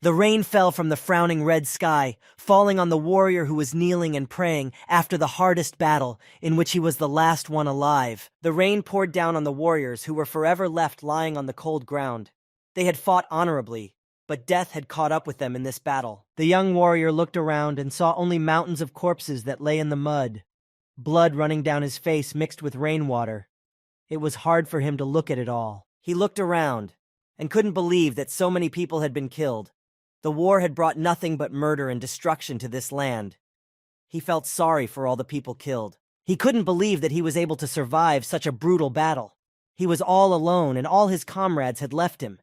The rain fell from the frowning red sky, falling on the warrior who was kneeling and praying after the hardest battle, in which he was the last one alive. The rain poured down on the warriors who were forever left lying on the cold ground. They had fought honorably, but death had caught up with them in this battle. The young warrior looked around and saw only mountains of corpses that lay in the mud, blood running down his face mixed with rainwater. It was hard for him to look at it all. He looked around and couldn't believe that so many people had been killed. The war had brought nothing but murder and destruction to this land. He felt sorry for all the people killed. He couldn't believe that he was able to survive such a brutal battle. He was all alone and all his comrades had left him.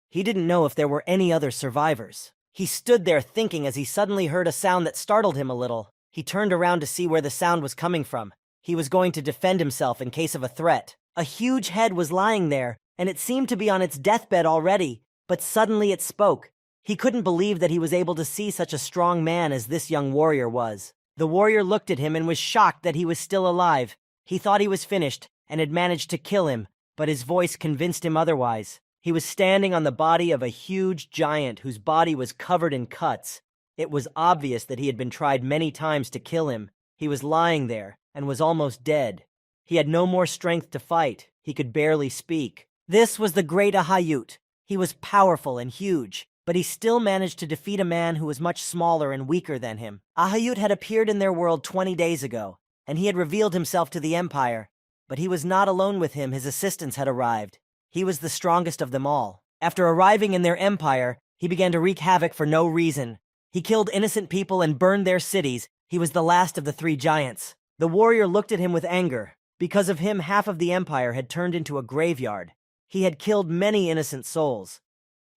He didn't know if there were any other survivors. He stood there thinking as he suddenly heard a sound that startled him a little. He turned around to see where the sound was coming from. He was going to defend himself in case of a threat. A huge head was lying there, and it seemed to be on its deathbed already, but suddenly it spoke. He couldn't believe that he was able to see such a strong man as this young warrior was. The warrior looked at him and was shocked that he was still alive. He thought he was finished and had managed to kill him, but his voice convinced him otherwise. He was standing on the body of a huge giant whose body was covered in cuts. It was obvious that he had been tried many times to kill him. He was lying there and was almost dead. He had no more strength to fight. He could barely speak. This was the great Ahayut. He was powerful and huge, but he still managed to defeat a man who was much smaller and weaker than him. Ahayut had appeared in their world 20 days ago, and he had revealed himself to the Empire. But he was not alone with him. His assistants had arrived. He was the strongest of them all. After arriving in their empire, he began to wreak havoc for no reason. He killed innocent people and burned their cities. He was the last of the three giants. The warrior looked at him with anger. Because of him, half of the empire had turned into a graveyard. He had killed many innocent souls.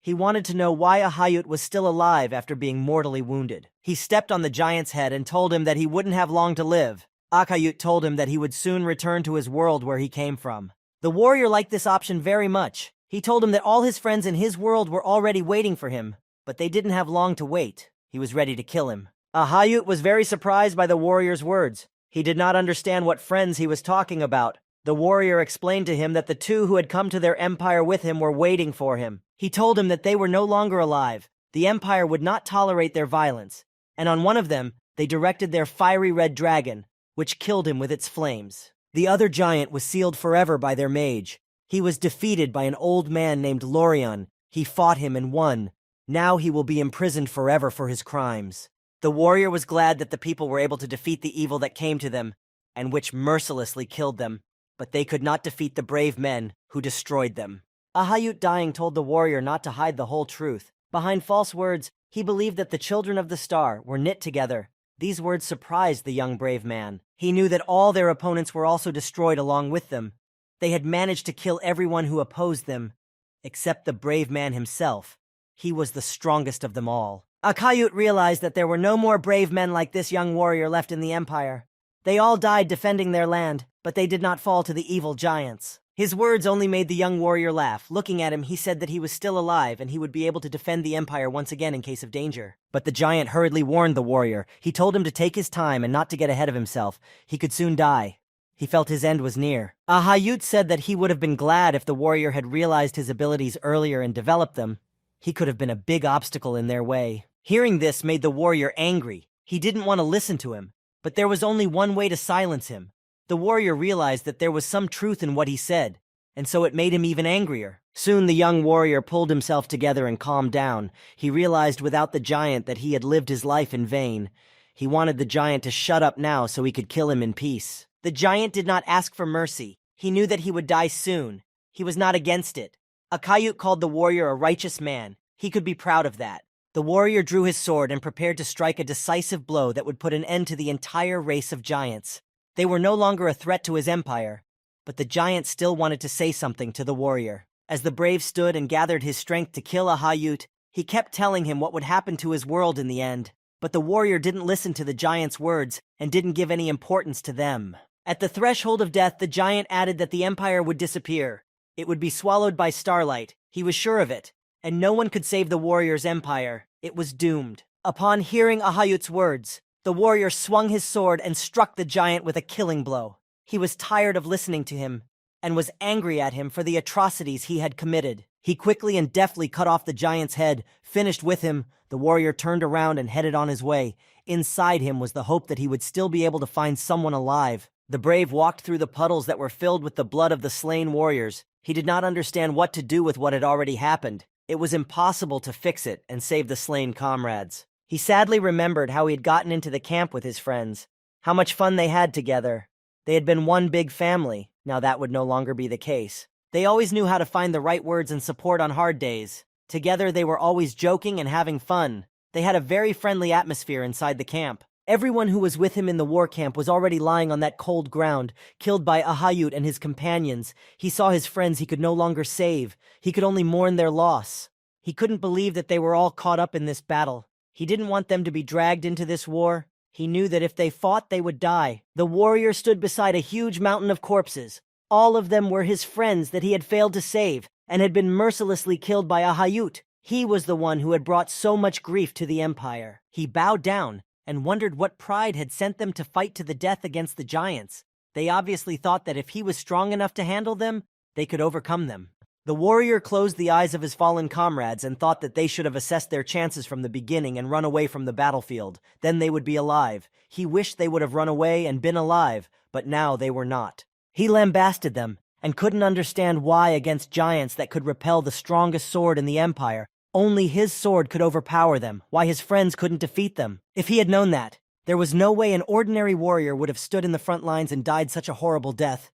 He wanted to know why Ahayut was still alive after being mortally wounded. He stepped on the giant's head and told him that he wouldn't have long to live. Ahayut told him that he would soon return to his world where he came from. The warrior liked this option very much. He told him that all his friends in his world were already waiting for him, but they didn't have long to wait. He was ready to kill him. Ahayut was very surprised by the warrior's words. He did not understand what friends he was talking about. The warrior explained to him that the two who had come to their empire with him were waiting for him. He told him that they were no longer alive. The empire would not tolerate their violence, and on one of them, they directed their fiery red dragon, which killed him with its flames. The other giant was sealed forever by their mage. He was defeated by an old man named Lorion. He fought him and won. Now he will be imprisoned forever for his crimes. The warrior was glad that the people were able to defeat the evil that came to them, and which mercilessly killed them, but they could not defeat the brave men who destroyed them. Ahayut dying told the warrior not to hide the whole truth. Behind false words, he believed that the children of the star were knit together. These words surprised the young brave man. He knew that all their opponents were also destroyed along with them. They had managed to kill everyone who opposed them, except the brave man himself. He was the strongest of them all. Ahayut realized that there were no more brave men like this young warrior left in the empire. They all died defending their land, but they did not fall to the evil giants. His words only made the young warrior laugh. Looking at him, he said that he was still alive and he would be able to defend the empire once again in case of danger. But the giant hurriedly warned the warrior. He told him to take his time and not to get ahead of himself. He could soon die. He felt his end was near. Ahayut said that he would have been glad if the warrior had realized his abilities earlier and developed them. He could have been a big obstacle in their way. Hearing this made the warrior angry. He didn't want to listen to him, but there was only one way to silence him. The warrior realized that there was some truth in what he said, and so it made him even angrier. Soon the young warrior pulled himself together and calmed down. He realized without the giant that he had lived his life in vain. He wanted the giant to shut up now so he could kill him in peace. The giant did not ask for mercy. He knew that he would die soon. He was not against it. Ahayut called the warrior a righteous man. He could be proud of that. The warrior drew his sword and prepared to strike a decisive blow that would put an end to the entire race of giants. They were no longer a threat to his empire, but the giant still wanted to say something to the warrior. As the brave stood and gathered his strength to kill Ahayut, he kept telling him what would happen to his world in the end. But the warrior didn't listen to the giant's words and didn't give any importance to them. At the threshold of death, the giant added that the empire would disappear. It would be swallowed by starlight. He was sure of it. And no one could save the warrior's empire. It was doomed. Upon hearing Ahayut's words, the warrior swung his sword and struck the giant with a killing blow. He was tired of listening to him, and was angry at him for the atrocities he had committed. He quickly and deftly cut off the giant's head. Finished with him, the warrior turned around and headed on his way. Inside him was the hope that he would still be able to find someone alive. The brave walked through the puddles that were filled with the blood of the slain warriors. He did not understand what to do with what had already happened. It was impossible to fix it and save the slain comrades. He sadly remembered how he had gotten into the camp with his friends, how much fun they had together. They had been one big family. Now that would no longer be the case. They always knew how to find the right words and support on hard days. Together they were always joking and having fun. They had a very friendly atmosphere inside the camp. Everyone who was with him in the war camp was already lying on that cold ground, killed by Ahayut and his companions. He saw his friends he could no longer save. He could only mourn their loss. He couldn't believe that they were all caught up in this battle. He didn't want them to be dragged into this war. He knew that if they fought, they would die. The warrior stood beside a huge mountain of corpses. All of them were his friends that he had failed to save and had been mercilessly killed by Ahayut. He was the one who had brought so much grief to the empire. He bowed down and wondered what pride had sent them to fight to the death against the giants. They obviously thought that if he was strong enough to handle them, they could overcome them. The warrior closed the eyes of his fallen comrades and thought that they should have assessed their chances from the beginning and run away from the battlefield. Then they would be alive. He wished they would have run away and been alive, but now they were not. He lambasted them and couldn't understand why against giants that could repel the strongest sword in the empire, only his sword could overpower them, why his friends couldn't defeat them. If he had known that, there was no way an ordinary warrior would have stood in the front lines and died such a horrible death.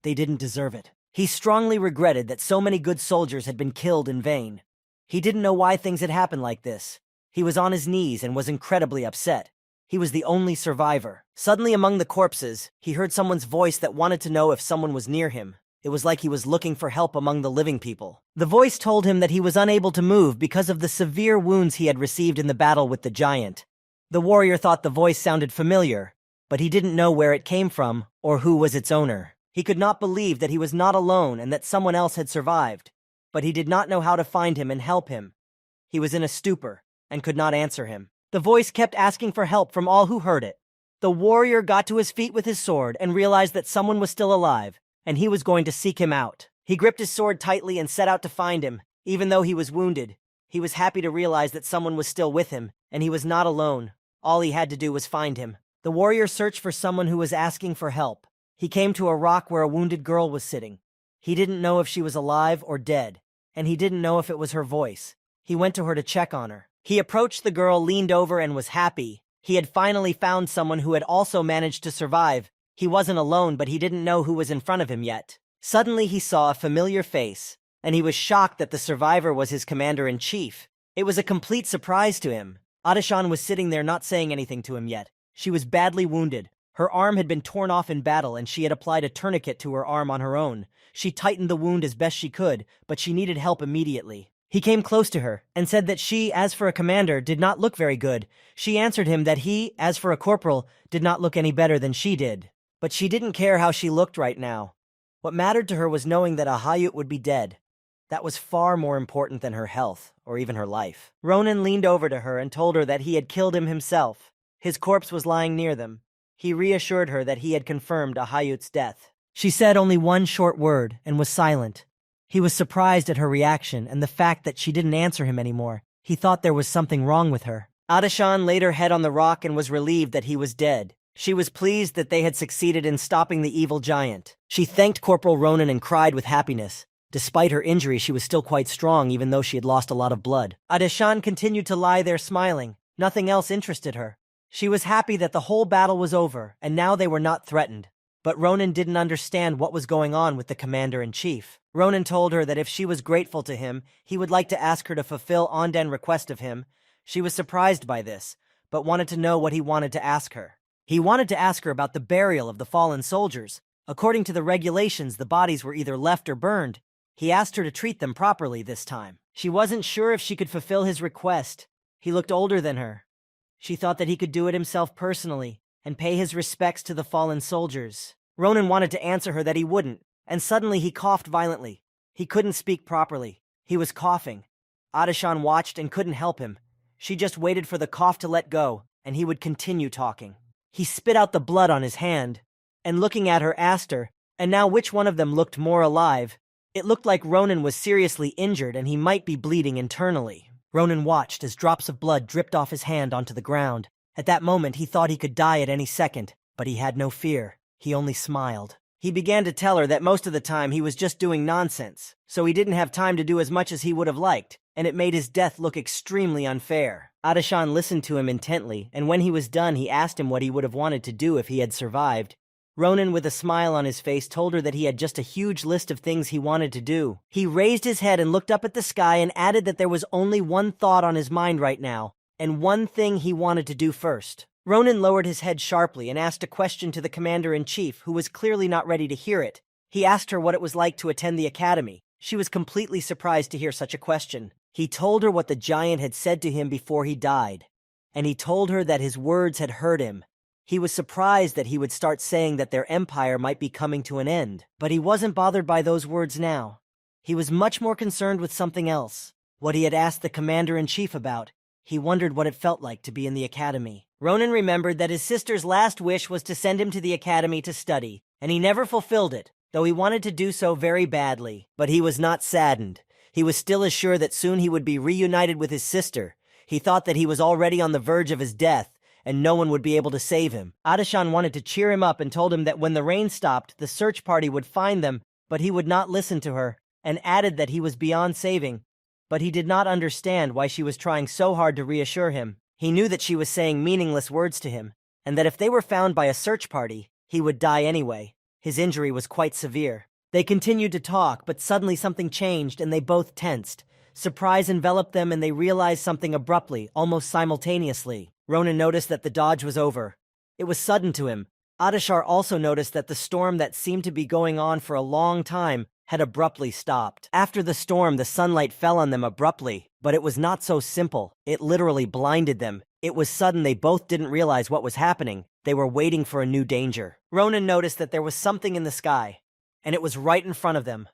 They didn't deserve it. He strongly regretted that so many good soldiers had been killed in vain. He didn't know why things had happened like this. He was on his knees and was incredibly upset. He was the only survivor. Suddenly among the corpses, he heard someone's voice that wanted to know if someone was near him. It was like he was looking for help among the living people. The voice told him that he was unable to move because of the severe wounds he had received in the battle with the giant. The warrior thought the voice sounded familiar, but he didn't know where it came from or who was its owner. He could not believe that he was not alone and that someone else had survived, but he did not know how to find him and help him. He was in a stupor and could not answer him. The voice kept asking for help from all who heard it. The warrior got to his feet with his sword and realized that someone was still alive, and he was going to seek him out. He gripped his sword tightly and set out to find him. Even though he was wounded, he was happy to realize that someone was still with him, and he was not alone. All he had to do was find him. The warrior searched for someone who was asking for help. He came to a rock where a wounded girl was sitting. He didn't know if she was alive or dead, and he didn't know if it was her voice. He went to her to check on her. He approached the girl, leaned over, and was happy. He had finally found someone who had also managed to survive. He wasn't alone, but he didn't know who was in front of him yet. Suddenly he saw a familiar face, and he was shocked that the survivor was his commander-in-chief. It was a complete surprise to him. Adashan was sitting there not saying anything to him yet. She was badly wounded. Her arm had been torn off in battle, and she had applied a tourniquet to her arm on her own. She tightened the wound as best she could, but she needed help immediately. He came close to her and said that she, as for a commander, did not look very good. She answered him that he, as for a corporal, did not look any better than she did. But she didn't care how she looked right now. What mattered to her was knowing that Ahayut would be dead. That was far more important than her health, or even her life. Ronan leaned over to her and told her that he had killed him himself. His corpse was lying near them. He reassured her that he had confirmed Ahayut's death. She said only one short word and was silent. He was surprised at her reaction and the fact that she didn't answer him anymore. He thought there was something wrong with her. Adashan laid her head on the rock and was relieved that he was dead. She was pleased that they had succeeded in stopping the evil giant. She thanked Corporal Ronan and cried with happiness. Despite her injury, she was still quite strong, even though she had lost a lot of blood. Adashan continued to lie there smiling. Nothing else interested her. She was happy that the whole battle was over, and now they were not threatened. But Ronan didn't understand what was going on with the commander-in-chief. Ronan told her that if she was grateful to him, he would like to ask her to fulfill Onden's request of him. She was surprised by this, but wanted to know what he wanted to ask her. He wanted to ask her about the burial of the fallen soldiers. According to the regulations, the bodies were either left or burned. He asked her to treat them properly this time. She wasn't sure if she could fulfill his request. He looked older than her. She thought that he could do it himself personally and pay his respects to the fallen soldiers. Ronan wanted to answer her that he wouldn't, and suddenly he coughed violently. He couldn't speak properly. He was coughing. Adashan watched and couldn't help him. She just waited for the cough to let go, and he would continue talking. He spit out the blood on his hand, and looking at her asked her, and now which one of them looked more alive? It looked like Ronan was seriously injured and he might be bleeding internally. Ronan watched as drops of blood dripped off his hand onto the ground. At that moment, he thought he could die at any second, but he had no fear. He only smiled. He began to tell her that most of the time he was just doing nonsense, so he didn't have time to do as much as he would have liked, and it made his death look extremely unfair. Adeshan listened to him intently, and when he was done, he asked him what he would have wanted to do if he had survived. Ronan, with a smile on his face, told her that he had just a huge list of things he wanted to do. He raised his head and looked up at the sky and added that there was only one thought on his mind right now, and one thing he wanted to do first. Ronan lowered his head sharply and asked a question to the commander-in-chief, who was clearly not ready to hear it. He asked her what it was like to attend the academy. She was completely surprised to hear such a question. He told her what the giant had said to him before he died, and he told her that his words had hurt him. He was surprised that he would start saying that their empire might be coming to an end, but he wasn't bothered by those words now. He was much more concerned with something else, what he had asked the commander-in-chief about. He wondered what it felt like to be in the academy. Ronan remembered that his sister's last wish was to send him to the academy to study, and he never fulfilled it, though he wanted to do so very badly. But he was not saddened. He was still as sure that soon he would be reunited with his sister. He thought that he was already on the verge of his death, and no one would be able to save him. Adeshan wanted to cheer him up and told him that when the rain stopped, the search party would find them, but he would not listen to her, and added that he was beyond saving. But he did not understand why she was trying so hard to reassure him. He knew that she was saying meaningless words to him, and that if they were found by a search party, he would die anyway. His injury was quite severe. They continued to talk, but suddenly something changed and they both tensed. Surprise enveloped them and they realized something abruptly, almost simultaneously. Ronan noticed that the dodge was over. It was sudden to him. Adeshar also noticed that the storm that seemed to be going on for a long time had abruptly stopped. After the storm, the sunlight fell on them abruptly, but it was not so simple. It literally blinded them. It was sudden. They both didn't realize what was happening. They were waiting for a new danger. Ronan noticed that there was something in the sky, and it was right in front of them.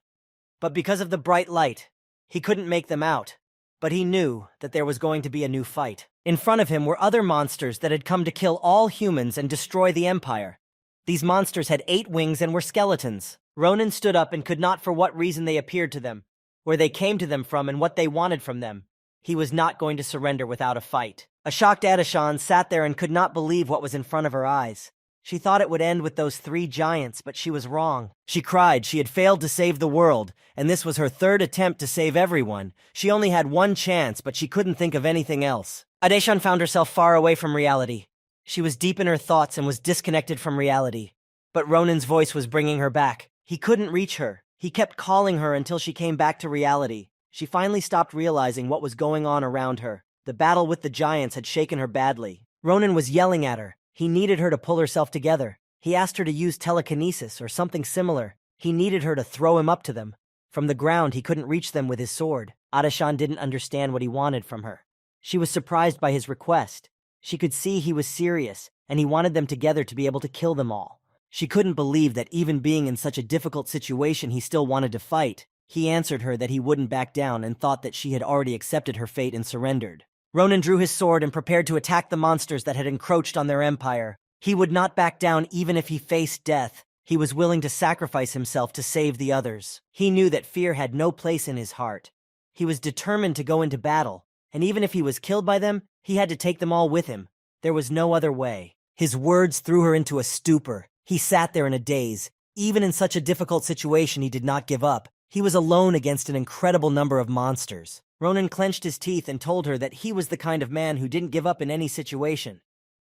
But because of the bright light, he couldn't make them out. But he knew that there was going to be a new fight. In front of him were other monsters that had come to kill all humans and destroy the Empire. These monsters had 8 wings and were skeletons. Ronan stood up and could not for what reason they appeared to them, where they came to them from and what they wanted from them. He was not going to surrender without a fight. A shocked Adeshan sat there and could not believe what was in front of her eyes. She thought it would end with those 3 giants, but she was wrong. She cried. She had failed to save the world, and this was her 3rd attempt to save everyone. She only had 1 chance, but she couldn't think of anything else. Adeshan found herself far away from reality. She was deep in her thoughts and was disconnected from reality. But Ronan's voice was bringing her back. He couldn't reach her. He kept calling her until she came back to reality. She finally stopped realizing what was going on around her. The battle with the giants had shaken her badly. Ronan was yelling at her. He needed her to pull herself together. He asked her to use telekinesis or something similar. He needed her to throw him up to them. From the ground, he couldn't reach them with his sword. Adeshan didn't understand what he wanted from her. She was surprised by his request. She could see he was serious, and he wanted them together to be able to kill them all. She couldn't believe that even being in such a difficult situation, he still wanted to fight. He answered her that he wouldn't back down and thought that she had already accepted her fate and surrendered. Ronan drew his sword and prepared to attack the monsters that had encroached on their empire. He would not back down even if he faced death. He was willing to sacrifice himself to save the others. He knew that fear had no place in his heart. He was determined to go into battle, and even if he was killed by them, he had to take them all with him. There was no other way. His words threw her into a stupor. He sat there in a daze. Even in such a difficult situation, he did not give up. He was alone against an incredible number of monsters. Ronan clenched his teeth and told her that he was the kind of man who didn't give up in any situation.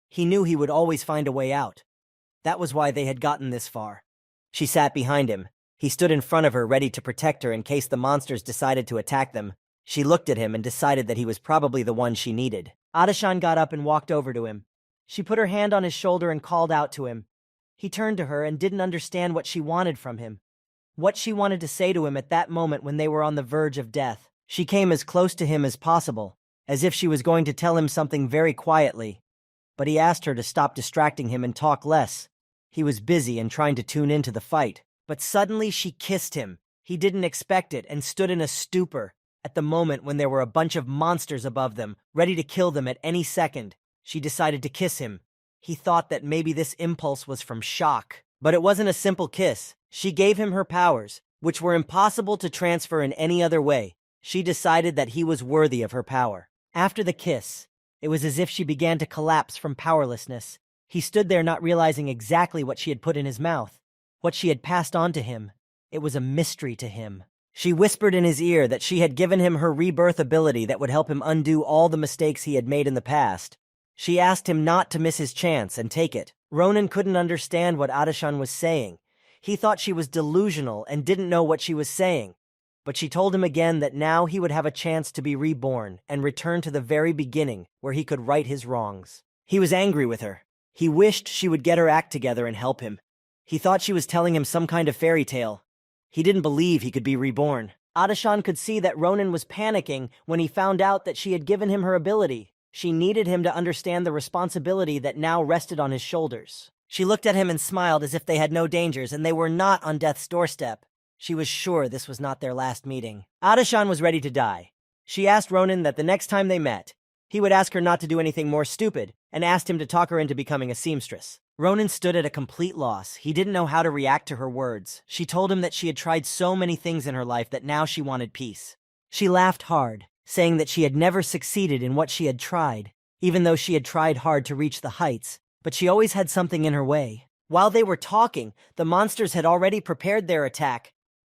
He knew he would always find a way out. That was why they had gotten this far. She sat behind him. He stood in front of her, ready to protect her in case the monsters decided to attack them. She looked at him and decided that he was probably the one she needed. Adeshan got up and walked over to him. She put her hand on his shoulder and called out to him. He turned to her and didn't understand what she wanted from him. What she wanted to say to him at that moment when they were on the verge of death. She came as close to him as possible, as if she was going to tell him something very quietly. But he asked her to stop distracting him and talk less. He was busy and trying to tune into the fight. But suddenly she kissed him. He didn't expect it and stood in a stupor. At the moment when there were a bunch of monsters above them, ready to kill them at any second, she decided to kiss him. He thought that maybe this impulse was from shock. But it wasn't a simple kiss. She gave him her powers, which were impossible to transfer in any other way. She decided that he was worthy of her power. After the kiss, it was as if she began to collapse from powerlessness. He stood there not realizing exactly what she had put in his mouth, what she had passed on to him. It was a mystery to him. She whispered in his ear that she had given him her rebirth ability that would help him undo all the mistakes he had made in the past. She asked him not to miss his chance and take it. Ronan couldn't understand what Adashan was saying. He thought she was delusional and didn't know what she was saying. But she told him again that now he would have a chance to be reborn and return to the very beginning where he could right his wrongs. He was angry with her. He wished she would get her act together and help him. He thought she was telling him some kind of fairy tale. He didn't believe he could be reborn. Adashan could see that Ronan was panicking when he found out that she had given him her ability. She needed him to understand the responsibility that now rested on his shoulders. She looked at him and smiled as if they had no dangers and they were not on death's doorstep. She was sure this was not their last meeting. Adashan was ready to die. She asked Ronan that the next time they met, he would ask her not to do anything more stupid and asked him to talk her into becoming a seamstress. Ronan stood at a complete loss. He didn't know how to react to her words. She told him that she had tried so many things in her life that now she wanted peace. She laughed hard, saying that she had never succeeded in what she had tried, even though she had tried hard to reach the heights, but she always had something in her way. While they were talking, the monsters had already prepared their attack.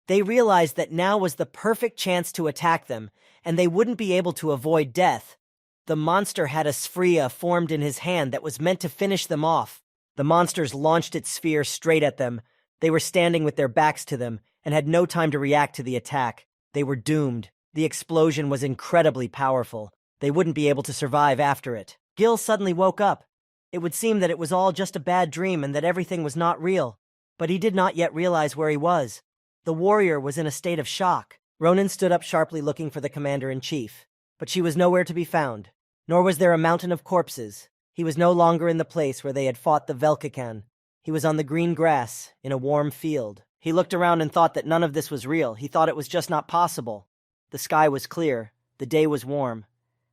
They realized that now was the perfect chance to attack them, and they wouldn't be able to avoid death. The monster had a sphere formed in his hand that was meant to finish them off. The monsters launched its sphere straight at them. They were standing with their backs to them and had no time to react to the attack. They were doomed. The explosion was incredibly powerful. They wouldn't be able to survive after it. Gil suddenly woke up. It would seem that it was all just a bad dream and that everything was not real. But he did not yet realize where he was. The warrior was in a state of shock. Ronan stood up sharply looking for the commander-in-chief. But she was nowhere to be found. Nor was there a mountain of corpses. He was no longer in the place where they had fought the Velkakan. He was on the green grass, in a warm field. He looked around and thought that none of this was real. He thought it was just not possible. The sky was clear. The day was warm.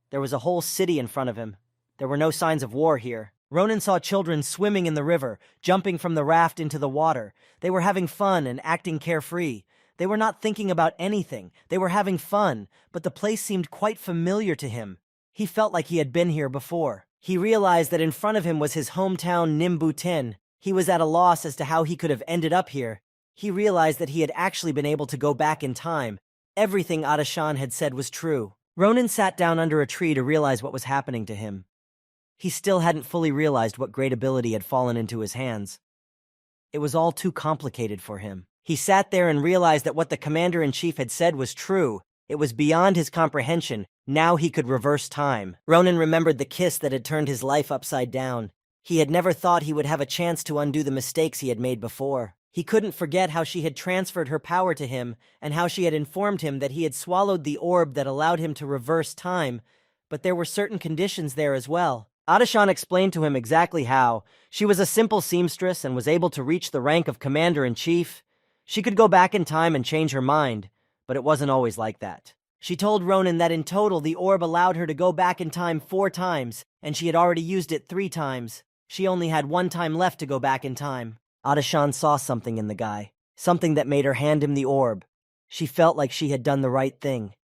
There was a whole city in front of him. There were no signs of war here. Ronan saw children swimming in the river, jumping from the raft into the water. They were having fun and acting carefree. They were not thinking about anything. They were having fun, but the place seemed quite familiar to him. He felt like he had been here before. He realized that in front of him was his hometown Nimbuten. He was at a loss as to how he could have ended up here. He realized that he had actually been able to go back in time. Everything Adashan had said was true. Ronan sat down under a tree to realize what was happening to him. He still hadn't fully realized what great ability had fallen into his hands. It was all too complicated for him. He sat there and realized that what the commander-in-chief had said was true. It was beyond his comprehension. Now he could reverse time. Ronan remembered the kiss that had turned his life upside down. He had never thought he would have a chance to undo the mistakes he had made before. He couldn't forget how she had transferred her power to him and how she had informed him that he had swallowed the orb that allowed him to reverse time, but there were certain conditions there as well. Adashan explained to him exactly how. She was a simple seamstress and was able to reach the rank of commander-in-chief. She could go back in time and change her mind, but it wasn't always like that. She told Ronan that in total the orb allowed her to go back in time 4 times, and she had already used it 3 times. She only had 1 time left to go back in time. Adashan saw something in the guy, something that made her hand him the orb. She felt like she had done the right thing.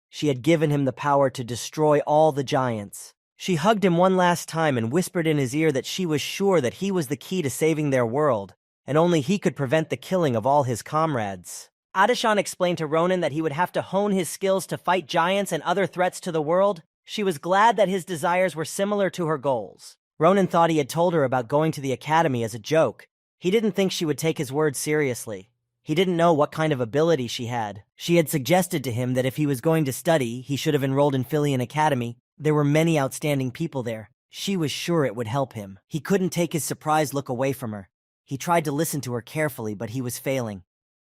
She had given him the power to destroy all the giants. She hugged him one last time and whispered in his ear that she was sure that he was the key to saving their world, and only he could prevent the killing of all his comrades. Adashan explained to Ronan that he would have to hone his skills to fight giants and other threats to the world. She was glad that his desires were similar to her goals. Ronan thought he had told her about going to the academy as a joke. He didn't think she would take his words seriously. He didn't know what kind of ability she had. She had suggested to him that if he was going to study, he should have enrolled in Philian Academy. There were many outstanding people there. She was sure it would help him. He couldn't take his surprised look away from her. He tried to listen to her carefully, but he was failing.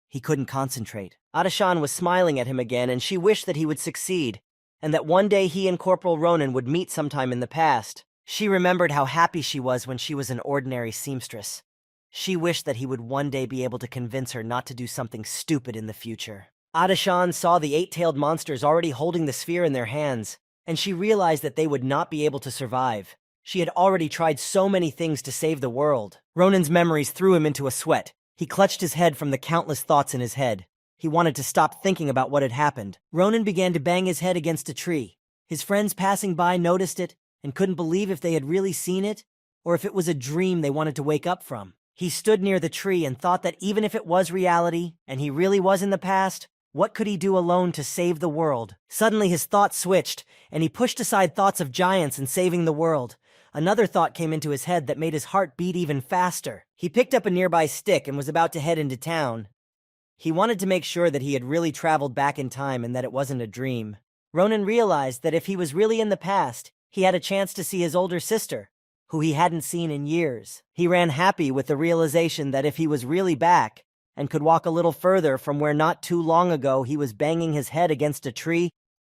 He couldn't concentrate. Adashan was smiling at him again, and she wished that he would succeed, and that one day he and Corporal Ronan would meet sometime in the past. She remembered how happy she was when she was an ordinary seamstress. She wished that he would one day be able to convince her not to do something stupid in the future. Adashan saw the 8-tailed monsters already holding the sphere in their hands, and she realized that they would not be able to survive. She had already tried so many things to save the world. Ronan's memories threw him into a sweat. He clutched his head from the countless thoughts in his head. He wanted to stop thinking about what had happened. Ronan began to bang his head against a tree. His friends passing by noticed it and couldn't believe if they had really seen it or if it was a dream they wanted to wake up from. He stood near the tree and thought that even if it was reality and he really was in the past, what could he do alone to save the world? Suddenly his thoughts switched, and he pushed aside thoughts of giants and saving the world. Another thought came into his head that made his heart beat even faster. He picked up a nearby stick and was about to head into town. He wanted to make sure that he had really traveled back in time and that it wasn't a dream. Ronan realized that if he was really in the past, he had a chance to see his older sister, who he hadn't seen in years. He ran happy with the realization that if he was really back, and could walk a little further from where not too long ago he was banging his head against a tree,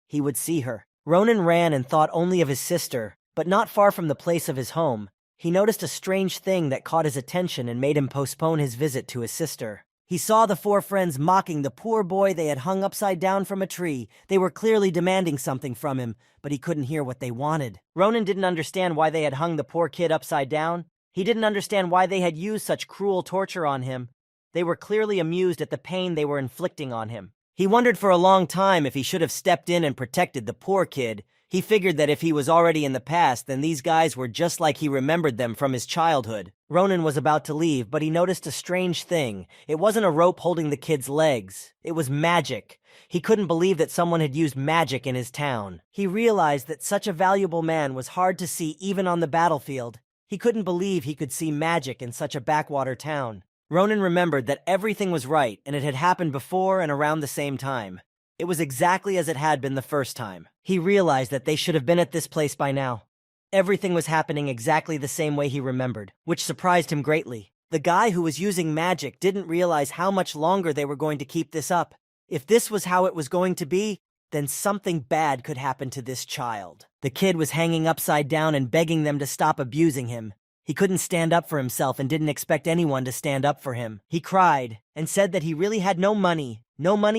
he would see her. Ronan ran and thought only of his sister, but not far from the place of his home, he noticed a strange thing that caught his attention and made him postpone his visit to his sister. He saw the four friends mocking the poor boy they had hung upside down from a tree. They were clearly demanding something from him, but he couldn't hear what they wanted. Ronan didn't understand why they had hung the poor kid upside down. He didn't understand why they had used such cruel torture on him. They were clearly amused at the pain they were inflicting on him. He wondered for a long time if he should have stepped in and protected the poor kid. He figured that if he was already in the past, then these guys were just like he remembered them from his childhood. Ronan was about to leave, but he noticed a strange thing. It wasn't a rope holding the kid's legs. It was magic. He couldn't believe that someone had used magic in his town. He realized that such a valuable man was hard to see even on the battlefield. He couldn't believe he could see magic in such a backwater town. Ronan remembered that everything was right and it had happened before and around the same time. It was exactly as it had been the first time. He realized that they should have been at this place by now. Everything was happening exactly the same way he remembered, which surprised him greatly. The guy who was using magic didn't realize how much longer they were going to keep this up. If this was how it was going to be, then something bad could happen to this child. The kid was hanging upside down and begging them to stop abusing him. He couldn't stand up for himself and didn't expect anyone to stand up for him. He cried and said that he really had no money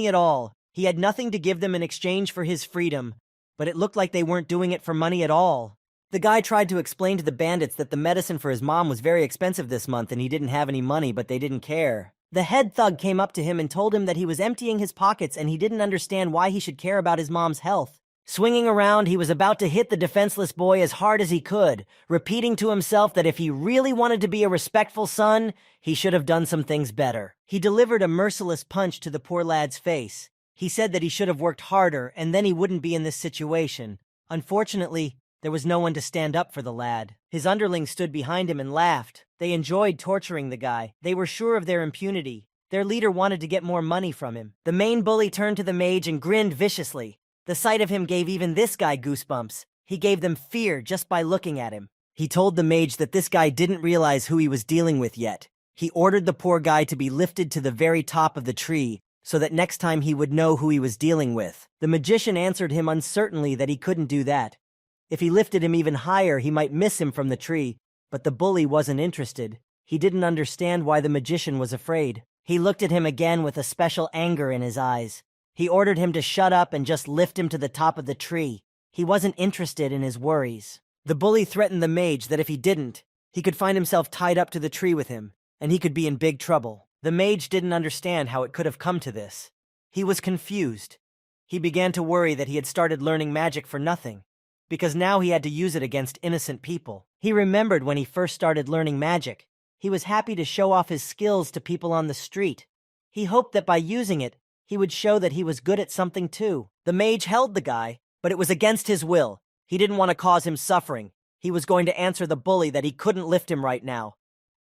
at all. He had nothing to give them in exchange for his freedom, but it looked like they weren't doing it for money at all. The guy tried to explain to the bandits that the medicine for his mom was very expensive this month and he didn't have any money, but they didn't care. The head thug came up to him and told him that he was emptying his pockets and he didn't understand why he should care about his mom's health. Swinging around, he was about to hit the defenseless boy as hard as he could, repeating to himself that if he really wanted to be a respectful son, he should have done some things better. He delivered a merciless punch to the poor lad's face. He said that he should have worked harder and then he wouldn't be in this situation. Unfortunately, there was no one to stand up for the lad. His underlings stood behind him and laughed. They enjoyed torturing the guy. They were sure of their impunity. Their leader wanted to get more money from him. The main bully turned to the mage and grinned viciously. The sight of him gave even this guy goosebumps. He gave them fear just by looking at him. He told the mage that this guy didn't realize who he was dealing with yet. He ordered the poor guy to be lifted to the very top of the tree so that next time he would know who he was dealing with. The magician answered him uncertainly that he couldn't do that. If he lifted him even higher, he might miss him from the tree, but the bully wasn't interested. He didn't understand why the magician was afraid. He looked at him again with a special anger in his eyes. He ordered him to shut up and just lift him to the top of the tree. He wasn't interested in his worries. The bully threatened the mage that if he didn't, he could find himself tied up to the tree with him, and he could be in big trouble. The mage didn't understand how it could have come to this. He was confused. He began to worry that he had started learning magic for nothing, because now he had to use it against innocent people. He remembered when he first started learning magic. He was happy to show off his skills to people on the street. He hoped that by using it, he would show that he was good at something too. The mage held the guy, but it was against his will. He didn't want to cause him suffering. He was going to answer the bully that he couldn't lift him right now.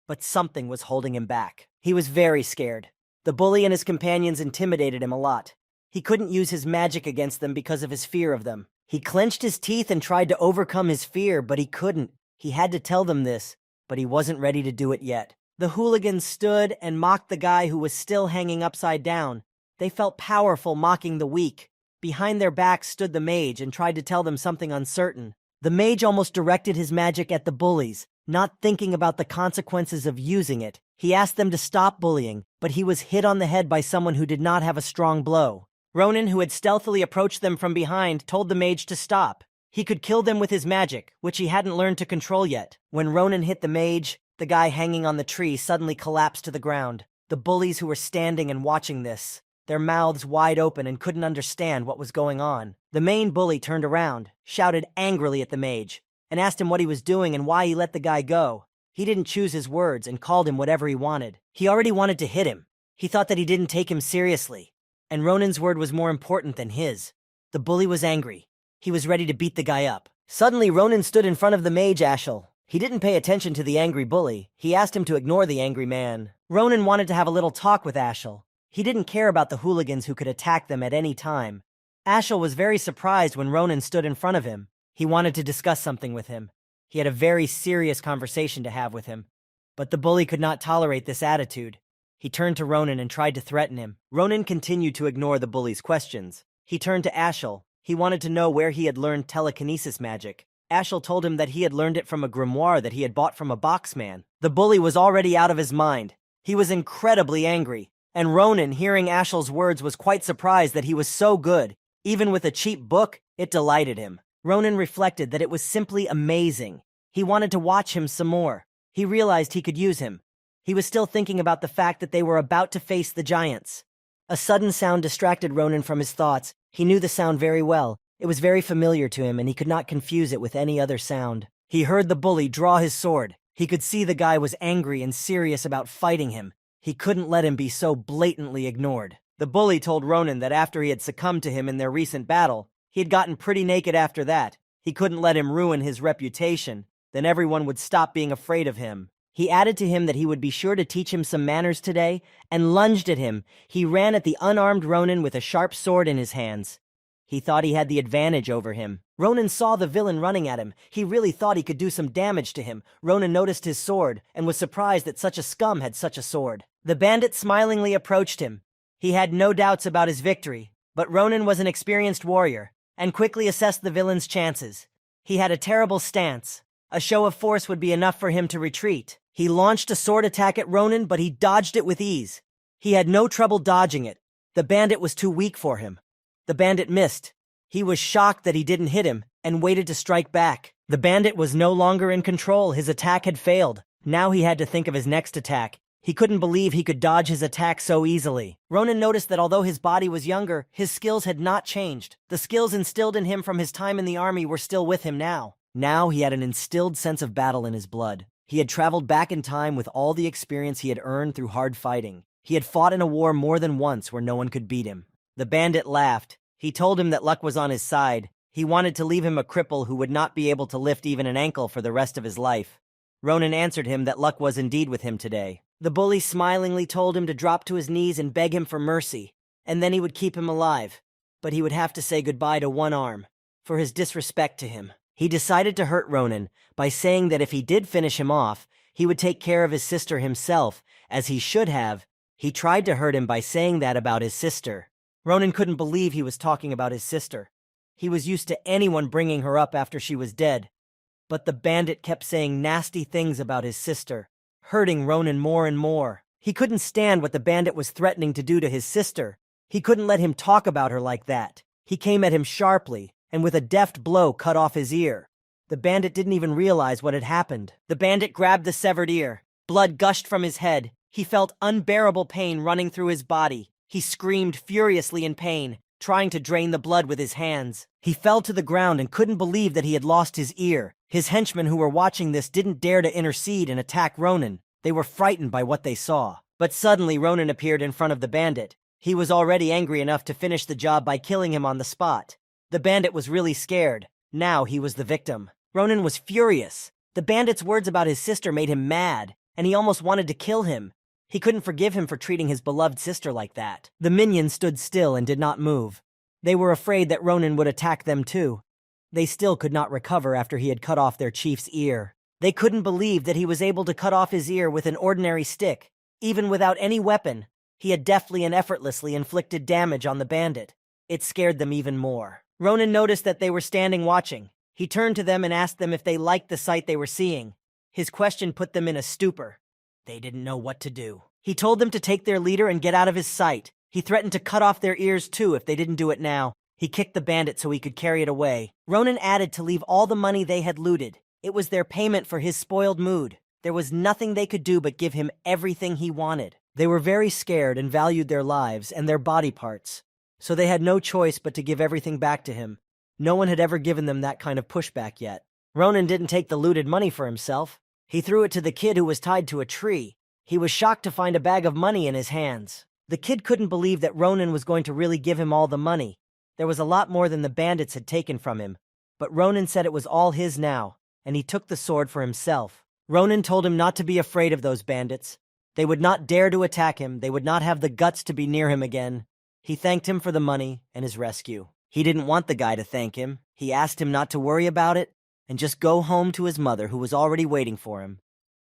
But something was holding him back. He was very scared. The bully and his companions intimidated him a lot. He couldn't use his magic against them because of his fear of them. He clenched his teeth and tried to overcome his fear, but he couldn't. He had to tell them this, but he wasn't ready to do it yet. The hooligans stood and mocked the guy who was still hanging upside down. They felt powerful mocking the weak. Behind their backs stood the mage and tried to tell them something uncertain. The mage almost directed his magic at the bullies, not thinking about the consequences of using it. He asked them to stop bullying, but he was hit on the head by someone who did not have a strong blow. Ronan, who had stealthily approached them from behind, told the mage to stop. He could kill them with his magic, which he hadn't learned to control yet. When Ronan hit the mage, the guy hanging on the tree suddenly collapsed to the ground. The bullies who were standing and watching this, their mouths wide open and couldn't understand what was going on. The main bully turned around, shouted angrily at the mage, and asked him what he was doing and why he let the guy go. He didn't choose his words and called him whatever he wanted. He already wanted to hit him. He thought that he didn't take him seriously, and Ronan's word was more important than his. The bully was angry. He was ready to beat the guy up. Suddenly, Ronan stood in front of the mage Ashel. He didn't pay attention to the angry bully. He asked him to ignore the angry man. Ronan wanted to have a little talk with Ashel. He didn't care about the hooligans who could attack them at any time. Ashel was very surprised when Ronan stood in front of him. He wanted to discuss something with him. He had a very serious conversation to have with him. But the bully could not tolerate this attitude. He turned to Ronan and tried to threaten him. Ronan continued to ignore the bully's questions. He turned to Ashel. He wanted to know where he had learned telekinesis magic. Ashel told him that he had learned it from a grimoire that he had bought from a boxman. The bully was already out of his mind. He was incredibly angry. And Ronan, hearing Ashel's words, was quite surprised that he was so good. Even with a cheap book, it delighted him. Ronan reflected that it was simply amazing. He wanted to watch him some more. He realized he could use him. He was still thinking about the fact that they were about to face the giants. A sudden sound distracted Ronan from his thoughts. He knew the sound very well. It was very familiar to him, and he could not confuse it with any other sound. He heard the bully draw his sword. He could see the guy was angry and serious about fighting him. He couldn't let him be so blatantly ignored. The bully told Ronan that after he had succumbed to him in their recent battle, he had gotten pretty naked after that. He couldn't let him ruin his reputation. Then everyone would stop being afraid of him. He added to him that he would be sure to teach him some manners today, and lunged at him. He ran at the unarmed Ronan with a sharp sword in his hands. He thought he had the advantage over him. Ronan saw the villain running at him. He really thought he could do some damage to him. Ronan noticed his sword, and was surprised that such a scum had such a sword. The bandit smilingly approached him. He had no doubts about his victory, but Ronan was an experienced warrior, and quickly assessed the villain's chances. He had a terrible stance. A show of force would be enough for him to retreat. He launched a sword attack at Ronan, but he dodged it with ease. He had no trouble dodging it. The bandit was too weak for him. The bandit missed. He was shocked that he didn't hit him, and waited to strike back. The bandit was no longer in control. His attack had failed. Now he had to think of his next attack. He couldn't believe he could dodge his attack so easily. Ronan noticed that although his body was younger, his skills had not changed. The skills instilled in him from his time in the army were still with him now. Now he had an instilled sense of battle in his blood. He had traveled back in time with all the experience he had earned through hard fighting. He had fought in a war more than once where no one could beat him. The bandit laughed. He told him that luck was on his side. He wanted to leave him a cripple who would not be able to lift even an ankle for the rest of his life. Ronan answered him that luck was indeed with him today. The bully smilingly told him to drop to his knees and beg him for mercy, and then he would keep him alive. But he would have to say goodbye to one arm, for his disrespect to him. He decided to hurt Ronan by saying that if he did finish him off, he would take care of his sister himself, as he should have. He tried to hurt him by saying that about his sister. Ronan couldn't believe he was talking about his sister. He was used to anyone bringing her up after she was dead. But the bandit kept saying nasty things about his sister, hurting Ronan more and more. He couldn't stand what the bandit was threatening to do to his sister. He couldn't let him talk about her like that. He came at him sharply, and with a deft blow cut off his ear. The bandit didn't even realize what had happened. The bandit grabbed the severed ear. Blood gushed from his head. He felt unbearable pain running through his body. He screamed furiously in pain, trying to drain the blood with his hands. He fell to the ground and couldn't believe that he had lost his ear. His henchmen who were watching this didn't dare to intercede and attack Ronan. They were frightened by what they saw. But suddenly Ronan appeared in front of the bandit. He was already angry enough to finish the job by killing him on the spot. The bandit was really scared. Now he was the victim. Ronan was furious. The bandit's words about his sister made him mad, and he almost wanted to kill him. He couldn't forgive him for treating his beloved sister like that. The minions stood still and did not move. They were afraid that Ronan would attack them too. They still could not recover after he had cut off their chief's ear. They couldn't believe that he was able to cut off his ear with an ordinary stick. Even without any weapon, he had deftly and effortlessly inflicted damage on the bandit. It scared them even more. Ronan noticed that they were standing watching. He turned to them and asked them if they liked the sight they were seeing. His question put them in a stupor. They didn't know what to do. He told them to take their leader and get out of his sight. He threatened to cut off their ears too if they didn't do it now. He kicked the bandit so he could carry it away. Ronan added to leave all the money they had looted. It was their payment for his spoiled mood. There was nothing they could do but give him everything he wanted. They were very scared and valued their lives and their body parts, so they had no choice but to give everything back to him. No one had ever given them that kind of pushback yet. Ronan didn't take the looted money for himself. He threw it to the kid who was tied to a tree. He was shocked to find a bag of money in his hands. The kid couldn't believe that Ronan was going to really give him all the money. There was a lot more than the bandits had taken from him, but Ronan said it was all his now, and he took the sword for himself. Ronan told him not to be afraid of those bandits. They would not dare to attack him. They would not have the guts to be near him again. He thanked him for the money and his rescue. He didn't want the guy to thank him. He asked him not to worry about it and just go home to his mother, who was already waiting for him.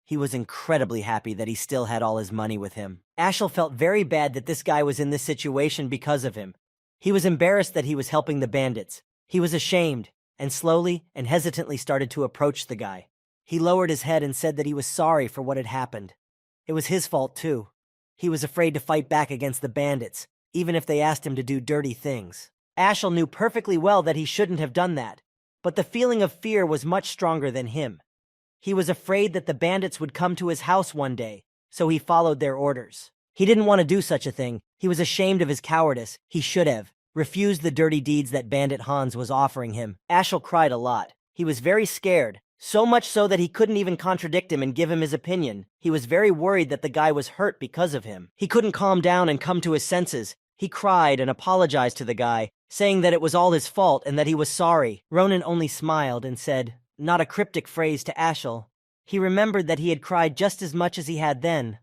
He was incredibly happy that he still had all his money with him. Ashel felt very bad that this guy was in this situation because of him. He was embarrassed that he was helping the bandits. He was ashamed and slowly and hesitantly started to approach the guy. He lowered his head and said that he was sorry for what had happened. It was his fault too. He was afraid to fight back against the bandits, even if they asked him to do dirty things. Ashel knew perfectly well that he shouldn't have done that, but the feeling of fear was much stronger than him. He was afraid that the bandits would come to his house one day, so he followed their orders. He didn't want to do such a thing. He was ashamed of his cowardice. He should have refused the dirty deeds that Bandit Hans was offering him. Ashel cried a lot. He was very scared, so much so that he couldn't even contradict him and give him his opinion. He was very worried that the guy was hurt because of him. He couldn't calm down and come to his senses. He cried and apologized to the guy, saying that it was all his fault and that he was sorry. Ronan only smiled and said, not a cryptic phrase to Ashel. He remembered that he had cried just as much as he had then.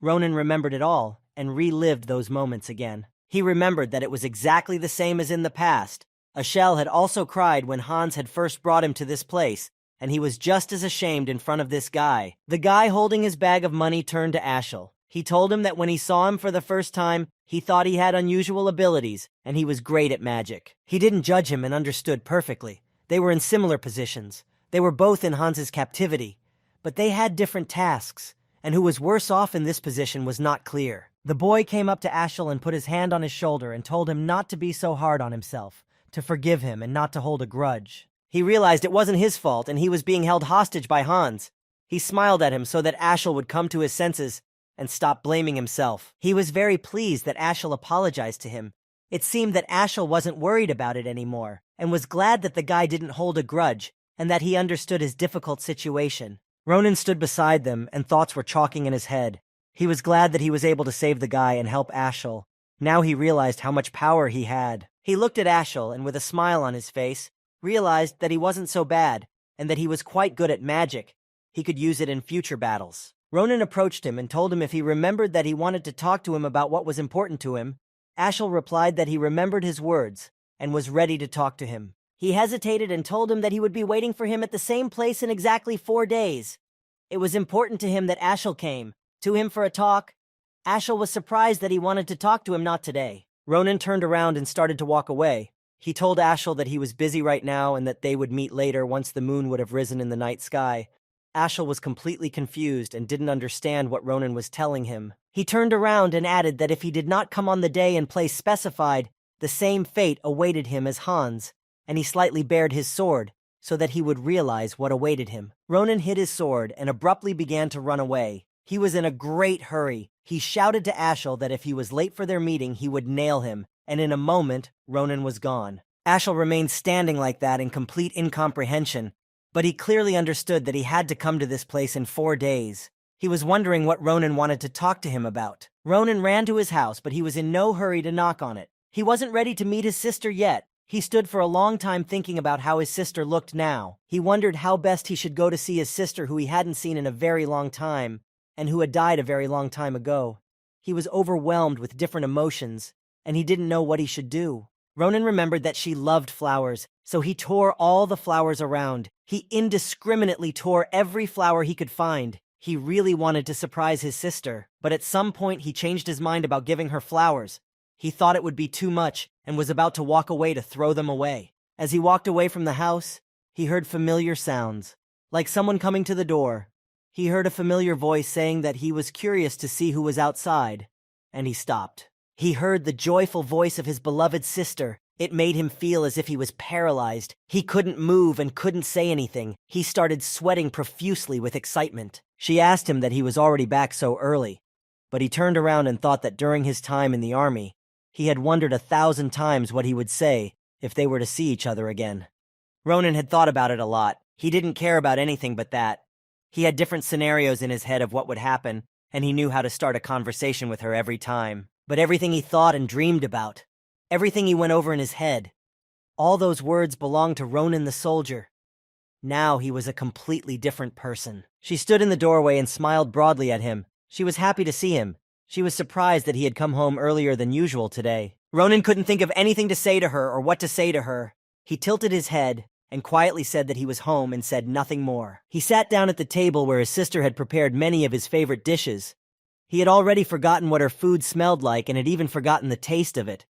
Ronan remembered it all and relived those moments again. He remembered that it was exactly the same as in the past. Ashel had also cried when Hans had first brought him to this place, and he was just as ashamed in front of this guy. The guy holding his bag of money turned to Ashel. He told him that when he saw him for the first time, he thought he had unusual abilities, and he was great at magic. He didn't judge him and understood perfectly. They were in similar positions. They were both in Hans's captivity, but they had different tasks, and who was worse off in this position was not clear. The boy came up to Ashel and put his hand on his shoulder and told him not to be so hard on himself, to forgive him and not to hold a grudge. He realized it wasn't his fault and he was being held hostage by Hans. He smiled at him so that Ashel would come to his senses and stop blaming himself. He was very pleased that Ashel apologized to him. It seemed that Ashel wasn't worried about it anymore and was glad that the guy didn't hold a grudge and that he understood his difficult situation. Ronan stood beside them and thoughts were chalking in his head. He was glad that he was able to save the guy and help Ashel. Now he realized how much power he had. He looked at Ashel and with a smile on his face, realized that he wasn't so bad and that he was quite good at magic. He could use it in future battles. Ronan approached him and told him if he remembered that he wanted to talk to him about what was important to him. Ashel replied that he remembered his words and was ready to talk to him. He hesitated and told him that he would be waiting for him at the same place in exactly 4 days. It was important to him that Ashel came to him for a talk. Ashel was surprised that he wanted to talk to him not today. Ronan turned around and started to walk away. He told Ashel that he was busy right now and that they would meet later once the moon would have risen in the night sky. Ashel was completely confused and didn't understand what Ronan was telling him. He turned around and added that if he did not come on the day and place specified, the same fate awaited him as Hans, and he slightly bared his sword so that he would realize what awaited him. Ronan hid his sword and abruptly began to run away. He was in a great hurry. He shouted to Ashel that if he was late for their meeting, he would nail him, and in a moment, Ronan was gone. Ashel remained standing like that in complete incomprehension, but he clearly understood that he had to come to this place in 4 days. He was wondering what Ronan wanted to talk to him about. Ronan ran to his house, but he was in no hurry to knock on it. He wasn't ready to meet his sister yet. He stood for a long time thinking about how his sister looked now. He wondered how best he should go to see his sister, who he hadn't seen in a very long time, and who had died a very long time ago. He was overwhelmed with different emotions, and he didn't know what he should do. Ronan remembered that she loved flowers, so he tore all the flowers around. He indiscriminately tore every flower he could find. He really wanted to surprise his sister, but at some point he changed his mind about giving her flowers. He thought it would be too much and was about to walk away to throw them away. As he walked away from the house, he heard familiar sounds, like someone coming to the door. He heard a familiar voice saying that he was curious to see who was outside, and he stopped. He heard the joyful voice of his beloved sister. It made him feel as if he was paralyzed. He couldn't move and couldn't say anything. He started sweating profusely with excitement. She asked him that he was already back so early. But he turned around and thought that during his time in the army, he had wondered 1,000 times what he would say if they were to see each other again. Ronan had thought about it a lot. He didn't care about anything but that. He had different scenarios in his head of what would happen, and he knew how to start a conversation with her every time. But everything he thought and dreamed about, everything he went over in his head, all those words belonged to Ronan the soldier. Now he was a completely different person. She stood in the doorway and smiled broadly at him. She was happy to see him. She was surprised that he had come home earlier than usual today. Ronan couldn't think of anything to say to her or what to say to her. He tilted his head and quietly said that he was home and said nothing more. He sat down at the table where his sister had prepared many of his favorite dishes. He had already forgotten what her food smelled like and had even forgotten the taste of it.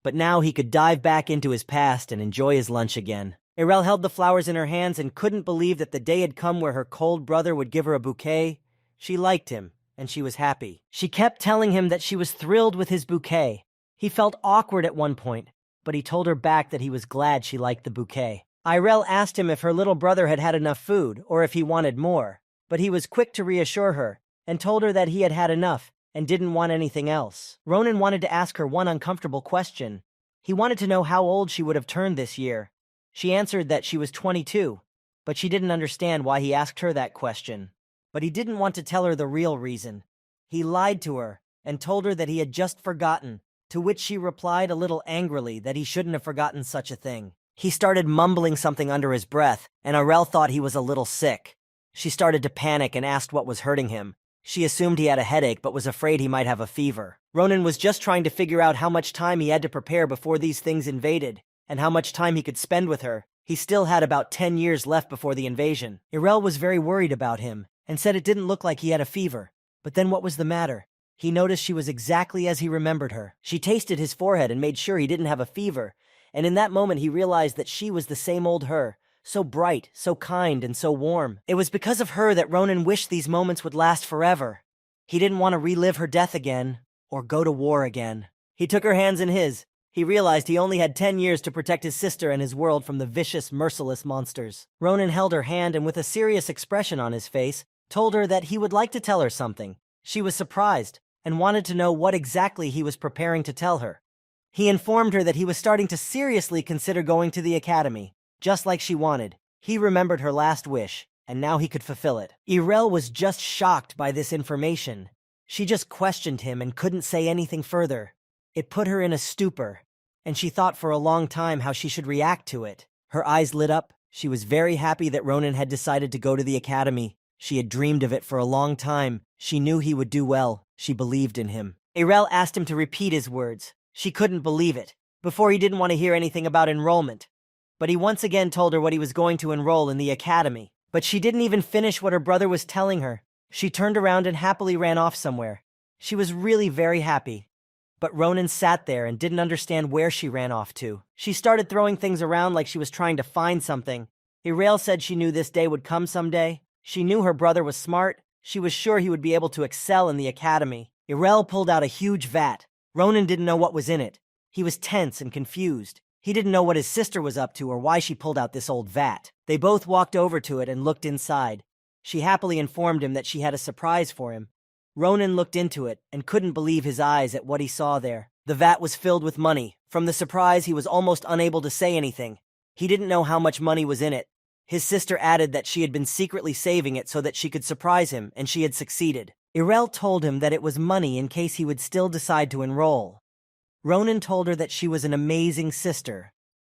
But now he could dive back into his past and enjoy his lunch again. Irel held the flowers in her hands and couldn't believe that the day had come where her cold brother would give her a bouquet. She liked him, and she was happy. She kept telling him that she was thrilled with his bouquet. He felt awkward at one point, but he told her back that he was glad she liked the bouquet. Irel asked him if her little brother had had enough food or if he wanted more, but he was quick to reassure her and told her that he had had enough and didn't want anything else. Ronan wanted to ask her one uncomfortable question. He wanted to know how old she would have turned this year. She answered that she was 22, but she didn't understand why he asked her that question. But he didn't want to tell her the real reason. He lied to her and told her that he had just forgotten, to which she replied a little angrily that he shouldn't have forgotten such a thing. He started mumbling something under his breath, and Irel thought he was a little sick. She started to panic and asked what was hurting him. She assumed he had a headache but was afraid he might have a fever. Ronan was just trying to figure out how much time he had to prepare before these things invaded, and how much time he could spend with her. He still had about 10 years left before the invasion. Irel was very worried about him, and said it didn't look like he had a fever. But then what was the matter? He noticed she was exactly as he remembered her. She tasted his forehead and made sure he didn't have a fever, and in that moment he realized that she was the same old her, so bright, so kind, and so warm. It was because of her that Ronan wished these moments would last forever. He didn't want to relive her death again, or go to war again. He took her hands in his. He realized he only had 10 years to protect his sister and his world from the vicious, merciless monsters. Ronan held her hand and with a serious expression on his face, told her that he would like to tell her something. She was surprised and wanted to know what exactly he was preparing to tell her. He informed her that he was starting to seriously consider going to the academy, just like she wanted. He remembered her last wish, and now he could fulfill it. Irel was just shocked by this information. She just questioned him and couldn't say anything further. It put her in a stupor, and she thought for a long time how she should react to it. Her eyes lit up. She was very happy that Ronan had decided to go to the academy. She had dreamed of it for a long time. She knew he would do well. She believed in him. Irel asked him to repeat his words. She couldn't believe it. Before he didn't want to hear anything about enrollment. But he once again told her what he was going to enroll in the academy. But she didn't even finish what her brother was telling her. She turned around and happily ran off somewhere. She was really very happy. But Ronan sat there and didn't understand where she ran off to. She started throwing things around like she was trying to find something. Irel said she knew this day would come someday. She knew her brother was smart. She was sure he would be able to excel in the academy. Irel pulled out a huge vat. Ronan didn't know what was in it. He was tense and confused. He didn't know what his sister was up to or why she pulled out this old vat. They both walked over to it and looked inside. She happily informed him that she had a surprise for him. Ronan looked into it and couldn't believe his eyes at what he saw there. The vat was filled with money. From the surprise, he was almost unable to say anything. He didn't know how much money was in it. His sister added that she had been secretly saving it so that she could surprise him, and she had succeeded. Irel told him that it was money in case he would still decide to enroll. Ronan told her that she was an amazing sister,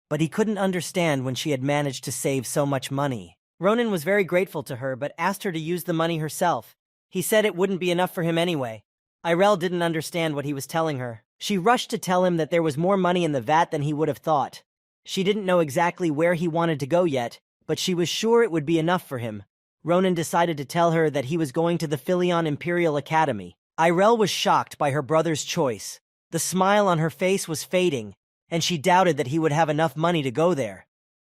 but he couldn't understand when she had managed to save so much money. Ronan was very grateful to her, but asked her to use the money herself. He said it wouldn't be enough for him anyway. Irel didn't understand what he was telling her. She rushed to tell him that there was more money in the vat than he would have thought. She didn't know exactly where he wanted to go yet, but she was sure it would be enough for him. Ronan decided to tell her that he was going to the Philion Imperial Academy. Irel was shocked by her brother's choice. The smile on her face was fading, and she doubted that he would have enough money to go there.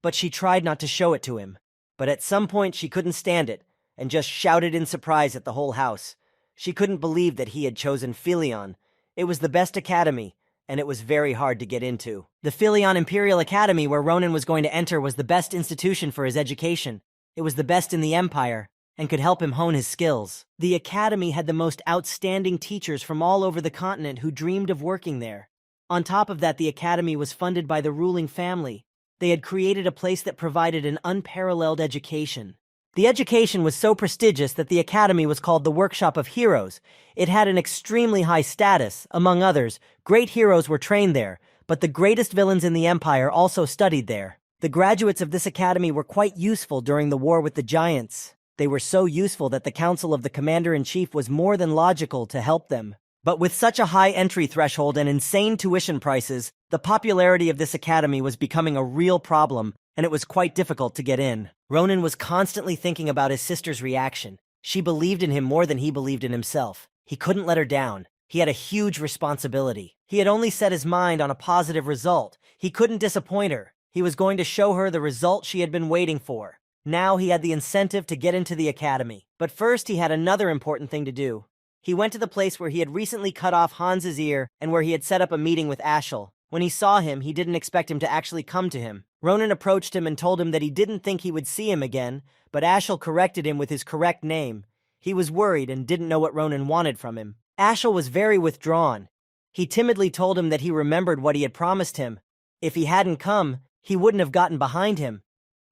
But she tried not to show it to him. But at some point she couldn't stand it, and just shouted in surprise at the whole house. She couldn't believe that he had chosen Philion. It was the best academy, and it was very hard to get into. The Philion Imperial Academy where Ronan was going to enter was the best institution for his education. It was the best in the Empire. and could help him hone his skills. The academy had the most outstanding teachers from all over the continent who dreamed of working there. On top of that, the academy was funded by the ruling family. They had created a place that provided an unparalleled education. The education was so prestigious that the academy was called the Workshop of Heroes. It had an extremely high status. Among others, great heroes were trained there, but the greatest villains in the empire also studied there. The graduates of this academy were quite useful during the war with the giants. They were so useful that the council of the commander-in-chief was more than logical to help them. But with such a high entry threshold and insane tuition prices, the popularity of this academy was becoming a real problem, and it was quite difficult to get in. Ronan was constantly thinking about his sister's reaction. She believed in him more than he believed in himself. He couldn't let her down. He had a huge responsibility. He had only set his mind on a positive result. He couldn't disappoint her. He was going to show her the result she had been waiting for. Now he had the incentive to get into the academy. But first he had another important thing to do. He went to the place where he had recently cut off Hans's ear and where he had set up a meeting with Ashel. When he saw him, he didn't expect him to actually come to him. Ronan approached him and told him that he didn't think he would see him again, but Ashel corrected him with his correct name. He was worried and didn't know what Ronan wanted from him. Ashel was very withdrawn. He timidly told him that he remembered what he had promised him. If he hadn't come, he wouldn't have gotten behind him.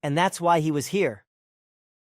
And that's why he was here.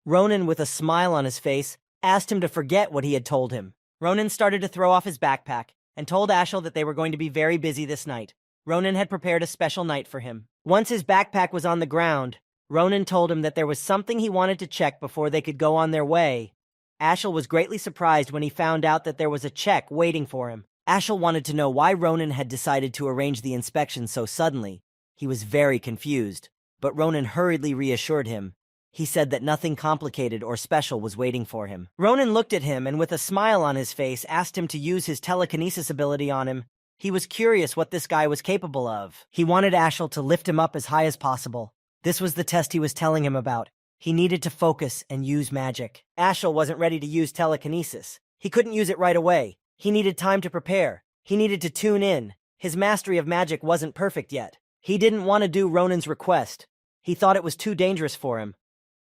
Ronan, with a smile on his face, asked him to forget what he had told him. Ronan started to throw off his backpack and told Ashel that they were going to be very busy this night. Ronan had prepared a special night for him. Once his backpack was on the ground, Ronan told him that there was something he wanted to check before they could go on their way. Ashel was greatly surprised when he found out that there was a check waiting for him. Ashel wanted to know why Ronan had decided to arrange the inspection so suddenly. He was very confused, but Ronan hurriedly reassured him. He said that nothing complicated or special was waiting for him. Ronan looked at him and with a smile on his face asked him to use his telekinesis ability on him. He was curious what this guy was capable of. He wanted Ashel to lift him up as high as possible. This was the test he was telling him about. He needed to focus and use magic. Ashel wasn't ready to use telekinesis. He couldn't use it right away. He needed time to prepare. He needed to tune in. His mastery of magic wasn't perfect yet. He didn't want to do Ronan's request. He thought it was too dangerous for him.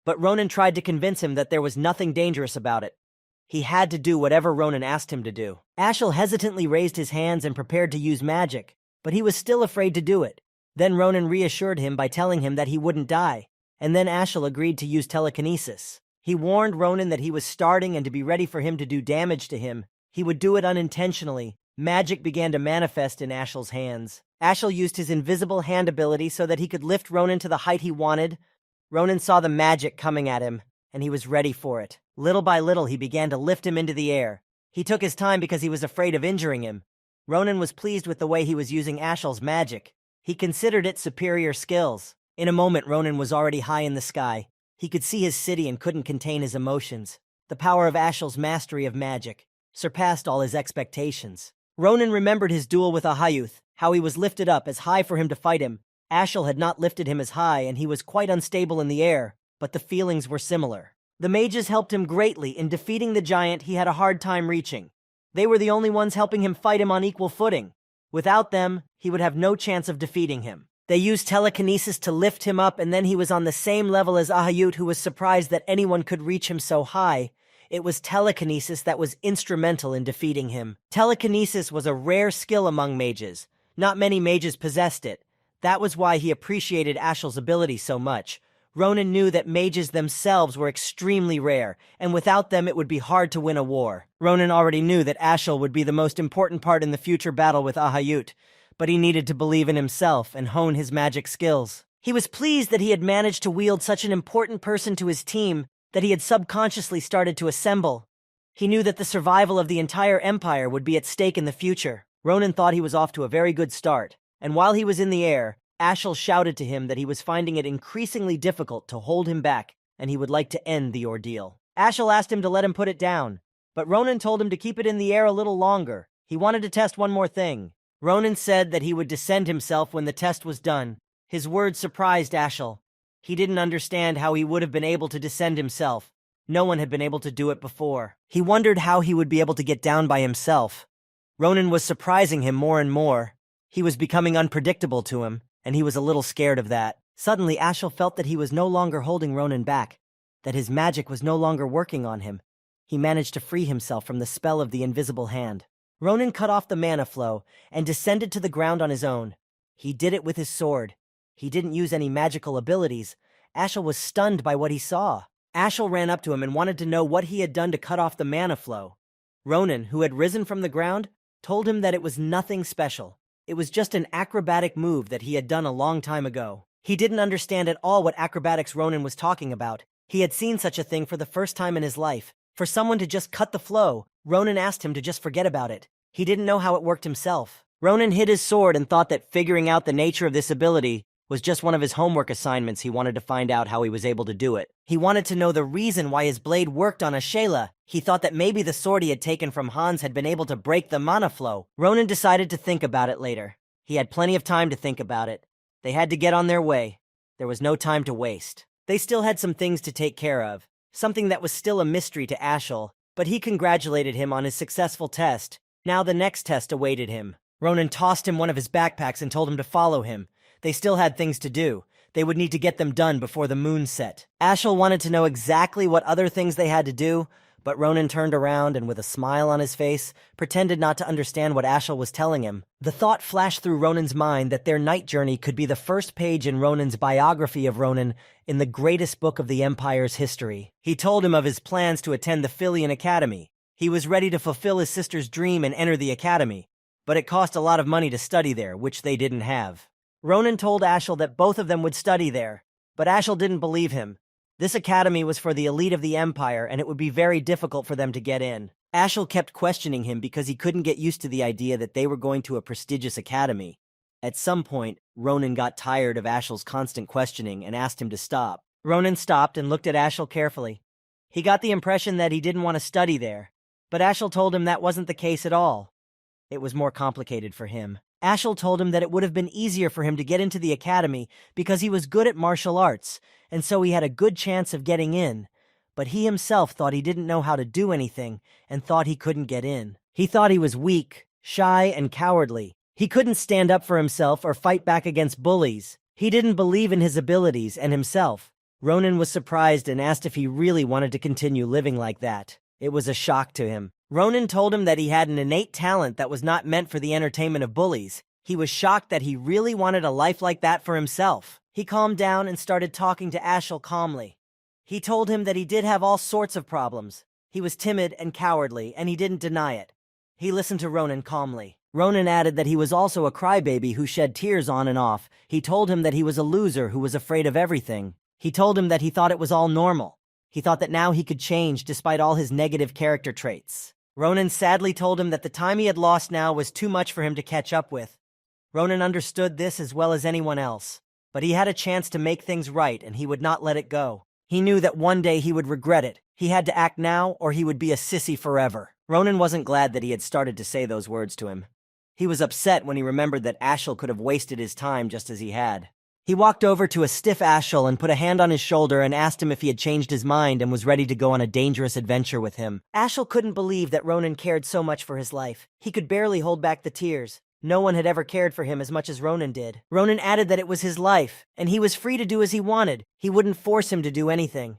But Ronan tried to convince him that there was nothing dangerous about it. He had to do whatever Ronan asked him to do. Ashel hesitantly raised his hands and prepared to use magic, but he was still afraid to do it. Then Ronan reassured him by telling him that he wouldn't die, and then Ashel agreed to use telekinesis. He warned Ronan that he was starting and to be ready for him to do damage to him. He would do it unintentionally. Magic began to manifest in Ashel's hands. Ashel used his invisible hand ability so that he could lift Ronan to the height he wanted. Ronan saw the magic coming at him, and he was ready for it. Little by little, he began to lift him into the air. He took his time because he was afraid of injuring him. Ronan was pleased with the way he was using Ashel's magic. He considered it superior skills. In a moment, Ronan was already high in the sky. He could see his city and couldn't contain his emotions. The power of Ashel's mastery of magic surpassed all his expectations. Ronan remembered his duel with Ahayuth, how he was lifted up as high for him to fight him. Ashel had not lifted him as high, and he was quite unstable in the air, but the feelings were similar. The mages helped him greatly in defeating the giant he had a hard time reaching. They were the only ones helping him fight him on equal footing. Without them, he would have no chance of defeating him. They used telekinesis to lift him up, and then he was on the same level as Ahayut, who was surprised that anyone could reach him so high. It was telekinesis that was instrumental in defeating him. Telekinesis was a rare skill among mages. Not many mages possessed it. That was why he appreciated Ashel's ability so much. Ronan knew that mages themselves were extremely rare, and without them it would be hard to win a war. Ronan already knew that Ashel would be the most important part in the future battle with Ahayut, but he needed to believe in himself and hone his magic skills. He was pleased that he had managed to wield such an important person to his team that he had subconsciously started to assemble. He knew that the survival of the entire empire would be at stake in the future. Ronan thought he was off to a very good start, and while he was in the air, Ashel shouted to him that he was finding it increasingly difficult to hold him back, and he would like to end the ordeal. Ashel asked him to let him put it down, but Ronan told him to keep it in the air a little longer. He wanted to test one more thing. Ronan said that he would descend himself when the test was done. His words surprised Ashel. He didn't understand how he would have been able to descend himself. No one had been able to do it before. He wondered how he would be able to get down by himself. Ronan was surprising him more and more. He was becoming unpredictable to him, and he was a little scared of that. Suddenly, Ashel felt that he was no longer holding Ronan back. that his magic was no longer working on him. He managed to free himself from the spell of the invisible hand. Ronan cut off the mana flow and descended to the ground on his own. He did it with his sword. He didn't use any magical abilities. Ashel was stunned by what he saw. Ashel ran up to him and wanted to know what he had done to cut off the mana flow. Ronan, who had risen from the ground, told him that it was nothing special. It was just an acrobatic move that he had done a long time ago. He didn't understand at all what acrobatics Ronan was talking about. He had seen such a thing for the first time in his life. For someone to just cut the flow, Ronan asked him to just forget about it. He didn't know how it worked himself. Ronan hid his sword and thought that figuring out the nature of this ability was just one of his homework assignments. He wanted to find out how he was able to do it. He wanted to know the reason why his blade worked on Ashela. He thought that maybe the sword he had taken from Hans had been able to break the mana flow. Ronan decided to think about it later. He had plenty of time to think about it. They had to get on their way. There was no time to waste. They still had some things to take care of, something that was still a mystery to Ashel, but he congratulated him on his successful test. Now the next test awaited him. Ronan tossed him one of his backpacks and told him to follow him. They still had things to do. They would need to get them done before the moon set. Ashel wanted to know exactly what other things they had to do, but Ronan turned around and with a smile on his face, pretended not to understand what Ashel was telling him. The thought flashed through Ronan's mind that their night journey could be the first page in Ronan's biography of Ronan in the greatest book of the Empire's history. He told him of his plans to attend the Filian Academy. He was ready to fulfill his sister's dream and enter the academy, but it cost a lot of money to study there, which they didn't have. Ronan told Ashel that both of them would study there, but Ashel didn't believe him. This academy was for the elite of the Empire, and it would be very difficult for them to get in. Ashel kept questioning him because he couldn't get used to the idea that they were going to a prestigious academy. At some point, Ronan got tired of Ashel's constant questioning and asked him to stop. Ronan stopped and looked at Ashel carefully. He got the impression that he didn't want to study there, but Ashel told him that wasn't the case at all. It was more complicated for him. Ashel told him that it would have been easier for him to get into the academy because he was good at martial arts, and so he had a good chance of getting in. But he himself thought he didn't know how to do anything and thought he couldn't get in. He thought he was weak, shy, and cowardly. He couldn't stand up for himself or fight back against bullies. He didn't believe in his abilities and himself. Ronan was surprised and asked if he really wanted to continue living like that. It was a shock to him. Ronan told him that he had an innate talent that was not meant for the entertainment of bullies. He was shocked that he really wanted a life like that for himself. He calmed down and started talking to Ashel calmly. He told him that he did have all sorts of problems. He was timid and cowardly, and he didn't deny it. He listened to Ronan calmly. Ronan added that he was also a crybaby who shed tears on and off. He told him that he was a loser who was afraid of everything. He told him that he thought it was all normal. He thought that now he could change despite all his negative character traits. Ronan sadly told him that the time he had lost now was too much for him to catch up with. Ronan understood this as well as anyone else, but he had a chance to make things right and he would not let it go. He knew that one day he would regret it. He had to act now or he would be a sissy forever. Ronan wasn't glad that he had started to say those words to him. He was upset when he remembered that Ashel could have wasted his time just as he had. He walked over to a stiff Ashel and put a hand on his shoulder and asked him if he had changed his mind and was ready to go on a dangerous adventure with him. Ashel couldn't believe that Ronan cared so much for his life. He could barely hold back the tears. No one had ever cared for him as much as Ronan did. Ronan added that it was his life, and he was free to do as he wanted. He wouldn't force him to do anything.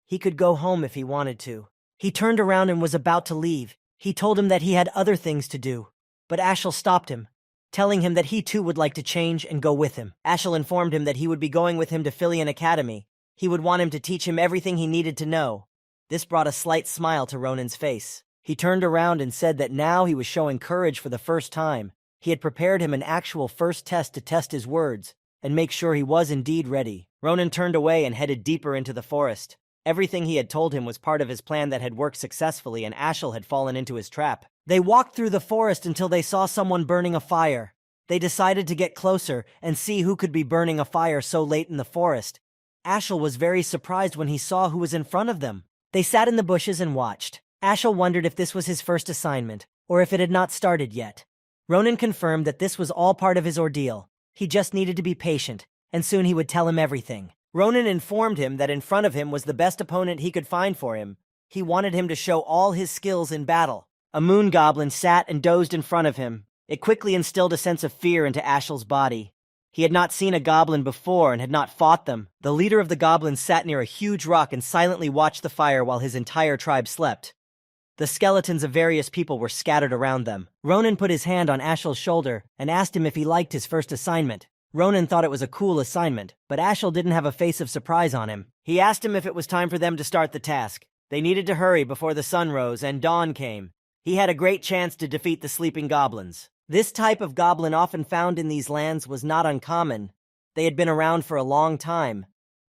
He could go home if he wanted to. He turned around and was about to leave. He told him that he had other things to do. But Ashel stopped him, telling him that he too would like to change and go with him. Ashel informed him that he would be going with him to Filian Academy. He would want him to teach him everything he needed to know. This brought a slight smile to Ronan's face. He turned around and said that now he was showing courage for the first time. He had prepared him an actual first test to test his words and make sure he was indeed ready. Ronan turned away and headed deeper into the forest. Everything he had told him was part of his plan that had worked successfully, and Ashel had fallen into his trap. They walked through the forest until they saw someone burning a fire. They decided to get closer and see who could be burning a fire so late in the forest. Ashel was very surprised when he saw who was in front of them. They sat in the bushes and watched. Ashel wondered if this was his first assignment, or if it had not started yet. Ronan confirmed that this was all part of his ordeal. He just needed to be patient, and soon he would tell him everything. Ronan informed him that in front of him was the best opponent he could find for him. He wanted him to show all his skills in battle. A moon goblin sat and dozed in front of him. It quickly instilled a sense of fear into Ashel's body. He had not seen a goblin before and had not fought them. The leader of the goblins sat near a huge rock and silently watched the fire while his entire tribe slept. The skeletons of various people were scattered around them. Ronan put his hand on Ashel's shoulder and asked him if he liked his first assignment. Ronan thought it was a cool assignment, but Ashel didn't have a face of surprise on him. He asked him if it was time for them to start the task. They needed to hurry before the sun rose and dawn came. He had a great chance to defeat the sleeping goblins. This type of goblin often found in these lands was not uncommon. They had been around for a long time,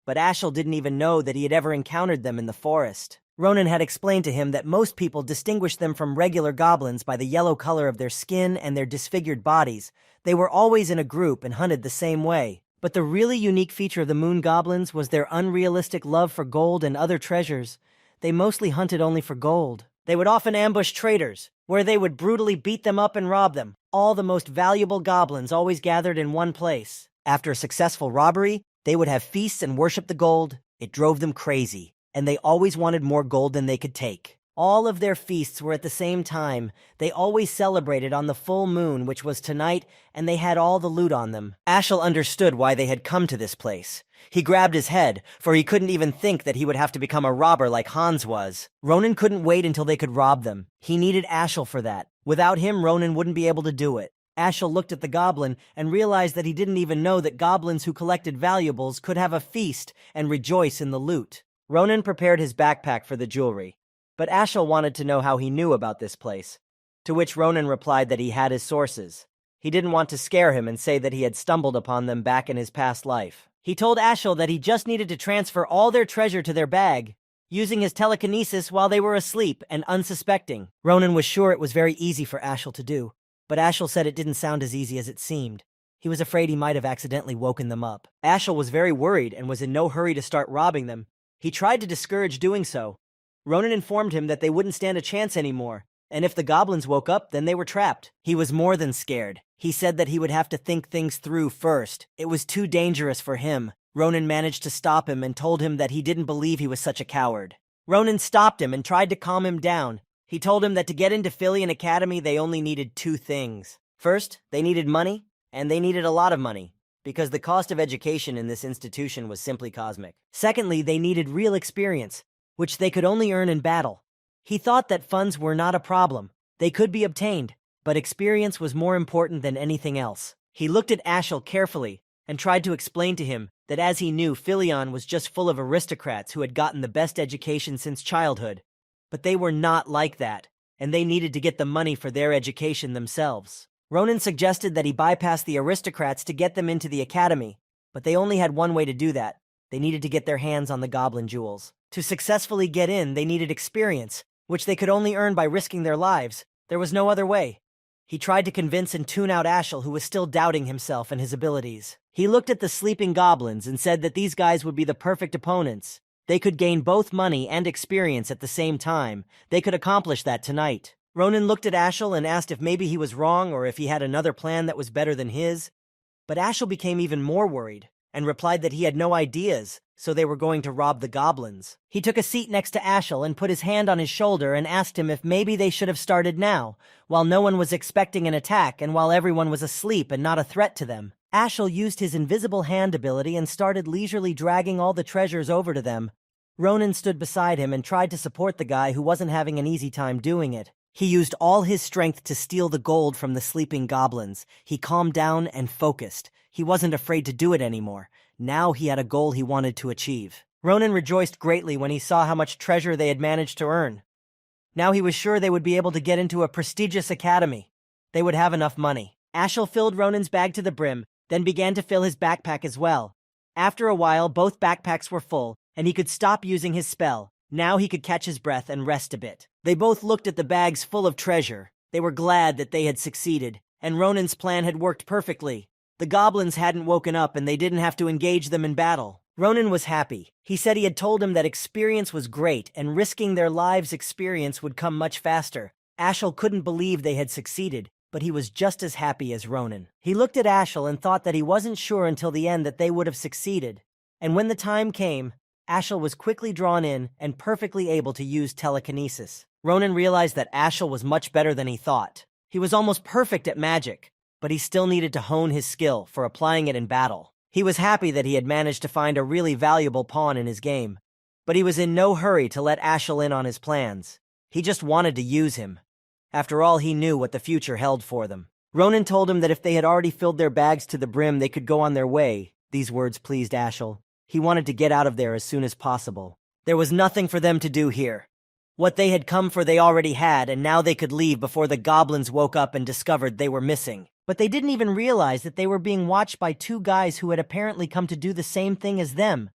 but Ashel didn't even know that he had ever encountered them in the forest. Ronan had explained to him that most people distinguished them from regular goblins by the yellow color of their skin and their disfigured bodies. They were always in a group and hunted the same way. But the really unique feature of the moon goblins was their unrealistic love for gold and other treasures. They mostly hunted only for gold. They would often ambush traders, where they would brutally beat them up and rob them. All the most valuable goblins always gathered in one place. After a successful robbery, they would have feasts and worship the gold. It drove them crazy, and they always wanted more gold than they could take. All of their feasts were at the same time. They always celebrated on the full moon, which was tonight, and they had all the loot on them. Ashel understood why they had come to this place. He grabbed his head, for he couldn't even think that he would have to become a robber like Hans was. Ronan couldn't wait until they could rob them. He needed Ashel for that. Without him, Ronan wouldn't be able to do it. Ashel looked at the goblin and realized that he didn't even know that goblins who collected valuables could have a feast and rejoice in the loot. Ronan prepared his backpack for the jewelry, but Ashel wanted to know how he knew about this place, to which Ronan replied that he had his sources. He didn't want to scare him and say that he had stumbled upon them back in his past life. He told Ashel that he just needed to transfer all their treasure to their bag, using his telekinesis while they were asleep and unsuspecting. Ronan was sure it was very easy for Ashel to do, but Ashel said it didn't sound as easy as it seemed. He was afraid he might have accidentally woken them up. Ashel was very worried and was in no hurry to start robbing them. He tried to discourage doing so. Ronan informed him that they wouldn't stand a chance anymore, and if the goblins woke up, then they were trapped. He was more than scared. He said that he would have to think things through first. It was too dangerous for him. Ronan managed to stop him and told him that he didn't believe he was such a coward. Ronan stopped him and tried to calm him down. He told him that to get into Philian Academy, they only needed two things. First, they needed money, and they needed a lot of money, because the cost of education in this institution was simply cosmic. Secondly, they needed real experience, which they could only earn in battle. He thought that funds were not a problem. They could be obtained, but experience was more important than anything else. He looked at Ashel carefully and tried to explain to him that as he knew, Philion was just full of aristocrats who had gotten the best education since childhood. But they were not like that, and they needed to get the money for their education themselves. Ronan suggested that he bypass the aristocrats to get them into the academy, but they only had one way to do that. They needed to get their hands on the goblin jewels. To successfully get in, they needed experience, which they could only earn by risking their lives. There was no other way. He tried to convince and tune out Ashel, who was still doubting himself and his abilities. He looked at the sleeping goblins and said that these guys would be the perfect opponents. They could gain both money and experience at the same time. They could accomplish that tonight. Ronan looked at Ashel and asked if maybe he was wrong or if he had another plan that was better than his. But Ashel became even more worried and replied that he had no ideas, so they were going to rob the goblins. He took a seat next to Ashel and put his hand on his shoulder and asked him if maybe they should have started now, while no one was expecting an attack and while everyone was asleep and not a threat to them. Ashel used his invisible hand ability and started leisurely dragging all the treasures over to them. Ronan stood beside him and tried to support the guy who wasn't having an easy time doing it. He used all his strength to steal the gold from the sleeping goblins. He calmed down and focused. He wasn't afraid to do it anymore. Now he had a goal he wanted to achieve. Ronan rejoiced greatly when he saw how much treasure they had managed to earn. Now he was sure they would be able to get into a prestigious academy. They would have enough money. Ashel filled Ronan's bag to the brim, then began to fill his backpack as well. After a while, both backpacks were full, and he could stop using his spell. Now he could catch his breath and rest a bit. They both looked at the bags full of treasure. They were glad that they had succeeded, and Ronan's plan had worked perfectly. The goblins hadn't woken up and they didn't have to engage them in battle. Ronan was happy. He said he had told him that experience was great and risking their lives' experience would come much faster. Ashel couldn't believe they had succeeded, but he was just as happy as Ronan. He looked at Ashel and thought that he wasn't sure until the end that they would have succeeded. And when the time came, Ashel was quickly drawn in and perfectly able to use telekinesis. Ronan realized that Ashel was much better than he thought. He was almost perfect at magic. but he still needed to hone his skill for applying it in battle. He was happy that he had managed to find a really valuable pawn in his game, but he was in no hurry to let Ashel in on his plans. He just wanted to use him. After all, he knew what the future held for them. Ronan told him that if they had already filled their bags to the brim, they could go on their way. These words pleased Ashel. He wanted to get out of there as soon as possible. There was nothing for them to do here. What they had come for they already had, and now they could leave before the goblins woke up and discovered they were missing. But they didn't even realize that they were being watched by two guys who had apparently come to do the same thing as them.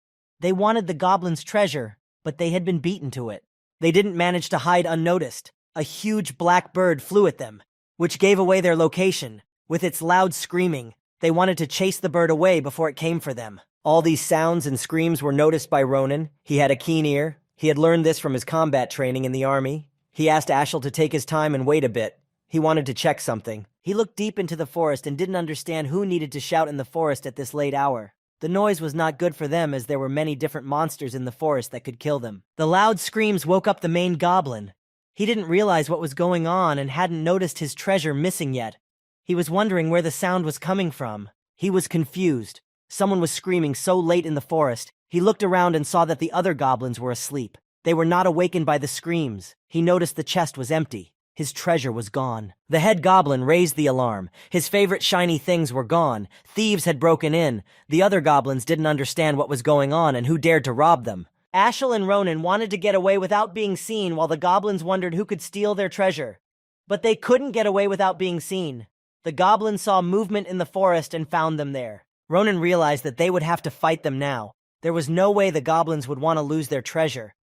They wanted the goblins' treasure, but they had been beaten to it. They didn't manage to hide unnoticed. A huge black bird flew at them, which gave away their location. With its loud screaming, they wanted to chase the bird away before it came for them. All these sounds and screams were noticed by Ronan. He had a keen ear. He had learned this from his combat training in the army. He asked Ashel to take his time and wait a bit. He wanted to check something. He looked deep into the forest and didn't understand who needed to shout in the forest at this late hour. The noise was not good for them, as there were many different monsters in the forest that could kill them. The loud screams woke up the main goblin. He didn't realize what was going on and hadn't noticed his treasure missing yet. He was wondering where the sound was coming from. He was confused. Someone was screaming so late in the forest. He looked around and saw that the other goblins were asleep. They were not awakened by the screams. He noticed the chest was empty. His treasure was gone. The head goblin raised the alarm. His favorite shiny things were gone. Thieves had broken in. The other goblins didn't understand what was going on and who dared to rob them. Ashel and Ronan wanted to get away without being seen, while the goblins wondered who could steal their treasure. But they couldn't get away without being seen. The goblins saw movement in the forest and found them there. Ronan realized that they would have to fight them now. There was no way the goblins would want to lose their treasure.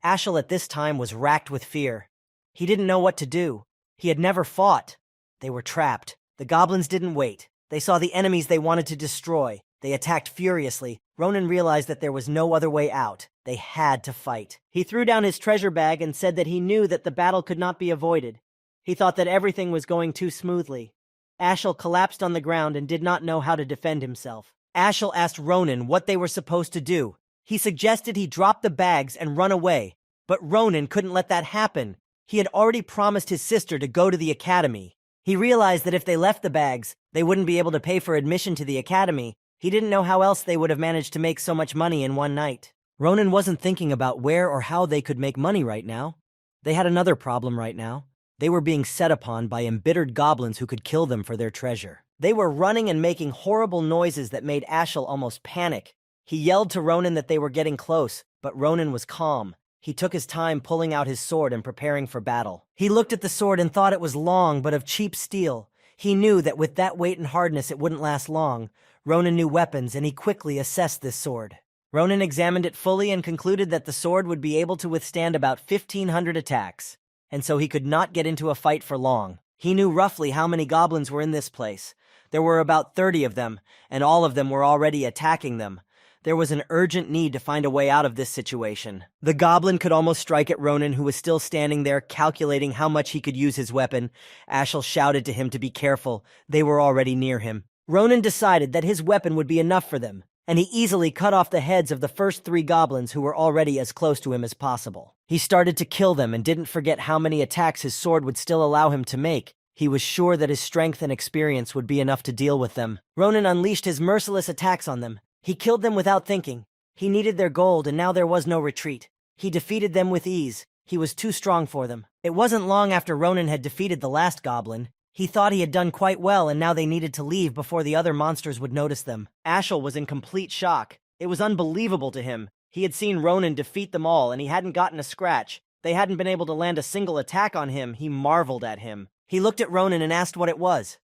Ashel at this time was racked with fear. He didn't know what to do. He had never fought. They were trapped. The goblins didn't wait. They saw the enemies they wanted to destroy. They attacked furiously. Ronan realized that there was no other way out. They had to fight. He threw down his treasure bag and said that he knew that the battle could not be avoided. He thought that everything was going too smoothly. Ashel collapsed on the ground and did not know how to defend himself. Ashel asked Ronan what they were supposed to do. He suggested he drop the bags and run away, but Ronan couldn't let that happen. He had already promised his sister to go to the academy. He realized that if they left the bags, they wouldn't be able to pay for admission to the academy. He didn't know how else they would have managed to make so much money in one night. Ronan wasn't thinking about where or how they could make money right now. They had another problem right now. They were being set upon by embittered goblins who could kill them for their treasure. They were running and making horrible noises that made Ashel almost panic. He yelled to Ronan that they were getting close, but Ronan was calm. He took his time pulling out his sword and preparing for battle. He looked at the sword and thought it was long but of cheap steel. He knew that with that weight and hardness it wouldn't last long. Ronan knew weapons, and he quickly assessed this sword. Ronan examined it fully and concluded that the sword would be able to withstand about 1,500 attacks, and so he could not get into a fight for long. He knew roughly how many goblins were in this place. There were about 30 of them, and all of them were already attacking them. There was an urgent need to find a way out of this situation. The goblin could almost strike at Ronan, who was still standing there, calculating how much he could use his weapon. Ashel shouted to him to be careful. They were already near him. Ronan decided that his weapon would be enough for them, and he easily cut off the heads of the first 3 goblins who were already as close to him as possible. He started to kill them and didn't forget how many attacks his sword would still allow him to make. He was sure that his strength and experience would be enough to deal with them. Ronan unleashed his merciless attacks on them. He killed them without thinking. He needed their gold, and now there was no retreat. He defeated them with ease. He was too strong for them. It wasn't long after Ronan had defeated the last goblin. He thought he had done quite well, and now they needed to leave before the other monsters would notice them. Ashel was in complete shock. It was unbelievable to him. He had seen Ronan defeat them all, and he hadn't gotten a scratch. They hadn't been able to land a single attack on him. He marveled at him. He looked at Ronan and asked what it was.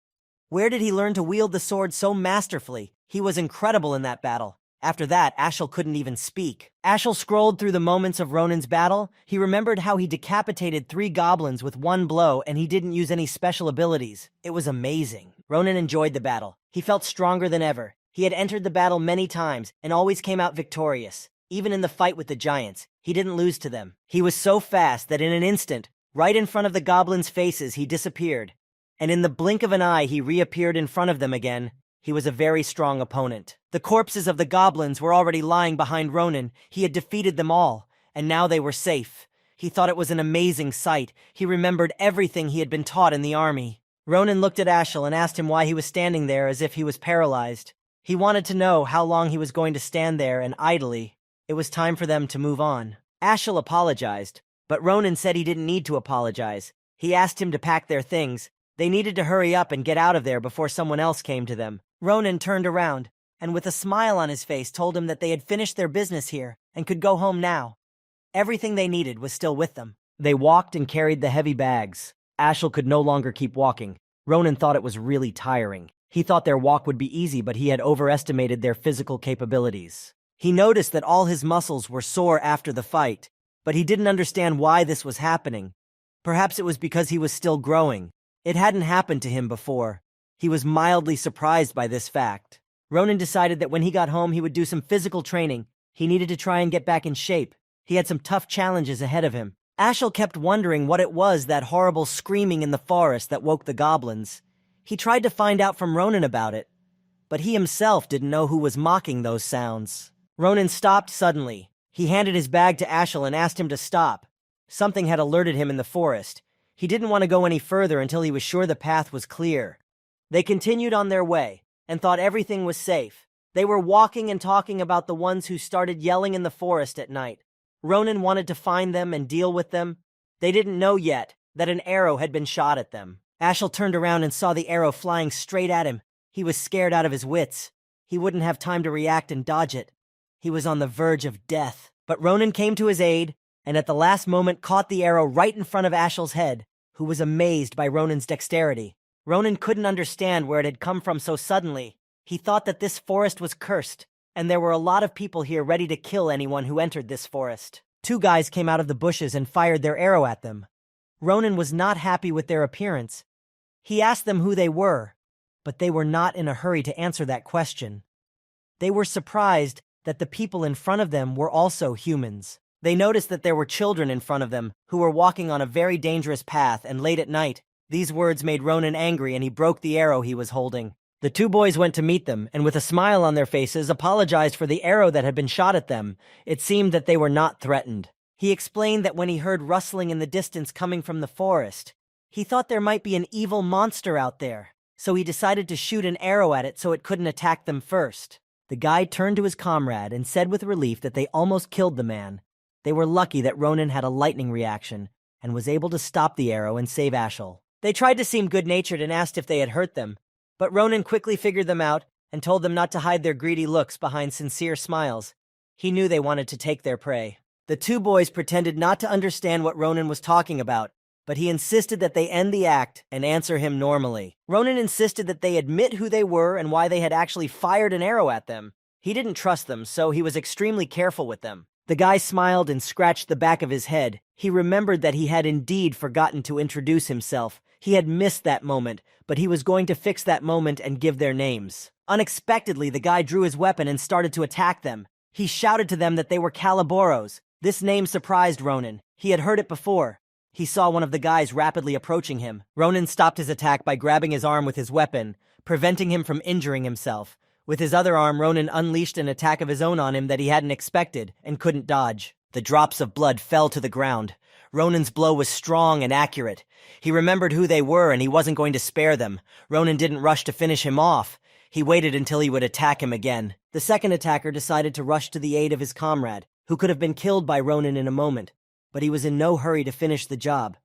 Where did he learn to wield the sword so masterfully? He was incredible in that battle. After that, Ashel couldn't even speak. Ashel scrolled through the moments of Ronan's battle. He remembered how he decapitated 3 goblins with one blow, and he didn't use any special abilities. It was amazing. Ronan enjoyed the battle. He felt stronger than ever. He had entered the battle many times and always came out victorious. Even in the fight with the giants, he didn't lose to them. He was so fast that in an instant, right in front of the goblins' faces, he disappeared. And in the blink of an eye, he reappeared in front of them again. He was a very strong opponent. The corpses of the goblins were already lying behind Ronan. He had defeated them all, and now they were safe. He thought it was an amazing sight. He remembered everything he had been taught in the army. Ronan looked at Ashel and asked him why he was standing there as if he was paralyzed. He wanted to know how long he was going to stand there, and idly, it was time for them to move on. Ashel apologized, but Ronan said he didn't need to apologize. He asked him to pack their things. They needed to hurry up and get out of there before someone else came to them. Ronan turned around, and with a smile on his face told him that they had finished their business here and could go home now. Everything they needed was still with them. They walked and carried the heavy bags. Ashel could no longer keep walking. Ronan thought it was really tiring. He thought their walk would be easy, but he had overestimated their physical capabilities. He noticed that all his muscles were sore after the fight, but he didn't understand why this was happening. Perhaps it was because he was still growing. It hadn't happened to him before. He was mildly surprised by this fact. Ronan decided that when he got home he would do some physical training. He needed to try and get back in shape. He had some tough challenges ahead of him. Ashel kept wondering what it was, that horrible screaming in the forest that woke the goblins. He tried to find out from Ronan about it, but he himself didn't know who was mocking those sounds. Ronan stopped suddenly. He handed his bag to Ashel and asked him to stop. Something had alerted him in the forest. He didn't want to go any further until he was sure the path was clear. They continued on their way and thought everything was safe. They were walking and talking about the ones who started yelling in the forest at night. Ronan wanted to find them and deal with them. They didn't know yet that an arrow had been shot at them. Ashel turned around and saw the arrow flying straight at him. He was scared out of his wits. He wouldn't have time to react and dodge it. He was on the verge of death. But Ronan came to his aid, and at the last moment caught the arrow right in front of Ashel's head, who was amazed by Ronan's dexterity. Ronan couldn't understand where it had come from so suddenly. He thought that this forest was cursed, and there were a lot of people here ready to kill anyone who entered this forest. Two guys came out of the bushes and fired their arrow at them. Ronan was not happy with their appearance. He asked them who they were, but they were not in a hurry to answer that question. They were surprised that the people in front of them were also humans. They noticed that there were children in front of them who were walking on a very dangerous path, and late at night, these words made Ronan angry and he broke the arrow he was holding. The two boys went to meet them and with a smile on their faces apologized for the arrow that had been shot at them. It seemed that they were not threatened. He explained that when he heard rustling in the distance coming from the forest, he thought there might be an evil monster out there, so he decided to shoot an arrow at it so it couldn't attack them first. The guy turned to his comrade and said with relief that they almost killed the man. They were lucky that Ronan had a lightning reaction and was able to stop the arrow and save Ashel. They tried to seem good-natured and asked if they had hurt them, but Ronan quickly figured them out and told them not to hide their greedy looks behind sincere smiles. He knew they wanted to take their prey. The two boys pretended not to understand what Ronan was talking about, but he insisted that they end the act and answer him normally. Ronan insisted that they admit who they were and why they had actually fired an arrow at them. He didn't trust them, so he was extremely careful with them. The guy smiled and scratched the back of his head. He remembered that he had indeed forgotten to introduce himself. He had missed that moment, but he was going to fix that moment and give their names. Unexpectedly, the guy drew his weapon and started to attack them. He shouted to them that they were Calaboros. This name surprised Ronan. He had heard it before. He saw one of the guys rapidly approaching him. Ronan stopped his attack by grabbing his arm with his weapon, preventing him from injuring himself. With his other arm, Ronan unleashed an attack of his own on him that he hadn't expected and couldn't dodge. The drops of blood fell to the ground. Ronan's blow was strong and accurate. He remembered who they were and he wasn't going to spare them. Ronan didn't rush to finish him off. He waited until he would attack him again. The second attacker decided to rush to the aid of his comrade, who could have been killed by Ronan in a moment, but he was in no hurry to finish the job.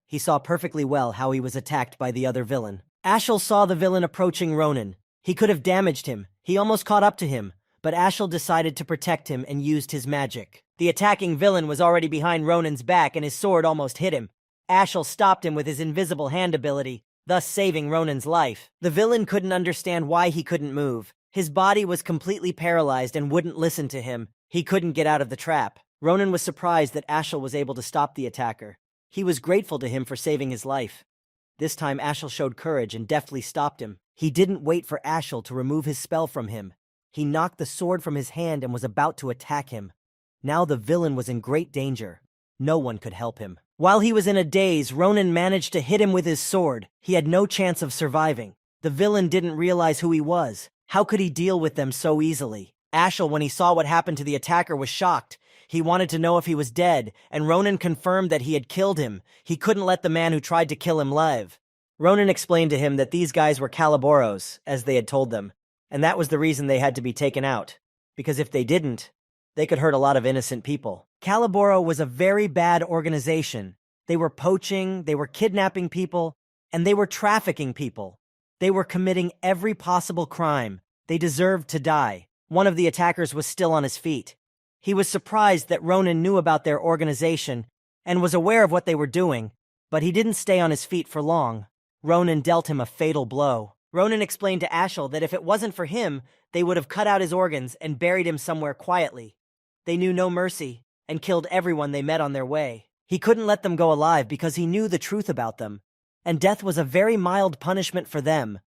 He saw perfectly well how he was attacked by the other villain. Ashel saw the villain approaching Ronan. He could have damaged him. He almost caught up to him, but Ashel decided to protect him and used his magic. The attacking villain was already behind Ronan's back and his sword almost hit him. Ashel stopped him with his invisible hand ability, thus saving Ronan's life. The villain couldn't understand why he couldn't move. His body was completely paralyzed and wouldn't listen to him. He couldn't get out of the trap. Ronan was surprised that Ashel was able to stop the attacker. He was grateful to him for saving his life. This time Ashel showed courage and deftly stopped him. He didn't wait for Ashel to remove his spell from him. He knocked the sword from his hand and was about to attack him. Now the villain was in great danger. No one could help him. While he was in a daze, Ronan managed to hit him with his sword. He had no chance of surviving. The villain didn't realize who he was. How could he deal with them so easily? Ashel, when he saw what happened to the attacker, was shocked. He wanted to know if he was dead, and Ronan confirmed that he had killed him. He couldn't let the man who tried to kill him live. Ronan explained to him that these guys were Calaboros, as they had told them, and that was the reason they had to be taken out, because if they didn't, they could hurt a lot of innocent people. Calaboro was a very bad organization. They were poaching, they were kidnapping people, and they were trafficking people. They were committing every possible crime. They deserved to die. One of the attackers was still on his feet. He was surprised that Ronan knew about their organization and was aware of what they were doing, but he didn't stay on his feet for long. Ronan dealt him a fatal blow. Ronan explained to Ashel that if it wasn't for him, they would have cut out his organs and buried him somewhere quietly. They knew no mercy and killed everyone they met on their way. He couldn't let them go alive because he knew the truth about them, and death was a very mild punishment for them.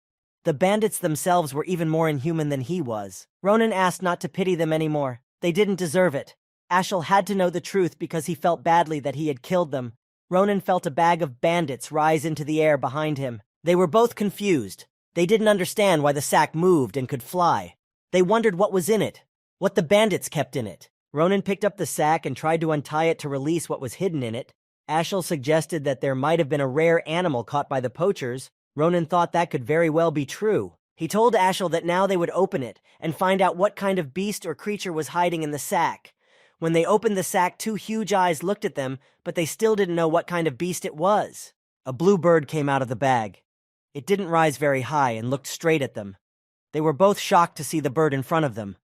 The bandits themselves were even more inhuman than he was. Ronan asked not to pity them anymore. They didn't deserve it. Ashel had to know the truth because he felt badly that he had killed them. Ronan felt a bag of bandits rise into the air behind him. They were both confused. They didn't understand why the sack moved and could fly. They wondered what was in it, what the bandits kept in it. Ronan picked up the sack and tried to untie it to release what was hidden in it. Ashel suggested that there might have been a rare animal caught by the poachers. Ronan thought that could very well be true. He told Ashel that now they would open it and find out what kind of beast or creature was hiding in the sack. When they opened the sack, two huge eyes looked at them, but they still didn't know what kind of beast it was. A blue bird came out of the bag. It didn't rise very high and looked straight at them. They were both shocked to see the bird in front of them,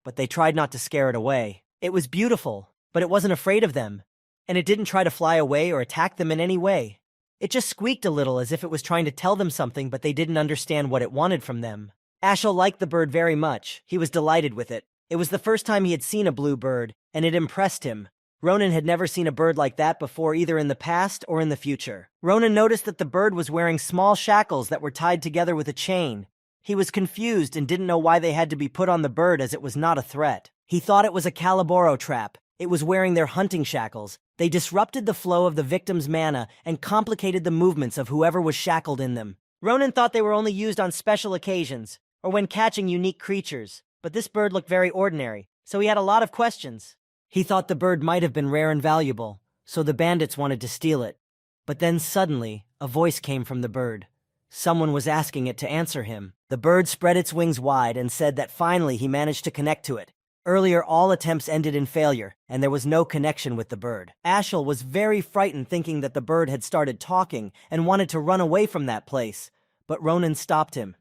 but they tried not to scare it away. It was beautiful, but it wasn't afraid of them, and it didn't try to fly away or attack them in any way. It just squeaked a little as if it was trying to tell them something, but they didn't understand what it wanted from them. Ashel liked the bird very much. He was delighted with it. It was the first time he had seen a blue bird, and it impressed him. Ronan had never seen a bird like that before, either in the past or in the future. Ronan noticed that the bird was wearing small shackles that were tied together with a chain. He was confused and didn't know why they had to be put on the bird, as it was not a threat. He thought it was a Calaboro trap. It was wearing their hunting shackles. They disrupted the flow of the victim's mana and complicated the movements of whoever was shackled in them. Ronan thought they were only used on special occasions, or when catching unique creatures, but this bird looked very ordinary, so he had a lot of questions. He thought the bird might have been rare and valuable, so the bandits wanted to steal it. But then suddenly, a voice came from the bird. Someone was asking it to answer him. The bird spread its wings wide and said that finally he managed to connect to it. Earlier, all attempts ended in failure, and there was no connection with the bird. Ashel was very frightened, thinking that the bird had started talking and wanted to run away from that place, but Ronan stopped him.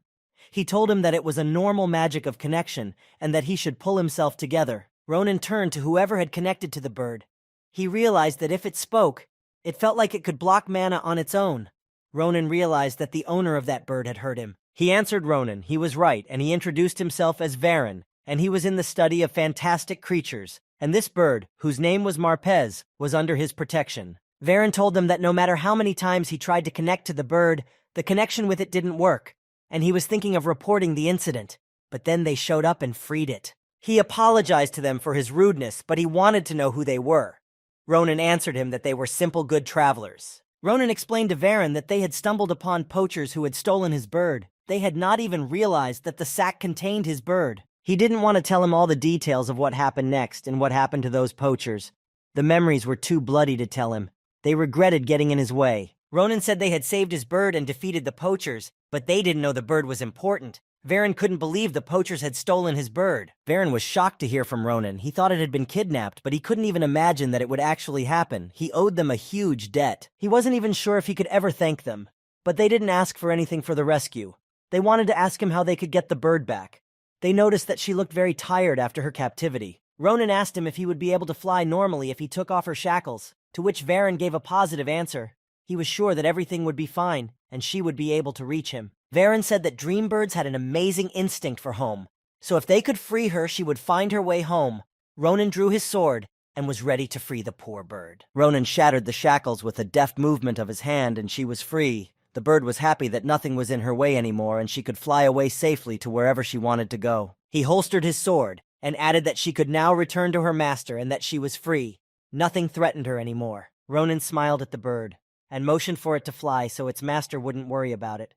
He told him that it was a normal magic of connection and that he should pull himself together. Ronan turned to whoever had connected to the bird. He realized that if it spoke, it felt like it could block mana on its own. Ronan realized that the owner of that bird had heard him. He answered Ronan. He was right, and he introduced himself as Varen, and he was in the study of fantastic creatures, and this bird, whose name was Marpez, was under his protection. Varen told them that no matter how many times he tried to connect to the bird, the connection with it didn't work, and he was thinking of reporting the incident, but then they showed up and freed it. He apologized to them for his rudeness, but he wanted to know who they were. Ronan answered him that they were simple good travelers. Ronan explained to Varen that they had stumbled upon poachers who had stolen his bird. They had not even realized that the sack contained his bird. He didn't want to tell him all the details of what happened next and what happened to those poachers. The memories were too bloody to tell him. They regretted getting in his way. Ronan said they had saved his bird and defeated the poachers, but they didn't know the bird was important. Varen couldn't believe the poachers had stolen his bird. Varen was shocked to hear from Ronan. He thought it had been kidnapped, but he couldn't even imagine that it would actually happen. He owed them a huge debt. He wasn't even sure if he could ever thank them. But they didn't ask for anything for the rescue. They wanted to ask him how they could get the bird back. They noticed that she looked very tired after her captivity. Ronan asked him if he would be able to fly normally if he took off her shackles, to which Varen gave a positive answer. He was sure that everything would be fine, and she would be able to reach him. Varen said that dream birds had an amazing instinct for home, so if they could free her, she would find her way home. Ronan drew his sword and was ready to free the poor bird. Ronan shattered the shackles with a deft movement of his hand, and she was free. The bird was happy that nothing was in her way anymore, and she could fly away safely to wherever she wanted to go. He holstered his sword and added that she could now return to her master and that she was free. Nothing threatened her anymore. Ronan smiled at the bird and motioned for it to fly so its master wouldn't worry about it.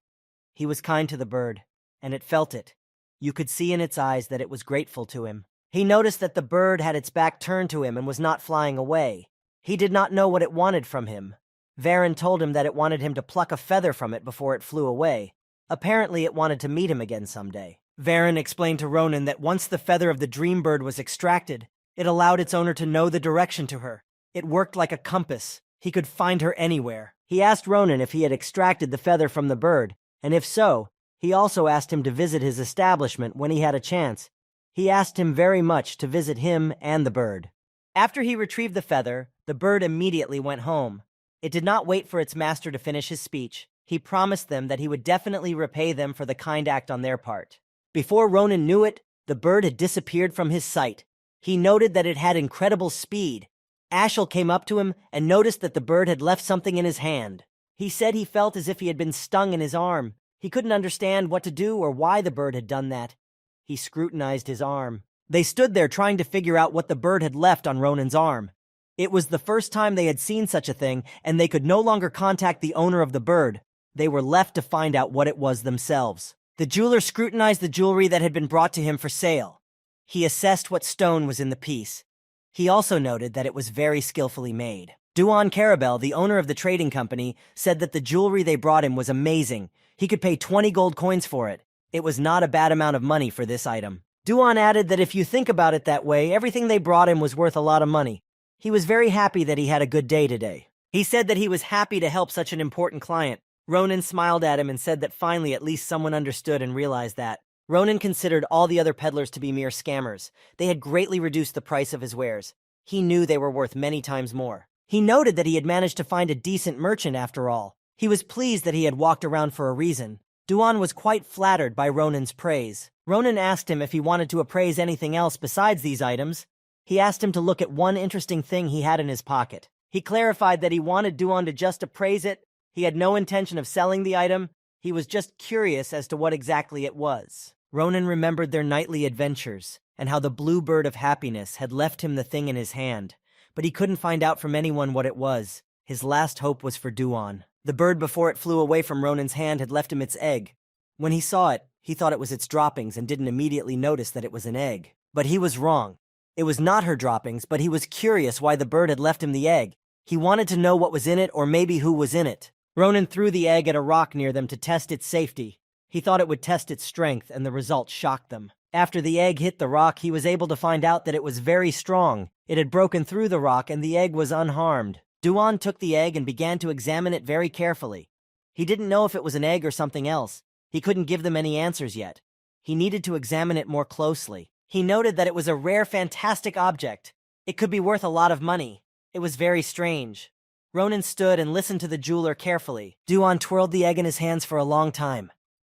He was kind to the bird, and it felt it. You could see in its eyes that it was grateful to him. He noticed that the bird had its back turned to him and was not flying away. He did not know what it wanted from him. Varen told him that it wanted him to pluck a feather from it before it flew away. Apparently, it wanted to meet him again someday. Varen explained to Ronan that once the feather of the dream bird was extracted, it allowed its owner to know the direction to her. It worked like a compass. He could find her anywhere. He asked Ronan if he had extracted the feather from the bird, and if so, he also asked him to visit his establishment when he had a chance. He asked him very much to visit him and the bird. After he retrieved the feather, the bird immediately went home. It did not wait for its master to finish his speech. He promised them that he would definitely repay them for the kind act on their part. Before Ronan knew it, the bird had disappeared from his sight. He noted that it had incredible speed. Ashel came up to him and noticed that the bird had left something in his hand. He said he felt as if he had been stung in his arm. He couldn't understand what to do or why the bird had done that. He scrutinized his arm. They stood there trying to figure out what the bird had left on Ronan's arm. It was the first time they had seen such a thing, and they could no longer contact the owner of the bird. They were left to find out what it was themselves. The jeweler scrutinized the jewelry that had been brought to him for sale. He assessed what stone was in the piece. He also noted that it was very skillfully made. Duan Carabel, the owner of the trading company, said that the jewelry they brought him was amazing. He could pay 20 gold coins for it. It was not a bad amount of money for this item. Duan added that if you think about it that way, everything they brought him was worth a lot of money. He was very happy that he had a good day today. He said that he was happy to help such an important client. Ronan smiled at him and said that finally at least someone understood and realized that. Ronan considered all the other peddlers to be mere scammers. They had greatly reduced the price of his wares. He knew they were worth many times more. He noted that he had managed to find a decent merchant after all. He was pleased that he had walked around for a reason. Duan was quite flattered by Ronan's praise. Ronan asked him if he wanted to appraise anything else besides these items. He asked him to look at one interesting thing he had in his pocket. He clarified that he wanted Duan to just appraise it. He had no intention of selling the item. He was just curious as to what exactly it was. Ronan remembered their nightly adventures, and how the blue bird of happiness had left him the thing in his hand, but he couldn't find out from anyone what it was. His last hope was for Duan. The bird before it flew away from Ronan's hand had left him its egg. When he saw it, he thought it was its droppings and didn't immediately notice that it was an egg. But he was wrong. It was not her droppings, but he was curious why the bird had left him the egg. He wanted to know what was in it or maybe who was in it. Ronan threw the egg at a rock near them to test its safety. He thought it would test its strength, and the result shocked them. After the egg hit the rock, he was able to find out that it was very strong. It had broken through the rock, and the egg was unharmed. Duan took the egg and began to examine it very carefully. He didn't know if it was an egg or something else. He couldn't give them any answers yet. He needed to examine it more closely. He noted that it was a rare, fantastic object. It could be worth a lot of money. It was very strange. Ronan stood and listened to the jeweler carefully. Duan twirled the egg in his hands for a long time.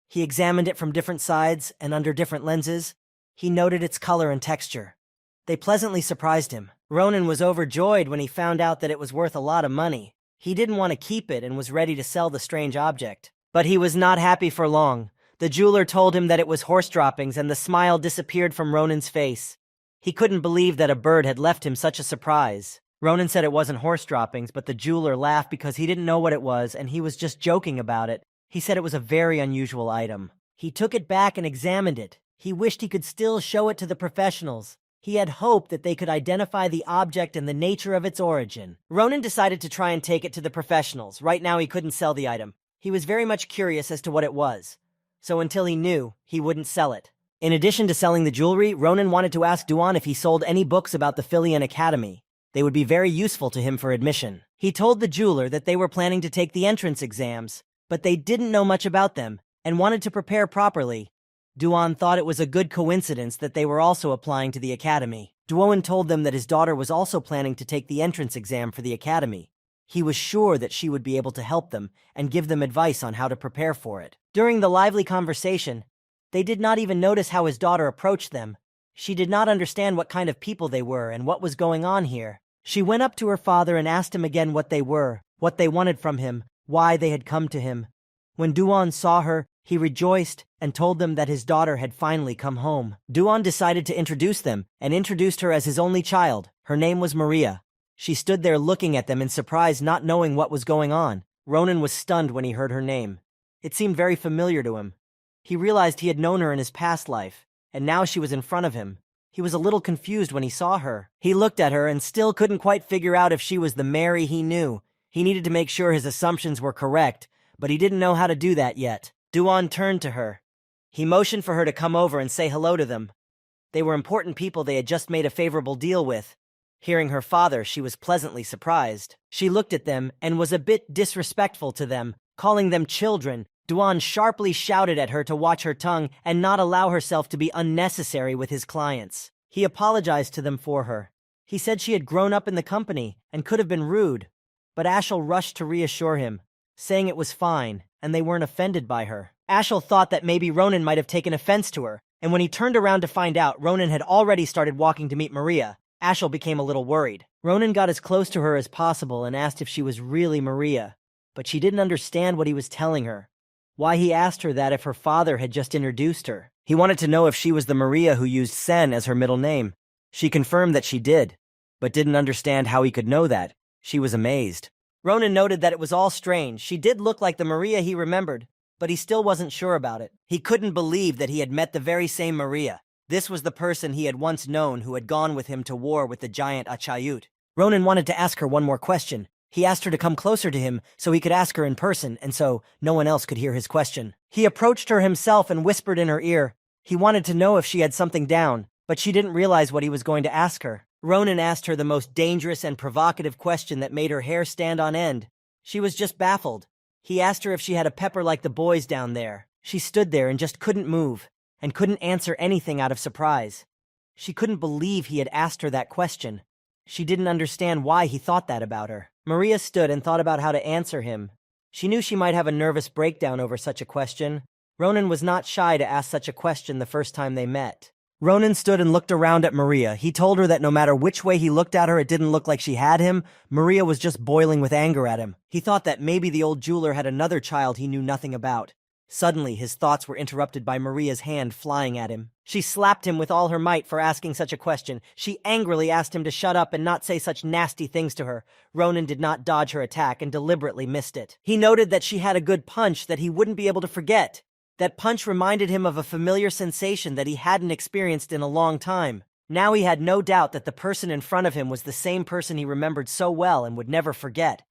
He examined it from different sides and under different lenses. He noted its color and texture. They pleasantly surprised him. Ronan was overjoyed when he found out that it was worth a lot of money. He didn't want to keep it and was ready to sell the strange object. But he was not happy for long. The jeweler told him that it was horse droppings, and the smile disappeared from Ronan's face. He couldn't believe that a bird had left him such a surprise. Ronan said it wasn't horse droppings, but the jeweler laughed because he didn't know what it was and he was just joking about it. He said it was a very unusual item. He took it back and examined it. He wished he could still show it to the professionals. He had hoped that they could identify the object and the nature of its origin. Ronan decided to try and take it to the professionals. Right now he couldn't sell the item. He was very much curious as to what it was. So until he knew, he wouldn't sell it. In addition to selling the jewelry, Ronan wanted to ask Duan if he sold any books about the Filian Academy. They would be very useful to him for admission. He told the jeweler that they were planning to take the entrance exams, but they didn't know much about them and wanted to prepare properly. Duan thought it was a good coincidence that they were also applying to the academy. Duan told them that his daughter was also planning to take the entrance exam for the academy. He was sure that she would be able to help them and give them advice on how to prepare for it. During the lively conversation, they did not even notice how his daughter approached them. She did not understand what kind of people they were and what was going on here. She went up to her father and asked him again what they were, what they wanted from him, why they had come to him. When Duan saw her, he rejoiced and told them that his daughter had finally come home. Duan decided to introduce them and introduced her as his only child. Her name was Maria. She stood there looking at them in surprise, not knowing what was going on. Ronan was stunned when he heard her name. It seemed very familiar to him. He realized he had known her in his past life, and now she was in front of him. He was a little confused when he saw her. He looked at her and still couldn't quite figure out if she was the Mary he knew. He needed to make sure his assumptions were correct, but he didn't know how to do that yet. Duan turned to her. He motioned for her to come over and say hello to them. They were important people they had just made a favorable deal with. Hearing her father, she was pleasantly surprised. She looked at them and was a bit disrespectful to them, calling them children. Duan sharply shouted at her to watch her tongue and not allow herself to be unnecessary with his clients. He apologized to them for her. He said she had grown up in the company and could have been rude, but Ashel rushed to reassure him, saying it was fine and they weren't offended by her. Ashel thought that maybe Ronan might have taken offense to her, and when he turned around to find out Ronan had already started walking to meet Maria, Ashel became a little worried. Ronan got as close to her as possible and asked if she was really Maria, but she didn't understand what he was telling her. Why he asked her that if her father had just introduced her. He wanted to know if she was the Maria who used Sen as her middle name. She confirmed that she did, but didn't understand how he could know that. She was amazed. Ronan noted that it was all strange. She did look like the Maria he remembered, but he still wasn't sure about it. He couldn't believe that he had met the very same Maria. This was the person he had once known who had gone with him to war with the giant Achayut. Ronan wanted to ask her one more question. He asked her to come closer to him so he could ask her in person, and so no one else could hear his question. He approached her himself and whispered in her ear. He wanted to know if she had something down, but she didn't realize what he was going to ask her. Ronan asked her the most dangerous and provocative question that made her hair stand on end. She was just baffled. He asked her if she had a pepper like the boys down there. She stood there and just couldn't move, and couldn't answer anything out of surprise. She couldn't believe he had asked her that question. She didn't understand why he thought that about her. Maria stood and thought about how to answer him. She knew she might have a nervous breakdown over such a question. Ronan was not shy to ask such a question the first time they met. Ronan stood and looked around at Maria. He told her that no matter which way he looked at her, it didn't look like she had him. Maria was just boiling with anger at him. He thought that maybe the old jeweler had another child he knew nothing about. Suddenly, his thoughts were interrupted by Maria's hand flying at him. She slapped him with all her might for asking such a question. She angrily asked him to shut up and not say such nasty things to her. Ronan did not dodge her attack and deliberately missed it. He noted that she had a good punch that he wouldn't be able to forget. That punch reminded him of a familiar sensation that he hadn't experienced in a long time. Now he had no doubt that the person in front of him was the same person he remembered so well and would never forget.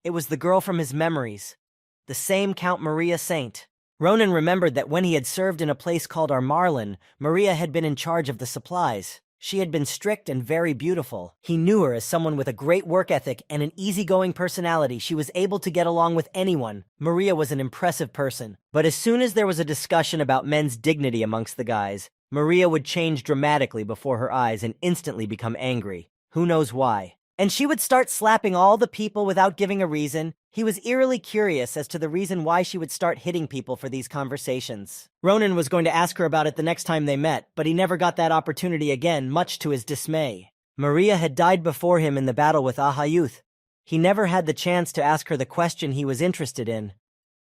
It was the girl from his memories. The same Count Maria Saint. Ronan remembered that when he had served in a place called Armarlin, Maria had been in charge of the supplies. She had been strict and very beautiful. He knew her as someone with a great work ethic and an easygoing personality. She was able to get along with anyone. Maria was an impressive person. But as soon as there was a discussion about men's dignity amongst the guys, Maria would change dramatically before her eyes and instantly become angry. Who knows why? And she would start slapping all the people without giving a reason. He was eerily curious as to the reason why she would start hitting people for these conversations. Ronan was going to ask her about it the next time they met, but he never got that opportunity again, much to his dismay. Maria had died before him in the battle with Ahayuth. He never had the chance to ask her the question he was interested in.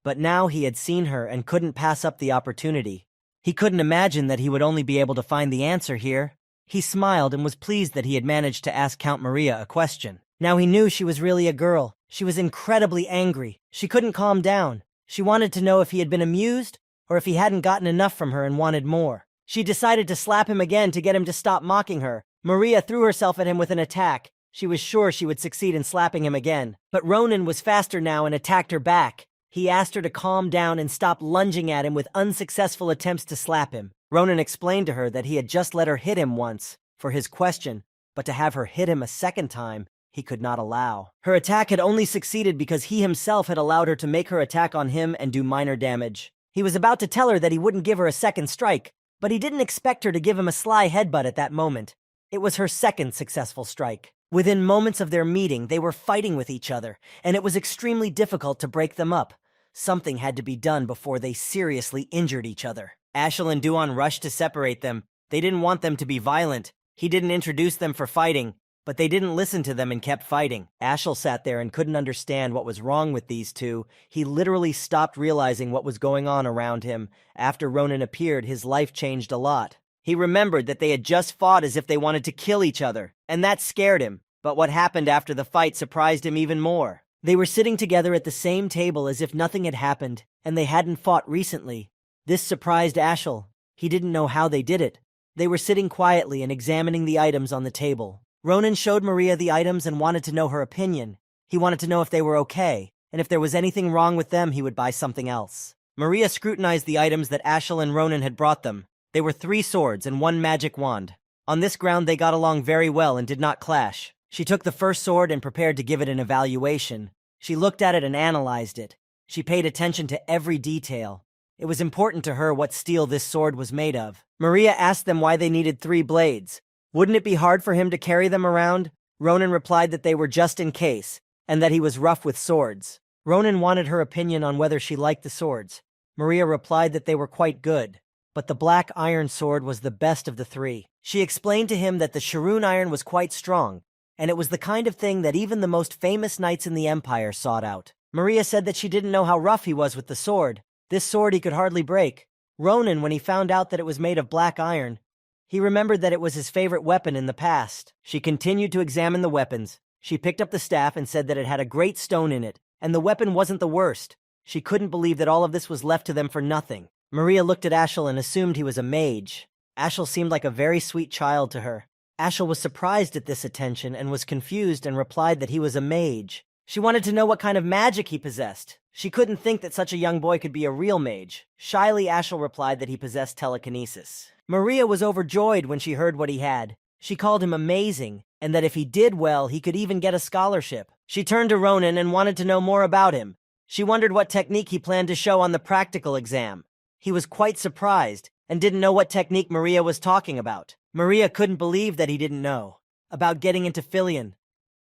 But now he had seen her and couldn't pass up the opportunity. He couldn't imagine that he would only be able to find the answer here. He smiled and was pleased that he had managed to ask Count Maria a question. Now he knew she was really a girl. She was incredibly angry. She couldn't calm down. She wanted to know if he had been amused or if he hadn't gotten enough from her and wanted more. She decided to slap him again to get him to stop mocking her. Maria threw herself at him with an attack. She was sure she would succeed in slapping him again. But Ronan was faster now and attacked her back. He asked her to calm down and stop lunging at him with unsuccessful attempts to slap him. Ronan explained to her that he had just let her hit him once for his question, but to have her hit him a second time, he could not allow. Her attack had only succeeded because he himself had allowed her to make her attack on him and do minor damage. He was about to tell her that he wouldn't give her a second strike, but he didn't expect her to give him a sly headbutt at that moment. It was her second successful strike. Within moments of their meeting, they were fighting with each other, and it was extremely difficult to break them up. Something had to be done before they seriously injured each other. Ashel and Duan rushed to separate them. They didn't want them to be violent. He didn't introduce them for fighting, but they didn't listen to them and kept fighting. Ashel sat there and couldn't understand what was wrong with these two. He literally stopped realizing what was going on around him. After Ronan appeared, his life changed a lot. He remembered that they had just fought as if they wanted to kill each other, and that scared him. But what happened after the fight surprised him even more. They were sitting together at the same table as if nothing had happened, and they hadn't fought recently. This surprised Ashel. He didn't know how they did it. They were sitting quietly and examining the items on the table. Ronan showed Maria the items and wanted to know her opinion. He wanted to know if they were okay, and if there was anything wrong with them, he would buy something else. Maria scrutinized the items that Ashel and Ronan had brought them. They were 3 swords and 1 magic wand. On this ground they got along very well and did not clash. She took the first sword and prepared to give it an evaluation. She looked at it and analyzed it. She paid attention to every detail. It was important to her what steel this sword was made of. Maria asked them why they needed 3 blades. Wouldn't it be hard for him to carry them around? Ronan replied that they were just in case, and that he was rough with swords. Ronan wanted her opinion on whether she liked the swords. Maria replied that they were quite good, but the black iron sword was the best of the 3. She explained to him that the Sharoon iron was quite strong, and it was the kind of thing that even the most famous knights in the Empire sought out. Maria said that she didn't know how rough he was with the sword. This sword he could hardly break. Ronan, when he found out that it was made of black iron, he remembered that it was his favorite weapon in the past. She continued to examine the weapons. She picked up the staff and said that it had a great stone in it, and the weapon wasn't the worst. She couldn't believe that all of this was left to them for nothing. Maria looked at Ashel and assumed he was a mage. Ashel seemed like a very sweet child to her. Ashel was surprised at this attention and was confused and replied that he was a mage. She wanted to know what kind of magic he possessed. She couldn't think that such a young boy could be a real mage. Shyly, Ashel replied that he possessed telekinesis. Maria was overjoyed when she heard what he had. She called him amazing, and that if he did well, he could even get a scholarship. She turned to Ronan and wanted to know more about him. She wondered what technique he planned to show on the practical exam. He was quite surprised and didn't know what technique Maria was talking about. Maria couldn't believe that he didn't know about getting into Filion.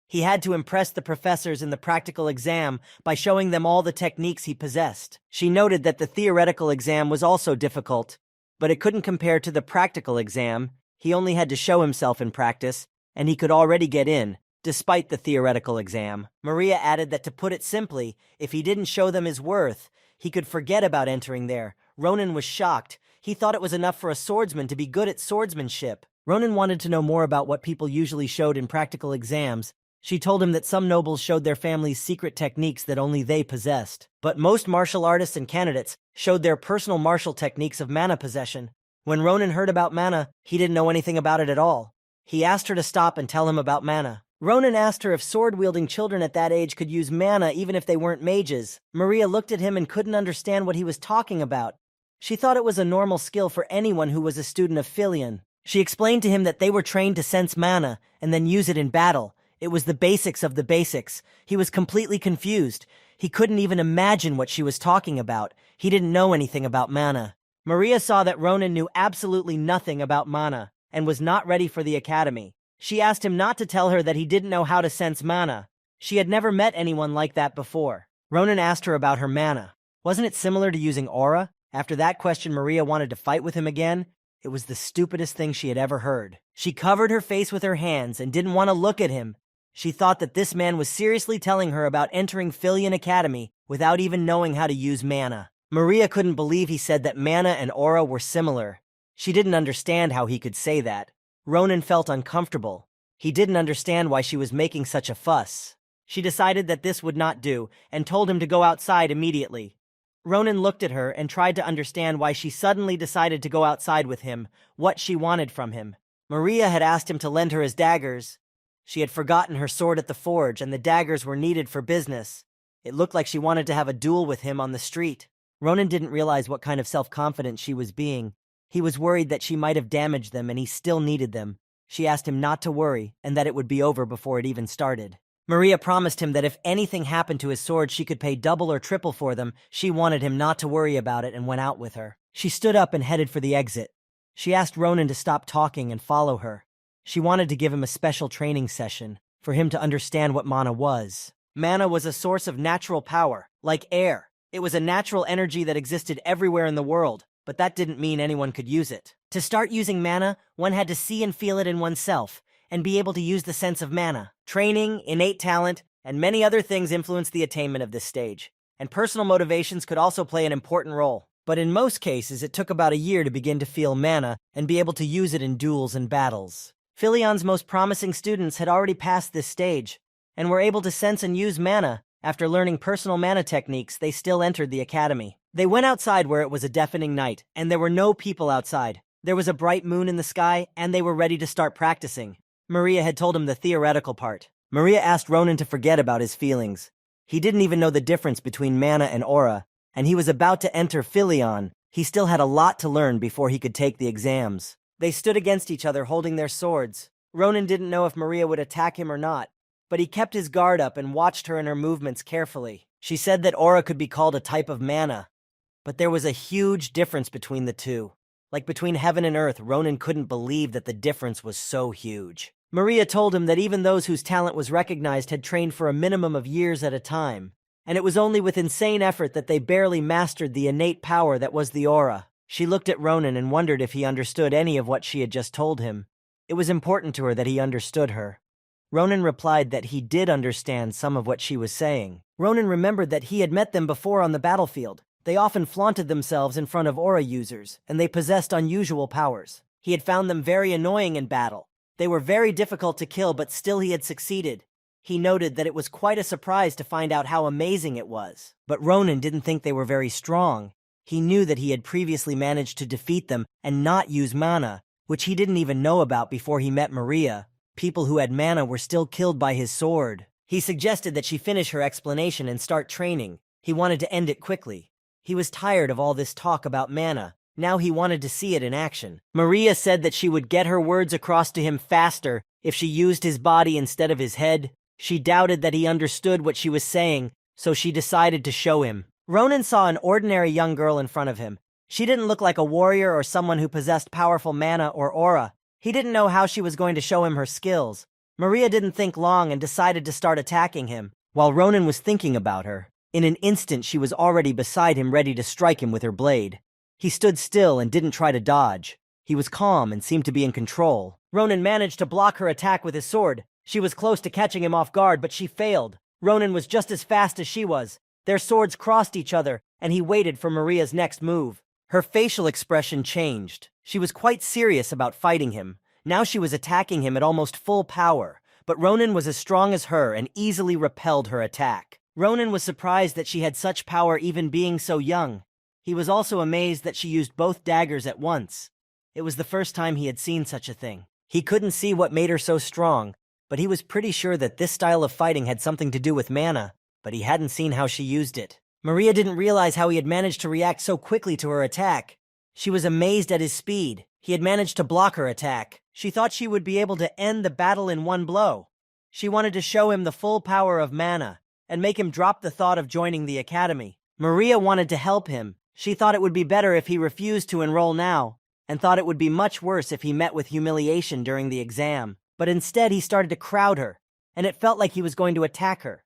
He had to impress the professors in the practical exam by showing them all the techniques he possessed. She noted that the theoretical exam was also difficult, but it couldn't compare to the practical exam. He only had to show himself in practice, and he could already get in, despite the theoretical exam. Maria added that, to put it simply, if he didn't show them his worth, he could forget about entering there. Ronan was shocked. He thought it was enough for a swordsman to be good at swordsmanship. Ronan wanted to know more about what people usually showed in practical exams. She told him that some nobles showed their families secret techniques that only they possessed. But most martial artists and candidates showed their personal martial techniques of mana possession. When Ronan heard about mana, he didn't know anything about it at all. He asked her to stop and tell him about mana. Ronan asked her if sword-wielding children at that age could use mana even if they weren't mages. Maria looked at him and couldn't understand what he was talking about. She thought it was a normal skill for anyone who was a student of Filion. She explained to him that they were trained to sense mana and then use it in battle. It was the basics of the basics. He was completely confused. He couldn't even imagine what she was talking about. He didn't know anything about mana. Maria saw that Ronan knew absolutely nothing about mana and was not ready for the academy. She asked him not to tell her that he didn't know how to sense mana. She had never met anyone like that before. Ronan asked her about her mana. Wasn't it similar to using aura? After that question, Maria wanted to fight with him again. It was the stupidest thing she had ever heard. She covered her face with her hands and didn't want to look at him. She thought that this man was seriously telling her about entering Filion Academy without even knowing how to use mana. Maria couldn't believe he said that mana and aura were similar. She didn't understand how he could say that. Ronan felt uncomfortable. He didn't understand why she was making such a fuss. She decided that this would not do and told him to go outside immediately. Ronan looked at her and tried to understand why she suddenly decided to go outside with him, what she wanted from him. Maria had asked him to lend her his daggers. She had forgotten her sword at the forge, and the daggers were needed for business. It looked like she wanted to have a duel with him on the street. Ronan didn't realize what kind of self-confidence she was being. He was worried that she might have damaged them, and he still needed them. She asked him not to worry, and that it would be over before it even started. Maria promised him that if anything happened to his sword, she could pay double or triple for them. She wanted him not to worry about it and went out with her. She stood up and headed for the exit. She asked Ronan to stop talking and follow her. She wanted to give him a special training session for him to understand what mana was. Mana was a source of natural power, like air. It was a natural energy that existed everywhere in the world, but that didn't mean anyone could use it. To start using mana, one had to see and feel it in oneself, and be able to use the sense of mana. Training, innate talent, and many other things influenced the attainment of this stage, and personal motivations could also play an important role. But in most cases, it took about a year to begin to feel mana and be able to use it in duels and battles. Filion's most promising students had already passed this stage, and were able to sense and use mana. After learning personal mana techniques, they still entered the academy. They went outside where it was a deafening night, and there were no people outside. There was a bright moon in the sky, and they were ready to start practicing. Maria had told him the theoretical part. Maria asked Ronan to forget about his feelings. He didn't even know the difference between mana and aura, and he was about to enter Philion. He still had a lot to learn before he could take the exams. They stood against each other holding their swords. Ronan didn't know if Maria would attack him or not, but he kept his guard up and watched her and her movements carefully. She said that aura could be called a type of mana, but there was a huge difference between the two. Like between heaven and earth, Ronan couldn't believe that the difference was so huge. Maria told him that even those whose talent was recognized had trained for a minimum of years at a time, and it was only with insane effort that they barely mastered the innate power that was the aura. She looked at Ronan and wondered if he understood any of what she had just told him. It was important to her that he understood her. Ronan replied that he did understand some of what she was saying. Ronan remembered that he had met them before on the battlefield. They often flaunted themselves in front of aura users, and they possessed unusual powers. He had found them very annoying in battle. They were very difficult to kill, but still he had succeeded. He noted that it was quite a surprise to find out how amazing it was. But Ronan didn't think they were very strong. He knew that he had previously managed to defeat them and not use mana, which he didn't even know about before he met Maria. People who had mana were still killed by his sword. He suggested that she finish her explanation and start training. He wanted to end it quickly. He was tired of all this talk about mana. Now he wanted to see it in action. Maria said that she would get her words across to him faster if she used his body instead of his head. She doubted that he understood what she was saying, so she decided to show him. Ronan saw an ordinary young girl in front of him. She didn't look like a warrior or someone who possessed powerful mana or aura. He didn't know how she was going to show him her skills. Maria didn't think long and decided to start attacking him. While Ronan was thinking about her, in an instant she was already beside him ready to strike him with her blade. He stood still and didn't try to dodge. He was calm and seemed to be in control. Ronan managed to block her attack with his sword. She was close to catching him off guard, but she failed. Ronan was just as fast as she was. Their swords crossed each other, and he waited for Maria's next move. Her facial expression changed. She was quite serious about fighting him. Now she was attacking him at almost full power, but Ronan was as strong as her and easily repelled her attack. Ronan was surprised that she had such power even being so young. He was also amazed that she used both daggers at once. It was the first time he had seen such a thing. He couldn't see what made her so strong, but he was pretty sure that this style of fighting had something to do with mana, but he hadn't seen how she used it. Maria didn't realize how he had managed to react so quickly to her attack. She was amazed at his speed. He had managed to block her attack. She thought she would be able to end the battle in one blow. She wanted to show him the full power of mana and make him drop the thought of joining the academy. Maria wanted to help him. She thought it would be better if he refused to enroll now, and thought it would be much worse if he met with humiliation during the exam. But instead he started to crowd her, and it felt like he was going to attack her.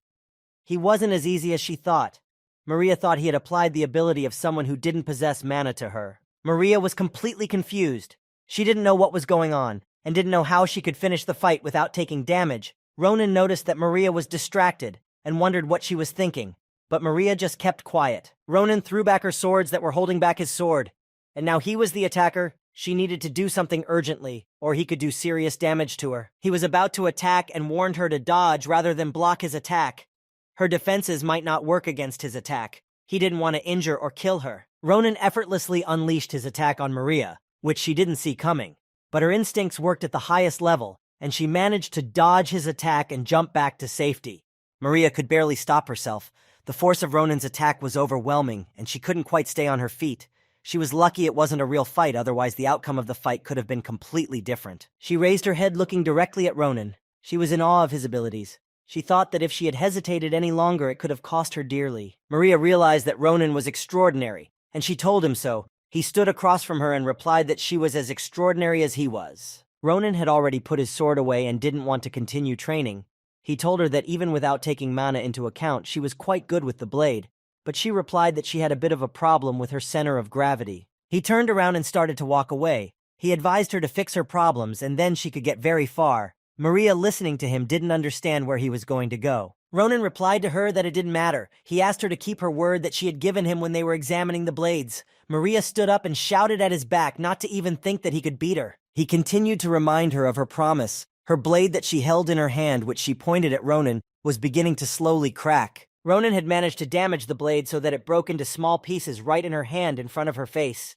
He wasn't as easy as she thought. Maria thought he had applied the ability of someone who didn't possess mana to her. Maria was completely confused. She didn't know what was going on, and didn't know how she could finish the fight without taking damage. Ronan noticed that Maria was distracted, and wondered what she was thinking. But Maria just kept quiet. Ronan threw back her swords that were holding back his sword, and now he was the attacker. She needed to do something urgently, or he could do serious damage to her. He was about to attack and warned her to dodge rather than block his attack. Her defenses might not work against his attack. He didn't want to injure or kill her. Ronan effortlessly unleashed his attack on Maria, which she didn't see coming. But her instincts worked at the highest level, and she managed to dodge his attack and jump back to safety. Maria could barely stop herself. The force of Ronan's attack was overwhelming, and she couldn't quite stay on her feet. She was lucky it wasn't a real fight, otherwise the outcome of the fight could have been completely different. She raised her head looking directly at Ronan. She was in awe of his abilities. She thought that if she had hesitated any longer, it could have cost her dearly. Maria realized that Ronan was extraordinary, and she told him so. He stood across from her and replied that she was as extraordinary as he was. Ronan had already put his sword away and didn't want to continue training. He told her that even without taking mana into account, she was quite good with the blade, but she replied that she had a bit of a problem with her center of gravity. He turned around and started to walk away. He advised her to fix her problems, and then she could get very far. Maria, listening to him, didn't understand where he was going to go. Ronan replied to her that it didn't matter. He asked her to keep her word that she had given him when they were examining the blades. Maria stood up and shouted at his back not to even think that he could beat her. He continued to remind her of her promise. Her blade that she held in her hand, which she pointed at Ronan, was beginning to slowly crack. Ronan had managed to damage the blade so that it broke into small pieces right in her hand in front of her face.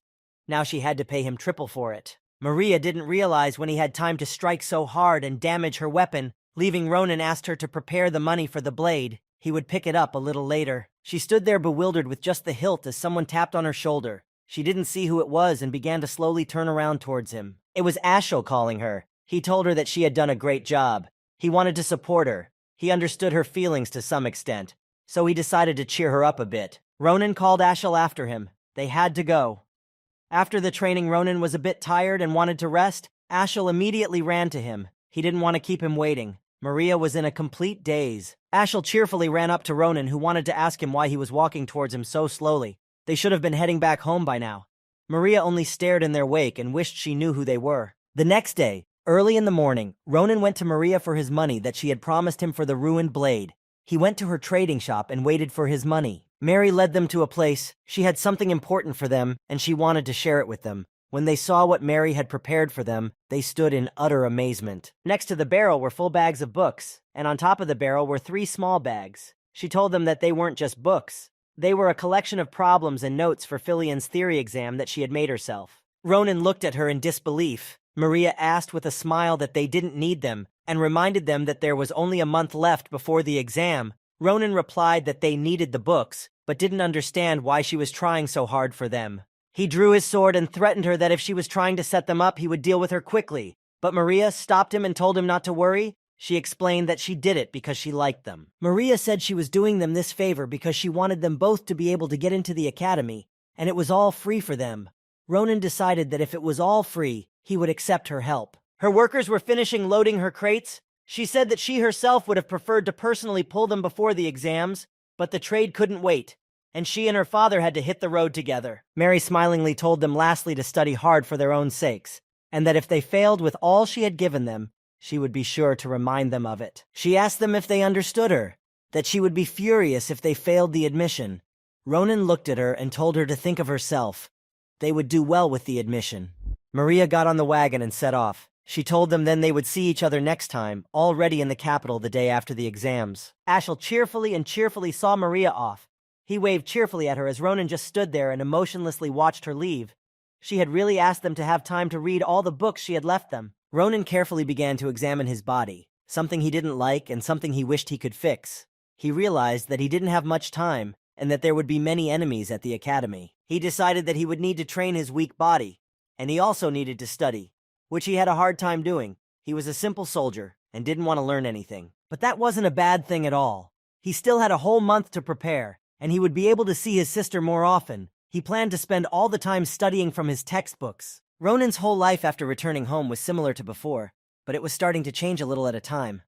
Now she had to pay him triple for it. Maria didn't realize when he had time to strike so hard and damage her weapon Leaving Ronan asked her to prepare the money for the blade. He would pick it up a little later. She stood there bewildered with just the hilt as someone tapped on her shoulder. She didn't see who it was and began to slowly turn around towards him. It was Ashel calling her. He told her that she had done a great job. He wanted to support her. He understood her feelings to some extent, so he decided to cheer her up a bit. Ronan called Ashel after him. They had to go. After the training, Ronan was a bit tired and wanted to rest. Ashel immediately ran to him. He didn't want to keep him waiting. Maria was in a complete daze. Ashel cheerfully ran up to Ronan, who wanted to ask him why he was walking towards him so slowly. They should have been heading back home by now. Maria only stared in their wake and wished she knew who they were. The next day, early in the morning, Ronan went to Maria for his money that she had promised him for the ruined blade. He went to her trading shop and waited for his money. Mary led them to a place. She had something important for them, and she wanted to share it with them. When they saw what Mary had prepared for them, they stood in utter amazement. Next to the barrel were full bags of books, and on top of the barrel were 3 small bags. She told them that they weren't just books. They were a collection of problems and notes for Filian's theory exam that she had made herself. Ronan looked at her in disbelief. Maria asked with a smile that they didn't need them, and reminded them that there was only a month left before the exam. Ronan replied that they needed the books, but didn't understand why she was trying so hard for them. He drew his sword and threatened her that if she was trying to set them up, he would deal with her quickly. But Maria stopped him and told him not to worry. She explained that she did it because she liked them. Maria said she was doing them this favor because she wanted them both to be able to get into the academy, and it was all free for them. Ronan decided that if it was all free, he would accept her help. Her workers were finishing loading her crates. She said that she herself would have preferred to personally pull them before the exams, but the trade couldn't wait, and she and her father had to hit the road together. Mary smilingly told them lastly to study hard for their own sakes, and that if they failed with all she had given them, she would be sure to remind them of it. She asked them if they understood her, that she would be furious if they failed the admission. Ronan looked at her and told her to think of herself. They would do well with the admission. Maria got on the wagon and set off. She told them then they would see each other next time, already in the capital the day after the exams. Ashel cheerfully saw Maria off. He waved cheerfully at her as Ronan just stood there and emotionlessly watched her leave. She had really asked them to have time to read all the books she had left them. Ronan carefully began to examine his body, something he didn't like and something he wished he could fix. He realized that he didn't have much time and that there would be many enemies at the academy. He decided that he would need to train his weak body, and he also needed to study, which he had a hard time doing. He was a simple soldier and didn't want to learn anything. But that wasn't a bad thing at all. He still had a whole month to prepare, and he would be able to see his sister more often. He planned to spend all the time studying from his textbooks. Ronan's whole life after returning home was similar to before, but it was starting to change a little at a time.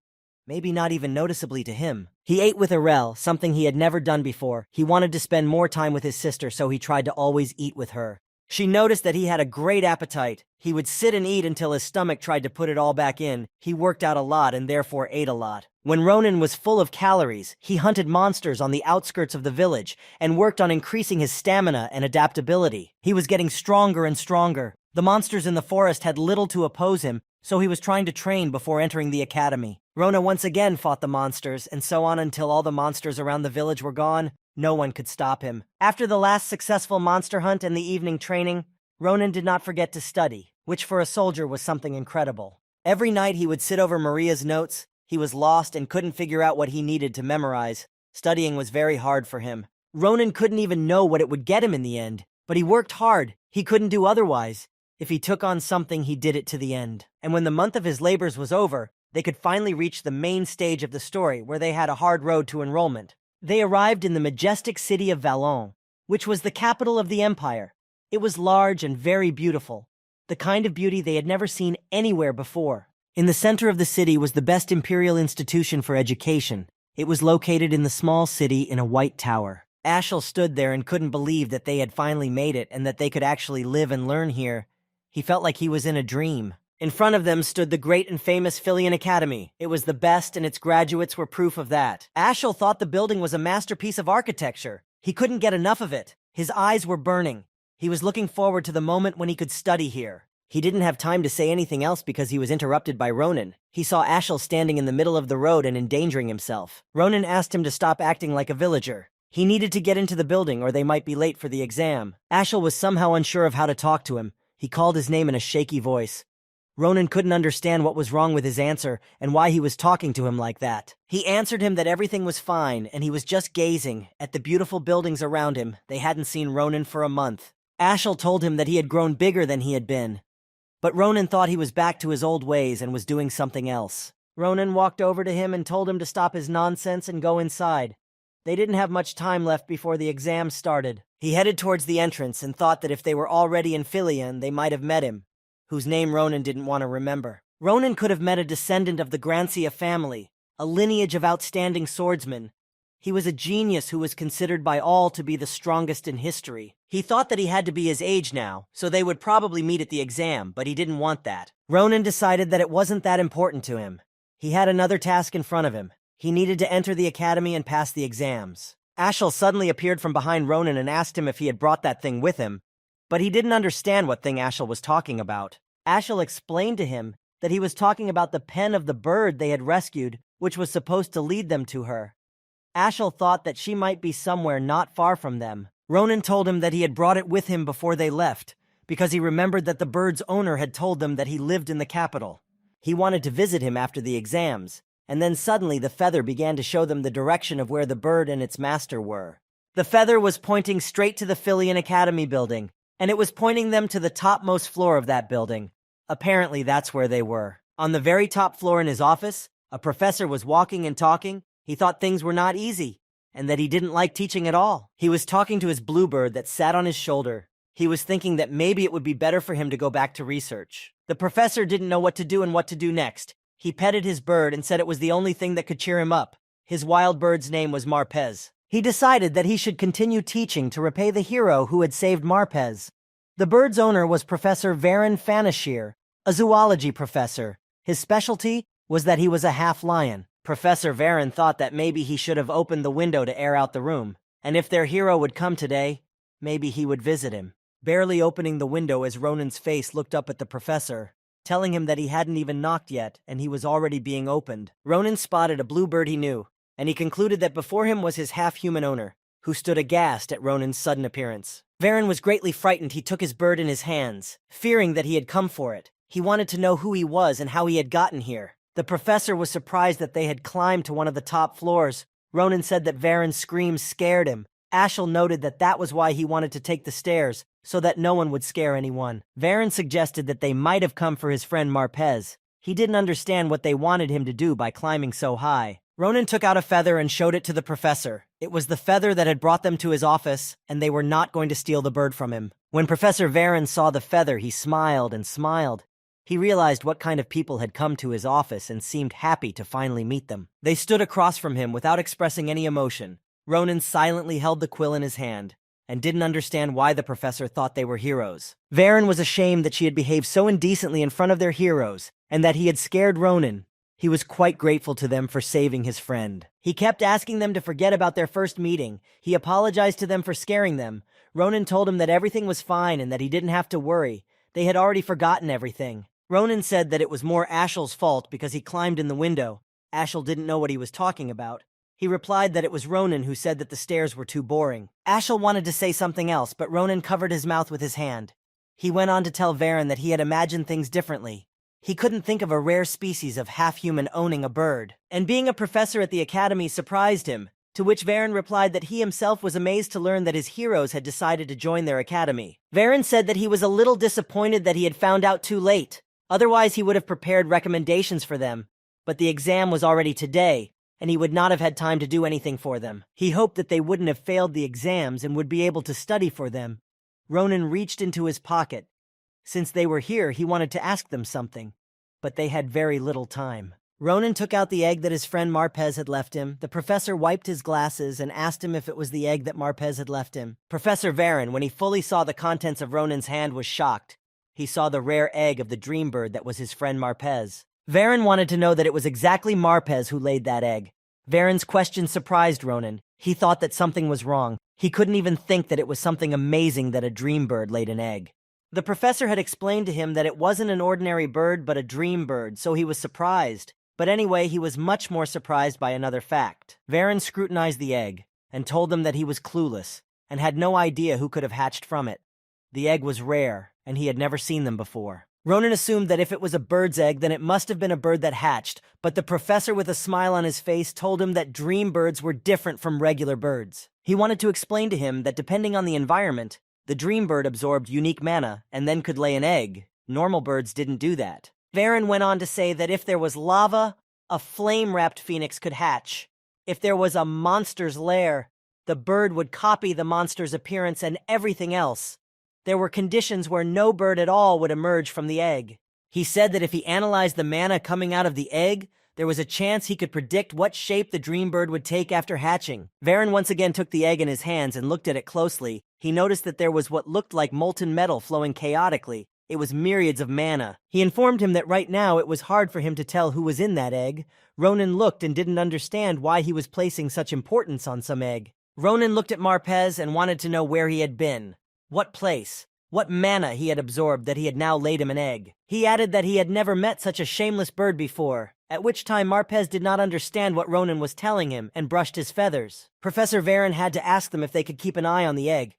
Maybe not even noticeably to him. He ate with Arel, something he had never done before. He wanted to spend more time with his sister, so he tried to always eat with her. She noticed that he had a great appetite. He would sit and eat until his stomach tried to put it all back in. He worked out a lot and therefore ate a lot. When Ronan was full of calories, he hunted monsters on the outskirts of the village and worked on increasing his stamina and adaptability. He was getting stronger and stronger. The monsters in the forest had little to oppose him, so he was trying to train before entering the academy. Ronan once again fought the monsters, and so on until all the monsters around the village were gone. No one could stop him. After the last successful monster hunt and the evening training, Ronan did not forget to study, which for a soldier was something incredible. Every night he would sit over Maria's notes. He was lost and couldn't figure out what he needed to memorize. Studying was very hard for him. Ronan couldn't even know what it would get him in the end, but he worked hard. He couldn't do otherwise. If he took on something, he did it to the end. And when the month of his labors was over, they could finally reach the main stage of the story, where they had a hard road to enrollment. They arrived in the majestic city of Vallon, which was the capital of the empire. It was large and very beautiful, the kind of beauty they had never seen anywhere before. In the center of the city was the best imperial institution for education. It was located in the small city in a white tower. Ashel stood there and couldn't believe that they had finally made it and that they could actually live and learn here. He felt like he was in a dream. In front of them stood the great and famous Filian Academy. It was the best, and its graduates were proof of that. Ashel thought the building was a masterpiece of architecture. He couldn't get enough of it. His eyes were burning. He was looking forward to the moment when he could study here. He didn't have time to say anything else because he was interrupted by Ronan. He saw Ashel standing in the middle of the road and endangering himself. Ronan asked him to stop acting like a villager. He needed to get into the building or they might be late for the exam. Ashel was somehow unsure of how to talk to him. He called his name in a shaky voice. Ronan couldn't understand what was wrong with his answer and why he was talking to him like that. He answered him that everything was fine and he was just gazing at the beautiful buildings around him. They hadn't seen Ronan for a month. Ashel told him that he had grown bigger than he had been. But Ronan thought he was back to his old ways and was doing something else. Ronan walked over to him and told him to stop his nonsense and go inside. They didn't have much time left before the exam started. He headed towards the entrance and thought that if they were already in Philion, they might have met him, whose name Ronan didn't want to remember. Ronan could have met a descendant of the Grancia family, a lineage of outstanding swordsmen. He was a genius who was considered by all to be the strongest in history. He thought that he had to be his age now, so they would probably meet at the exam, but he didn't want that. Ronan decided that it wasn't that important to him. He had another task in front of him. He needed to enter the academy and pass the exams. Ashel suddenly appeared from behind Ronan and asked him if he had brought that thing with him, but he didn't understand what thing Ashel was talking about. Ashel explained to him that he was talking about the pen of the bird they had rescued, which was supposed to lead them to her. Ashel thought that she might be somewhere not far from them. Ronan told him that he had brought it with him before they left, because he remembered that the bird's owner had told them that he lived in the capital. He wanted to visit him after the exams, and then suddenly the feather began to show them the direction of where the bird and its master were. The feather was pointing straight to the Philion Academy building, and it was pointing them to the topmost floor of that building. Apparently that's where they were. On the very top floor in his office, a professor was walking and talking. He thought things were not easy, and that he didn't like teaching at all. He was talking to his bluebird that sat on his shoulder. He was thinking that maybe it would be better for him to go back to research. The professor didn't know what to do and what to do next. He petted his bird and said it was the only thing that could cheer him up. His wild bird's name was Marpez. He decided that he should continue teaching to repay the hero who had saved Marpez. The bird's owner was Professor Varan Fanashir, a zoology professor. His specialty was that he was a half-lion. Professor Varan thought that maybe he should have opened the window to air out the room, and if their hero would come today, maybe he would visit him. Barely opening the window as Ronan's face looked up at the professor, telling him that he hadn't even knocked yet, and he was already being opened. Ronan spotted a bluebird he knew, and he concluded that before him was his half-human owner, who stood aghast at Ronan's sudden appearance. Varan was greatly frightened. He took his bird in his hands, fearing that he had come for it. He wanted to know who he was and how he had gotten here. The professor was surprised that they had climbed to one of the top floors. Ronan said that Varan's screams scared him. Ashel noted that that was why he wanted to take the stairs, so that no one would scare anyone. Varan suggested that they might have come for his friend Marpez. He didn't understand what they wanted him to do by climbing so high. Ronan took out a feather and showed it to the professor. It was the feather that had brought them to his office, and they were not going to steal the bird from him. When Professor Varan saw the feather, he smiled and smiled. He realized what kind of people had come to his office and seemed happy to finally meet them. They stood across from him without expressing any emotion. Ronan silently held the quill in his hand, and didn't understand why the professor thought they were heroes. Varan was ashamed that she had behaved so indecently in front of their heroes, and that he had scared Ronan. He was quite grateful to them for saving his friend. He kept asking them to forget about their first meeting. He apologized to them for scaring them. Ronan told him that everything was fine and that he didn't have to worry. They had already forgotten everything. Ronan said that it was more Ashel's fault because he climbed in the window. Ashel didn't know what he was talking about. He replied that it was Ronan who said that the stairs were too boring. Ashel wanted to say something else, but Ronan covered his mouth with his hand. He went on to tell Varan that he had imagined things differently. He couldn't think of a rare species of half-human owning a bird. And being a professor at the academy surprised him, to which Varan replied that he himself was amazed to learn that his heroes had decided to join their academy. Varan said that he was a little disappointed that he had found out too late. Otherwise, he would have prepared recommendations for them. But the exam was already today, and he would not have had time to do anything for them. He hoped that they wouldn't have failed the exams and would be able to study for them. Ronan reached into his pocket. Since they were here, he wanted to ask them something, but they had very little time. Ronan took out the egg that his friend Marpez had left him. The professor wiped his glasses and asked him if it was the egg that Marpez had left him. Professor Varan, when he fully saw the contents of Ronan's hand, was shocked. He saw the rare egg of the dream bird that was his friend Marpez. Varan wanted to know that it was exactly Marpez who laid that egg. Varan's question surprised Ronan. He thought that something was wrong. He couldn't even think that it was something amazing that a dream bird laid an egg. The professor had explained to him that it wasn't an ordinary bird but a dream bird, so he was surprised. But anyway, he was much more surprised by another fact. Varan scrutinized the egg and told them that he was clueless and had no idea who could have hatched from it. The egg was rare, and he had never seen them before. Ronan assumed that if it was a bird's egg, then it must have been a bird that hatched, but the professor with a smile on his face told him that dream birds were different from regular birds. He wanted to explain to him that depending on the environment, the dream bird absorbed unique mana and then could lay an egg. Normal birds didn't do that. Varen went on to say that if there was lava, a flame-wrapped phoenix could hatch. If there was a monster's lair, the bird would copy the monster's appearance and everything else. There were conditions where no bird at all would emerge from the egg. He said that if he analyzed the mana coming out of the egg, there was a chance he could predict what shape the dream bird would take after hatching. Varen once again took the egg in his hands and looked at it closely. He noticed that there was what looked like molten metal flowing chaotically. It was myriads of mana. He informed him that right now it was hard for him to tell who was in that egg. Ronan looked and didn't understand why he was placing such importance on some egg. Ronan looked at Marpez and wanted to know where he had been. What place? What mana he had absorbed that he had now laid him an egg. He added that he had never met such a shameless bird before, at which time Marpez did not understand what Ronan was telling him and brushed his feathers. Professor Varen had to ask them if they could keep an eye on the egg.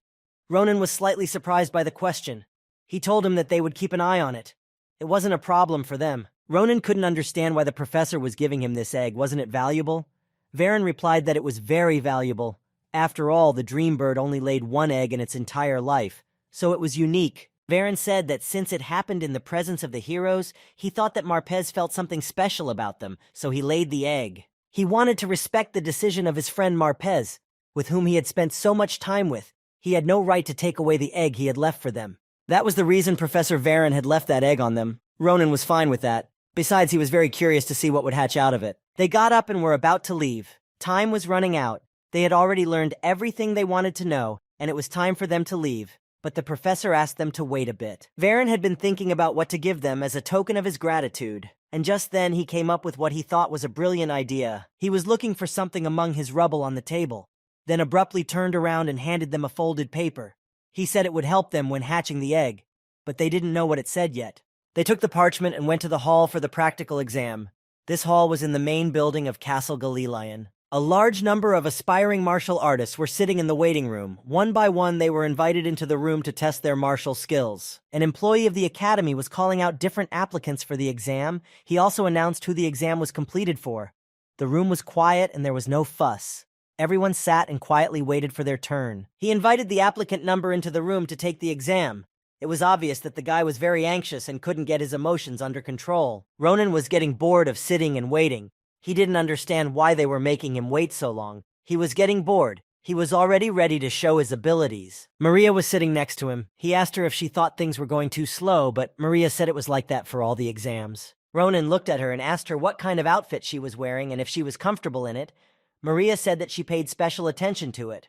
Ronan was slightly surprised by the question. He told him that they would keep an eye on it. It wasn't a problem for them. Ronan couldn't understand why the professor was giving him this egg. Wasn't it valuable? Varen replied that it was very valuable. After all, the dream bird only laid one egg in its entire life, so it was unique. Varen said that since it happened in the presence of the heroes, he thought that Marpez felt something special about them, so he laid the egg. He wanted to respect the decision of his friend Marpez, with whom he had spent so much time with. He had no right to take away the egg he had left for them. That was the reason Professor Varen had left that egg on them. Ronan was fine with that. Besides, he was very curious to see what would hatch out of it. They got up and were about to leave. Time was running out. They had already learned everything they wanted to know, and it was time for them to leave. But the professor asked them to wait a bit. Varen had been thinking about what to give them as a token of his gratitude, and just then he came up with what he thought was a brilliant idea. He was looking for something among his rubble on the table, then abruptly turned around and handed them a folded paper. He said it would help them when hatching the egg, but they didn't know what it said yet. They took the parchment and went to the hall for the practical exam. This hall was in the main building of Castle Galilean. A large number of aspiring martial artists were sitting in the waiting room. One by one, they were invited into the room to test their martial skills. An employee of the academy was calling out different applicants for the exam. He also announced who the exam was completed for. The room was quiet and there was no fuss. Everyone sat and quietly waited for their turn. He invited the applicant number into the room to take the exam. It was obvious that the guy was very anxious and couldn't get his emotions under control. Ronan was getting bored of sitting and waiting. He didn't understand why they were making him wait so long. He was getting bored. He was already ready to show his abilities. Maria was sitting next to him. He asked her if she thought things were going too slow, but Maria said it was like that for all the exams. Ronan looked at her and asked her what kind of outfit she was wearing and if she was comfortable in it. Maria said that she paid special attention to it,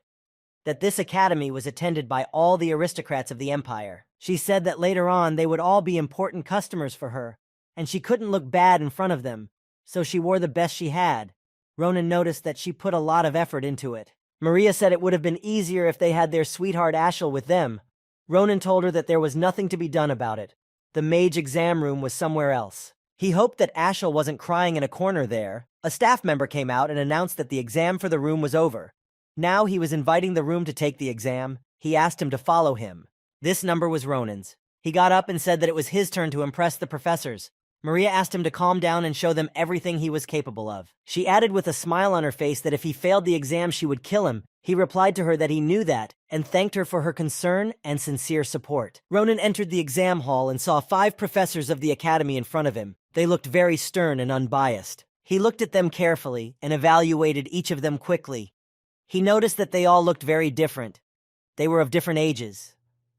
that this academy was attended by all the aristocrats of the empire. She said that later on they would all be important customers for her, and she couldn't look bad in front of them. So she wore the best she had. Ronan noticed that she put a lot of effort into it. Maria said it would have been easier if they had their sweetheart Ashel with them. Ronan told her that there was nothing to be done about it. The mage exam room was somewhere else. He hoped that Ashel wasn't crying in a corner there. A staff member came out and announced that the exam for the room was over. Now he was inviting the room to take the exam. He asked him to follow him. This number was Ronan's. He got up and said that it was his turn to impress the professors. Maria asked him to calm down and show them everything he was capable of. She added with a smile on her face that if he failed the exam, she would kill him. He replied to her that he knew that, and thanked her for her concern and sincere support. Ronan entered the exam hall and saw 5 professors of the academy in front of him. They looked very stern and unbiased. He looked at them carefully and evaluated each of them quickly. He noticed that they all looked very different. They were of different ages.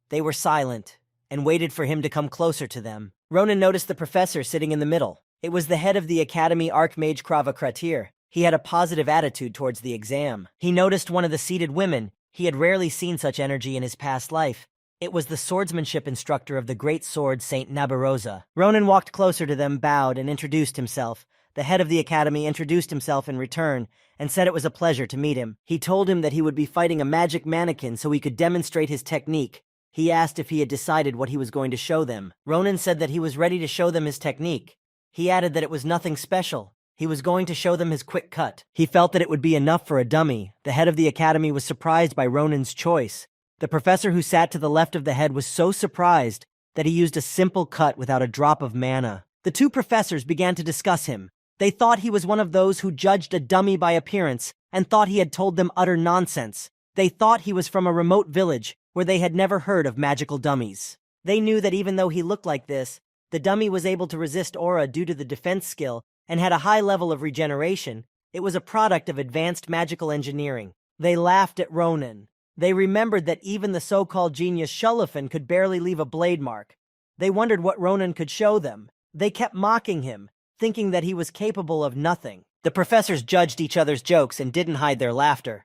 They were silent and waited for him to come closer to them. Ronan noticed the professor sitting in the middle. It was the head of the academy, Archmage Kravakratir. He had a positive attitude towards the exam. He noticed one of the seated women. He had rarely seen such energy in his past life. It was the swordsmanship instructor of the great sword Saint Nabarosa. Ronan walked closer to them, bowed, and introduced himself. The head of the academy introduced himself in return and said it was a pleasure to meet him. He told him that he would be fighting a magic mannequin so he could demonstrate his technique. He asked if he had decided what he was going to show them. Ronan said that he was ready to show them his technique. He added that it was nothing special. He was going to show them his quick cut. He felt that it would be enough for a dummy. The head of the academy was surprised by Ronan's choice. The professor who sat to the left of the head was so surprised, that he used a simple cut without a drop of mana. The two professors began to discuss him. They thought he was one of those who judged a dummy by appearance and thought he had told them utter nonsense. They thought he was from a remote village where they had never heard of magical dummies. They knew that even though he looked like this, the dummy was able to resist aura due to the defense skill and had a high level of regeneration. It was a product of advanced magical engineering. They laughed at Ronan. They remembered that even the so-called genius Shullafin could barely leave a blade mark. They wondered what Ronan could show them. They kept mocking him, thinking that he was capable of nothing. The professors judged each other's jokes and didn't hide their laughter.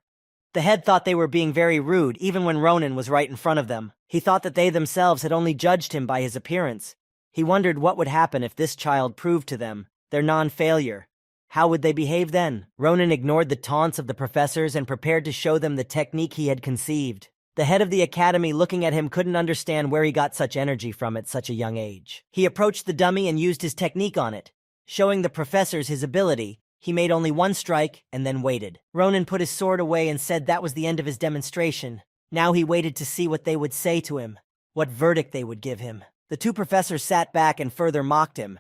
The head thought they were being very rude even when Ronan was right in front of them. He thought that they themselves had only judged him by his appearance. He wondered what would happen if this child proved to them their non-failure. How would they behave then? Ronan ignored the taunts of the professors and prepared to show them the technique he had conceived. The head of the academy looking at him couldn't understand where he got such energy from at such a young age. He approached the dummy and used his technique on it. Showing the professors his ability, he made only one strike and then waited. Ronan put his sword away and said that was the end of his demonstration. Now he waited to see what they would say to him, what verdict they would give him. The two professors sat back and further mocked him.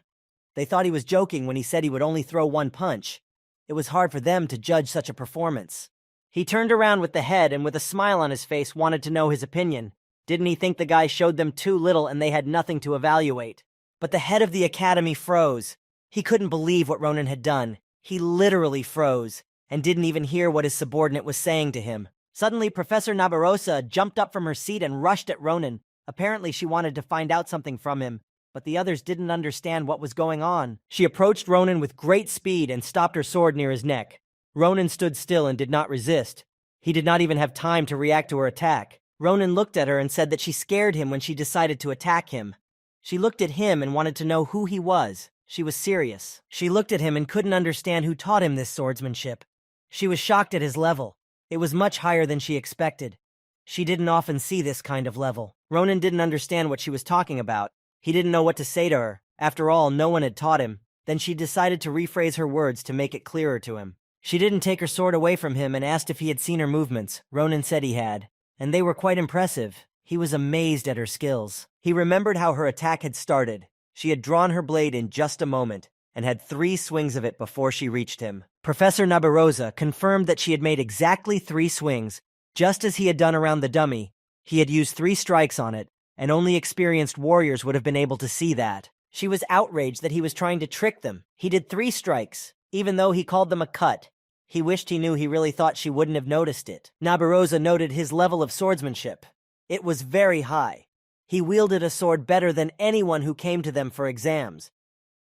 They thought he was joking when he said he would only throw one punch. It was hard for them to judge such a performance. He turned around with the head and with a smile on his face wanted to know his opinion. Didn't he think the guy showed them too little and they had nothing to evaluate? But the head of the academy froze. He couldn't believe what Ronan had done. He literally froze and didn't even hear what his subordinate was saying to him. Suddenly, Professor Nabarosa jumped up from her seat and rushed at Ronan. Apparently, she wanted to find out something from him, but the others didn't understand what was going on. She approached Ronan with great speed and stopped her sword near his neck. Ronan stood still and did not resist. He did not even have time to react to her attack. Ronan looked at her and said that she scared him when she decided to attack him. She looked at him and wanted to know who he was. She was serious. She looked at him and couldn't understand who taught him this swordsmanship. She was shocked at his level. It was much higher than she expected. She didn't often see this kind of level. Ronan didn't understand what she was talking about. He didn't know what to say to her. After all, no one had taught him. Then she decided to rephrase her words to make it clearer to him. She didn't take her sword away from him and asked if he had seen her movements. Ronan said he had, and they were quite impressive. He was amazed at her skills. He remembered how her attack had started. She had drawn her blade in just a moment and had 3 swings of it before she reached him. Professor Nabarosa confirmed that she had made exactly 3 swings, just as he had done around the dummy. He had used 3 strikes on it, and only experienced warriors would have been able to see that. She was outraged that he was trying to trick them. He did 3 strikes, even though he called them a cut. He wished he knew he really thought she wouldn't have noticed it. Nabarosa noted his level of swordsmanship. It was very high. He wielded a sword better than anyone who came to them for exams,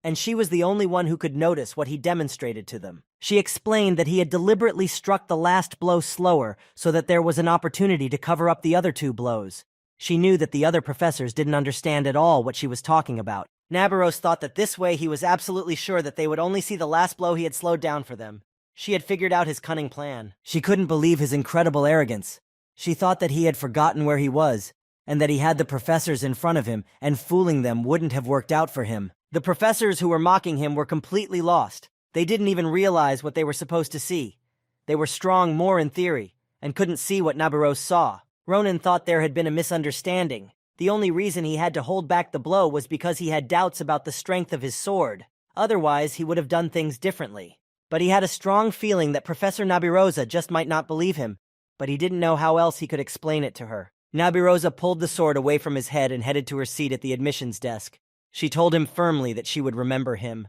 and she was the only one who could notice what he demonstrated to them. She explained that he had deliberately struck the last blow slower so that there was an opportunity to cover up the other 2 blows. She knew that the other professors didn't understand at all what she was talking about. Nabaros thought that this way he was absolutely sure that they would only see the last blow he had slowed down for them. She had figured out his cunning plan. She couldn't believe his incredible arrogance. She thought that he had forgotten where he was, and that he had the professors in front of him, and fooling them wouldn't have worked out for him. The professors who were mocking him were completely lost. They didn't even realize what they were supposed to see. They were strong more in theory, and couldn't see what Nabaros saw. Ronan thought there had been a misunderstanding. The only reason he had to hold back the blow was because he had doubts about the strength of his sword. Otherwise, he would have done things differently. But he had a strong feeling that Professor Nabarosa just might not believe him, but he didn't know how else he could explain it to her. Nabarosa pulled the sword away from his head and headed to her seat at the admissions desk. She told him firmly that she would remember him.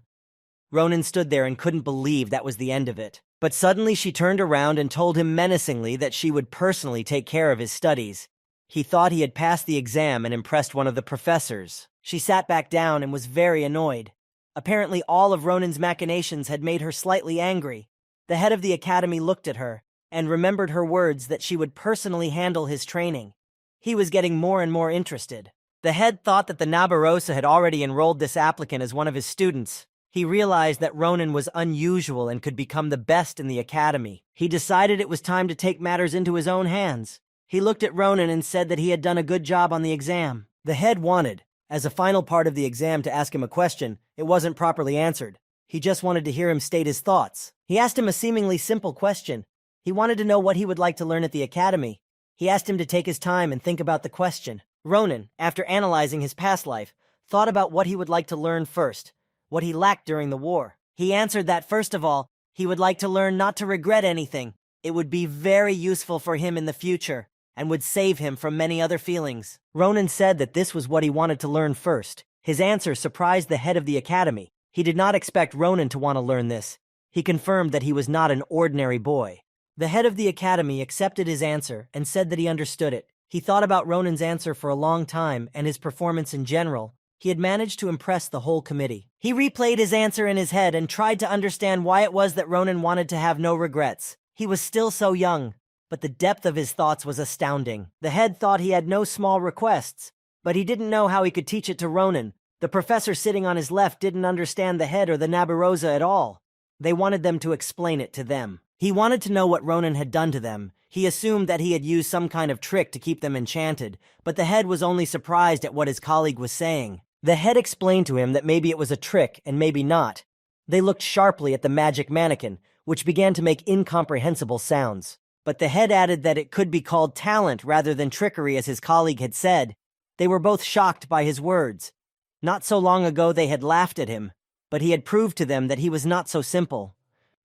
Ronan stood there and couldn't believe that was the end of it. But suddenly she turned around and told him menacingly that she would personally take care of his studies. He thought he had passed the exam and impressed one of the professors. She sat back down and was very annoyed. Apparently all of Ronan's machinations had made her slightly angry. The head of the academy looked at her and remembered her words that she would personally handle his training. He was getting more and more interested. The head thought that the Nabarosa had already enrolled this applicant as one of his students. He realized that Ronan was unusual and could become the best in the academy. He decided it was time to take matters into his own hands. He looked at Ronan and said that he had done a good job on the exam. The head wanted, as a final part of the exam, to ask him a question. It wasn't properly answered. He just wanted to hear him state his thoughts. He asked him a seemingly simple question. He wanted to know what he would like to learn at the academy. He asked him to take his time and think about the question. Ronan, after analyzing his past life, thought about what he would like to learn first, what he lacked during the war. He answered that first of all, he would like to learn not to regret anything. It would be very useful for him in the future, and would save him from many other feelings. Ronan said that this was what he wanted to learn first. His answer surprised the head of the academy. He did not expect Ronan to want to learn this. He confirmed that he was not an ordinary boy. The head of the academy accepted his answer and said that he understood it. He thought about Ronan's answer for a long time and his performance in general. He had managed to impress the whole committee. He replayed his answer in his head and tried to understand why it was that Ronan wanted to have no regrets. He was still so young, but the depth of his thoughts was astounding. The head thought he had no small requests, but he didn't know how he could teach it to Ronan. The professor sitting on his left didn't understand the head or the Nabarosa at all. They wanted them to explain it to them. He wanted to know what Ronan had done to them. He assumed that he had used some kind of trick to keep them enchanted, but the head was only surprised at what his colleague was saying. The head explained to him that maybe it was a trick and maybe not. They looked sharply at the magic mannequin, which began to make incomprehensible sounds. But the head added that it could be called talent rather than trickery, as his colleague had said. They were both shocked by his words. Not so long ago they had laughed at him, but he had proved to them that he was not so simple.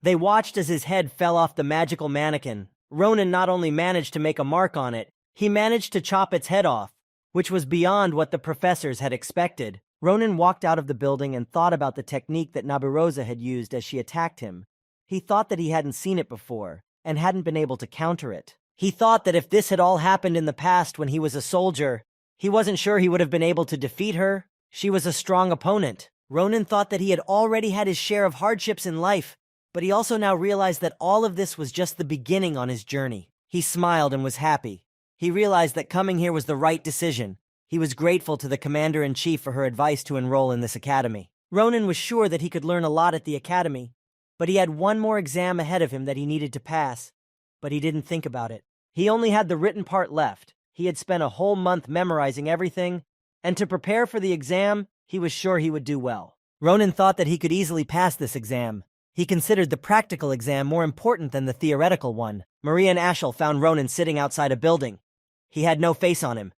They watched as his head fell off the magical mannequin. Ronan not only managed to make a mark on it, he managed to chop its head off, which was beyond what the professors had expected. Ronan walked out of the building and thought about the technique that Nabarosa had used as she attacked him. He thought that he hadn't seen it before, and hadn't been able to counter it. He thought that if this had all happened in the past when he was a soldier, he wasn't sure he would have been able to defeat her. She was a strong opponent. Ronan thought that he had already had his share of hardships in life, but he also now realized that all of this was just the beginning on his journey. He smiled and was happy. He realized that coming here was the right decision. He was grateful to the commander-in-chief for her advice to enroll in this academy. Ronan was sure that he could learn a lot at the academy, but he had one more exam ahead of him that he needed to pass. But he didn't think about it. He only had the written part left. He had spent a whole month memorizing everything, and to prepare for the exam, he was sure he would do well. Ronan thought that he could easily pass this exam. He considered the practical exam more important than the theoretical one. Maria and Ashel found Ronan sitting outside a building. He had no face on him.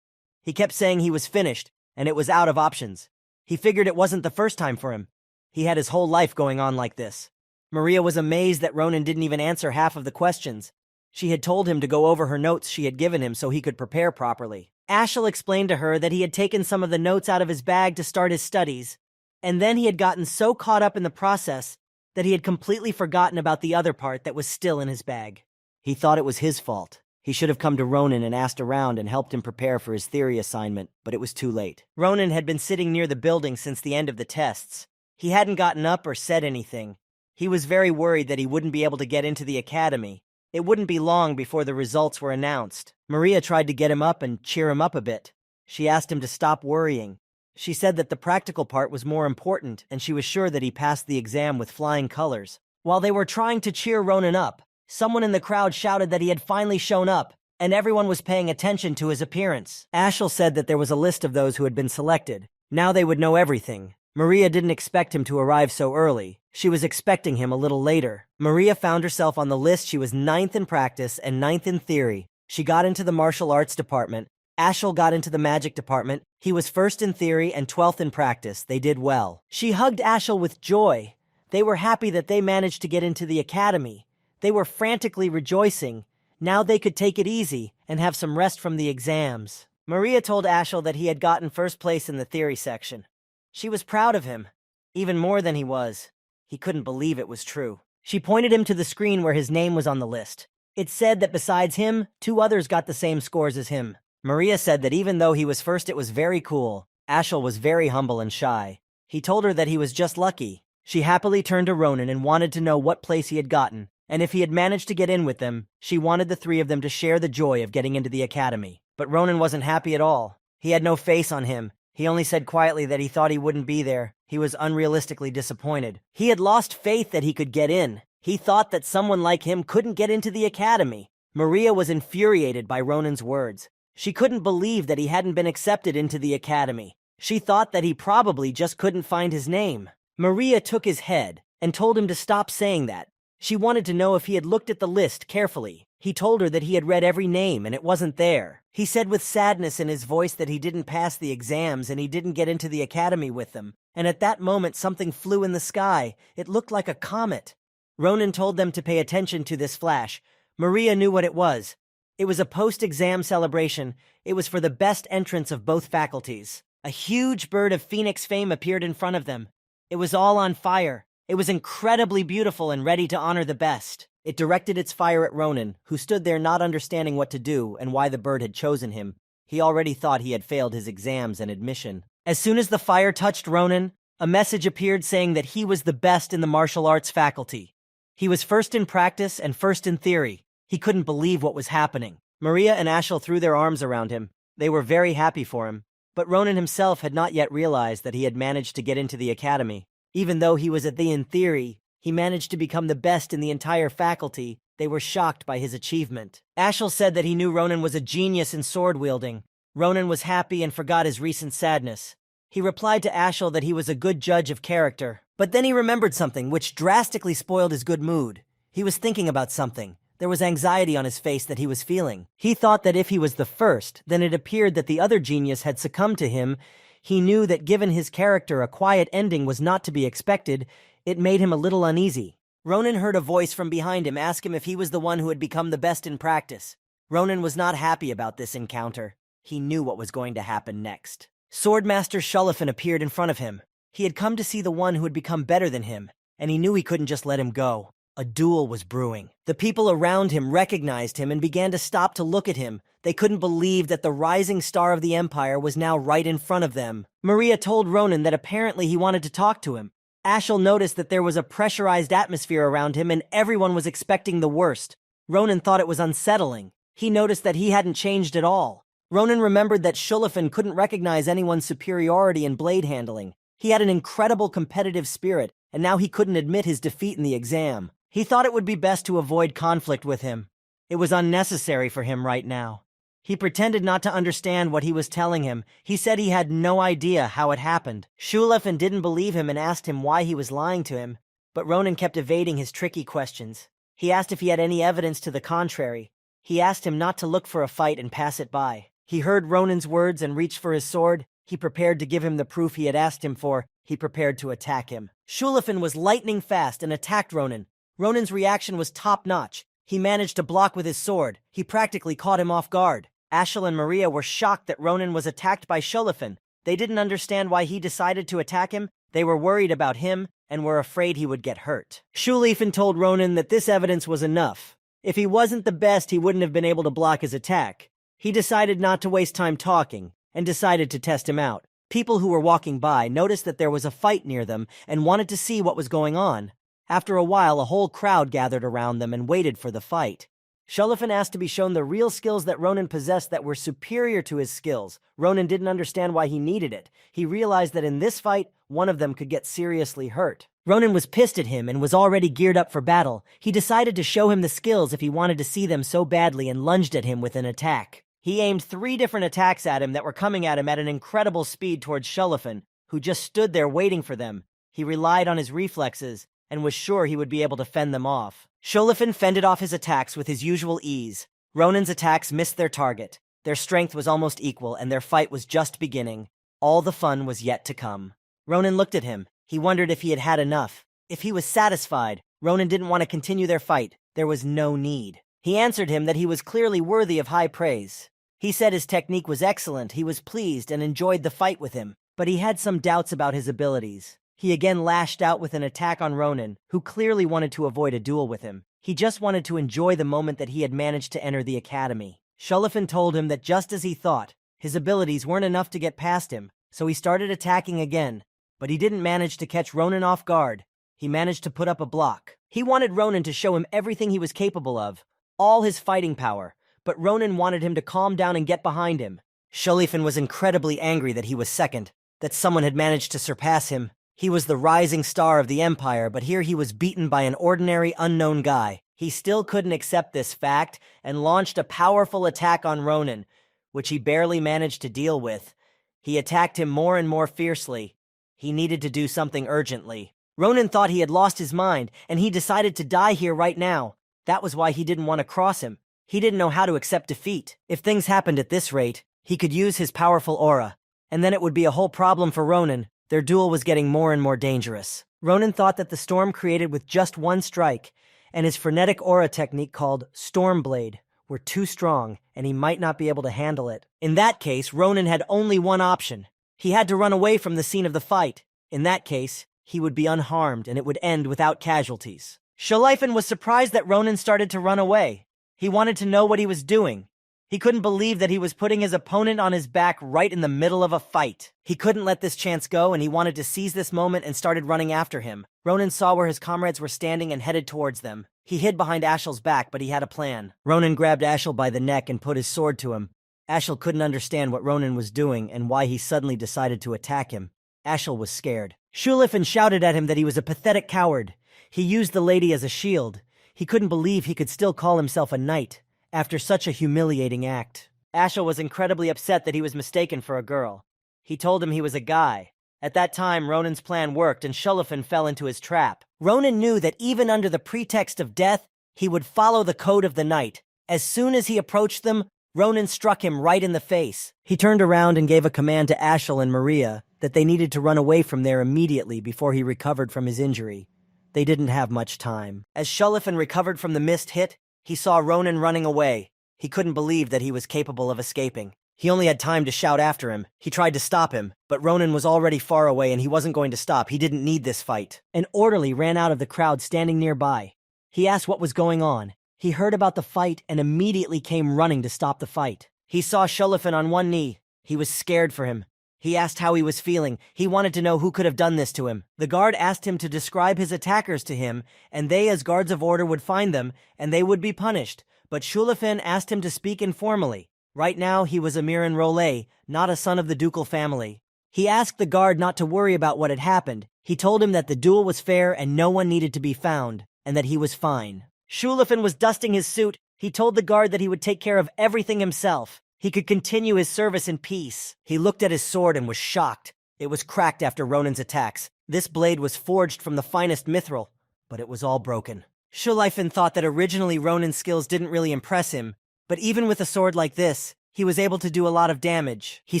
He kept saying he was finished, and it was out of options. He figured it wasn't the first time for him. He had his whole life going on like this. Maria was amazed that Ronan didn't even answer half of the questions. She had told him to go over her notes she had given him so he could prepare properly. Ashel explained to her that he had taken some of the notes out of his bag to start his studies, and then he had gotten so caught up in the process that he had completely forgotten about the other part that was still in his bag. He thought it was his fault. He should have come to Ronan and asked around and helped him prepare for his theory assignment, but it was too late. Ronan had been sitting near the building since the end of the tests. He hadn't gotten up or said anything. He was very worried that he wouldn't be able to get into the academy. It wouldn't be long before the results were announced. Maria tried to get him up and cheer him up a bit. She asked him to stop worrying. She said that the practical part was more important, and she was sure that he passed the exam with flying colors. While they were trying to cheer Ronan up, someone in the crowd shouted that he had finally shown up, and everyone was paying attention to his appearance. Ashel said that there was a list of those who had been selected. Now they would know everything. Maria didn't expect him to arrive so early. She was expecting him a little later. Maria found herself on the list. She was 9th in practice and 9th in theory. She got into the martial arts department. Ashel got into the magic department. He was 1st in theory and 12th in practice. They did well. She hugged Ashel with joy. They were happy that they managed to get into the academy. They were frantically rejoicing. Now they could take it easy and have some rest from the exams. Maria told Ashel that he had gotten 1st place in the theory section. She was proud of him, even more than he was. He couldn't believe it was true. She pointed him to the screen where his name was on the list. It said that besides him, 2 others got the same scores as him. Maria said that even though he was 1st, it was very cool. Ashel was very humble and shy. He told her that he was just lucky. She happily turned to Ronan and wanted to know what place he had gotten, and if he had managed to get in with them. She wanted the 3 of them to share the joy of getting into the academy. But Ronan wasn't happy at all. He had no face on him. He only said quietly that he thought he wouldn't be there. He was unrealistically disappointed. He had lost faith that he could get in. He thought that someone like him couldn't get into the academy. Maria was infuriated by Ronan's words. She couldn't believe that he hadn't been accepted into the academy. She thought that he probably just couldn't find his name. Maria took his head and told him to stop saying that. She wanted to know if he had looked at the list carefully. He told her that he had read every name and it wasn't there. He said with sadness in his voice that he didn't pass the exams and he didn't get into the academy with them. And at that moment something flew in the sky. It looked like a comet. Ronan told them to pay attention to this flash. Maria knew what it was. It was a post-exam celebration. It was for the best entrance of both faculties. A huge bird of phoenix fame appeared in front of them. It was all on fire. It was incredibly beautiful and ready to honor the best. It directed its fire at Ronan, who stood there not understanding what to do and why the bird had chosen him. He already thought he had failed his exams and admission. As soon as the fire touched Ronan, a message appeared saying that he was the best in the martial arts faculty. He was first in practice and first in theory. He couldn't believe what was happening. Maria and Ashel threw their arms around him. They were very happy for him. But Ronan himself had not yet realized that he had managed to get into the academy. Even though he was in theory, he managed to become the best in the entire faculty. They were shocked by his achievement. Ashel said that he knew Ronan was a genius in sword wielding. Ronan was happy and forgot his recent sadness. He replied to Ashel that he was a good judge of character. But then he remembered something which drastically spoiled his good mood. He was thinking about something. There was anxiety on his face that he was feeling. He thought that if he was the first, then it appeared that the other genius had succumbed to him. He knew that given his character, a quiet ending was not to be expected. It made him a little uneasy. Ronan heard a voice from behind him ask him if he was the one who had become the best in practice. Ronan was not happy about this encounter. He knew what was going to happen next. Swordmaster Shullifin appeared in front of him. He had come to see the one who had become better than him, and he knew he couldn't just let him go. A duel was brewing. The people around him recognized him and began to stop to look at him. They couldn't believe that the rising star of the Empire was now right in front of them. Maria told Ronan that apparently he wanted to talk to him. Ashel noticed that there was a pressurized atmosphere around him and everyone was expecting the worst. Ronan thought it was unsettling. He noticed that he hadn't changed at all. Ronan remembered that Shullifin couldn't recognize anyone's superiority in blade handling. He had an incredible competitive spirit, and now he couldn't admit his defeat in the exam. He thought it would be best to avoid conflict with him. It was unnecessary for him right now. He pretended not to understand what he was telling him. He said he had no idea how it happened. Shullifin didn't believe him and asked him why he was lying to him, but Ronan kept evading his tricky questions. He asked if he had any evidence to the contrary. He asked him not to look for a fight and pass it by. He heard Ronan's words and reached for his sword. He prepared to give him the proof he had asked him for. He prepared to attack him. Shullifin was lightning fast and attacked Ronan. Ronan's reaction was top-notch. He managed to block with his sword. He practically caught him off guard. Ashel and Maria were shocked that Ronan was attacked by Shullifin. They didn't understand why he decided to attack him. They were worried about him and were afraid he would get hurt. Shullifin told Ronan that this evidence was enough. If he wasn't the best, he wouldn't have been able to block his attack. He decided not to waste time talking and decided to test him out. People who were walking by noticed that there was a fight near them and wanted to see what was going on. After a while, a whole crowd gathered around them and waited for the fight. Shullifin asked to be shown the real skills that Ronan possessed that were superior to his skills. Ronan didn't understand why he needed it. He realized that in this fight, one of them could get seriously hurt. Ronan was pissed at him and was already geared up for battle. He decided to show him the skills if he wanted to see them so badly and lunged at him with an attack. He aimed 3 different attacks at him that were coming at him at an incredible speed towards Shullifin, who just stood there waiting for them. He relied on his reflexes and was sure he would be able to fend them off. Shullifin fended off his attacks with his usual ease. Ronan's attacks missed their target. Their strength was almost equal, and their fight was just beginning. All the fun was yet to come. Ronan looked at him. He wondered if he had had enough. If he was satisfied, Ronan didn't want to continue their fight. There was no need. He answered him that he was clearly worthy of high praise. He said his technique was excellent. He was pleased and enjoyed the fight with him, but he had some doubts about his abilities. He again lashed out with an attack on Ronan, who clearly wanted to avoid a duel with him. He just wanted to enjoy the moment that he had managed to enter the academy. Shullifin told him that just as he thought, his abilities weren't enough to get past him, so he started attacking again. But he didn't manage to catch Ronan off guard. He managed to put up a block. He wanted Ronan to show him everything he was capable of, all his fighting power, but Ronan wanted him to calm down and get behind him. Shullifin was incredibly angry that he was second, that someone had managed to surpass him. He was the rising star of the Empire, but here he was beaten by an ordinary, unknown guy. He still couldn't accept this fact and launched a powerful attack on Ronan, which he barely managed to deal with. He attacked him more and more fiercely. He needed to do something urgently. Ronan thought he had lost his mind, and he decided to die here right now. That was why he didn't want to cross him. He didn't know how to accept defeat. If things happened at this rate, he could use his powerful aura, and then it would be a whole problem for Ronin. Their duel was getting more and more dangerous. Ronin thought that the storm created with just one strike and his frenetic aura technique called Storm Blade were too strong, and he might not be able to handle it. In that case, Ronin had only one option. He had to run away from the scene of the fight. In that case, he would be unharmed and it would end without casualties. Sholifen was surprised that Ronin started to run away. He wanted to know what he was doing. He couldn't believe that he was putting his opponent on his back right in the middle of a fight. He couldn't let this chance go, and he wanted to seize this moment and started running after him. Ronin saw where his comrades were standing and headed towards them. He hid behind Ashel's back, but he had a plan. Ronin grabbed Ashel by the neck and put his sword to him. Ashel couldn't understand what Ronin was doing and why he suddenly decided to attack him. Ashel was scared. Shulifin shouted at him that he was a pathetic coward. He used the lady as a shield. He couldn't believe he could still call himself a knight after such a humiliating act. Ashel was incredibly upset that he was mistaken for a girl. He told him he was a guy. At that time, Ronin's plan worked and Shulifin fell into his trap. Ronin knew that even under the pretext of death, he would follow the code of the knight. As soon as he approached them, Ronin struck him right in the face. He turned around and gave a command to Ashel and Maria that they needed to run away from there immediately before he recovered from his injury. They didn't have much time. As Shulifin recovered from the mist hit, he saw Ronin running away. He couldn't believe that he was capable of escaping. He only had time to shout after him. He tried to stop him, but Ronin was already far away and he wasn't going to stop. He didn't need this fight. An orderly ran out of the crowd standing nearby. He asked what was going on. He heard about the fight and immediately came running to stop the fight. He saw Shulifin on one knee. He was scared for him. He asked how he was feeling. He wanted to know who could have done this to him. The guard asked him to describe his attackers to him, and they, as guards of order, would find them, and they would be punished. But Shulifin asked him to speak informally. Right now, he was a Miran Rolay, not a son of the ducal family. He asked the guard not to worry about what had happened. He told him that the duel was fair and no one needed to be found, and that he was fine. Shulifin was dusting his suit. He told the guard that he would take care of everything himself. He could continue his service in peace. He looked at his sword and was shocked. It was cracked after Ronin's attacks. This blade was forged from the finest mithril, but it was all broken. Shulifin thought that originally Ronin's skills didn't really impress him, but even with a sword like this, he was able to do a lot of damage. He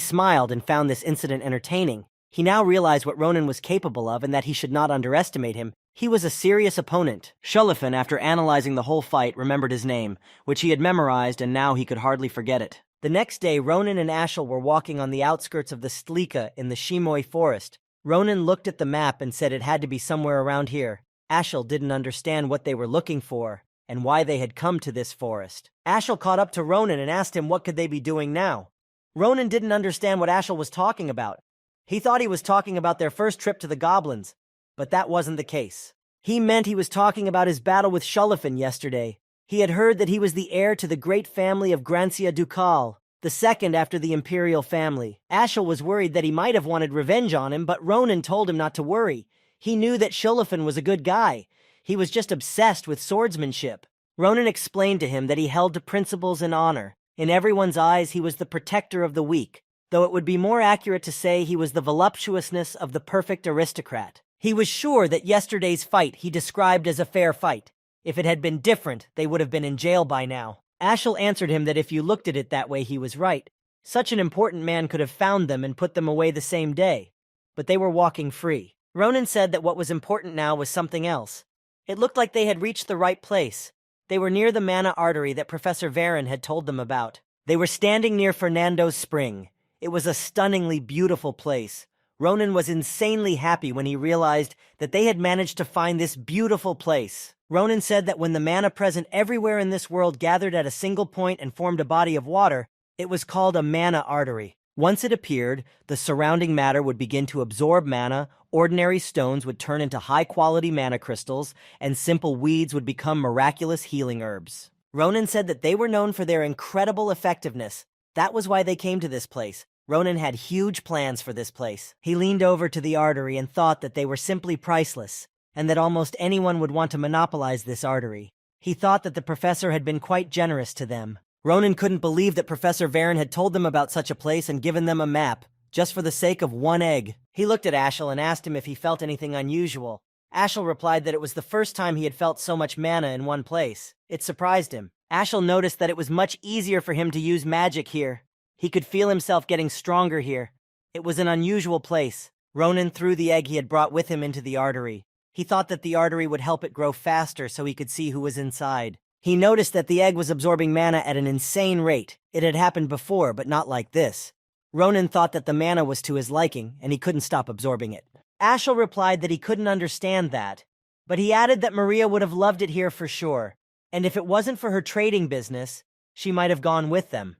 smiled and found this incident entertaining. He now realized what Ronin was capable of and that he should not underestimate him. He was a serious opponent. Shulifin, after analyzing the whole fight, remembered his name, which he had memorized, and now he could hardly forget it. The next day, Ronin and Ashel were walking on the outskirts of the Stlika in the Shimoi forest. Ronin looked at the map and said it had to be somewhere around here. Ashel didn't understand what they were looking for and why they had come to this forest. Ashel caught up to Ronin and asked him what could they be doing now. Ronin didn't understand what Ashel was talking about. He thought he was talking about their first trip to the goblins, but that wasn't the case. He meant he was talking about his battle with Shulifin yesterday. He had heard that he was the heir to the great family of Grancia Ducal, the second after the imperial family. Ashel was worried that he might have wanted revenge on him, but Ronin told him not to worry. He knew that Shulifin was a good guy. He was just obsessed with swordsmanship. Ronin explained to him that he held to principles and honor. In everyone's eyes, he was the protector of the weak, though it would be more accurate to say he was the voluptuousness of the perfect aristocrat. He was sure that yesterday's fight he described as a fair fight. If it had been different, they would have been in jail by now. Ashel answered him that if you looked at it that way, he was right. Such an important man could have found them and put them away the same day. But they were walking free. Ronin said that what was important now was something else. It looked like they had reached the right place. They were near the mana artery that Professor Varen had told them about. They were standing near Fernando's spring. It was a stunningly beautiful place. Ronin was insanely happy when he realized that they had managed to find this beautiful place. Ronin said that when the mana present everywhere in this world gathered at a single point and formed a body of water, it was called a mana artery. Once it appeared, the surrounding matter would begin to absorb mana, ordinary stones would turn into high-quality mana crystals, and simple weeds would become miraculous healing herbs. Ronin said that they were known for their incredible effectiveness. That was why they came to this place. Ronin had huge plans for this place. He leaned over to the artery and thought that they were simply priceless, and that almost anyone would want to monopolize this artery. He thought that the professor had been quite generous to them. Ronin couldn't believe that Professor Varen had told them about such a place and given them a map, just for the sake of one egg. He looked at Ashel and asked him if he felt anything unusual. Ashel replied that it was the first time he had felt so much mana in one place. It surprised him. Ashel noticed that it was much easier for him to use magic here. He could feel himself getting stronger here. It was an unusual place. Ronan threw the egg he had brought with him into the artery. He thought that the artery would help it grow faster so he could see who was inside. He noticed that the egg was absorbing mana at an insane rate. It had happened before, but not like this. Ronan thought that the mana was to his liking, and he couldn't stop absorbing it. Ashel replied that he couldn't understand that, but he added that Maria would have loved it here for sure, and if it wasn't for her trading business, she might have gone with them.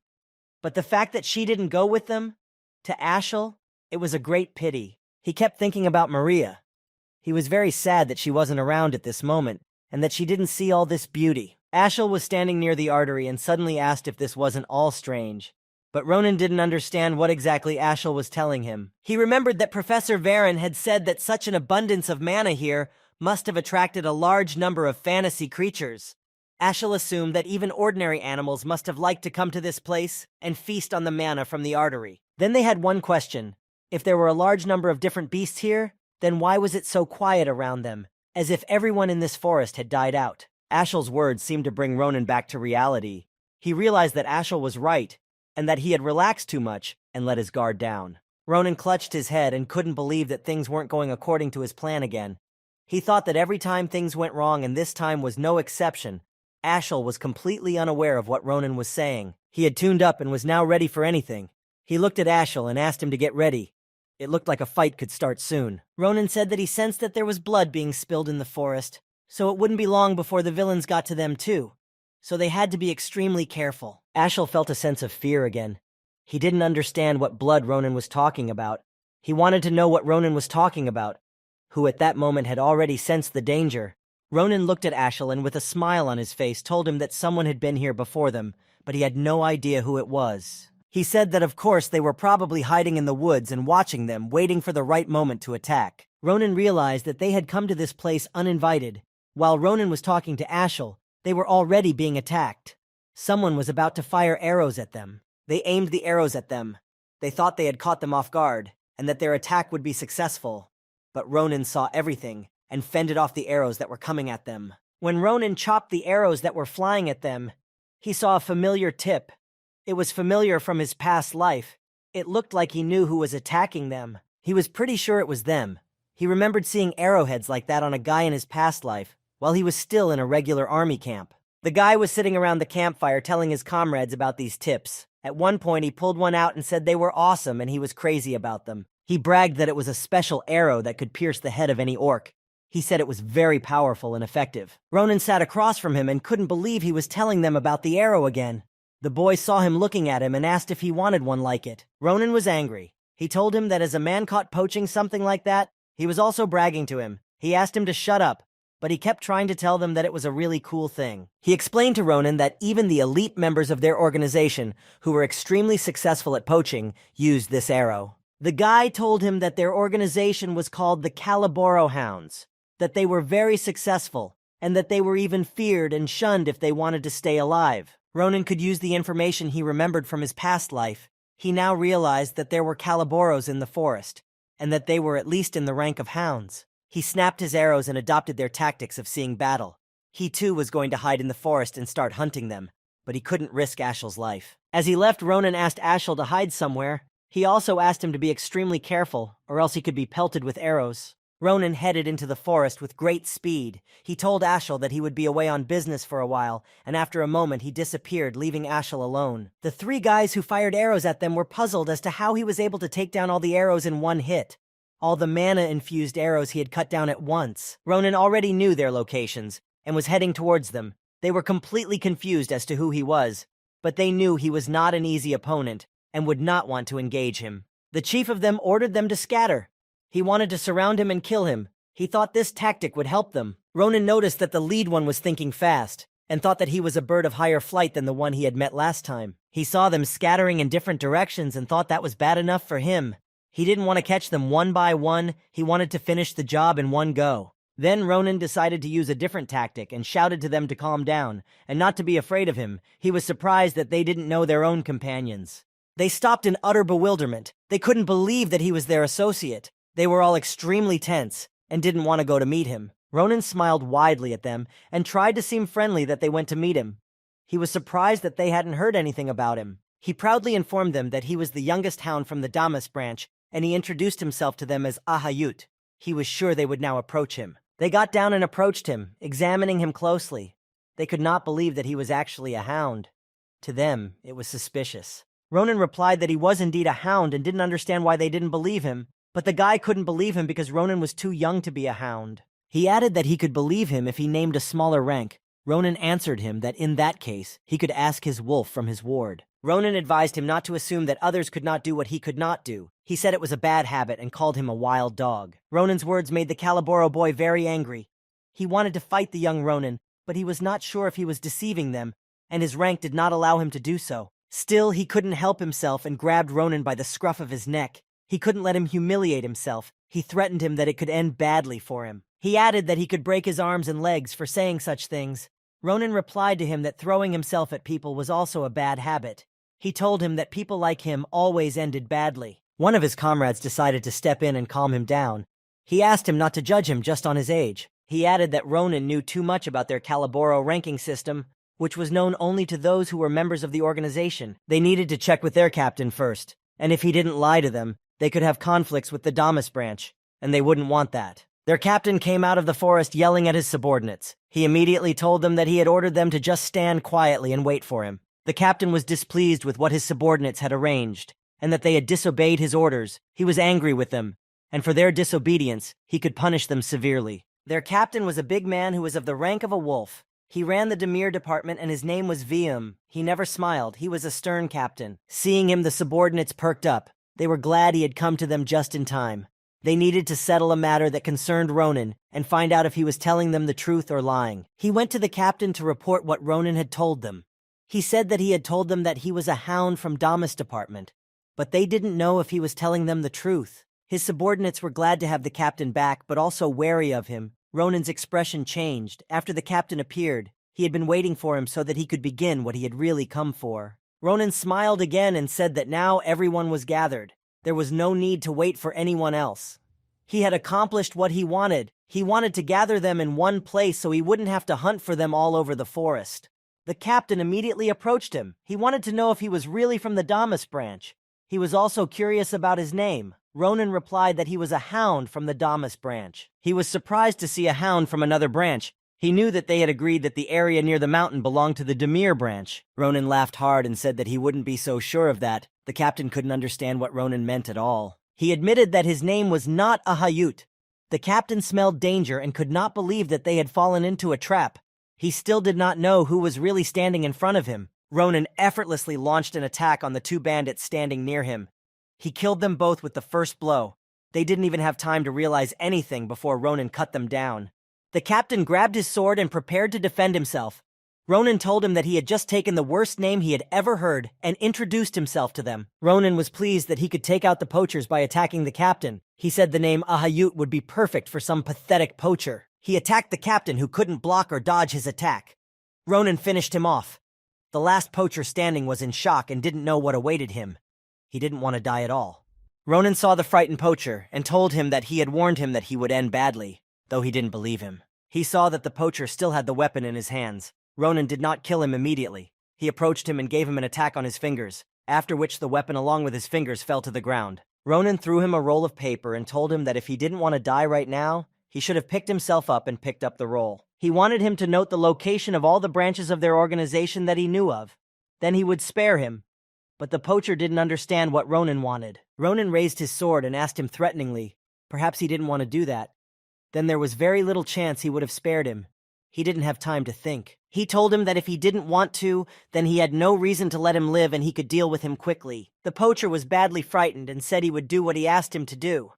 But the fact that she didn't go with them, to Ashel, it was a great pity. He kept thinking about Maria. He was very sad that she wasn't around at this moment, and that she didn't see all this beauty. Ashel was standing near the artery and suddenly asked if this wasn't all strange. But Ronan didn't understand what exactly Ashel was telling him. He remembered that Professor Varen had said that such an abundance of mana here must have attracted a large number of fantasy creatures. Ashel assumed that even ordinary animals must have liked to come to this place and feast on the mana from the artery. Then they had one question. If there were a large number of different beasts here, then why was it so quiet around them, as if everyone in this forest had died out? Ashel's words seemed to bring Ronan back to reality. He realized that Ashel was right, and that he had relaxed too much and let his guard down. Ronan clutched his head and couldn't believe that things weren't going according to his plan again. He thought that every time things went wrong, and this time was no exception. Ashel was completely unaware of what Ronan was saying. He had tuned up and was now ready for anything. He looked at Ashel and asked him to get ready. It looked like a fight could start soon. Ronan said that he sensed that there was blood being spilled in the forest, so it wouldn't be long before the villains got to them too. So they had to be extremely careful. Ashel felt a sense of fear again. He didn't understand what blood Ronan was talking about. He wanted to know what Ronan was talking about, who at that moment had already sensed the danger. Ronan looked at Ashel and with a smile on his face told him that someone had been here before them, but he had no idea who it was. He said that of course they were probably hiding in the woods and watching them, waiting for the right moment to attack. Ronan realized that they had come to this place uninvited. While Ronan was talking to Ashel, they were already being attacked. Someone was about to fire arrows at them. They aimed the arrows at them. They thought they had caught them off guard, and that their attack would be successful. But Ronan saw everything, and fended off the arrows that were coming at them. When Ronan chopped the arrows that were flying at them, he saw a familiar tip. It was familiar from his past life. It looked like he knew who was attacking them. He was pretty sure it was them. He remembered seeing arrowheads like that on a guy in his past life, while he was still in a regular army camp. The guy was sitting around the campfire telling his comrades about these tips. At one point, he pulled one out and said they were awesome and he was crazy about them. He bragged that it was a special arrow that could pierce the head of any orc. He said it was very powerful and effective. Ronan sat across from him and couldn't believe he was telling them about the arrow again. The boy saw him looking at him and asked if he wanted one like it. Ronan was angry. He told him that as a man caught poaching something like that, he was also bragging to him. He asked him to shut up, but he kept trying to tell them that it was a really cool thing. He explained to Ronan that even the elite members of their organization, who were extremely successful at poaching, used this arrow. The guy told him that their organization was called the Calaboro Hounds, that they were very successful, and that they were even feared and shunned if they wanted to stay alive. Ronan could use the information he remembered from his past life. He now realized that there were Calaboros in the forest, and that they were at least in the rank of hounds. He snapped his arrows and adopted their tactics of seeing battle. He too was going to hide in the forest and start hunting them, but he couldn't risk Ashel's life. As he left, Ronan asked Ashel to hide somewhere. He also asked him to be extremely careful, or else he could be pelted with arrows. Ronan headed into the forest with great speed. He told Ashel that he would be away on business for a while, and after a moment he disappeared, leaving Ashel alone. The three guys who fired arrows at them were puzzled as to how he was able to take down all the arrows in one hit. All the mana-infused arrows he had cut down at once. Ronan already knew their locations, and was heading towards them. They were completely confused as to who he was, but they knew he was not an easy opponent, and would not want to engage him. The chief of them ordered them to scatter. He wanted to surround him and kill him. He thought this tactic would help them. Ronan noticed that the lead one was thinking fast, and thought that he was a bird of higher flight than the one he had met last time. He saw them scattering in different directions and thought that was bad enough for him. He didn't want to catch them one by one, he wanted to finish the job in one go. Then Ronan decided to use a different tactic and shouted to them to calm down, and not to be afraid of him. He was surprised that they didn't know their own companions. They stopped in utter bewilderment. They couldn't believe that he was their associate. They were all extremely tense, and didn't want to go to meet him. Ronan smiled widely at them, and tried to seem friendly that they went to meet him. He was surprised that they hadn't heard anything about him. He proudly informed them that he was the youngest hound from the Damas branch, and he introduced himself to them as Ahayut. He was sure they would now approach him. They got down and approached him, examining him closely. They could not believe that he was actually a hound. To them, it was suspicious. Ronan replied that he was indeed a hound and didn't understand why they didn't believe him, but the guy couldn't believe him because Ronan was too young to be a hound. He added that he could believe him if he named a smaller rank. Ronan answered him that in that case, he could ask his wolf from his ward. Ronan advised him not to assume that others could not do what he could not do. He said it was a bad habit and called him a wild dog. Ronan's words made the Calaboro boy very angry. He wanted to fight the young Ronan, but he was not sure if he was deceiving them, and his rank did not allow him to do so. Still, he couldn't help himself and grabbed Ronan by the scruff of his neck. He couldn't let him humiliate himself. He threatened him that it could end badly for him. He added that he could break his arms and legs for saying such things. Ronan replied to him that throwing himself at people was also a bad habit. He told him that people like him always ended badly. One of his comrades decided to step in and calm him down. He asked him not to judge him just on his age. He added that Ronan knew too much about their Calaboro ranking system, which was known only to those who were members of the organization. They needed to check with their captain first, and if he didn't lie to them, they could have conflicts with the Damas branch, and they wouldn't want that. Their captain came out of the forest yelling at his subordinates. He immediately told them that he had ordered them to just stand quietly and wait for him. The captain was displeased with what his subordinates had arranged, and that they had disobeyed his orders. He was angry with them, and for their disobedience, he could punish them severely. Their captain was a big man who was of the rank of a wolf. He ran the Demir department and his name was Vium. He never smiled. He was a stern captain. Seeing him, the subordinates perked up. They were glad he had come to them just in time. They needed to settle a matter that concerned Ronan and find out if he was telling them the truth or lying. He went to the captain to report what Ronan had told them. He said that he had told them that he was a hound from Damas department, but they didn't know if he was telling them the truth. His subordinates were glad to have the captain back, but also wary of him. Ronan's expression changed. After the captain appeared, he had been waiting for him so that he could begin what he had really come for. Ronan smiled again and said that now everyone was gathered. There was no need to wait for anyone else. He had accomplished what he wanted. He wanted to gather them in one place so he wouldn't have to hunt for them all over the forest. The captain immediately approached him. He wanted to know if he was really from the Damas branch. He was also curious about his name. Ronan replied that he was a hound from the Damas branch. He was surprised to see a hound from another branch. He knew that they had agreed that the area near the mountain belonged to the Demir branch. Ronan laughed hard and said that he wouldn't be so sure of that. The captain couldn't understand what Ronan meant at all. He admitted that his name was not Ahayut. The captain smelled danger and could not believe that they had fallen into a trap. He still did not know who was really standing in front of him. Ronan effortlessly launched an attack on the two bandits standing near him. He killed them both with the first blow. They didn't even have time to realize anything before Ronan cut them down. The captain grabbed his sword and prepared to defend himself. Ronan told him that he had just taken the worst name he had ever heard and introduced himself to them. Ronan was pleased that he could take out the poachers by attacking the captain. He said the name Ahayut would be perfect for some pathetic poacher. He attacked the captain who couldn't block or dodge his attack. Ronan finished him off. The last poacher standing was in shock and didn't know what awaited him. He didn't want to die at all. Ronan saw the frightened poacher and told him that he had warned him that he would end badly, though he didn't believe him. He saw that the poacher still had the weapon in his hands. Ronan did not kill him immediately. He approached him and gave him an attack on his fingers, after which the weapon along with his fingers fell to the ground. Ronan threw him a roll of paper and told him that if he didn't want to die right now, he should have picked himself up and picked up the roll. He wanted him to note the location of all the branches of their organization that he knew of. Then he would spare him. But the poacher didn't understand what Ronan wanted. Ronan raised his sword and asked him threateningly. Perhaps he didn't want to do that. Then there was very little chance he would have spared him. He didn't have time to think. He told him that if he didn't want to, then he had no reason to let him live and he could deal with him quickly. The poacher was badly frightened and said he would do what he asked him to do.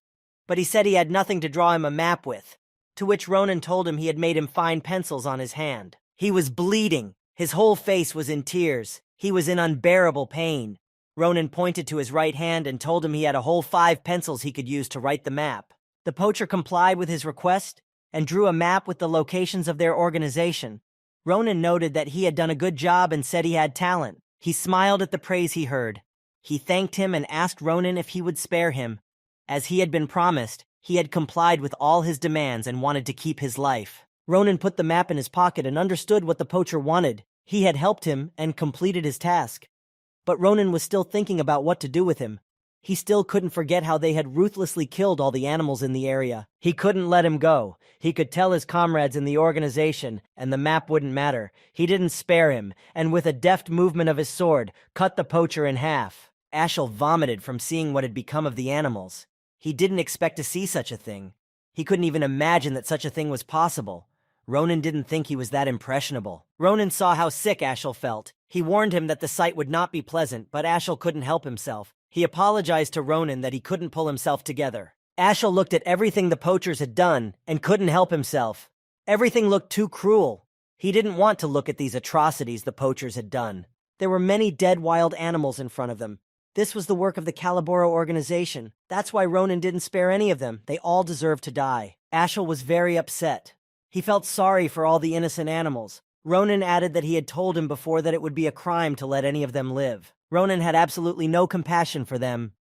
But he said he had nothing to draw him a map with, to which Ronan told him he had made him find pencils on his hand. He was bleeding. His whole face was in tears. He was in unbearable pain. Ronan pointed to his right hand and told him he had a whole 5 pencils he could use to write the map. The poacher complied with his request and drew a map with the locations of their organization. Ronan noted that he had done a good job and said he had talent. He smiled at the praise he heard. He thanked him and asked Ronan if he would spare him. As he had been promised, he had complied with all his demands and wanted to keep his life. Ronan put the map in his pocket and understood what the poacher wanted. He had helped him and completed his task. But Ronan was still thinking about what to do with him. He still couldn't forget how they had ruthlessly killed all the animals in the area. He couldn't let him go. He could tell his comrades in the organization, and the map wouldn't matter. He didn't spare him, and with a deft movement of his sword, cut the poacher in half. Ashel vomited from seeing what had become of the animals. He didn't expect to see such a thing. He couldn't even imagine that such a thing was possible. Ronan didn't think he was that impressionable. Ronan saw how sick Ashel felt. He warned him that the sight would not be pleasant, but Ashel couldn't help himself. He apologized to Ronan that he couldn't pull himself together. Ashel looked at everything the poachers had done and couldn't help himself. Everything looked too cruel. He didn't want to look at these atrocities the poachers had done. There were many dead wild animals in front of them. This was the work of the Caliboro organization. That's why Ronan didn't spare any of them. They all deserved to die. Ashel was very upset. He felt sorry for all the innocent animals. Ronan added that he had told him before that it would be a crime to let any of them live. Ronan had absolutely no compassion for them.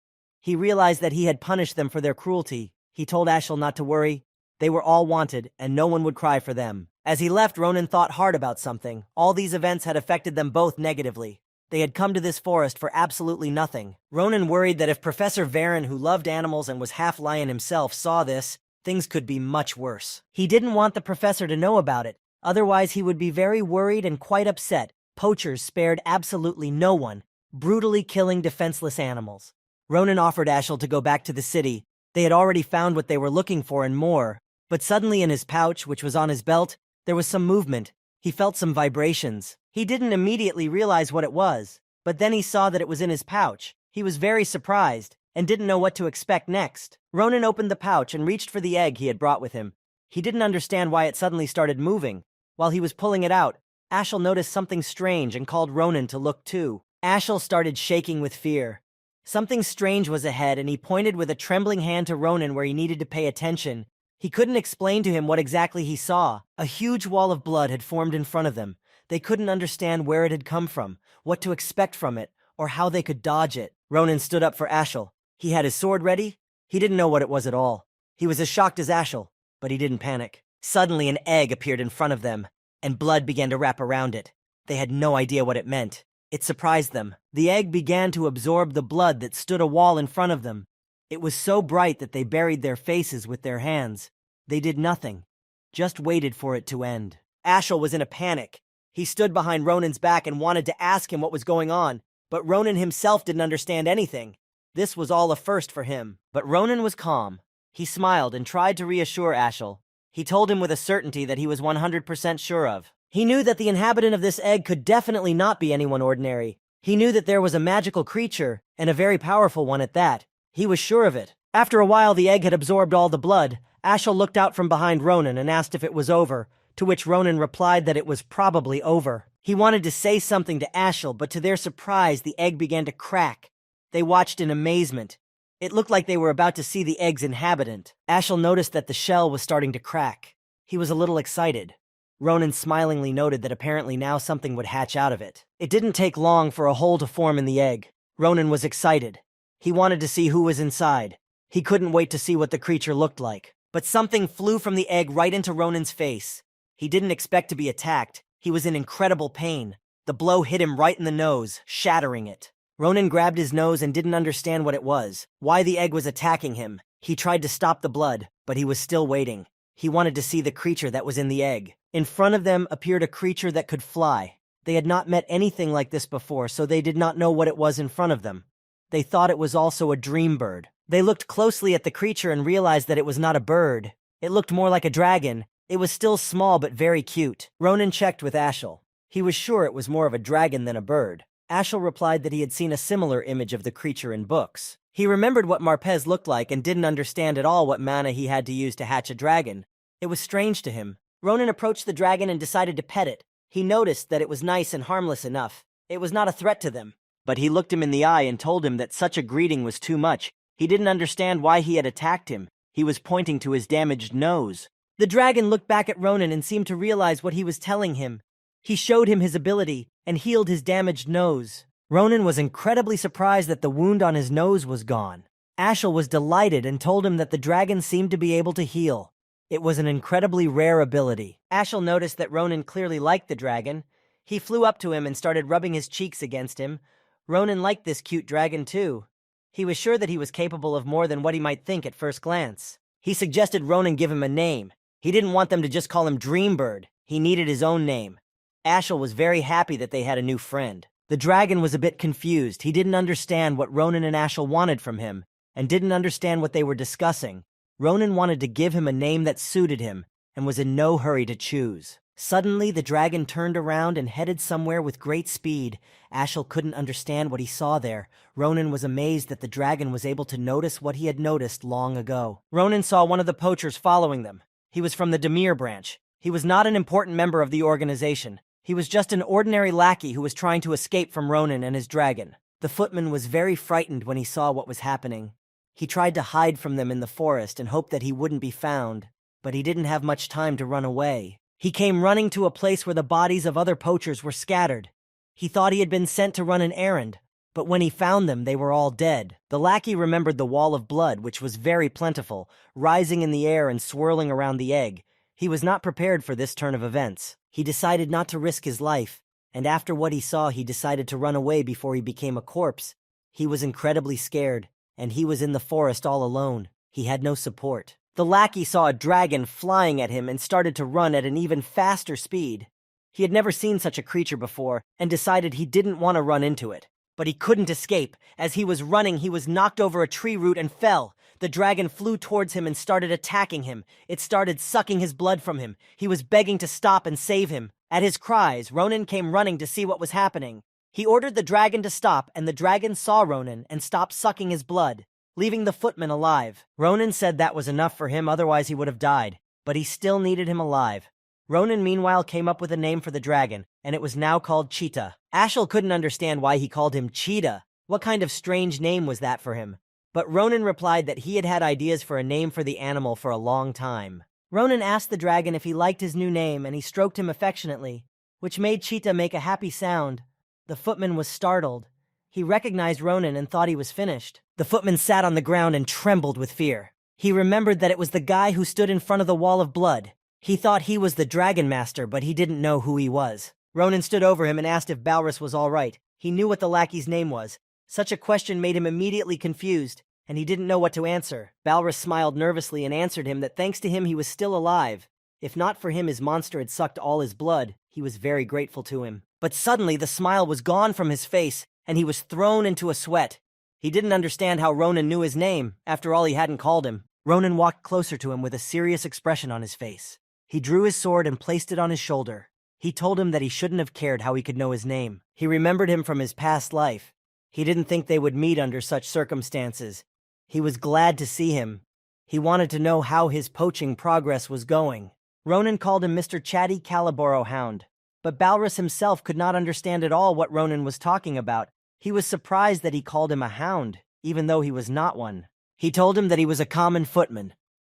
He realized that he had punished them for their cruelty. He told Ashel not to worry. They were all wanted, and no one would cry for them. As he left, Ronan thought hard about something. All these events had affected them both negatively. They had come to this forest for absolutely nothing. Ronan worried that if Professor Varen, who loved animals and was half lion himself, saw this, things could be much worse. He didn't want the professor to know about it. Otherwise, he would be very worried and quite upset. Poachers spared absolutely no one, brutally killing defenseless animals. Ronan offered Ashel to go back to the city. They had already found what they were looking for and more. But suddenly in his pouch, which was on his belt, there was some movement. He felt some vibrations. He didn't immediately realize what it was, but then he saw that it was in his pouch. He was very surprised and didn't know what to expect next. Ronan opened the pouch and reached for the egg he had brought with him. He didn't understand why it suddenly started moving. While he was pulling it out, Ashel noticed something strange and called Ronan to look too. Ashel started shaking with fear. Something strange was ahead, and he pointed with a trembling hand to Ronan where he needed to pay attention. He couldn't explain to him what exactly he saw. A huge wall of blood had formed in front of them. They couldn't understand where it had come from, what to expect from it, or how they could dodge it. Ronan stood up for Ashel. He had his sword ready. He didn't know what it was at all. He was as shocked as Ashel, but he didn't panic. Suddenly an egg appeared in front of them, and blood began to wrap around it. They had no idea what it meant. It surprised them. The egg began to absorb the blood that stood a wall in front of them. It was so bright that they buried their faces with their hands. They did nothing, just waited for it to end. Ashel was in a panic. He stood behind Ronan's back and wanted to ask him what was going on, but Ronan himself didn't understand anything. This was all a first for him. But Ronan was calm. He smiled and tried to reassure Ashel. He told him with a certainty that he was 100% sure of. He knew that the inhabitant of this egg could definitely not be anyone ordinary. He knew that there was a magical creature, and a very powerful one at that. He was sure of it. After a while, the egg had absorbed all the blood. Ashel looked out from behind Ronan and asked if it was over, to which Ronan replied that it was probably over. He wanted to say something to Ashel, but to their surprise, the egg began to crack. They watched in amazement. It looked like they were about to see the egg's inhabitant. Ashel noticed that the shell was starting to crack. He was a little excited. Ronan smilingly noted that apparently now something would hatch out of it. It didn't take long for a hole to form in the egg. Ronan was excited. He wanted to see who was inside. He couldn't wait to see what the creature looked like. But something flew from the egg right into Ronan's face. He didn't expect to be attacked. He was in incredible pain. The blow hit him right in the nose, shattering it. Ronan grabbed his nose and didn't understand what it was, why the egg was attacking him. He tried to stop the blood, but he was still waiting. He wanted to see the creature that was in the egg. In front of them appeared a creature that could fly. They had not met anything like this before, so they did not know what it was in front of them. They thought it was also a dream bird. They looked closely at the creature and realized that it was not a bird. It looked more like a dragon. It was still small but very cute. Ronan checked with Ashel. He was sure it was more of a dragon than a bird. Ashel replied that he had seen a similar image of the creature in books. He remembered what Marpez looked like and didn't understand at all what mana he had to use to hatch a dragon. It was strange to him. Ronan approached the dragon and decided to pet it. He noticed that it was nice and harmless enough. It was not a threat to them. But he looked him in the eye and told him that such a greeting was too much. He didn't understand why he had attacked him. He was pointing to his damaged nose. The dragon looked back at Ronan and seemed to realize what he was telling him. He showed him his ability and healed his damaged nose. Ronan was incredibly surprised that the wound on his nose was gone. Ashel was delighted and told him that the dragon seemed to be able to heal. It was an incredibly rare ability. Ashel noticed that Ronan clearly liked the dragon. He flew up to him and started rubbing his cheeks against him. Ronan liked this cute dragon too. He was sure that he was capable of more than what he might think at first glance. He suggested Ronan give him a name. He didn't want them to just call him Dreambird. He needed his own name. Ashel was very happy that they had a new friend. The dragon was a bit confused. He didn't understand what Ronan and Ashel wanted from him, and didn't understand what they were discussing. Ronan wanted to give him a name that suited him, and was in no hurry to choose. Suddenly, the dragon turned around and headed somewhere with great speed. Ashel couldn't understand what he saw there. Ronan was amazed that the dragon was able to notice what he had noticed long ago. Ronan saw one of the poachers following them. He was from the Demir branch. He was not an important member of the organization. He was just an ordinary lackey who was trying to escape from Ronan and his dragon. The footman was very frightened when he saw what was happening. He tried to hide from them in the forest and hoped that he wouldn't be found, but he didn't have much time to run away. He came running to a place where the bodies of other poachers were scattered. He thought he had been sent to run an errand, but when he found them, they were all dead. The lackey remembered the wall of blood, which was very plentiful, rising in the air and swirling around the egg. He was not prepared for this turn of events. He decided not to risk his life, and after what he saw, he decided to run away before he became a corpse. He was incredibly scared, and he was in the forest all alone. He had no support. The lackey saw a dragon flying at him and started to run at an even faster speed. He had never seen such a creature before and decided he didn't want to run into it. But he couldn't escape. As he was running, he was knocked over a tree root and fell. The dragon flew towards him and started attacking him. It started sucking his blood from him. He was begging to stop and save him. At his cries, Ronan came running to see what was happening. He ordered the dragon to stop, and the dragon saw Ronan and stopped sucking his blood, leaving the footman alive. Ronan said that was enough for him, otherwise he would have died, but he still needed him alive. Ronan meanwhile came up with a name for the dragon, and it was now called Cheetah. Ashel couldn't understand why he called him Cheetah. What kind of strange name was that for him? But Ronan replied that he had had ideas for a name for the animal for a long time. Ronan asked the dragon if he liked his new name, and he stroked him affectionately, which made Cheetah make a happy sound. The footman was startled. He recognized Ronan and thought he was finished. The footman sat on the ground and trembled with fear. He remembered that it was the guy who stood in front of the wall of blood. He thought he was the dragon master, but he didn't know who he was. Ronan stood over him and asked if Balrus was all right. He knew what the lackey's name was. Such a question made him immediately confused, and he didn't know what to answer. Balrus smiled nervously and answered him that thanks to him he was still alive. If not for him, his monster had sucked all his blood. He was very grateful to him. But suddenly the smile was gone from his face, and he was thrown into a sweat. He didn't understand how Ronan knew his name. After all, he hadn't called him. Ronan walked closer to him with a serious expression on his face. He drew his sword and placed it on his shoulder. He told him that he shouldn't have cared how he could know his name. He remembered him from his past life. He didn't think they would meet under such circumstances. He was glad to see him. He wanted to know how his poaching progress was going. Ronan called him Mr. Chatty Caliboro Hound. But Balrus himself could not understand at all what Ronan was talking about. He was surprised that he called him a hound, even though he was not one. He told him that he was a common footman.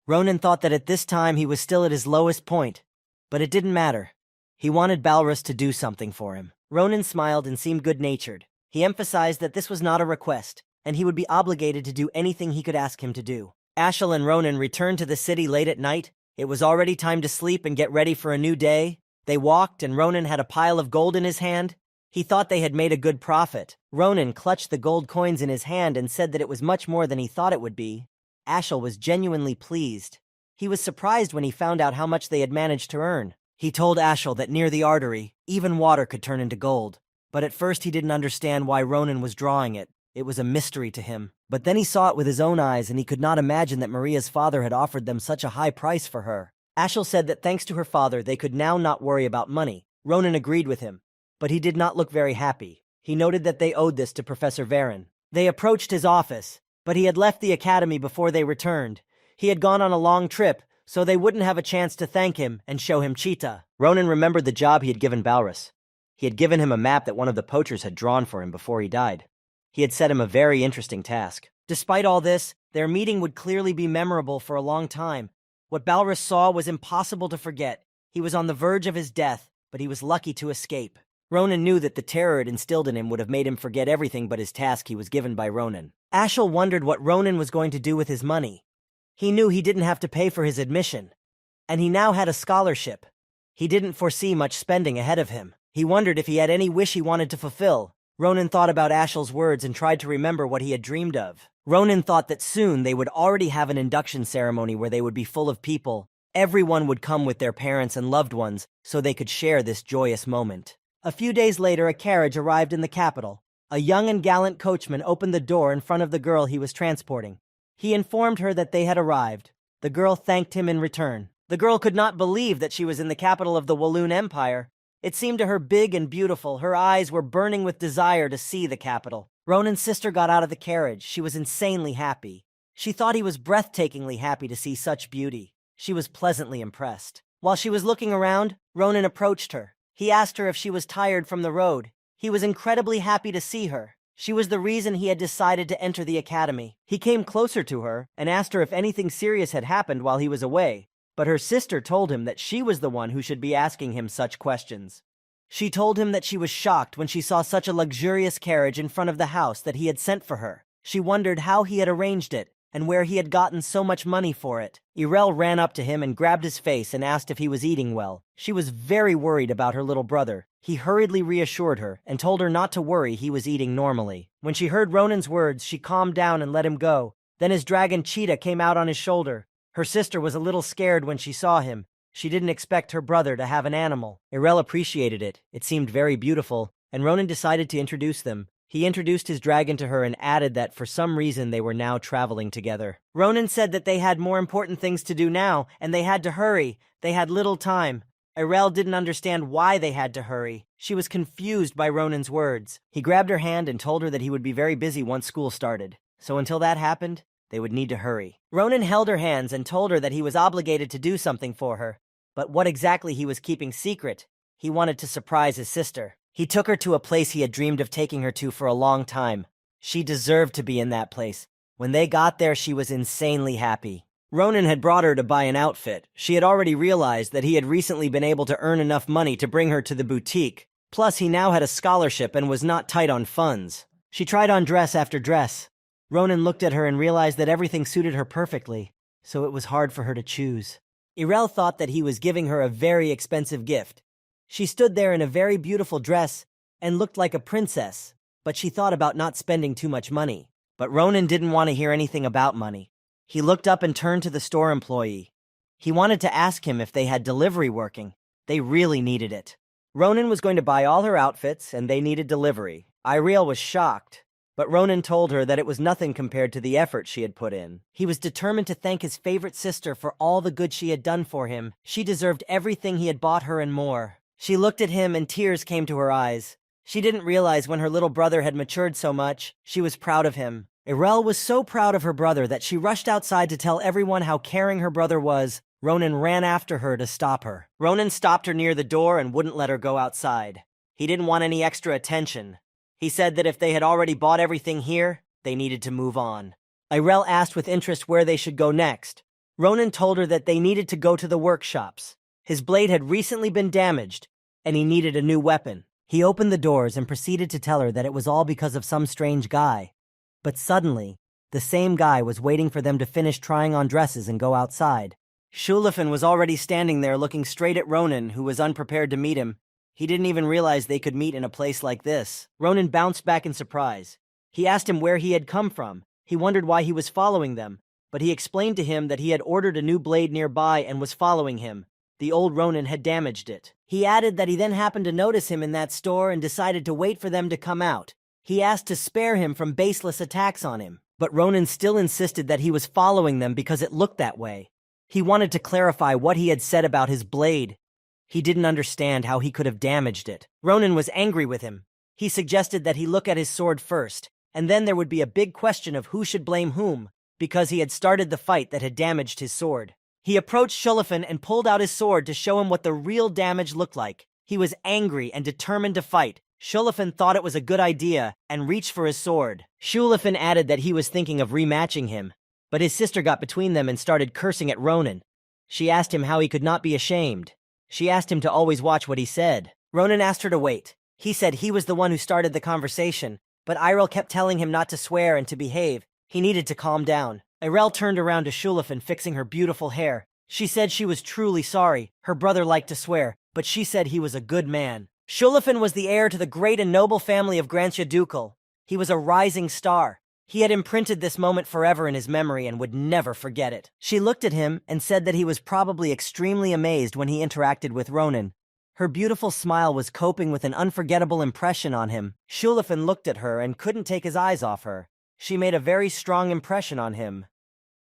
Ronan thought that at this time he was still at his lowest point, but it didn't matter. He wanted Balrus to do something for him. Ronan smiled and seemed good-natured. He emphasized that this was not a request, and he would be obligated to do anything he could ask him to do. Ashel and Ronan returned to the city late at night. It was already time to sleep and get ready for a new day. They walked, and Ronan had a pile of gold in his hand. He thought they had made a good profit. Ronan clutched the gold coins in his hand and said that it was much more than he thought it would be. Ashel was genuinely pleased. He was surprised when he found out how much they had managed to earn. He told Ashel that near the artery, even water could turn into gold. But at first he didn't understand why Ronan was drawing it. It was a mystery to him. But then he saw it with his own eyes, and he could not imagine that Maria's father had offered them such a high price for her. Ashel said that thanks to her father, they could now not worry about money. Ronan agreed with him, but he did not look very happy. He noted that they owed this to Professor Varen. They approached his office, but he had left the academy before they returned. He had gone on a long trip, so they wouldn't have a chance to thank him and show him Cheetah. Ronan remembered the job he had given Balrus. He had given him a map that one of the poachers had drawn for him before he died. He had set him a very interesting task. Despite all this, their meeting would clearly be memorable for a long time. What Balrus saw was impossible to forget. He was on the verge of his death, but he was lucky to escape. Ronan knew that the terror it instilled in him would have made him forget everything but his task he was given by Ronan. Ashel wondered what Ronan was going to do with his money. He knew he didn't have to pay for his admission, and he now had a scholarship. He didn't foresee much spending ahead of him. He wondered if he had any wish he wanted to fulfill. Ronan thought about Ashel's words and tried to remember what he had dreamed of. Ronan thought that soon they would already have an induction ceremony where they would be full of people. Everyone would come with their parents and loved ones so they could share this joyous moment. A few days later, a carriage arrived in the capital. A young and gallant coachman opened the door in front of the girl he was transporting. He informed her that they had arrived. The girl thanked him in return. The girl could not believe that she was in the capital of the Walloon Empire. It seemed to her big and beautiful. Her eyes were burning with desire to see the capital. Ronan's sister got out of the carriage. She was insanely happy. She thought he was breathtakingly happy to see such beauty. She was pleasantly impressed. While she was looking around, Ronan approached her. He asked her if she was tired from the road. He was incredibly happy to see her. She was the reason he had decided to enter the academy. He came closer to her and asked her if anything serious had happened while he was away, but her sister told him that she was the one who should be asking him such questions. She told him that she was shocked when she saw such a luxurious carriage in front of the house that he had sent for her. She wondered how he had arranged it and where he had gotten so much money for it. Irel ran up to him and grabbed his face and asked if he was eating well. She was very worried about her little brother. He hurriedly reassured her and told her not to worry, he was eating normally. When she heard Ronan's words, she calmed down and let him go. Then his dragon cheetah came out on his shoulder. Her sister was a little scared when she saw him. She didn't expect her brother to have an animal. Irel appreciated it. It seemed very beautiful, and Ronan decided to introduce them. He introduced his dragon to her and added that for some reason they were now traveling together. Ronan said that they had more important things to do now, and they had to hurry. They had little time. Irel didn't understand why they had to hurry. She was confused by Ronan's words. He grabbed her hand and told her that he would be very busy once school started. So until that happened, they would need to hurry. Ronan held her hands and told her that he was obligated to do something for her. But what exactly he was keeping secret? He wanted to surprise his sister. He took her to a place he had dreamed of taking her to for a long time. She deserved to be in that place. When they got there, she was insanely happy. Ronan had brought her to buy an outfit. She had already realized that he had recently been able to earn enough money to bring her to the boutique. Plus, he now had a scholarship and was not tight on funds. She tried on dress after dress. Ronan looked at her and realized that everything suited her perfectly, so it was hard for her to choose. Irel thought that he was giving her a very expensive gift. She stood there in a very beautiful dress and looked like a princess, but she thought about not spending too much money. But Ronan didn't want to hear anything about money. He looked up and turned to the store employee. He wanted to ask him if they had delivery working. They really needed it. Ronan was going to buy all her outfits, and they needed delivery. Irel was shocked, but Ronan told her that it was nothing compared to the effort she had put in. He was determined to thank his favorite sister for all the good she had done for him. She deserved everything he had bought her and more. She looked at him and tears came to her eyes. She didn't realize when her little brother had matured so much. She was proud of him. Irel was so proud of her brother that she rushed outside to tell everyone how caring her brother was. Ronan ran after her to stop her. Ronan stopped her near the door and wouldn't let her go outside. He didn't want any extra attention. He said that if they had already bought everything here, they needed to move on. Irel asked with interest where they should go next. Ronan told her that they needed to go to the workshops. His blade had recently been damaged, and he needed a new weapon. He opened the doors and proceeded to tell her that it was all because of some strange guy. But suddenly, the same guy was waiting for them to finish trying on dresses and go outside. Shulafin was already standing there looking straight at Ronan, who was unprepared to meet him. He didn't even realize they could meet in a place like this. Ronan bounced back in surprise. He asked him where he had come from. He wondered why he was following them, but he explained to him that he had ordered a new blade nearby and was following him. The old Ronan had damaged it. He added that he then happened to notice him in that store and decided to wait for them to come out. He asked to spare him from baseless attacks on him, but Ronan still insisted that he was following them because it looked that way. He wanted to clarify what he had said about his blade. He didn't understand how he could have damaged it. Ronan was angry with him. He suggested that he look at his sword first, and then there would be a big question of who should blame whom, because he had started the fight that had damaged his sword. He approached Shulafin and pulled out his sword to show him what the real damage looked like. He was angry and determined to fight. Shulafin thought it was a good idea and reached for his sword. Shulafin added that he was thinking of rematching him, but his sister got between them and started cursing at Ronan. She asked him how he could not be ashamed. She asked him to always watch what he said. Ronan asked her to wait. He said he was the one who started the conversation, but Irel kept telling him not to swear and to behave. He needed to calm down. Irel turned around to Shulafin, fixing her beautiful hair. She said she was truly sorry. Her brother liked to swear, but she said he was a good man. Shulafin was the heir to the great and noble family of Grancia Ducal. He was a rising star. He had imprinted this moment forever in his memory and would never forget it. She looked at him and said that he was probably extremely amazed when he interacted with Ronan. Her beautiful smile was coping with an unforgettable impression on him. Shulafin looked at her and couldn't take his eyes off her. She made a very strong impression on him.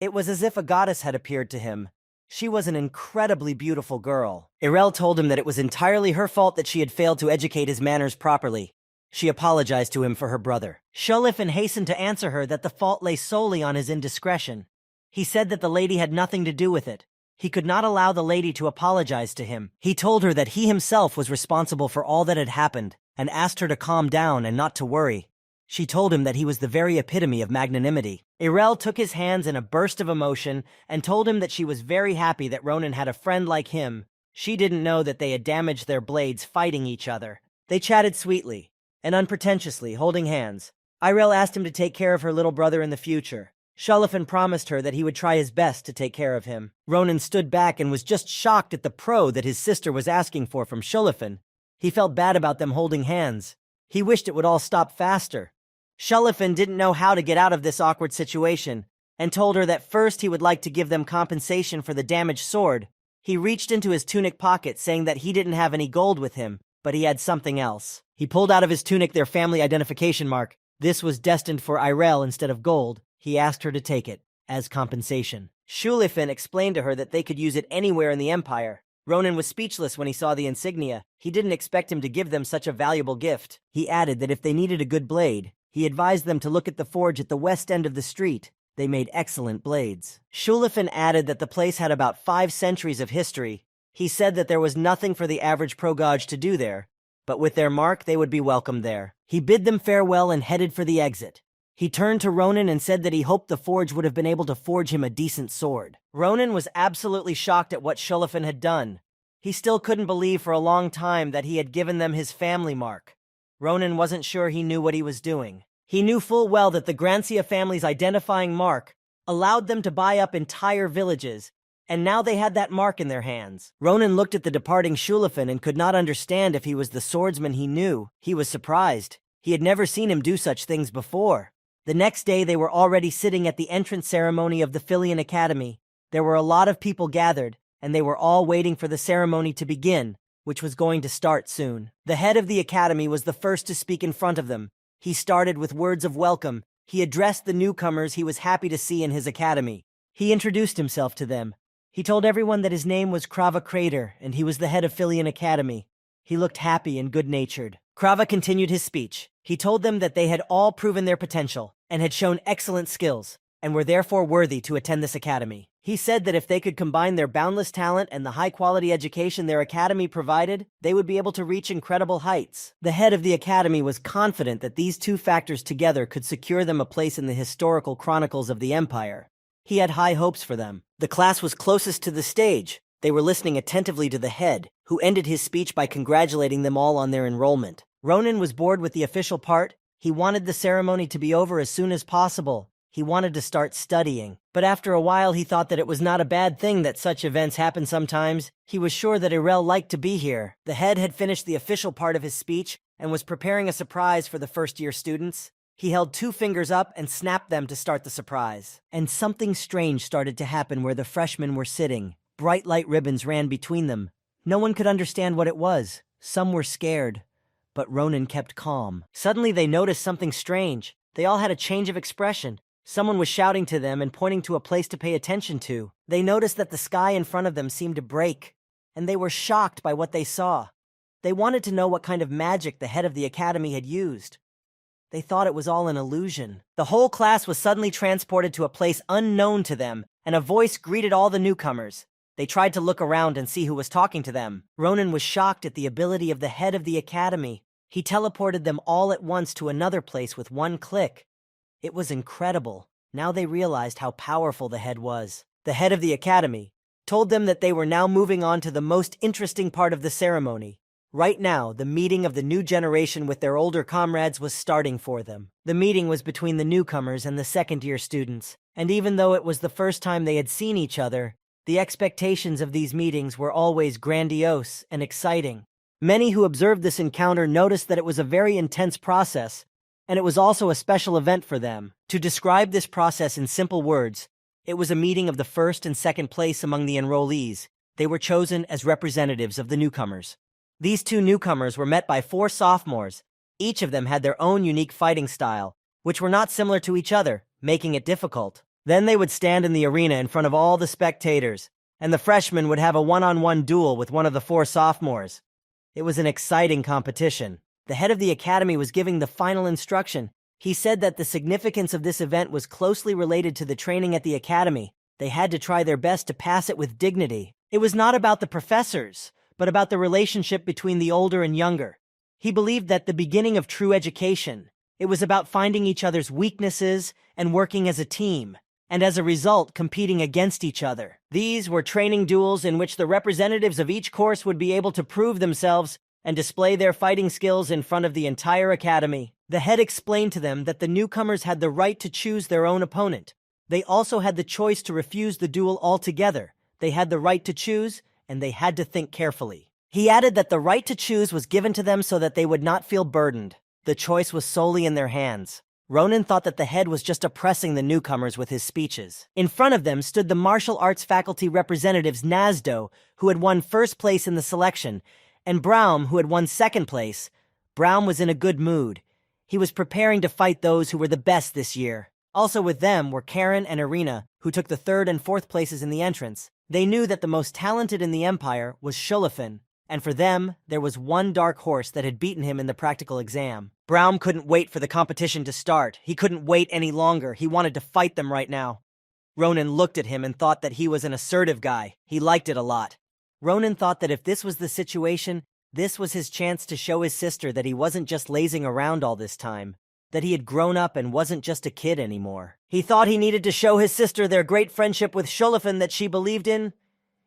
It was as if a goddess had appeared to him. She was an incredibly beautiful girl. Irel told him that it was entirely her fault that she had failed to educate his manners properly. She apologized to him for her brother. Shulafin hastened to answer her that the fault lay solely on his indiscretion. He said that the lady had nothing to do with it. He could not allow the lady to apologize to him. He told her that he himself was responsible for all that had happened, and asked her to calm down and not to worry. She told him that he was the very epitome of magnanimity. Irel took his hands in a burst of emotion and told him that she was very happy that Ronan had a friend like him. She didn't know that they had damaged their blades fighting each other. They chatted sweetly and unpretentiously, holding hands. Irel asked him to take care of her little brother in the future. Shulafin promised her that he would try his best to take care of him. Ronan stood back and was just shocked at the pro that his sister was asking for from Shulafin. He felt bad about them holding hands. He wished it would all stop faster. Shulafin didn't know how to get out of this awkward situation, and told her that first he would like to give them compensation for the damaged sword. He reached into his tunic pocket saying that he didn't have any gold with him, but he had something else. He pulled out of his tunic their family identification mark. This was destined for Irel instead of gold. He asked her to take it, as compensation. Shulafin explained to her that they could use it anywhere in the Empire. Ronan was speechless when he saw the insignia. He didn't expect him to give them such a valuable gift. He added that if they needed a good blade, he advised them to look at the forge at the west end of the street. They made excellent blades. Shulafin added that the place had about 5 centuries of history. He said that there was nothing for the average progauge to do there, but with their mark they would be welcome there. He bid them farewell and headed for the exit. He turned to Ronan and said that he hoped the forge would have been able to forge him a decent sword. Ronan was absolutely shocked at what Shulafin had done. He still couldn't believe for a long time that he had given them his family mark. Ronan wasn't sure he knew what he was doing. He knew full well that the Grancia family's identifying mark allowed them to buy up entire villages, and now they had that mark in their hands. Ronan looked at the departing Shulafin and could not understand if he was the swordsman he knew. He was surprised. He had never seen him do such things before. The next day they were already sitting at the entrance ceremony of the Filian Academy. There were a lot of people gathered, and they were all waiting for the ceremony to begin, which was going to start soon. The head of the academy was the first to speak in front of them. He started with words of welcome. He addressed the newcomers he was happy to see in his academy. He introduced himself to them. He told everyone that his name was Krava Crater, and he was the head of Filian Academy. He looked happy and good-natured. Krava continued his speech. He told them that they had all proven their potential and had shown excellent skills, and were therefore worthy to attend this academy. He said that if they could combine their boundless talent and the high-quality education their academy provided, they would be able to reach incredible heights. The head of the academy was confident that these two factors together could secure them a place in the historical chronicles of the Empire. He had high hopes for them. The class was closest to the stage. They were listening attentively to the head, who ended his speech by congratulating them all on their enrollment. Ronan was bored with the official part. He wanted the ceremony to be over as soon as possible. He wanted to start studying. But after a while he thought that it was not a bad thing that such events happen sometimes. He was sure that Irel liked to be here. The head had finished the official part of his speech and was preparing a surprise for the first-year students. He held 2 fingers up and snapped them to start the surprise. And something strange started to happen where the freshmen were sitting. Bright light ribbons ran between them. No one could understand what it was. Some were scared, but Ronan kept calm. Suddenly they noticed something strange. They all had a change of expression. Someone was shouting to them and pointing to a place to pay attention to. They noticed that the sky in front of them seemed to break, and they were shocked by what they saw. They wanted to know what kind of magic the head of the academy had used. They thought it was all an illusion. The whole class was suddenly transported to a place unknown to them, and a voice greeted all the newcomers. They tried to look around and see who was talking to them. Ronan was shocked at the ability of the head of the academy. He teleported them all at once to another place with one click. It was incredible. Now they realized how powerful the head was. The head of the academy told them that they were now moving on to the most interesting part of the ceremony. Right now, the meeting of the new generation with their older comrades was starting for them. The meeting was between the newcomers and the second-year students, and even though it was the first time they had seen each other, the expectations of these meetings were always grandiose and exciting. Many who observed this encounter noticed that it was a very intense process, and it was also a special event for them. To describe this process in simple words, it was a meeting of the first and second place among the enrollees. They were chosen as representatives of the newcomers. These two newcomers were met by 4 sophomores. Each of them had their own unique fighting style, which were not similar to each other, making it difficult. Then they would stand in the arena in front of all the spectators, and the freshmen would have a one-on-one duel with one of the 4 sophomores. It was an exciting competition. The head of the academy was giving the final instruction. He said that the significance of this event was closely related to the training at the academy. They had to try their best to pass it with dignity. It was not about the professors, but about the relationship between the older and younger. He believed that the beginning of true education, it was about finding each other's weaknesses and working as a team, and as a result, competing against each other. These were training duels in which the representatives of each course would be able to prove themselves and display their fighting skills in front of the entire academy. The head explained to them that the newcomers had the right to choose their own opponent. They also had the choice to refuse the duel altogether. They had the right to choose, and they had to think carefully. He added that the right to choose was given to them so that they would not feel burdened. The choice was solely in their hands. Ronan thought that the head was just oppressing the newcomers with his speeches. In front of them stood the martial arts faculty representatives Nasdo, who had won first place in the selection, and Braum, who had won second place. Braum was in a good mood. He was preparing to fight those who were the best this year. Also with them were Karen and Irina, who took the 3rd and 4th places in the entrance. They knew that the most talented in the empire was Shulafin, and for them, there was one dark horse that had beaten him in the practical exam. Braum couldn't wait for the competition to start. He couldn't wait any longer. He wanted to fight them right now. Ronan looked at him and thought that he was an assertive guy. He liked it a lot. Ronan thought that if this was the situation, this was his chance to show his sister that he wasn't just lazing around all this time, that he had grown up and wasn't just a kid anymore. He thought he needed to show his sister their great friendship with Shulafin that she believed in.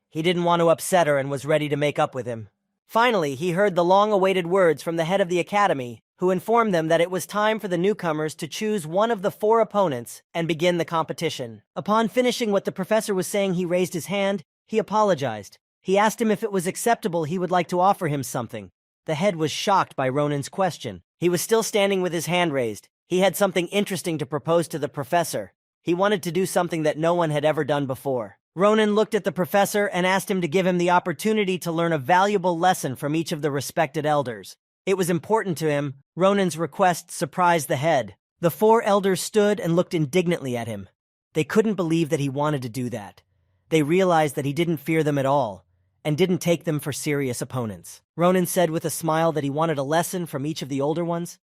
He didn't want to upset her and was ready to make up with him. Finally, he heard the long-awaited words from the head of the academy, who informed them that it was time for the newcomers to choose one of the 4 opponents and begin the competition. Upon finishing what the professor was saying, he raised his hand. He apologized. He asked him if it was acceptable he would like to offer him something. The head was shocked by Ronan's question. He was still standing with his hand raised. He had something interesting to propose to the professor. He wanted to do something that no one had ever done before. Ronan looked at the professor and asked him to give him the opportunity to learn a valuable lesson from each of the respected elders. It was important to him. Ronan's request surprised the head. The 4 elders stood and looked indignantly at him. They couldn't believe that he wanted to do that. They realized that he didn't fear them at all, and didn't take them for serious opponents. Ronan said with a smile that he wanted a lesson from each of the older ones.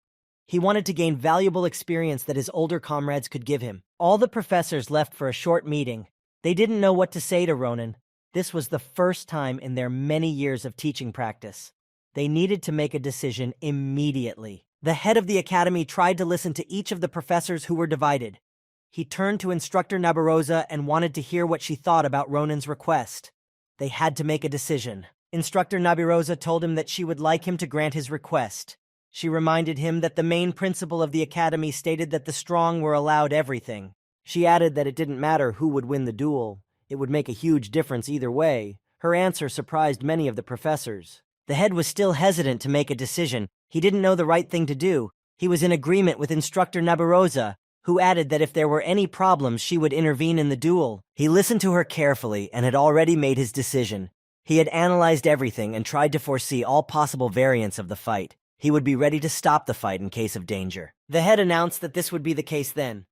He wanted to gain valuable experience that his older comrades could give him. All the professors left for a short meeting. They didn't know what to say to Ronan. This was the first time in their many years of teaching practice. They needed to make a decision immediately. The head of the academy tried to listen to each of the professors who were divided. He turned to Instructor Nabarosa and wanted to hear what she thought about Ronan's request. They had to make a decision. Instructor Nabarosa told him that she would like him to grant his request. She reminded him that the main principle of the academy stated that the strong were allowed everything. She added that it didn't matter who would win the duel. It would make a huge difference either way. Her answer surprised many of the professors. The head was still hesitant to make a decision. He didn't know the right thing to do. He was in agreement with Instructor Nabarosa, who added that if there were any problems, she would intervene in the duel. He listened to her carefully and had already made his decision. He had analyzed everything and tried to foresee all possible variants of the fight. He would be ready to stop the fight in case of danger. The head announced that this would be the case then.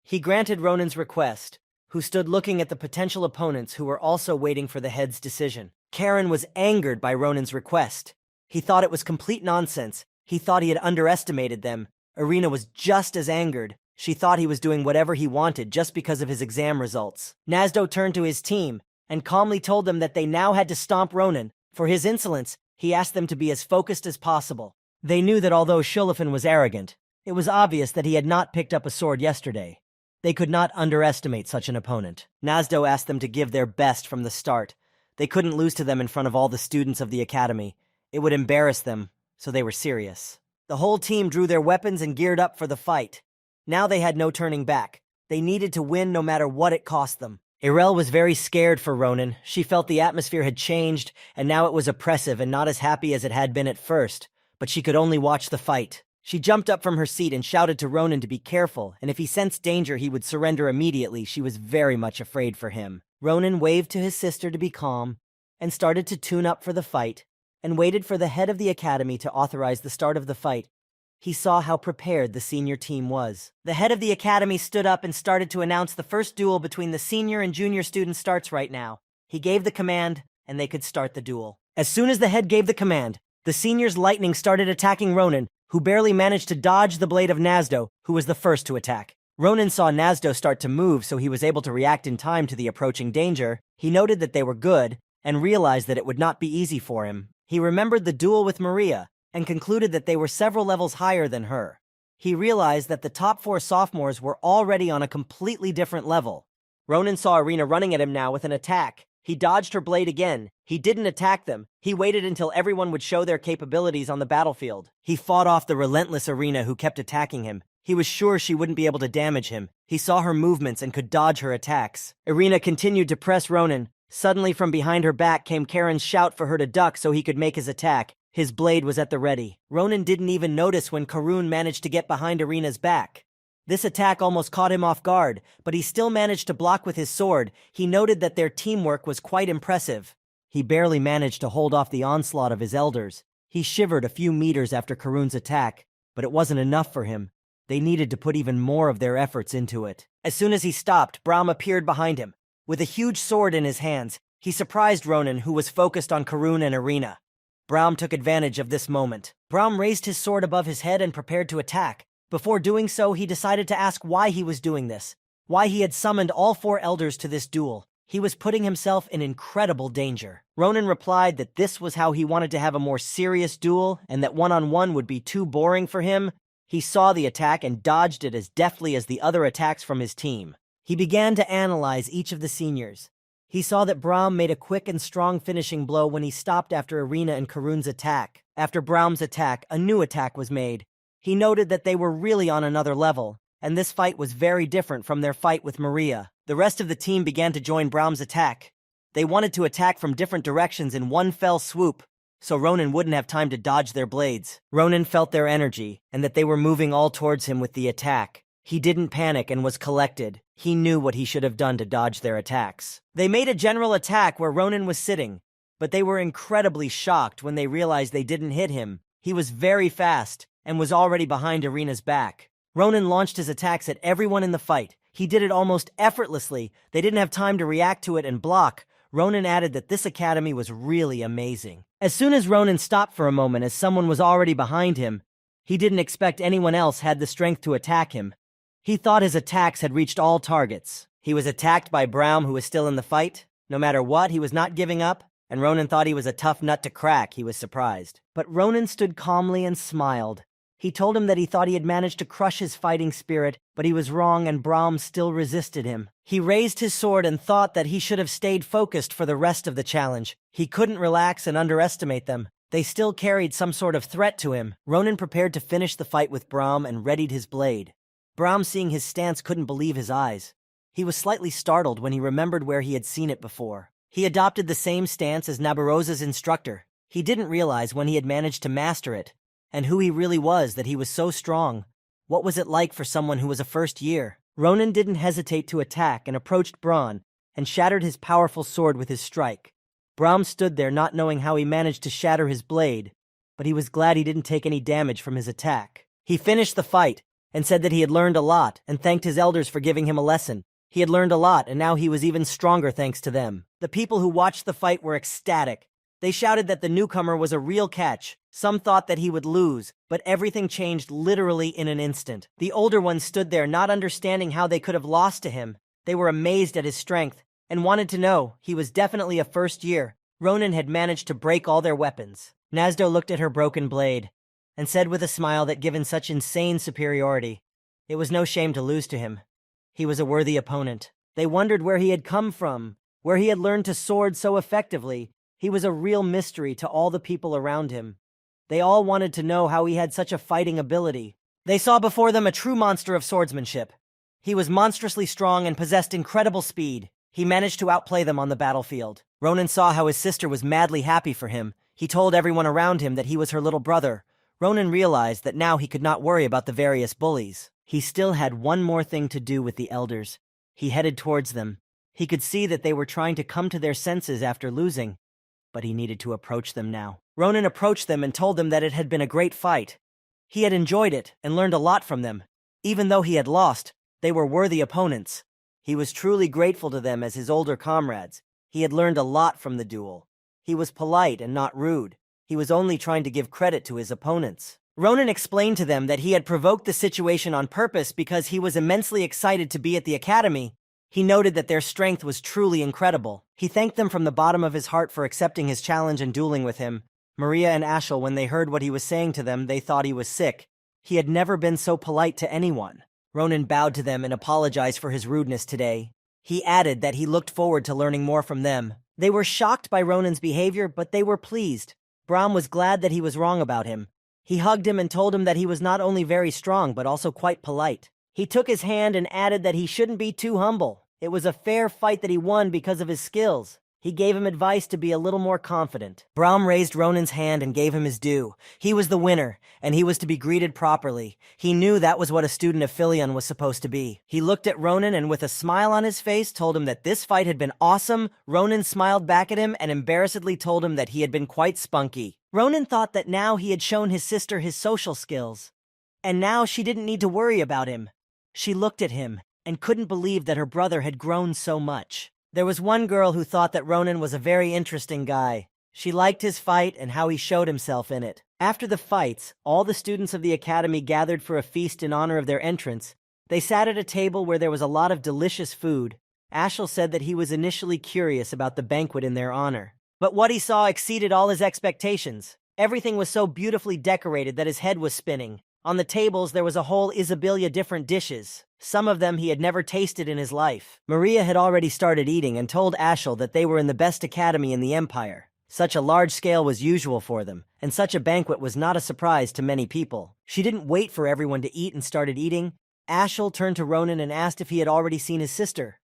He granted Ronan's request, who stood looking at the potential opponents who were also waiting for the head's decision. Karen was angered by Ronan's request. He thought it was complete nonsense. He thought he had underestimated them. Irina was just as angered. She thought he was doing whatever he wanted just because of his exam results. Nasdo turned to his team and calmly told them that they now had to stomp Ronan. For his insolence, he asked them to be as focused as possible. They knew that although Shulafin was arrogant, it was obvious that he had not picked up a sword yesterday. They could not underestimate such an opponent. Nasdo asked them to give their best from the start. They couldn't lose to them in front of all the students of the academy. It would embarrass them, so they were serious. The whole team drew their weapons and geared up for the fight. Now they had no turning back. They needed to win no matter what it cost them. Irel was very scared for Ronan. She felt the atmosphere had changed, and now it was oppressive and not as happy as it had been at first, but she could only watch the fight. She jumped up from her seat and shouted to Ronan to be careful, and if he sensed danger he would surrender immediately. She was very much afraid for him. Ronan waved to his sister to be calm, and started to tune up for the fight, and waited for the head of the academy to authorize the start of the fight. He saw how prepared the senior team was. The head of the academy stood up and started to announce the first duel between the senior and junior students starts right now. He gave the command, and they could start the duel. As soon as the head gave the command, the seniors' lightning started attacking Ronan, who barely managed to dodge the blade of Nazdo, who was the first to attack. Ronan saw Nazdo start to move, so he was able to react in time to the approaching danger. He noted that they were good, and realized that it would not be easy for him. He remembered the duel with Maria, and concluded that they were several levels higher than her. He realized that the top 4 sophomores were already on a completely different level. Ronan saw Irina running at him now with an attack. He dodged her blade again. He didn't attack them. He waited until everyone would show their capabilities on the battlefield. He fought off the relentless Irina who kept attacking him. He was sure she wouldn't be able to damage him. He saw her movements and could dodge her attacks. Irina continued to press Ronan. Suddenly from behind her back came Karen's shout for her to duck so he could make his attack. His blade was at the ready. Ronan didn't even notice when Karun managed to get behind Irina's back. This attack almost caught him off guard, but he still managed to block with his sword. He noted that their teamwork was quite impressive. He barely managed to hold off the onslaught of his elders. He shivered a few meters after Karun's attack, but it wasn't enough for him. They needed to put even more of their efforts into it. As soon as he stopped, Brahm appeared behind him. With a huge sword in his hands, he surprised Ronan, who was focused on Karun and Irina. Brahm took advantage of this moment. Brahm raised his sword above his head and prepared to attack. Before doing so, he decided to ask why he was doing this, why he had summoned all 4 elders to this duel. He was putting himself in incredible danger. Ronan replied that this was how he wanted to have a more serious duel and that one-on-one would be too boring for him. He saw the attack and dodged it as deftly as the other attacks from his team. He began to analyze each of the seniors. He saw that Brahm made a quick and strong finishing blow when he stopped after Irina and Karun's attack. After Brahm's attack, a new attack was made. He noted that they were really on another level, and this fight was very different from their fight with Maria. The rest of the team began to join Brahm's attack. They wanted to attack from different directions in one fell swoop, so Ronan wouldn't have time to dodge their blades. Ronan felt their energy, and that they were moving all towards him with the attack. He didn't panic and was collected. He knew what he should have done to dodge their attacks. They made a general attack where Ronan was sitting, but they were incredibly shocked when they realized they didn't hit him. He was very fast and was already behind Irina's back. Ronan launched his attacks at everyone in the fight. He did it almost effortlessly. They didn't have time to react to it and block. Ronan added that this academy was really amazing. As soon as Ronan stopped for a moment as someone was already behind him, he didn't expect anyone else had the strength to attack him. He thought his attacks had reached all targets. He was attacked by Brahm, who was still in the fight. No matter what, he was not giving up, and Ronan thought he was a tough nut to crack. He was surprised. But Ronan stood calmly and smiled. He told him that he thought he had managed to crush his fighting spirit, but he was wrong and Brahm still resisted him. He raised his sword and thought that he should have stayed focused for the rest of the challenge. He couldn't relax and underestimate them. They still carried some sort of threat to him. Ronan prepared to finish the fight with Brahm and readied his blade. Brahm, seeing his stance, couldn't believe his eyes. He was slightly startled when he remembered where he had seen it before. He adopted the same stance as Nabarosa's instructor. He didn't realize when he had managed to master it, and who he really was, that he was so strong. What was it like for someone who was a first year? Ronan didn't hesitate to attack and approached Brahm and shattered his powerful sword with his strike. Brahm stood there not knowing how he managed to shatter his blade, but he was glad he didn't take any damage from his attack. He finished the fight and said that he had learned a lot and thanked his elders for giving him a lesson. He had learned a lot and now he was even stronger thanks to them. The people who watched the fight were ecstatic. They shouted that the newcomer was a real catch. Some thought that he would lose, but everything changed literally in an instant. The older ones stood there not understanding how they could have lost to him. They were amazed at his strength and wanted to know. He was definitely a first year. Ronan had managed to break all their weapons. Nazdo looked at her broken blade and said with a smile that given such insane superiority, it was no shame to lose to him. He was a worthy opponent. They wondered where he had come from, where he had learned to sword so effectively. He was a real mystery to all the people around him. They all wanted to know how he had such a fighting ability. They saw before them a true monster of swordsmanship. He was monstrously strong and possessed incredible speed. He managed to outplay them on the battlefield. Ronan saw how his sister was madly happy for him. He told everyone around him that he was her little brother. Ronan realized that now he could not worry about the various bullies. He still had one more thing to do with the elders. He headed towards them. He could see that they were trying to come to their senses after losing, but he needed to approach them now. Ronan approached them and told them that it had been a great fight. He had enjoyed it and learned a lot from them. Even though he had lost, they were worthy opponents. He was truly grateful to them as his older comrades. He had learned a lot from the duel. He was polite and not rude. He was only trying to give credit to his opponents. Ronan explained to them that he had provoked the situation on purpose because he was immensely excited to be at the academy. He noted that their strength was truly incredible. He thanked them from the bottom of his heart for accepting his challenge and dueling with him. Maria and Ashel, when they heard what he was saying to them, they thought he was sick. He had never been so polite to anyone. Ronan bowed to them and apologized for his rudeness today. He added that he looked forward to learning more from them. They were shocked by Ronan's behavior, but they were pleased. Brahm was glad that he was wrong about him. He hugged him and told him that he was not only very strong, but also quite polite. He took his hand and added that he shouldn't be too humble. It was a fair fight that he won because of his skills. He gave him advice to be a little more confident. Brahm raised Ronan's hand and gave him his due. He was the winner, and he was to be greeted properly. He knew that was what a student of Philion was supposed to be. He looked at Ronan and with a smile on his face told him that this fight had been awesome. Ronan smiled back at him and embarrassedly told him that he had been quite spunky. Ronan thought that now he had shown his sister his social skills, and now she didn't need to worry about him. She looked at him and couldn't believe that her brother had grown so much. There was one girl who thought that Ronan was a very interesting guy. She liked his fight and how he showed himself in it. After the fights, all the students of the academy gathered for a feast in honor of their entrance. They sat at a table where there was a lot of delicious food. Ashel said that he was initially curious about the banquet in their honor, but what he saw exceeded all his expectations. Everything was so beautifully decorated that his head was spinning. On the tables, there was a whole Isabilia different dishes. Some of them he had never tasted in his life. Maria had already started eating and told Ashel that they were in the best academy in the empire. Such a large scale was usual for them, and such a banquet was not a surprise to many people. She didn't wait for everyone to eat and started eating. Ashel turned to Ronan and asked if he had already seen his sister.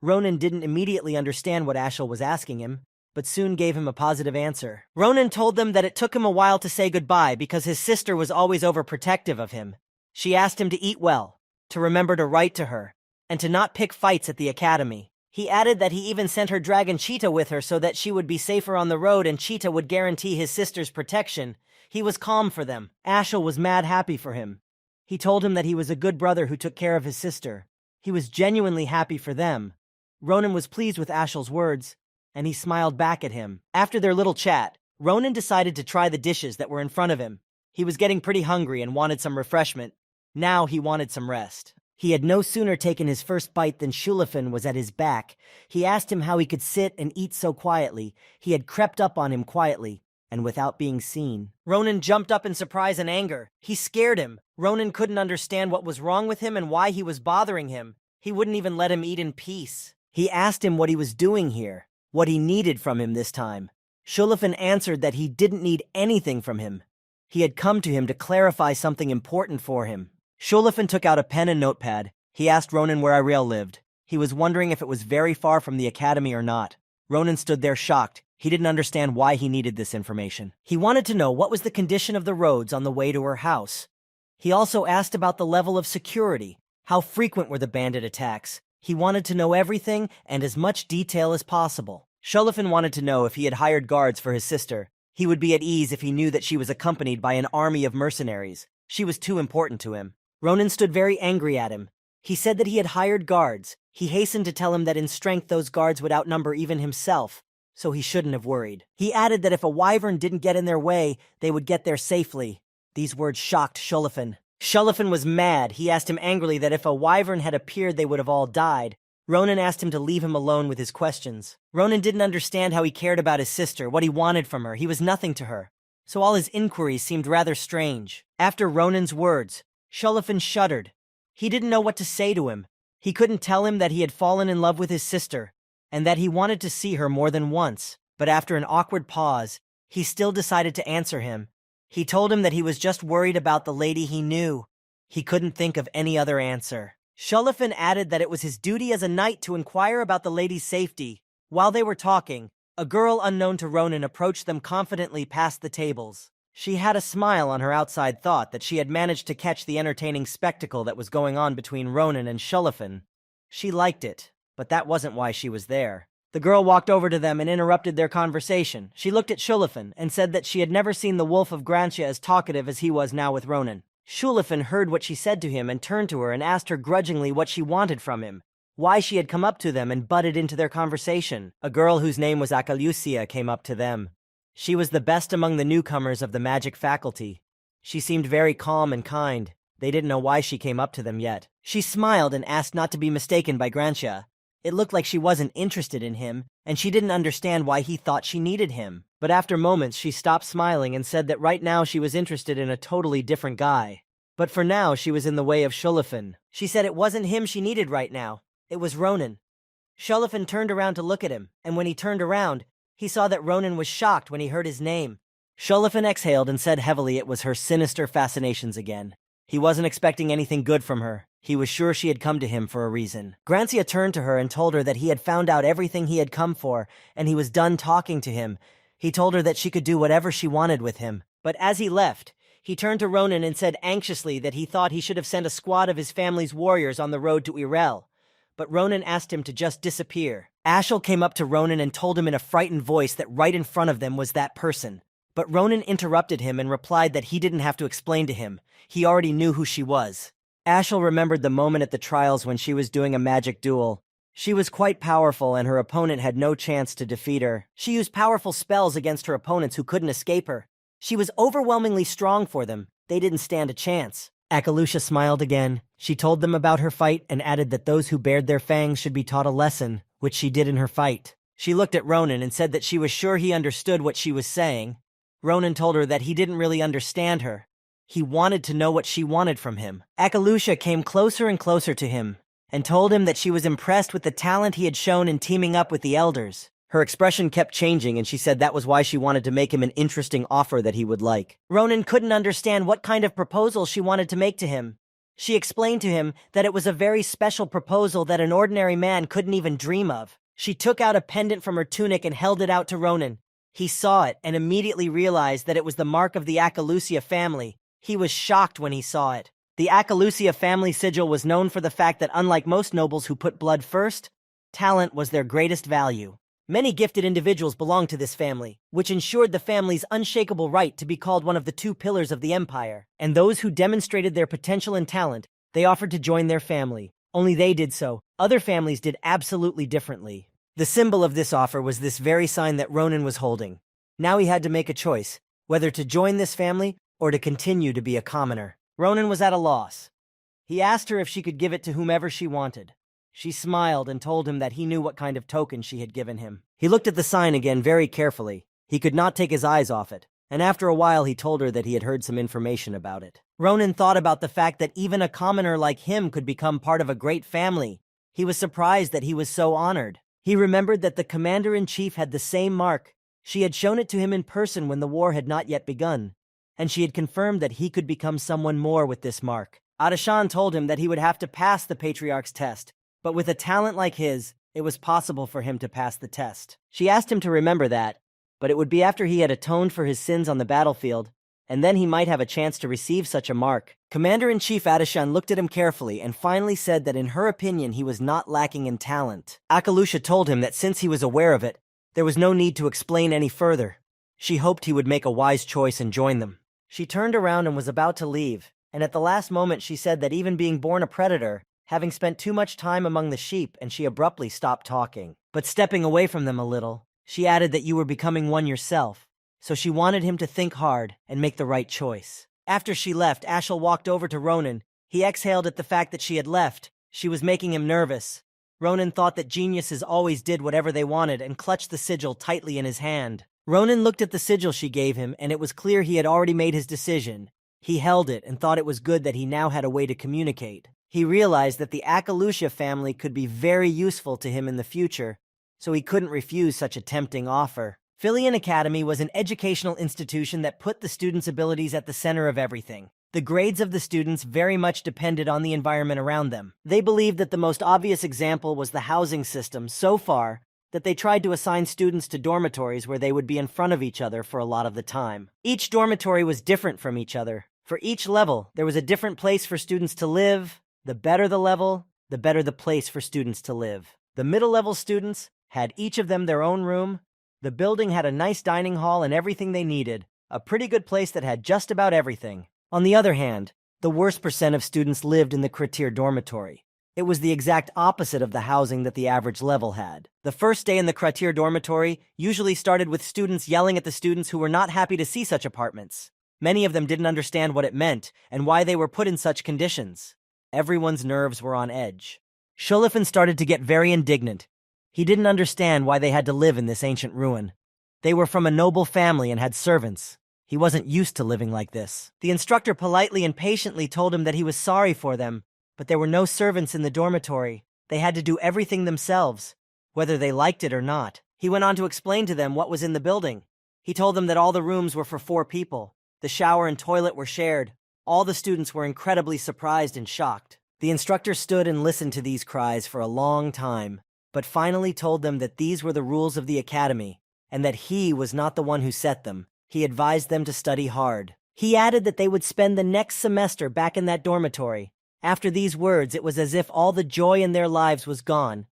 Ronan didn't immediately understand what Ashel was asking him, but soon gave him a positive answer. Ronan told them that it took him a while to say goodbye because his sister was always overprotective of him. She asked him to eat well, to remember to write to her, and to not pick fights at the academy. He added that he even sent her dragon Cheetah with her so that she would be safer on the road and Cheetah would guarantee his sister's protection. He was calm for them. Ashel was mad happy for him. He told him that he was a good brother who took care of his sister. He was genuinely happy for them. Ronan was pleased with Ashel's words, and he smiled back at him. After their little chat, Ronan decided to try the dishes that were in front of him. He was getting pretty hungry and wanted some refreshment. Now he wanted some rest. He had no sooner taken his first bite than Shulafin was at his back. He asked him how he could sit and eat so quietly. He had crept up on him quietly, and without being seen. Ronan jumped up in surprise and anger. He scared him. Ronan couldn't understand what was wrong with him and why he was bothering him. He wouldn't even let him eat in peace. He asked him what he was doing here, what he needed from him this time. Shulafin answered that he didn't need anything from him. He had come to him to clarify something important for him. Shulafin took out a pen and notepad. He asked Ronan where Ariel lived. He was wondering if it was very far from the academy or not. Ronan stood there shocked. He didn't understand why he needed this information. He wanted to know what was the condition of the roads on the way to her house. He also asked about the level of security. How frequent were the bandit attacks? He wanted to know everything and as much detail as possible. Shulafin wanted to know if he had hired guards for his sister. He would be at ease if he knew that she was accompanied by an army of mercenaries. She was too important to him. Ronan stood very angry at him. He said that he had hired guards. He hastened to tell him that in strength those guards would outnumber even himself, so he shouldn't have worried. He added that if a wyvern didn't get in their way, they would get there safely. These words shocked Shulafin. Shulafin was mad. He asked him angrily that if a wyvern had appeared, they would have all died. Ronan asked him to leave him alone with his questions. Ronan didn't understand how he cared about his sister, what he wanted from her. He was nothing to her. So all his inquiries seemed rather strange. After Ronan's words, Shulafin shuddered. He didn't know what to say to him. He couldn't tell him that he had fallen in love with his sister, and that he wanted to see her more than once. But after an awkward pause, he still decided to answer him. He told him that he was just worried about the lady he knew. He couldn't think of any other answer. Shulifan added that it was his duty as a knight to inquire about the lady's safety. While they were talking, a girl unknown to Ronan approached them confidently past the tables. She had a smile on her outside thought that she had managed to catch the entertaining spectacle that was going on between Ronan and Shulifan. She liked it, but that wasn't why she was there. The girl walked over to them and interrupted their conversation. She looked at Shulifan and said that she had never seen the Wolf of Grantia as talkative as he was now with Ronan. Shulifan heard what she said to him and turned to her and asked her grudgingly what she wanted from him, why she had come up to them and butted into their conversation. A girl whose name was Akalusia came up to them. She was the best among the newcomers of the magic faculty. She seemed very calm and kind. They didn't know why she came up to them yet. She smiled and asked not to be mistaken by Grantia. It looked like she wasn't interested in him, and she didn't understand why he thought she needed him. But after moments she stopped smiling and said that right now she was interested in a totally different guy. But for now she was in the way of Shulifan. She said it wasn't him she needed right now. It was Ronan. Shulifan turned around to look at him, and when he turned around, he saw that Ronan was shocked when he heard his name. Shulifan exhaled and said heavily it was her sinister fascinations again. He wasn't expecting anything good from her. He was sure she had come to him for a reason. Grantia turned to her and told her that he had found out everything he had come for, and he was done talking to him. He told her that she could do whatever she wanted with him. But as he left, he turned to Ronan and said anxiously that he thought he should have sent a squad of his family's warriors on the road to Irel. But Ronan asked him to just disappear. Ashel came up to Ronan and told him in a frightened voice that right in front of them was that person. But Ronan interrupted him and replied that he didn't have to explain to him. He already knew who she was. Ashel remembered the moment at the trials when she was doing a magic duel. She was quite powerful and her opponent had no chance to defeat her. She used powerful spells against her opponents who couldn't escape her. She was overwhelmingly strong for them. They didn't stand a chance. Akalusha smiled again. She told them about her fight and added that those who bared their fangs should be taught a lesson, which she did in her fight. She looked at Ronan and said that she was sure he understood what she was saying. Ronan told her that he didn't really understand her. He wanted to know what she wanted from him. Akalusha came closer and closer to him and told him that she was impressed with the talent he had shown in teaming up with the elders. Her expression kept changing and she said that was why she wanted to make him an interesting offer that he would like. Ronan couldn't understand what kind of proposal she wanted to make to him. She explained to him that it was a very special proposal that an ordinary man couldn't even dream of. She took out a pendant from her tunic and held it out to Ronan. He saw it and immediately realized that it was the mark of the Akalusia family. He was shocked when he saw it. The Akalusia family sigil was known for the fact that unlike most nobles who put blood first, talent was their greatest value. Many gifted individuals belonged to this family, which ensured the family's unshakable right to be called one of the two pillars of the empire. And those who demonstrated their potential and talent, they offered to join their family. Only they did so. Other families did absolutely differently. The symbol of this offer was this very sign that Ronan was holding. Now he had to make a choice, whether to join this family or to continue to be a commoner. Ronan was at a loss. He asked her if she could give it to whomever she wanted. She smiled and told him that he knew what kind of token she had given him. He looked at the sign again very carefully. He could not take his eyes off it, and after a while he told her that he had heard some information about it. Ronan thought about the fact that even a commoner like him could become part of a great family. He was surprised that he was so honored. He remembered that the commander-in-chief had the same mark. She had shown it to him in person when the war had not yet begun, and she had confirmed that he could become someone more with this mark. Adashan told him that he would have to pass the Patriarch's test, but with a talent like his, it was possible for him to pass the test. She asked him to remember that, but it would be after he had atoned for his sins on the battlefield, and then he might have a chance to receive such a mark. Commander-in-Chief Adashan looked at him carefully and finally said that in her opinion he was not lacking in talent. Akalusha told him that since he was aware of it, there was no need to explain any further. She hoped he would make a wise choice and join them. She turned around and was about to leave, and at the last moment she said that even being born a predator, having spent too much time among the sheep, and she abruptly stopped talking. But stepping away from them a little, she added that you were becoming one yourself, so she wanted him to think hard and make the right choice. After she left, Ashel walked over to Ronan. He exhaled at the fact that she had left. She was making him nervous. Ronan thought that geniuses always did whatever they wanted and clutched the sigil tightly in his hand. Ronan looked at the sigil she gave him, and it was clear he had already made his decision. He held it and thought it was good that he now had a way to communicate. He realized that the Akalusha family could be very useful to him in the future, so he couldn't refuse such a tempting offer. Filian Academy was an educational institution that put the students' abilities at the center of everything. The grades of the students very much depended on the environment around them. They believed that the most obvious example was the housing system so far that they tried to assign students to dormitories where they would be in front of each other for a lot of the time. Each dormitory was different from each other. For each level, there was a different place for students to live. The better the level, the better the place for students to live. The middle-level students had each of them their own room. The building had a nice dining hall and everything they needed, a pretty good place that had just about everything. On the other hand, the worst percent of students lived in the Kratir dormitory. It was the exact opposite of the housing that the average level had. The first day in the Kratir dormitory usually started with students yelling at the students who were not happy to see such apartments. Many of them didn't understand what it meant and why they were put in such conditions. Everyone's nerves were on edge. Shulifan started to get very indignant. He didn't understand why they had to live in this ancient ruin. They were from a noble family and had servants. He wasn't used to living like this. The instructor politely and patiently told him that he was sorry for them, but there were no servants in the dormitory. They had to do everything themselves, whether they liked it or not. He went on to explain to them what was in the building. He told them that all the rooms were for 4 people. The shower and toilet were shared. All the students were incredibly surprised and shocked. The instructor stood and listened to these cries for a long time, but finally told them that these were the rules of the academy, and that he was not the one who set them. He advised them to study hard. He added that they would spend the next semester back in that dormitory. After these words, it was as if all the joy in their lives was gone.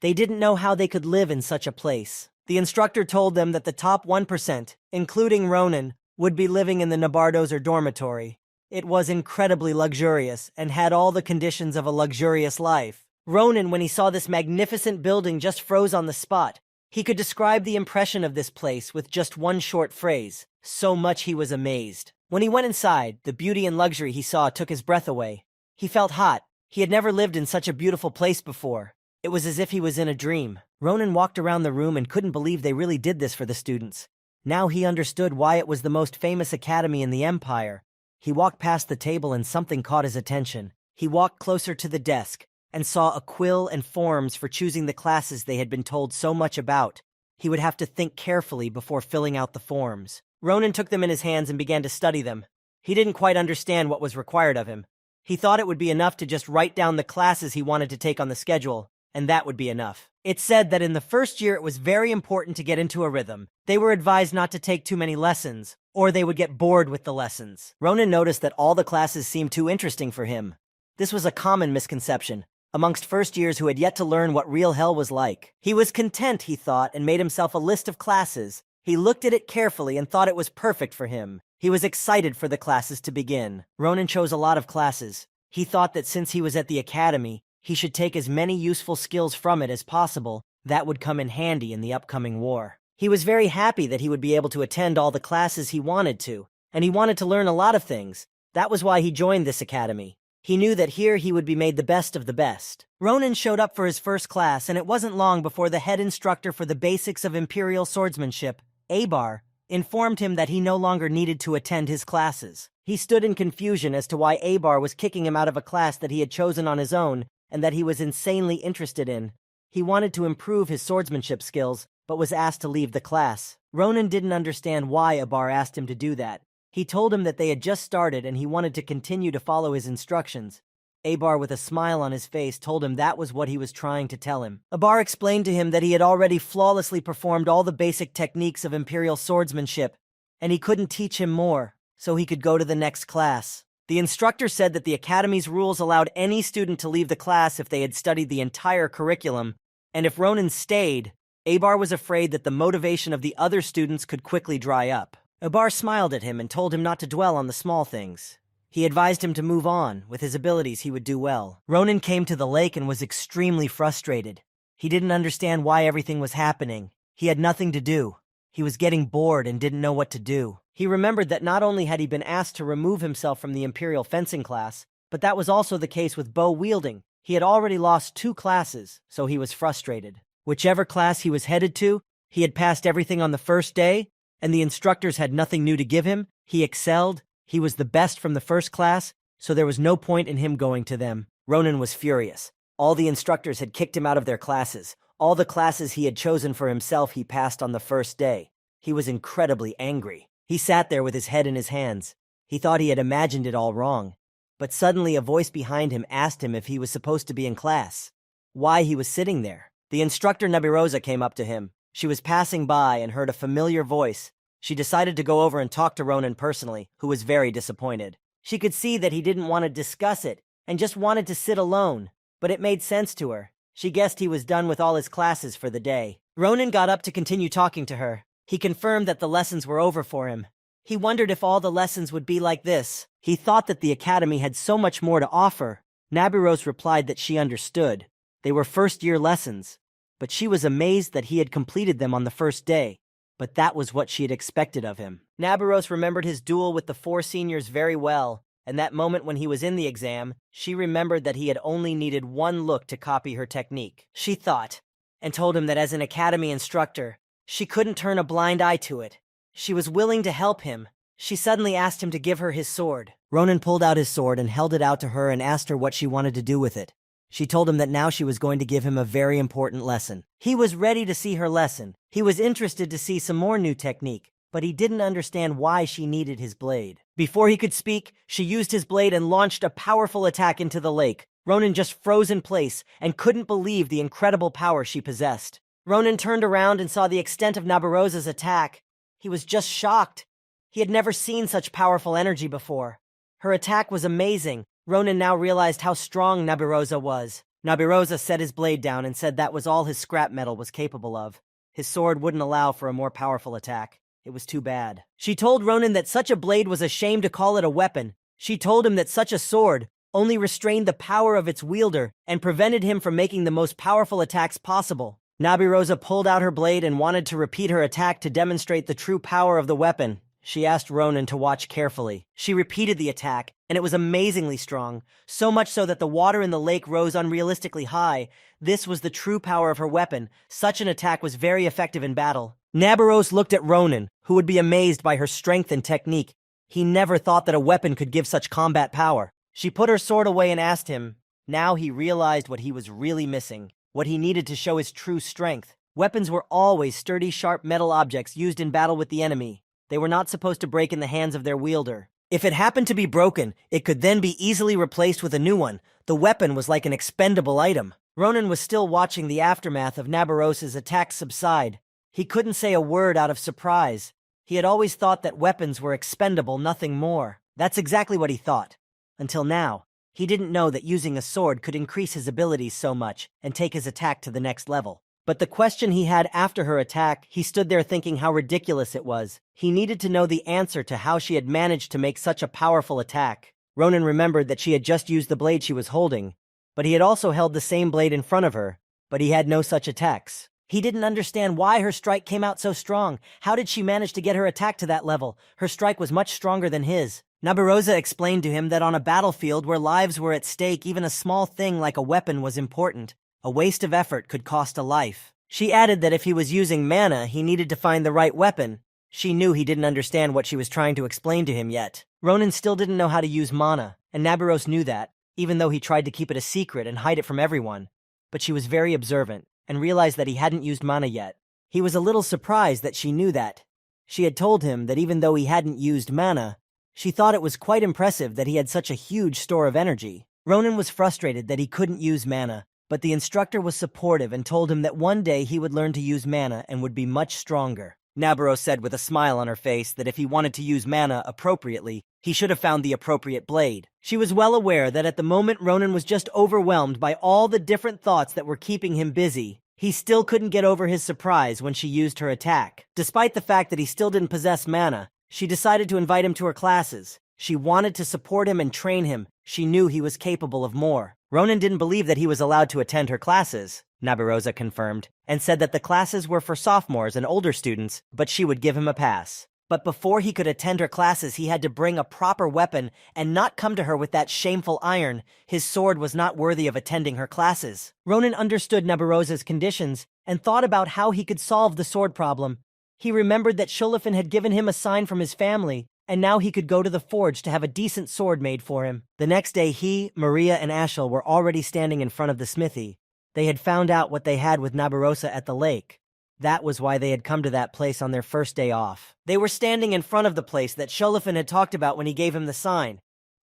They didn't know how they could live in such a place. The instructor told them that the top 1%, including Ronan, would be living in the Nabardozer dormitory. It was incredibly luxurious and had all the conditions of a luxurious life. Ronan, when he saw this magnificent building, just froze on the spot. He could describe the impression of this place with just one short phrase. So much he was amazed. When he went inside, the beauty and luxury he saw took his breath away. He felt hot. He had never lived in such a beautiful place before. It was as if he was in a dream. Ronan walked around the room and couldn't believe they really did this for the students. Now he understood why it was the most famous academy in the empire. He walked past the table and something caught his attention. He walked closer to the desk and saw a quill and forms for choosing the classes they had been told so much about. He would have to think carefully before filling out the forms. Ronan took them in his hands and began to study them. He didn't quite understand what was required of him. He thought it would be enough to just write down the classes he wanted to take on the schedule, and that would be enough. It said that in the first year it was very important to get into a rhythm. They were advised not to take too many lessons, or they would get bored with the lessons. Ronan noticed that all the classes seemed too interesting for him. This was a common misconception amongst first years who had yet to learn what real hell was like. He was content, he thought, and made himself a list of classes. He looked at it carefully and thought it was perfect for him. He was excited for the classes to begin. Ronan chose a lot of classes. He thought that since he was at the academy, he should take as many useful skills from it as possible. That would come in handy in the upcoming war. He was very happy that he would be able to attend all the classes he wanted to, and he wanted to learn a lot of things. That was why he joined this academy. He knew that here he would be made the best of the best. Ronan showed up for his first class, and it wasn't long before the head instructor for the basics of imperial swordsmanship, Abar, informed him that he no longer needed to attend his classes. He stood in confusion as to why Abar was kicking him out of a class that he had chosen on his own and that he was insanely interested in. He wanted to improve his swordsmanship skills, but was asked to leave the class. Ronan didn't understand why Abar asked him to do that. He told him that they had just started and he wanted to continue to follow his instructions. Abar, with a smile on his face, told him that was what he was trying to tell him. Abar explained to him that he had already flawlessly performed all the basic techniques of imperial swordsmanship, and he couldn't teach him more, so he could go to the next class. The instructor said that the academy's rules allowed any student to leave the class if they had studied the entire curriculum, and if Ronan stayed, Abar was afraid that the motivation of the other students could quickly dry up. Abar smiled at him and told him not to dwell on the small things. He advised him to move on. With his abilities, he would do well. Ronan came to the lake and was extremely frustrated. He didn't understand why everything was happening. He had nothing to do. He was getting bored and didn't know what to do. He remembered that not only had he been asked to remove himself from the Imperial fencing class, but that was also the case with bow wielding. He had already lost 2 classes, so he was frustrated. Whichever class he was headed to, he had passed everything on the first day, and the instructors had nothing new to give him. He excelled. He was the best from the first class, so there was no point in him going to them. Ronan was furious. All the instructors had kicked him out of their classes. All the classes he had chosen for himself he passed on the first day. He was incredibly angry. He sat there with his head in his hands. He thought he had imagined it all wrong. But suddenly a voice behind him asked him if he was supposed to be in class, why he was sitting there. The instructor Nabirosa came up to him. She was passing by and heard a familiar voice. She decided to go over and talk to Ronan personally, who was very disappointed. She could see that he didn't want to discuss it and just wanted to sit alone, but it made sense to her. She guessed he was done with all his classes for the day. Ronan got up to continue talking to her. He confirmed that the lessons were over for him. He wondered if all the lessons would be like this. He thought that the academy had so much more to offer. Nabiros replied that she understood. They were first-year lessons, but she was amazed that he had completed them on the first day. But that was what she had expected of him. Nabiros remembered his duel with the 4 seniors very well, and that moment when he was in the exam, she remembered that he had only needed one look to copy her technique. She thought, and told him that as an academy instructor, she couldn't turn a blind eye to it. She was willing to help him. She suddenly asked him to give her his sword. Ronan pulled out his sword and held it out to her and asked her what she wanted to do with it. She told him that now she was going to give him a very important lesson. He was ready to see her lesson. He was interested to see some more new technique, but he didn't understand why she needed his blade. Before he could speak, she used his blade and launched a powerful attack into the lake. Ronan just froze in place and couldn't believe the incredible power she possessed. Ronan turned around and saw the extent of Nabirosa's attack. He was just shocked. He had never seen such powerful energy before. Her attack was amazing. Ronan now realized how strong Nabirosa was. Nabirosa set his blade down and said that was all his scrap metal was capable of. His sword wouldn't allow for a more powerful attack. It was too bad. She told Ronan that such a blade was a shame to call it a weapon. She told him that such a sword only restrained the power of its wielder and prevented him from making the most powerful attacks possible. Nabirosa pulled out her blade and wanted to repeat her attack to demonstrate the true power of the weapon. She asked Ronan to watch carefully. She repeated the attack, and it was amazingly strong, so much so that the water in the lake rose unrealistically high. This was the true power of her weapon. Such an attack was very effective in battle. Nabiros looked at Ronan, who would be amazed by her strength and technique. He never thought that a weapon could give such combat power. She put her sword away and asked him. Now he realized what he was really missing, what he needed to show his true strength. Weapons were always sturdy, sharp metal objects used in battle with the enemy. They were not supposed to break in the hands of their wielder. If it happened to be broken, it could then be easily replaced with a new one. The weapon was like an expendable item. Ronan was still watching the aftermath of Nabiros's attack subside. He couldn't say a word out of surprise. He had always thought that weapons were expendable, nothing more. That's exactly what he thought. Until now, he didn't know that using a sword could increase his abilities so much and take his attack to the next level. But the question he had after her attack, he stood there thinking how ridiculous it was. He needed to know the answer to how she had managed to make such a powerful attack. Ronan remembered that she had just used the blade she was holding, but he had also held the same blade in front of her, but he had no such attacks. He didn't understand why her strike came out so strong. How did she manage to get her attack to that level? Her strike was much stronger than his. Nabirosa explained to him that on a battlefield where lives were at stake, even a small thing like a weapon was important. A waste of effort could cost a life. She added that if he was using mana, he needed to find the right weapon. She knew he didn't understand what she was trying to explain to him yet. Ronan still didn't know how to use mana, and Nabiros knew that, even though he tried to keep it a secret and hide it from everyone. But she was very observant, and realized that he hadn't used mana yet. He was a little surprised that she knew that. She had told him that even though he hadn't used mana, she thought it was quite impressive that he had such a huge store of energy. Ronan was frustrated that he couldn't use mana, but the instructor was supportive and told him that one day he would learn to use mana and would be much stronger. Nabiros said with a smile on her face that if he wanted to use mana appropriately, he should have found the appropriate blade. She was well aware that at the moment Ronan was just overwhelmed by all the different thoughts that were keeping him busy. He still couldn't get over his surprise when she used her attack. Despite the fact that he still didn't possess mana, she decided to invite him to her classes. She wanted to support him and train him. She knew he was capable of more. Ronan didn't believe that he was allowed to attend her classes, Nabirosa confirmed, and said that the classes were for sophomores and older students, but she would give him a pass. But before he could attend her classes, he had to bring a proper weapon and not come to her with that shameful iron. His sword was not worthy of attending her classes. Ronan understood Nabirosa's conditions and thought about how he could solve the sword problem. He remembered that Shulafin had given him a sign from his family, and now he could go to the forge to have a decent sword made for him. The next day he, Maria, and Ashel were already standing in front of the smithy. They had found out what they had with Nabirosa at the lake. That was why they had come to that place on their first day off. They were standing in front of the place that Sholofan had talked about when he gave him the sign.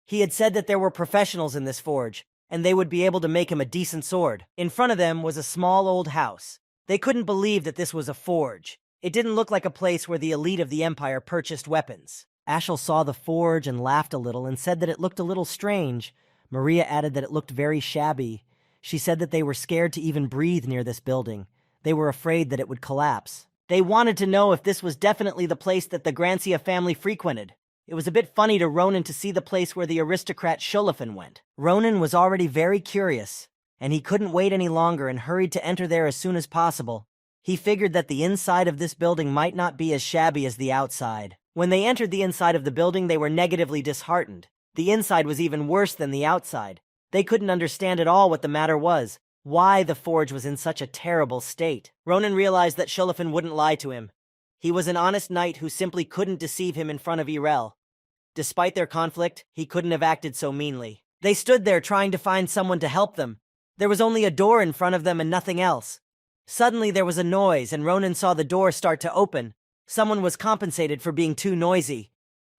He had said that there were professionals in this forge, and they would be able to make him a decent sword. In front of them was a small old house. They couldn't believe that this was a forge. It didn't look like a place where the elite of the Empire purchased weapons. Ashel saw the forge and laughed a little and said that it looked a little strange. Maria added that it looked very shabby. She said that they were scared to even breathe near this building. They were afraid that it would collapse. They wanted to know if this was definitely the place that the Grancia family frequented. It was a bit funny to Ronan to see the place where the aristocrat Sholofan went. Ronan was already very curious, and he couldn't wait any longer and hurried to enter there as soon as possible. He figured that the inside of this building might not be as shabby as the outside. When they entered the inside of the building, they were negatively disheartened. The inside was even worse than the outside. They couldn't understand at all what the matter was, why the forge was in such a terrible state. Ronan realized that Sholofan wouldn't lie to him. He was an honest knight who simply couldn't deceive him in front of Irel. Despite their conflict, he couldn't have acted so meanly. They stood there trying to find someone to help them. There was only a door in front of them and nothing else. Suddenly there was a noise, and Ronan saw the door start to open. Someone was compensated for being too noisy.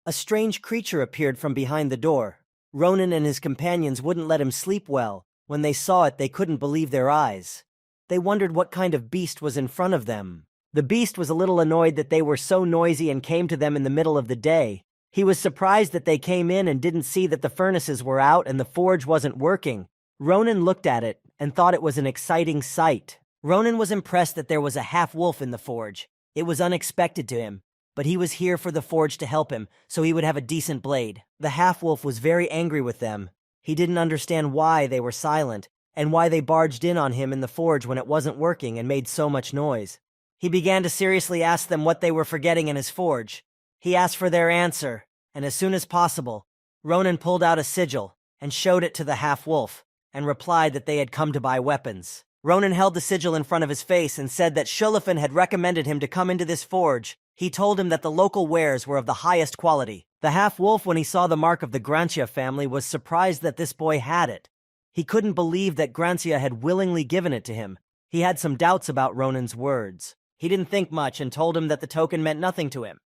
A strange creature appeared from behind the door. Ronan and his companions wouldn't let him sleep well. When they saw it, they couldn't believe their eyes. They wondered what kind of beast was in front of them. The beast was a little annoyed that they were so noisy and came to them in the middle of the day. He was surprised that they came in and didn't see that the furnaces were out and the forge wasn't working. Ronan looked at it and thought it was an exciting sight. Ronan was impressed that there was a half-wolf in the forge. It was unexpected to him, but he was here for the forge to help him, so he would have a decent blade. The half-wolf was very angry with them. He didn't understand why they were silent, and why they barged in on him in the forge when it wasn't working and made so much noise. He began to seriously ask them what they were forgetting in his forge. He asked for their answer, and as soon as possible, Ronan pulled out a sigil and showed it to the half-wolf, and replied that they had come to buy weapons. Ronan held the sigil in front of his face and said that Sholofan had recommended him to come into this forge. He told him that the local wares were of the highest quality. The half-wolf, when he saw the mark of the Grancia family, was surprised that this boy had it. He couldn't believe that Grancia had willingly given it to him. He had some doubts about Ronan's words. He didn't think much and told him that the token meant nothing to him.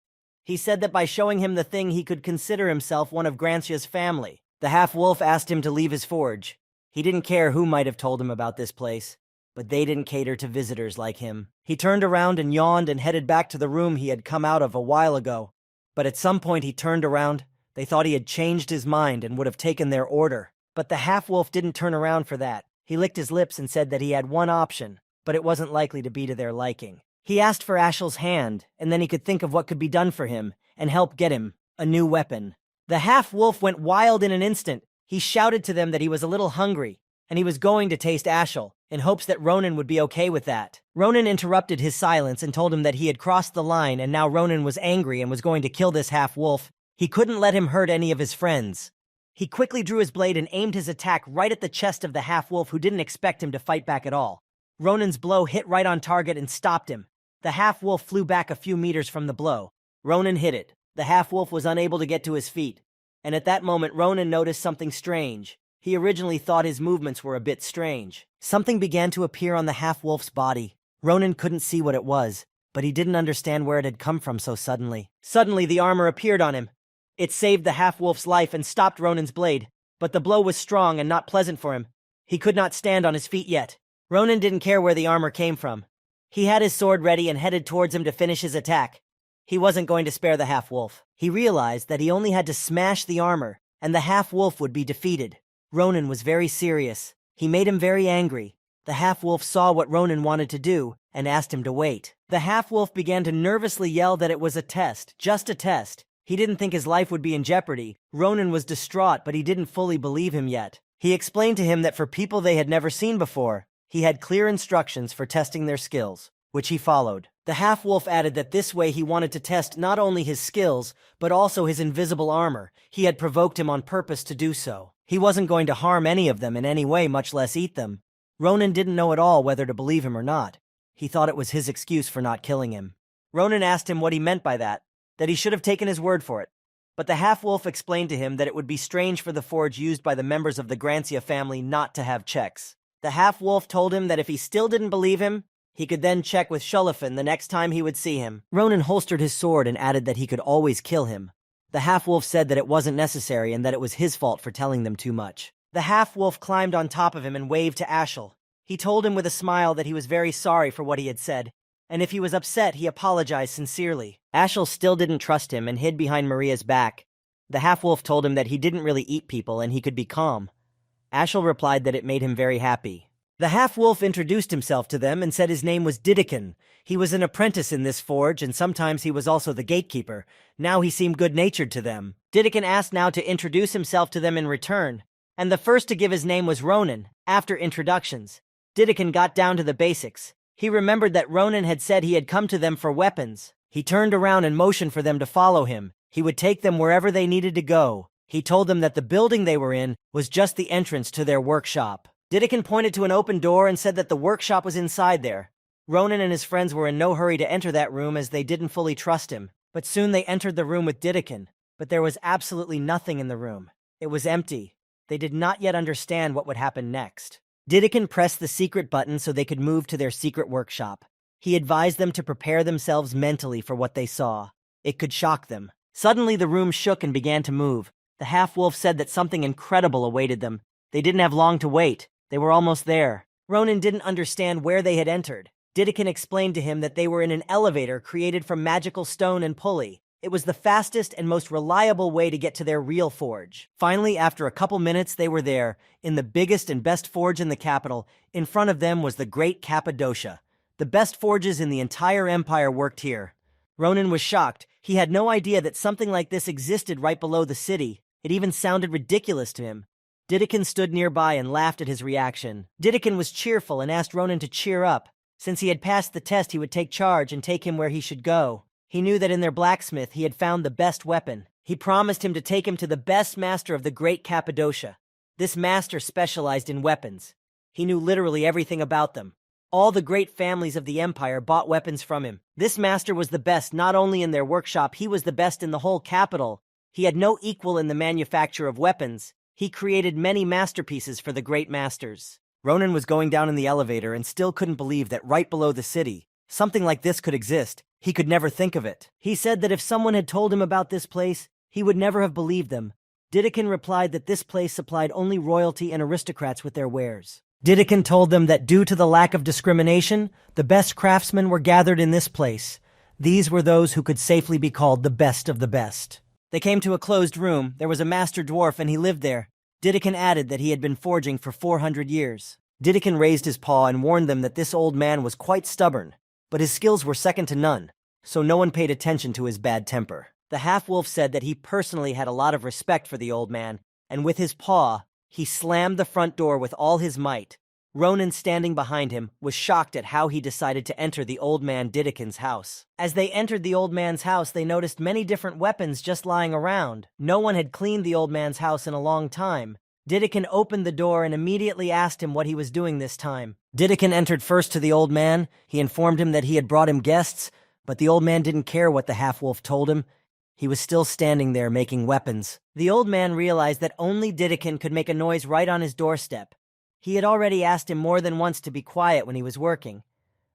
He said that by showing him the thing he could consider himself one of Grancia's family. The half-wolf asked him to leave his forge. He didn't care who might have told him about this place, but they didn't cater to visitors like him. He turned around and yawned and headed back to the room he had come out of a while ago. But at some point he turned around. They thought he had changed his mind and would have taken their order. But the half-wolf didn't turn around for that. He licked his lips and said that he had one option, but it wasn't likely to be to their liking. He asked for Ashel's hand, and then he could think of what could be done for him and help get him a new weapon. The half-wolf went wild in an instant. He shouted to them that he was a little hungry, and he was going to taste Ashel, in hopes that Ronan would be okay with that. Ronan interrupted his silence and told him that he had crossed the line, and now Ronan was angry and was going to kill this half-wolf. He couldn't let him hurt any of his friends. He quickly drew his blade and aimed his attack right at the chest of the half-wolf, who didn't expect him to fight back at all. Ronan's blow hit right on target and stopped him. The half-wolf flew back a few meters from the blow. Ronan hit it. The half-wolf was unable to get to his feet. And at that moment, Ronan noticed something strange. He originally thought his movements were a bit strange. Something began to appear on the half-wolf's body. Ronan couldn't see what it was, but he didn't understand where it had come from so suddenly. Suddenly, the armor appeared on him. It saved the half-wolf's life and stopped Ronan's blade, but the blow was strong and not pleasant for him. He could not stand on his feet yet. Ronan didn't care where the armor came from. He had his sword ready and headed towards him to finish his attack. He wasn't going to spare the half-wolf. He realized that he only had to smash the armor, and the half-wolf would be defeated. Ronan was very serious. He made him very angry. The half-wolf saw what Ronan wanted to do and asked him to wait. The half-wolf began to nervously yell that it was a test, just a test. He didn't think his life would be in jeopardy. Ronan was distraught, but he didn't fully believe him yet. He explained to him that for people they had never seen before, he had clear instructions for testing their skills, which he followed. The half-wolf added that this way he wanted to test not only his skills, but also his invisible armor. He had provoked him on purpose to do so. He wasn't going to harm any of them in any way, much less eat them. Ronan didn't know at all whether to believe him or not. He thought it was his excuse for not killing him. Ronan asked him what he meant by that he should have taken his word for it. But the half-wolf explained to him that it would be strange for the forge used by the members of the Grancia family not to have checks. The half-wolf told him that if he still didn't believe him, He could then check with Shulafin the next time he would see him. Ronan holstered his sword and added that he could always kill him. The half-wolf said that it wasn't necessary and that it was his fault for telling them too much. The half-wolf climbed on top of him and waved to Ashel. He told him with a smile that he was very sorry for what he had said, and if he was upset, he apologized sincerely. Ashel still didn't trust him and hid behind Maria's back. The half-wolf told him that he didn't really eat people and he could be calm. Ashel replied that it made him very happy. The half-wolf introduced himself to them and said his name was Didikin. He was an apprentice in this forge, and sometimes he was also the gatekeeper. Now he seemed good-natured to them. Didikin asked now to introduce himself to them in return, and the first to give his name was Ronan. After introductions, Didikin got down to the basics. He remembered that Ronan had said he had come to them for weapons. He turned around and motioned for them to follow him. He would take them wherever they needed to go. He told them that the building they were in was just the entrance to their workshop. Didikin pointed to an open door and said that the workshop was inside there. Ronan and his friends were in no hurry to enter that room as they didn't fully trust him, but soon they entered the room with Didikin. But there was absolutely nothing in the room. It was empty. They did not yet understand what would happen next. Didikin pressed the secret button so they could move to their secret workshop. He advised them to prepare themselves mentally for what they saw. It could shock them. Suddenly the room shook and began to move. The half-wolf said that something incredible awaited them. They didn't have long to wait. They were almost there. Ronan didn't understand where they had entered. Didikin explained to him that they were in an elevator created from magical stone and pulley. It was the fastest and most reliable way to get to their real forge. Finally, after a couple minutes, they were there, in the biggest and best forge in the capital. In front of them was the Great Cappadocia. The best forges in the entire empire worked here. Ronan was shocked. He had no idea that something like this existed right below the city. It even sounded ridiculous to him. Didikin stood nearby and laughed at his reaction. Didikin was cheerful and asked Ronan to cheer up. Since he had passed the test, he would take charge and take him where he should go. He knew that in their blacksmith he had found the best weapon. He promised him to take him to the best master of the Great Cappadocia. This master specialized in weapons. He knew literally everything about them. All the great families of the empire bought weapons from him. This master was the best not only in their workshop, he was the best in the whole capital. He had no equal in the manufacture of weapons. He created many masterpieces for the great masters. Ronan was going down in the elevator and still couldn't believe that right below the city, something like this could exist. He could never think of it. He said that if someone had told him about this place, he would never have believed them. Didikin replied that this place supplied only royalty and aristocrats with their wares. Didikin told them that due to the lack of discrimination, the best craftsmen were gathered in this place. These were those who could safely be called the best of the best. They came to a closed room. There was a master dwarf and he lived there. Didikin added that he had been forging for 400 years. Didikin raised his paw and warned them that this old man was quite stubborn, but his skills were second to none, so no one paid attention to his bad temper. The half-wolf said that he personally had a lot of respect for the old man, and with his paw, he slammed the front door with all his might. Ronan, standing behind him, was shocked at how he decided to enter the old man Didikin's house. As they entered the old man's house, they noticed many different weapons just lying around. No one had cleaned the old man's house in a long time. Didikin opened the door and immediately asked him what he was doing this time. Didikin entered first to the old man. He informed him that he had brought him guests, but the old man didn't care what the half-wolf told him. He was still standing there making weapons. The old man realized that only Didikin could make a noise right on his doorstep. He had already asked him more than once to be quiet when he was working,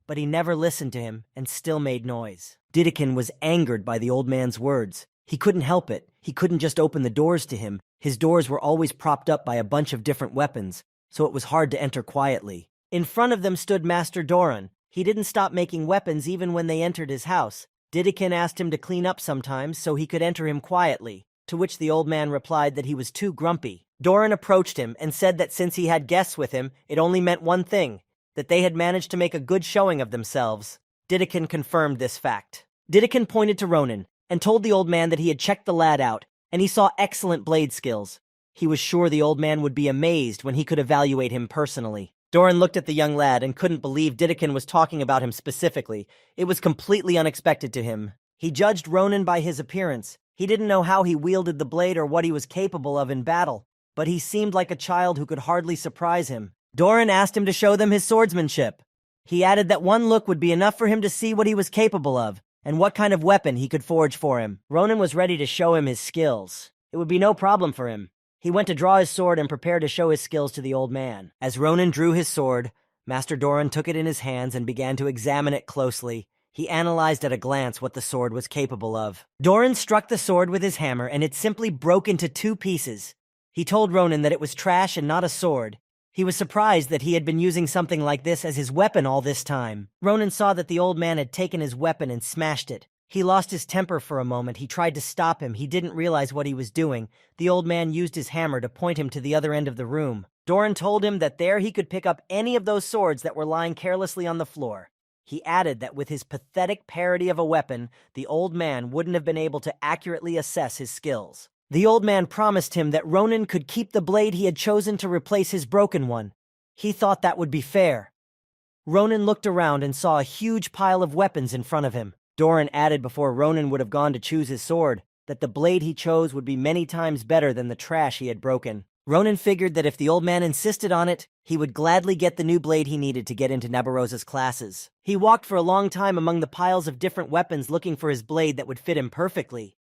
but he never listened to him and still made noise. Didikin was angered by the old man's words. He couldn't help it. He couldn't just open the doors to him. His doors were always propped up by a bunch of different weapons, so it was hard to enter quietly. In front of them stood Master Doran. He didn't stop making weapons even when they entered his house. Didikin asked him to clean up sometimes so he could enter him quietly, to which the old man replied that he was too grumpy. Doran approached him and said that since he had guests with him, it only meant one thing, that they had managed to make a good showing of themselves. Didikin confirmed this fact. Didikin pointed to Ronan and told the old man that he had checked the lad out, and he saw excellent blade skills. He was sure the old man would be amazed when he could evaluate him personally. Doran looked at the young lad and couldn't believe Didikin was talking about him specifically. It was completely unexpected to him. He judged Ronan by his appearance. He didn't know how he wielded the blade or what he was capable of in battle, but he seemed like a child who could hardly surprise him. Doran asked him to show them his swordsmanship. He added that one look would be enough for him to see what he was capable of, and what kind of weapon he could forge for him. Ronan was ready to show him his skills. It would be no problem for him. He went to draw his sword and prepare to show his skills to the old man. As Ronan drew his sword, Master Doran took it in his hands and began to examine it closely. He analyzed at a glance what the sword was capable of. Doran struck the sword with his hammer and it simply broke into 2 pieces. He told Ronan that it was trash and not a sword. He was surprised that he had been using something like this as his weapon all this time. Ronan saw that the old man had taken his weapon and smashed it. He lost his temper for a moment. He tried to stop him. He didn't realize what he was doing. The old man used his hammer to point him to the other end of the room. Doran told him that there he could pick up any of those swords that were lying carelessly on the floor. He added that with his pathetic parody of a weapon, the old man wouldn't have been able to accurately assess his skills. The old man promised him that Ronan could keep the blade he had chosen to replace his broken one. He thought that would be fair. Ronan looked around and saw a huge pile of weapons in front of him. Doran added before Ronan would have gone to choose his sword that the blade he chose would be many times better than the trash he had broken. Ronan figured that if the old man insisted on it, he would gladly get the new blade he needed to get into Nabarosa's classes. He walked for a long time among the piles of different weapons looking for his blade that would fit him perfectly.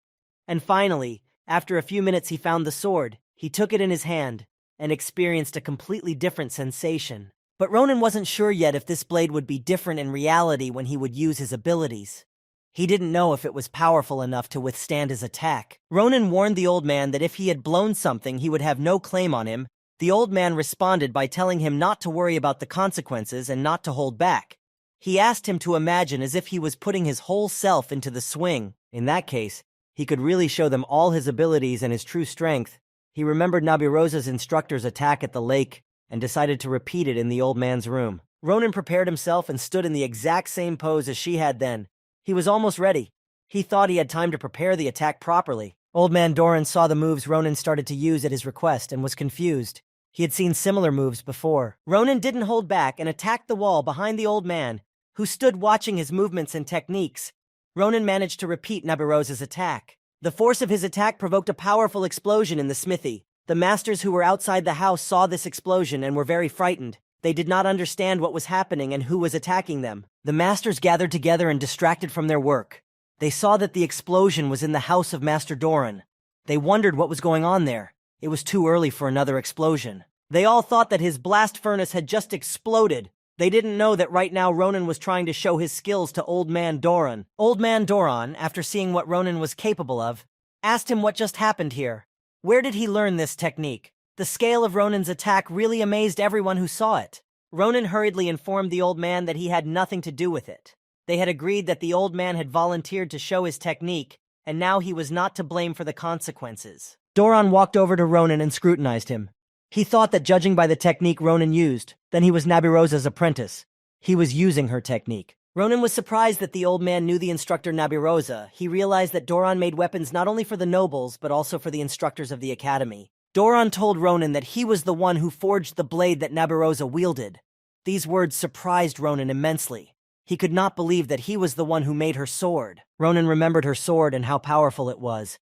And finally, after a few minutes he found the sword. He took it in his hand and experienced a completely different sensation. But Ronan wasn't sure yet if this blade would be different in reality when he would use his abilities. He didn't know if it was powerful enough to withstand his attack. Ronan warned the old man that if he had blown something, he would have no claim on him. The old man responded by telling him not to worry about the consequences and not to hold back. He asked him to imagine as if he was putting his whole self into the swing. In that case, he could really show them all his abilities and his true strength. He remembered Nabirosa's instructor's attack at the lake and decided to repeat it in the old man's room. Ronan prepared himself and stood in the exact same pose as she had then. He was almost ready. He thought he had time to prepare the attack properly. Old man Doran saw the moves Ronan started to use at his request and was confused. He had seen similar moves before. Ronan didn't hold back and attacked the wall behind the old man, who stood watching his movements and techniques. Ronan managed to repeat Nabirosa's attack. The force of his attack provoked a powerful explosion in the smithy. The masters who were outside the house saw this explosion and were very frightened. They did not understand what was happening and who was attacking them. The masters gathered together and distracted from their work. They saw that the explosion was in the house of Master Doran. They wondered what was going on there. It was too early for another explosion. They all thought that his blast furnace had just exploded. They didn't know that right now Ronan was trying to show his skills to Old Man Doran. Old Man Doran, after seeing what Ronan was capable of, asked him what just happened here. Where did he learn this technique? The scale of Ronan's attack really amazed everyone who saw it. Ronan hurriedly informed the old man that he had nothing to do with it. They had agreed that the old man had volunteered to show his technique, and now he was not to blame for the consequences. Doran walked over to Ronan and scrutinized him. He thought that judging by the technique Ronan used, then he was Nabirosa's apprentice. He was using her technique. Ronan was surprised that the old man knew the instructor Nabirosa. He realized that Doran made weapons not only for the nobles, but also for the instructors of the academy. Doran told Ronan that he was the one who forged the blade that Nabirosa wielded. These words surprised Ronan immensely. He could not believe that he was the one who made her sword. Ronan remembered her sword and how powerful it was.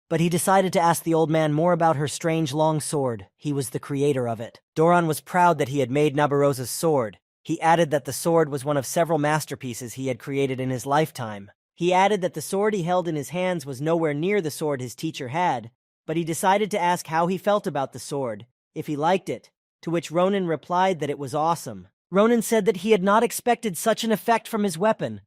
But he decided to ask the old man more about her strange long sword. He was the creator of it. Doran was proud that he had made Nabirosa's sword. He added that the sword was one of several masterpieces he had created in his lifetime. He added that the sword he held in his hands was nowhere near the sword his teacher had, but he decided to ask how he felt about the sword, if he liked it, to which Ronan replied that it was awesome. Ronan said that he had not expected such an effect from his weapon.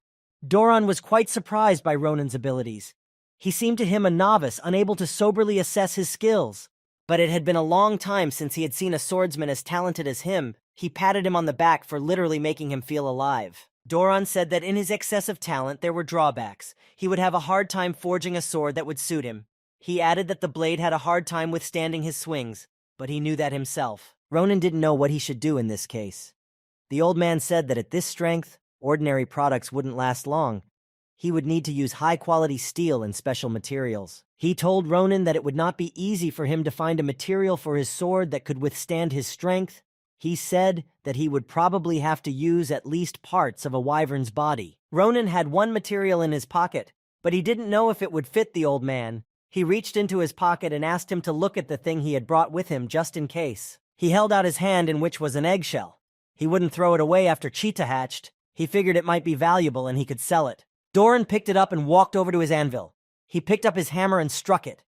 Doran was quite surprised by Ronan's abilities. He seemed to him a novice, unable to soberly assess his skills. But it had been a long time since he had seen a swordsman as talented as him. He patted him on the back for literally making him feel alive. Doran said that in his excessive talent there were drawbacks. He would have a hard time forging a sword that would suit him. He added that the blade had a hard time withstanding his swings, but he knew that himself. Ronan didn't know what he should do in this case. The old man said that at this strength, ordinary products wouldn't last long. He would need to use high-quality steel and special materials. He told Ronan that it would not be easy for him to find a material for his sword that could withstand his strength. He said that he would probably have to use at least parts of a wyvern's body. Ronan had one material in his pocket, but he didn't know if it would fit the old man. He reached into his pocket and asked him to look at the thing he had brought with him just in case. He held out his hand in which was an eggshell. He wouldn't throw it away after Cheetah hatched. He figured it might be valuable and he could sell it. Doran picked it up and walked over to his anvil. He picked up his hammer and struck it.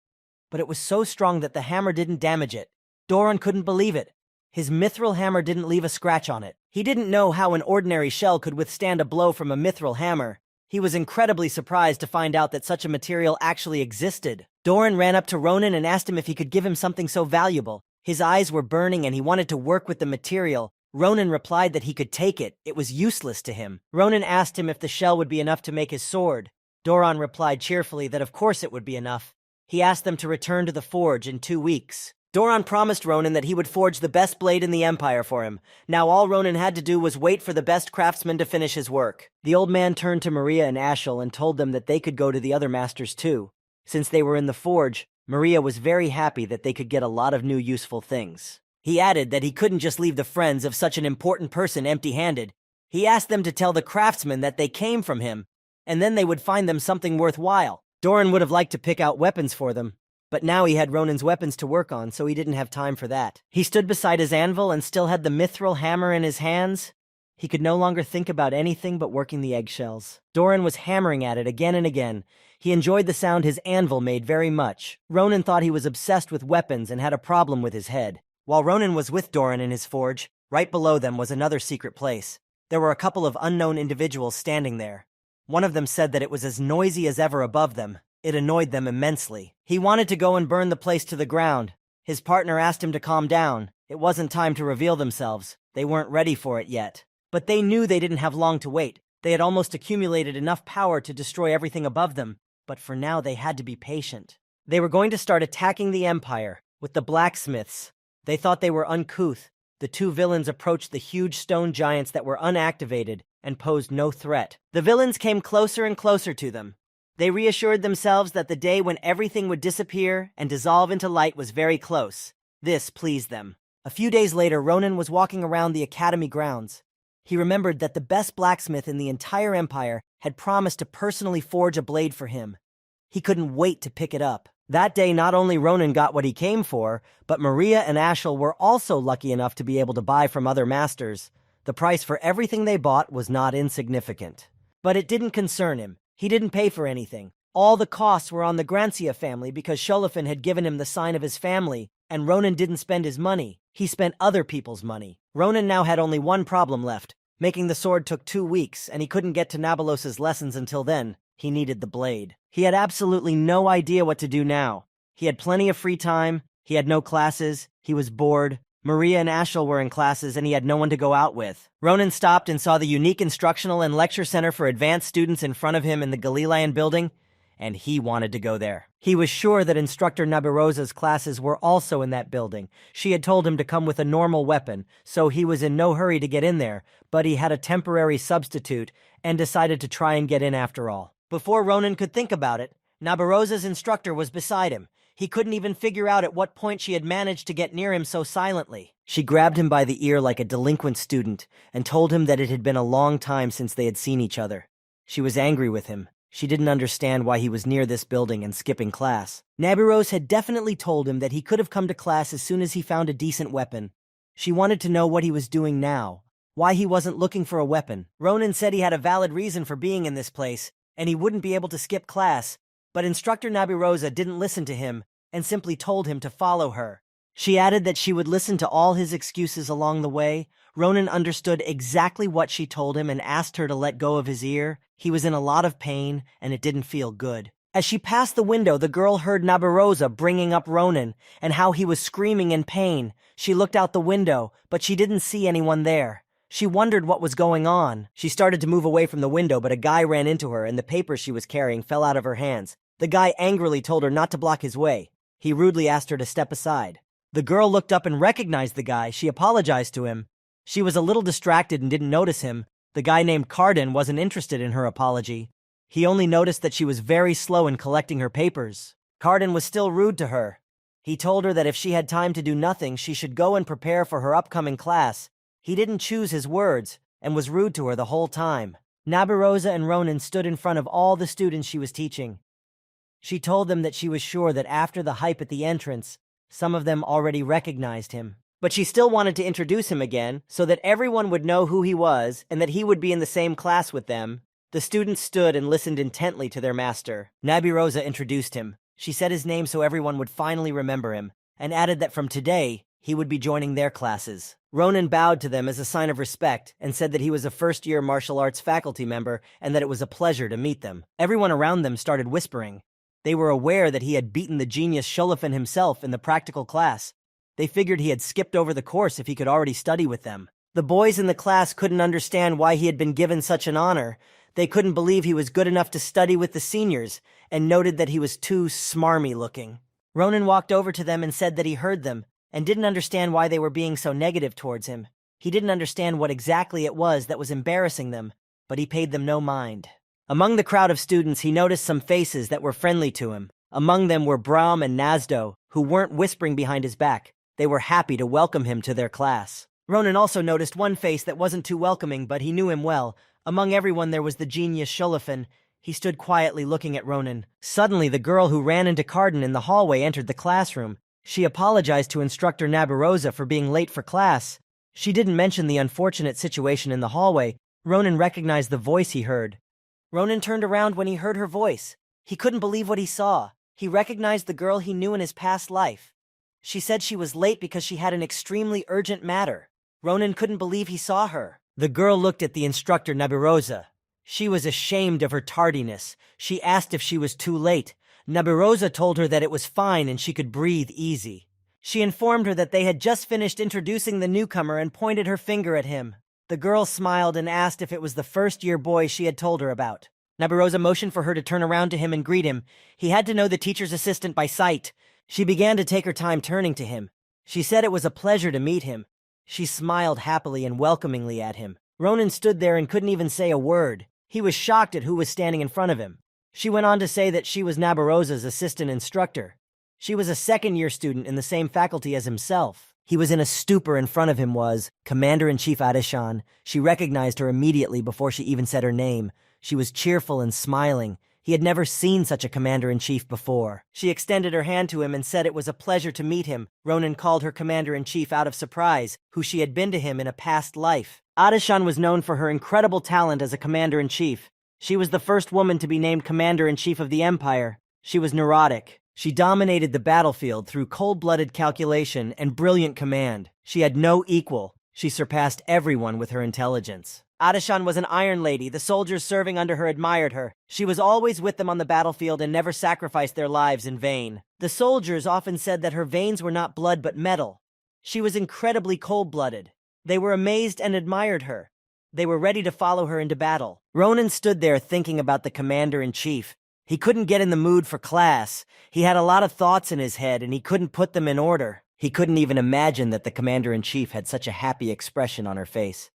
But it was so strong that the hammer didn't damage it. Doran couldn't believe it. His mithril hammer didn't leave a scratch on it. He didn't know how an ordinary shell could withstand a blow from a mithril hammer. He was incredibly surprised to find out that such a material actually existed. Doran ran up to Ronan and asked him if he could give him something so valuable. His eyes were burning and he wanted to work with the material. Ronan replied that he could take it. It was useless to him. Ronan asked him if the shell would be enough to make his sword. Doran replied cheerfully that of course it would be enough. He asked them to return to the forge in 2 weeks. Doran promised Ronan that he would forge the best blade in the Empire for him. Now all Ronan had to do was wait for the best craftsman to finish his work. The old man turned to Maria and Ashel and told them that they could go to the other masters too. Since they were in the forge, Maria was very happy that they could get a lot of new useful things. He added that he couldn't just leave the friends of such an important person empty-handed. He asked them to tell the craftsman that they came from him, and then they would find them something worthwhile. Doran would have liked to pick out weapons for them, but now he had Ronan's weapons to work on, so he didn't have time for that. He stood beside his anvil and still had the mithril hammer in his hands. He could no longer think about anything but working the eggshells. Doran was hammering at it again and again. He enjoyed the sound his anvil made very much. Ronan thought he was obsessed with weapons and had a problem with his head. While Ronan was with Doran in his forge, right below them was another secret place. There were a couple of unknown individuals standing there. One of them said that it was as noisy as ever above them. It annoyed them immensely. He wanted to go and burn the place to the ground. His partner asked him to calm down. It wasn't time to reveal themselves. They weren't ready for it yet. But they knew they didn't have long to wait. They had almost accumulated enough power to destroy everything above them. But for now, they had to be patient. They were going to start attacking the Empire with the blacksmiths. They thought they were uncouth. The two villains approached the huge stone giants that were unactivated and posed no threat. The villains came closer and closer to them. They reassured themselves that the day when everything would disappear and dissolve into light was very close. This pleased them. A few days later, Ronan was walking around the academy grounds. He remembered that the best blacksmith in the entire empire had promised to personally forge a blade for him. He couldn't wait to pick it up. That day, not only Ronan got what he came for, but Maria and Ashel were also lucky enough to be able to buy from other masters. The price for everything they bought was not insignificant. But it didn't concern him. He didn't pay for anything. All the costs were on the Grancia family because Sholofan had given him the sign of his family, and Ronan didn't spend his money. He spent other people's money. Ronan now had only one problem left. Making the sword took 2 weeks, and he couldn't get to Nabalos's lessons until then. He needed the blade. He had absolutely no idea what to do now. He had plenty of free time. He had no classes. He was bored. Maria and Ashel were in classes, and he had no one to go out with. Ronan stopped and saw the unique instructional and lecture center for advanced students in front of him in the Galilean building, and he wanted to go there. He was sure that Instructor Nabirosa's classes were also in that building. She had told him to come with a normal weapon, so he was in no hurry to get in there, but he had a temporary substitute and decided to try and get in after all. Before Ronan could think about it, Nabirosa's instructor was beside him. He couldn't even figure out at what point she had managed to get near him so silently. She grabbed him by the ear like a delinquent student and told him that it had been a long time since they had seen each other. She was angry with him. She didn't understand why he was near this building and skipping class. Nabirose had definitely told him that he could have come to class as soon as he found a decent weapon. She wanted to know what he was doing now, why he wasn't looking for a weapon. Ronan said he had a valid reason for being in this place, and he wouldn't be able to skip class, but Instructor Nabirosa didn't listen to him and simply told him to follow her. She added that she would listen to all his excuses along the way. Ronan understood exactly what she told him and asked her to let go of his ear. He was in a lot of pain, and it didn't feel good. As she passed the window, the girl heard Nabirosa bringing up Ronan and how he was screaming in pain. She looked out the window, but she didn't see anyone there. She wondered what was going on. She started to move away from the window, but a guy ran into her, and the paper she was carrying fell out of her hands. The guy angrily told her not to block his way. He rudely asked her to step aside. The girl looked up and recognized the guy. She apologized to him. She was a little distracted and didn't notice him. The guy named Carden wasn't interested in her apology. He only noticed that she was very slow in collecting her papers. Carden was still rude to her. He told her that if she had time to do nothing, she should go and prepare for her upcoming class. He didn't choose his words and was rude to her the whole time. Nabirosa and Ronan stood in front of all the students she was teaching. She told them that she was sure that after the hype at the entrance, some of them already recognized him. But she still wanted to introduce him again so that everyone would know who he was and that he would be in the same class with them. The students stood and listened intently to their master. Nabirosa introduced him. She said his name so everyone would finally remember him, and added that from today, he would be joining their classes. Ronan bowed to them as a sign of respect and said that he was a first-year martial arts faculty member and that it was a pleasure to meet them. Everyone around them started whispering. They were aware that he had beaten the genius Sholofan himself in the practical class. They figured he had skipped over the course if he could already study with them. The boys in the class couldn't understand why he had been given such an honor. They couldn't believe he was good enough to study with the seniors, and noted that he was too smarmy looking. Ronan walked over to them and said that he heard them, and didn't understand why they were being so negative towards him. He didn't understand what exactly it was that was embarrassing them, but he paid them no mind. Among the crowd of students, he noticed some faces that were friendly to him. Among them were Brahm and Nazdo, who weren't whispering behind his back. They were happy to welcome him to their class. Ronan also noticed one face that wasn't too welcoming, but he knew him well. Among everyone there was the genius Sholofan. He stood quietly looking at Ronan. Suddenly, the girl who ran into Carden in the hallway entered the classroom. She apologized to instructor Nabarosa for being late for class. She didn't mention the unfortunate situation in the hallway. Ronan recognized the voice he heard. Ronan turned around when he heard her voice. He couldn't believe what he saw. He recognized the girl he knew in his past life. She said she was late because she had an extremely urgent matter. Ronan couldn't believe he saw her. The girl looked at the instructor Nabarosa. She was ashamed of her tardiness. She asked if she was too late. Nabarosa told her that it was fine and she could breathe easy. She informed her that they had just finished introducing the newcomer and pointed her finger at him. The girl smiled and asked if it was the first-year boy she had told her about. Nabarosa motioned for her to turn around to him and greet him. He had to know the teacher's assistant by sight. She began to take her time turning to him. She said it was a pleasure to meet him. She smiled happily and welcomingly at him. Ronan stood there and couldn't even say a word. He was shocked at who was standing in front of him. She went on to say that she was Nabarosa's assistant instructor. She was a second-year student in the same faculty as himself. He was in a stupor. In front of him was Commander-in-Chief Adeshan. She recognized her immediately before she even said her name. She was cheerful and smiling. He had never seen such a commander-in-chief before. She extended her hand to him and said it was a pleasure to meet him. Ronan called her commander-in-chief out of surprise, who she had been to him in a past life. Adeshan was known for her incredible talent as a commander-in-chief. She was the first woman to be named commander-in-chief of the empire. She was neurotic. She dominated the battlefield through cold-blooded calculation and brilliant command. She had no equal. She surpassed everyone with her intelligence. Adeshan was an Iron Lady. The soldiers serving under her admired her. She was always with them on the battlefield and never sacrificed their lives in vain. The soldiers often said that her veins were not blood but metal. She was incredibly cold-blooded. They were amazed and admired her. They were ready to follow her into battle. Ronan stood there thinking about the commander-in-chief. He couldn't get in the mood for class. He had a lot of thoughts in his head and he couldn't put them in order. He couldn't even imagine that the commander-in-chief had such a happy expression on her face.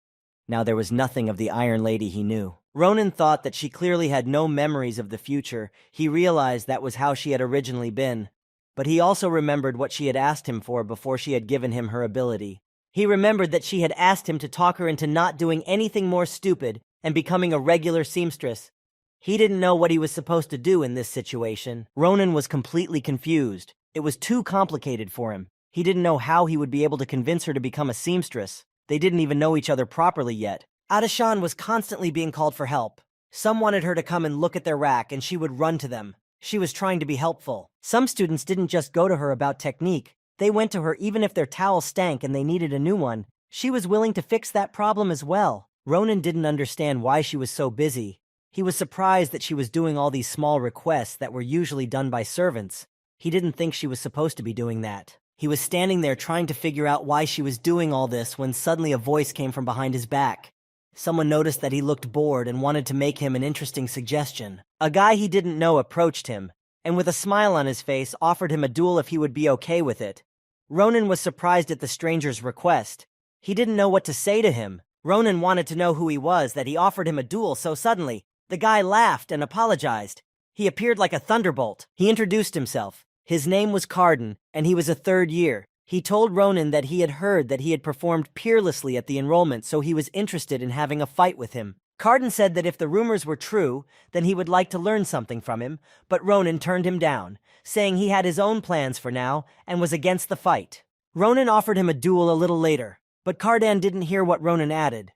Now there was nothing of the Iron Lady he knew. Ronan thought that she clearly had no memories of the future. He realized that was how she had originally been. But he also remembered what she had asked him for before she had given him her ability. He remembered that she had asked him to talk her into not doing anything more stupid and becoming a regular seamstress. He didn't know what he was supposed to do in this situation. Ronan was completely confused. It was too complicated for him. He didn't know how he would be able to convince her to become a seamstress. They didn't even know each other properly yet. Adeshan was constantly being called for help. Some wanted her to come and look at their rack, and she would run to them. She was trying to be helpful. Some students didn't just go to her about technique. They went to her even if their towel stank and they needed a new one. She was willing to fix that problem as well. Ronan didn't understand why she was so busy. He was surprised that she was doing all these small requests that were usually done by servants. He didn't think she was supposed to be doing that. He was standing there trying to figure out why she was doing all this when suddenly a voice came from behind his back. Someone noticed that he looked bored and wanted to make him an interesting suggestion. A guy he didn't know approached him, and with a smile on his face offered him a duel if he would be okay with it. Ronan was surprised at the stranger's request. He didn't know what to say to him. Ronan wanted to know who he was that he offered him a duel so suddenly. The guy laughed and apologized. He appeared like a thunderbolt. He introduced himself. His name was Carden, and he was a third year. He told Ronan that he had heard that he had performed peerlessly at the enrollment, so he was interested in having a fight with him. Carden said that if the rumors were true, then he would like to learn something from him, but Ronan turned him down, saying he had his own plans for now and was against the fight. Ronan offered him a duel a little later, but Cardan didn't hear what Ronan added.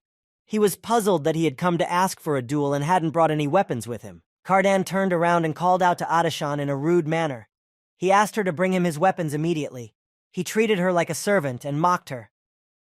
He was puzzled that he had come to ask for a duel and hadn't brought any weapons with him. Cardan turned around and called out to Adeshan in a rude manner. He asked her to bring him his weapons immediately. He treated her like a servant and mocked her.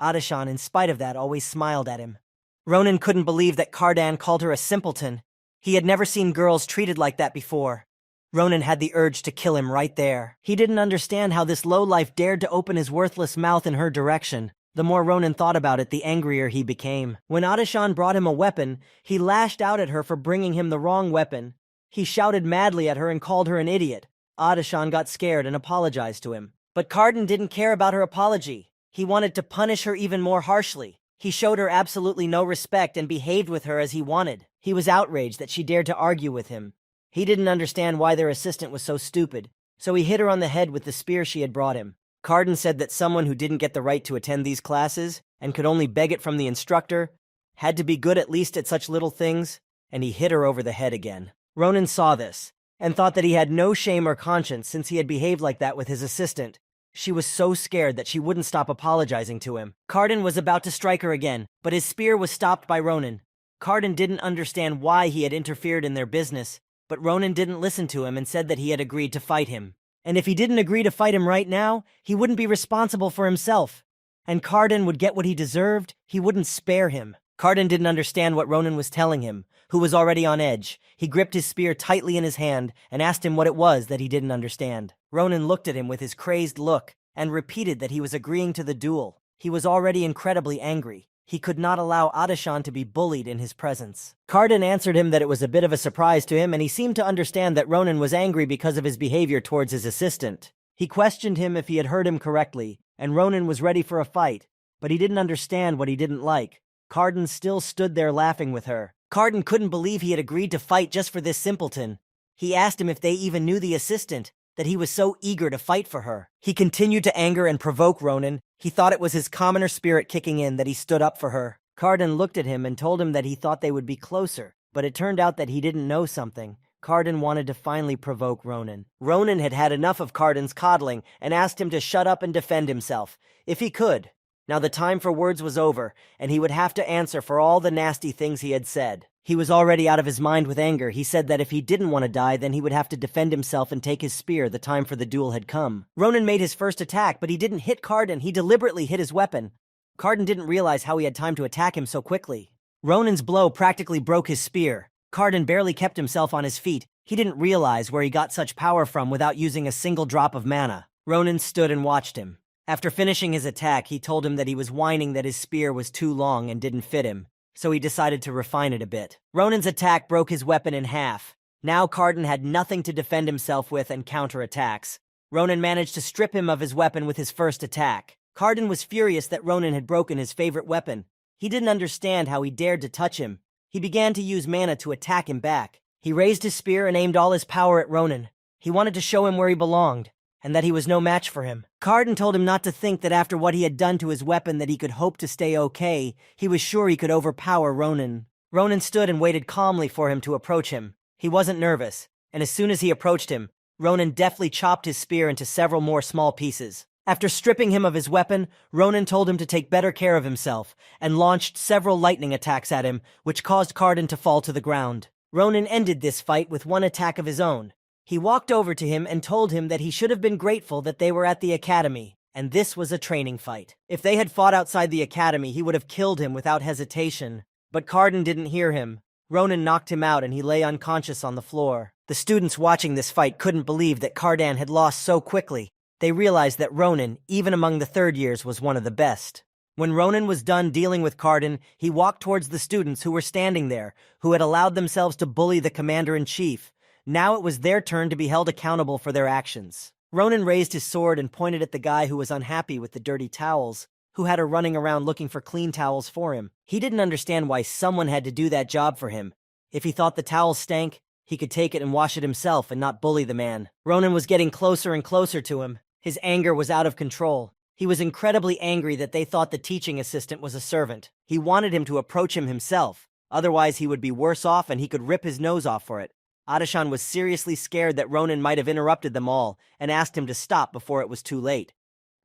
Adishan, in spite of that, always smiled at him. Ronan couldn't believe that Cardan called her a simpleton. He had never seen girls treated like that before. Ronan had the urge to kill him right there. He didn't understand how this lowlife dared to open his worthless mouth in her direction. The more Ronan thought about it, the angrier he became. When Adishan brought him a weapon, he lashed out at her for bringing him the wrong weapon. He shouted madly at her and called her an idiot. Adishan got scared and apologized to him. But Cardan didn't care about her apology. He wanted to punish her even more harshly. He showed her absolutely no respect and behaved with her as he wanted. He was outraged that she dared to argue with him. He didn't understand why their assistant was so stupid, so he hit her on the head with the spear she had brought him. Cardan said that someone who didn't get the right to attend these classes, and could only beg it from the instructor, had to be good at least at such little things, and he hit her over the head again. Ronan saw this, and thought that he had no shame or conscience since he had behaved like that with his assistant. She was so scared that she wouldn't stop apologizing to him. Cardan was about to strike her again, but his spear was stopped by Ronan. Cardan didn't understand why he had interfered in their business, but Ronan didn't listen to him and said that he had agreed to fight him. And if he didn't agree to fight him right now, he wouldn't be responsible for himself. And Cardan would get what he deserved. He wouldn't spare him. Cardan didn't understand what Ronan was telling him, who was already on edge. He gripped his spear tightly in his hand and asked him what it was that he didn't understand. Ronan looked at him with his crazed look and repeated that he was agreeing to the duel. He was already incredibly angry. He could not allow Adishan to be bullied in his presence. Cardan answered him that it was a bit of a surprise to him, and he seemed to understand that Ronan was angry because of his behavior towards his assistant. He questioned him if he had heard him correctly, and Ronan was ready for a fight, but he didn't understand what he didn't like. Cardan still stood there laughing with her. Cardan couldn't believe he had agreed to fight just for this simpleton. He asked him if they even knew the assistant, that he was so eager to fight for her. He continued to anger and provoke Ronan. He thought it was his commoner spirit kicking in that he stood up for her. Cardan looked at him and told him that he thought they would be closer, but it turned out that he didn't know something. Cardan wanted to finally provoke Ronan. Ronan had had enough of Cardan's coddling and asked him to shut up and defend himself, if he could. Now the time for words was over, and he would have to answer for all the nasty things he had said. He was already out of his mind with anger. He said that if he didn't want to die, then he would have to defend himself and take his spear. The time for the duel had come. Ronan made his first attack, but he didn't hit Cardan. He deliberately hit his weapon. Cardan didn't realize how he had time to attack him so quickly. Ronan's blow practically broke his spear. Cardan barely kept himself on his feet. He didn't realize where he got such power from without using a single drop of mana. Ronan stood and watched him. After finishing his attack, he told him that he was whining that his spear was too long and didn't fit him, so he decided to refine it a bit. Ronan's attack broke his weapon in half. Now Cardan had nothing to defend himself with and counterattacks. Ronan managed to strip him of his weapon with his first attack. Cardan was furious that Ronan had broken his favorite weapon. He didn't understand how he dared to touch him. He began to use mana to attack him back. He raised his spear and aimed all his power at Ronan. He wanted to show him where he belonged, and that he was no match for him. Cardan told him not to think that after what he had done to his weapon that he could hope to stay okay. He was sure he could overpower Ronan. Ronan stood and waited calmly for him to approach him. He wasn't nervous, and as soon as he approached him, Ronan deftly chopped his spear into several more small pieces. After stripping him of his weapon, Ronan told him to take better care of himself, and launched several lightning attacks at him, which caused Cardan to fall to the ground. Ronan ended this fight with one attack of his own. He walked over to him and told him that he should have been grateful that they were at the academy, and this was a training fight. If they had fought outside the academy, he would have killed him without hesitation. But Cardan didn't hear him. Ronan knocked him out and he lay unconscious on the floor. The students watching this fight couldn't believe that Cardan had lost so quickly. They realized that Ronan, even among the third years, was one of the best. When Ronan was done dealing with Cardan, he walked towards the students who were standing there, who had allowed themselves to bully the commander-in-chief. Now it was their turn to be held accountable for their actions. Ronan raised his sword and pointed at the guy who was unhappy with the dirty towels, who had her running around looking for clean towels for him. He didn't understand why someone had to do that job for him. If he thought the towel stank, he could take it and wash it himself and not bully the man. Ronan was getting closer and closer to him. His anger was out of control. He was incredibly angry that they thought the teaching assistant was a servant. He wanted him to approach him himself. Otherwise, he would be worse off and he could rip his nose off for it. Adishan was seriously scared that Ronan might have interrupted them all and asked him to stop before it was too late.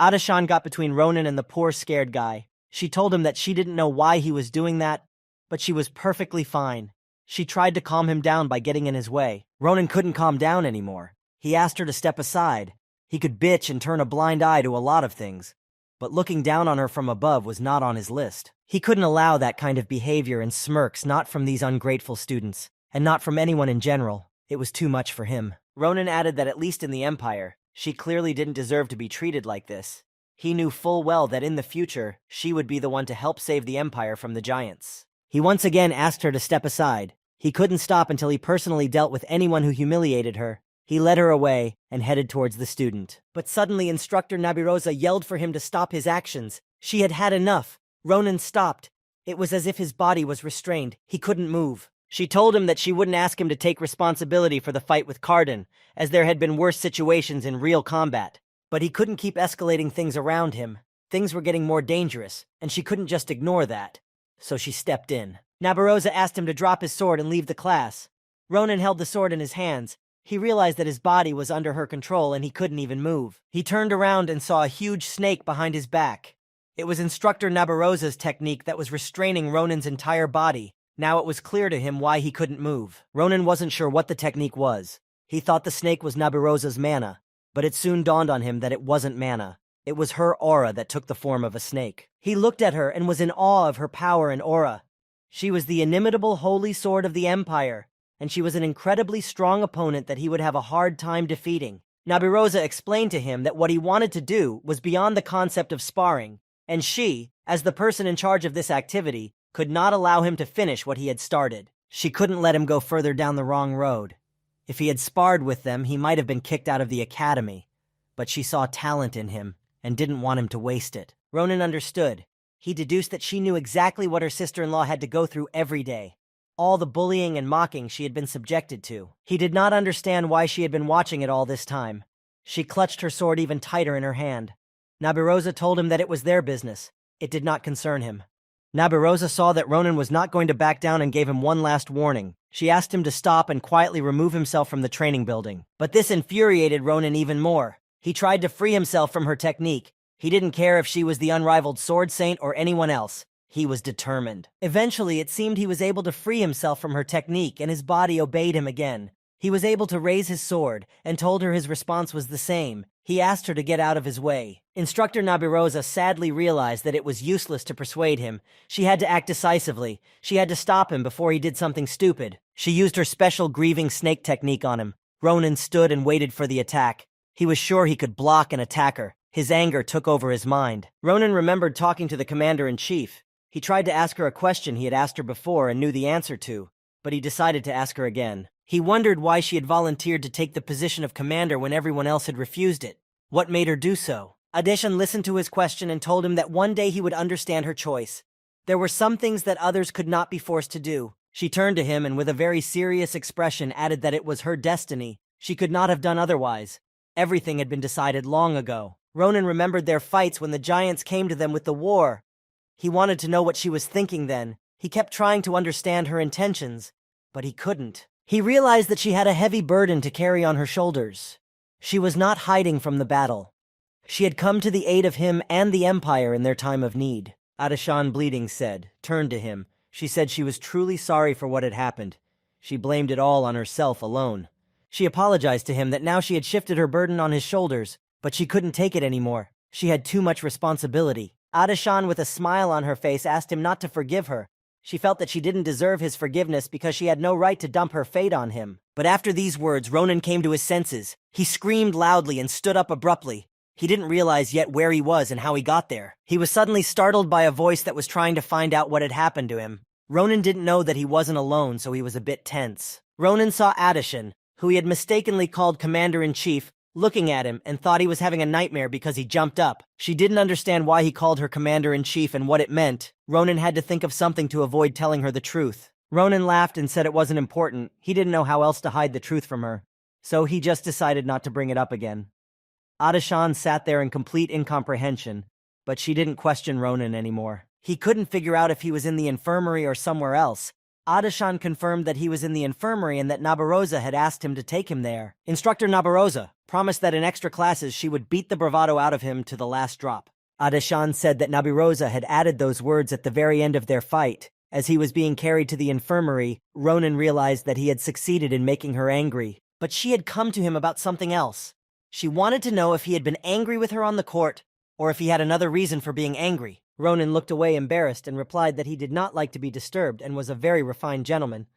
Adishan got between Ronan and the poor scared guy. She told him that she didn't know why he was doing that, but she was perfectly fine. She tried to calm him down by getting in his way. Ronan couldn't calm down anymore. He asked her to step aside. He could bitch and turn a blind eye to a lot of things, but looking down on her from above was not on his list. He couldn't allow that kind of behavior and smirks, not from these ungrateful students, and not from anyone in general. It was too much for him. Ronan added that at least in the Empire, she clearly didn't deserve to be treated like this. He knew full well that in the future, she would be the one to help save the Empire from the giants. He once again asked her to step aside. He couldn't stop until he personally dealt with anyone who humiliated her. He led her away and headed towards the student. But suddenly Instructor Nabirosa yelled for him to stop his actions. She had had enough. Ronan stopped. It was as if his body was restrained. He couldn't move. She told him that she wouldn't ask him to take responsibility for the fight with Cardin, as there had been worse situations in real combat. But he couldn't keep escalating things around him. Things were getting more dangerous, and she couldn't just ignore that. So she stepped in. Nabirosa asked him to drop his sword and leave the class. Ronan held the sword in his hands. He realized that his body was under her control and he couldn't even move. He turned around and saw a huge snake behind his back. It was Instructor Nabirosa's technique that was restraining Ronan's entire body. Now it was clear to him why he couldn't move. Ronan wasn't sure what the technique was. He thought the snake was Nabirosa's mana, but it soon dawned on him that it wasn't mana. It was her aura that took the form of a snake. He looked at her and was in awe of her power and aura. She was the inimitable holy sword of the Empire, and she was an incredibly strong opponent that he would have a hard time defeating. Nabirosa explained to him that what he wanted to do was beyond the concept of sparring, and she, as the person in charge of this activity, could not allow him to finish what he had started. She couldn't let him go further down the wrong road. If he had sparred with them, he might have been kicked out of the academy, but she saw talent in him and didn't want him to waste it. Ronan understood. He deduced that she knew exactly what her sister-in-law had to go through every day. All the bullying and mocking she had been subjected to. He did not understand why she had been watching it all this time. She clutched her sword even tighter in her hand. Nabirosa told him that it was their business. It did not concern him. Nabirosa saw that Ronan was not going to back down and gave him one last warning. She asked him to stop and quietly remove himself from the training building. But this infuriated Ronan even more. He tried to free himself from her technique. He didn't care if she was the unrivaled sword saint or anyone else. He was determined. Eventually, it seemed he was able to free himself from her technique, and his body obeyed him again. He was able to raise his sword, and told her his response was the same. He asked her to get out of his way. Instructor Nabirosa sadly realized that it was useless to persuade him. She had to act decisively. She had to stop him before he did something stupid. She used her special grieving snake technique on him. Ronan stood and waited for the attack. He was sure he could block and attack her. His anger took over his mind. Ronan remembered talking to the commander-in-chief. He tried to ask her a question he had asked her before and knew the answer to, but he decided to ask her again. He wondered why she had volunteered to take the position of commander when everyone else had refused it. What made her do so? Adeshan listened to his question and told him that one day he would understand her choice. There were some things that others could not be forced to do. She turned to him and with a very serious expression added that it was her destiny. She could not have done otherwise. Everything had been decided long ago. Ronan remembered their fights when the giants came to them with the war. He wanted to know what she was thinking then. He kept trying to understand her intentions, but he couldn't. He realized that she had a heavy burden to carry on her shoulders. She was not hiding from the battle. She had come to the aid of him and the Empire in their time of need. Adeshan, bleeding, turned to him. She said she was truly sorry for what had happened. She blamed it all on herself alone. She apologized to him that now she had shifted her burden on his shoulders, but she couldn't take it anymore. She had too much responsibility. Adeshan, with a smile on her face, asked him not to forgive her. She felt that she didn't deserve his forgiveness because she had no right to dump her fate on him. But after these words, Ronan came to his senses. He screamed loudly and stood up abruptly. He didn't realize yet where he was and how he got there. He was suddenly startled by a voice that was trying to find out what had happened to him. Ronan didn't know that he wasn't alone, so he was a bit tense. Ronan saw Adeshan, who he had mistakenly called Commander-in-Chief, looking at him and thought he was having a nightmare because he jumped up. She didn't understand why he called her Commander-in-Chief and what it meant. Ronan had to think of something to avoid telling her the truth. Ronan laughed and said it wasn't important. He didn't know how else to hide the truth from her. So he just decided not to bring it up again. Adeshan sat there in complete incomprehension, but she didn't question Ronan anymore. He couldn't figure out if he was in the infirmary or somewhere else. Adeshan confirmed that he was in the infirmary and that Nabirosa had asked him to take him there. Instructor Nabirosa promised that in extra classes she would beat the bravado out of him to the last drop. Adeshan said that Nabirosa had added those words at the very end of their fight. As he was being carried to the infirmary, Ronan realized that he had succeeded in making her angry, but she had come to him about something else. She wanted to know if he had been angry with her on the court, or if he had another reason for being angry. Ronan looked away embarrassed and replied that he did not like to be disturbed and was a very refined gentleman.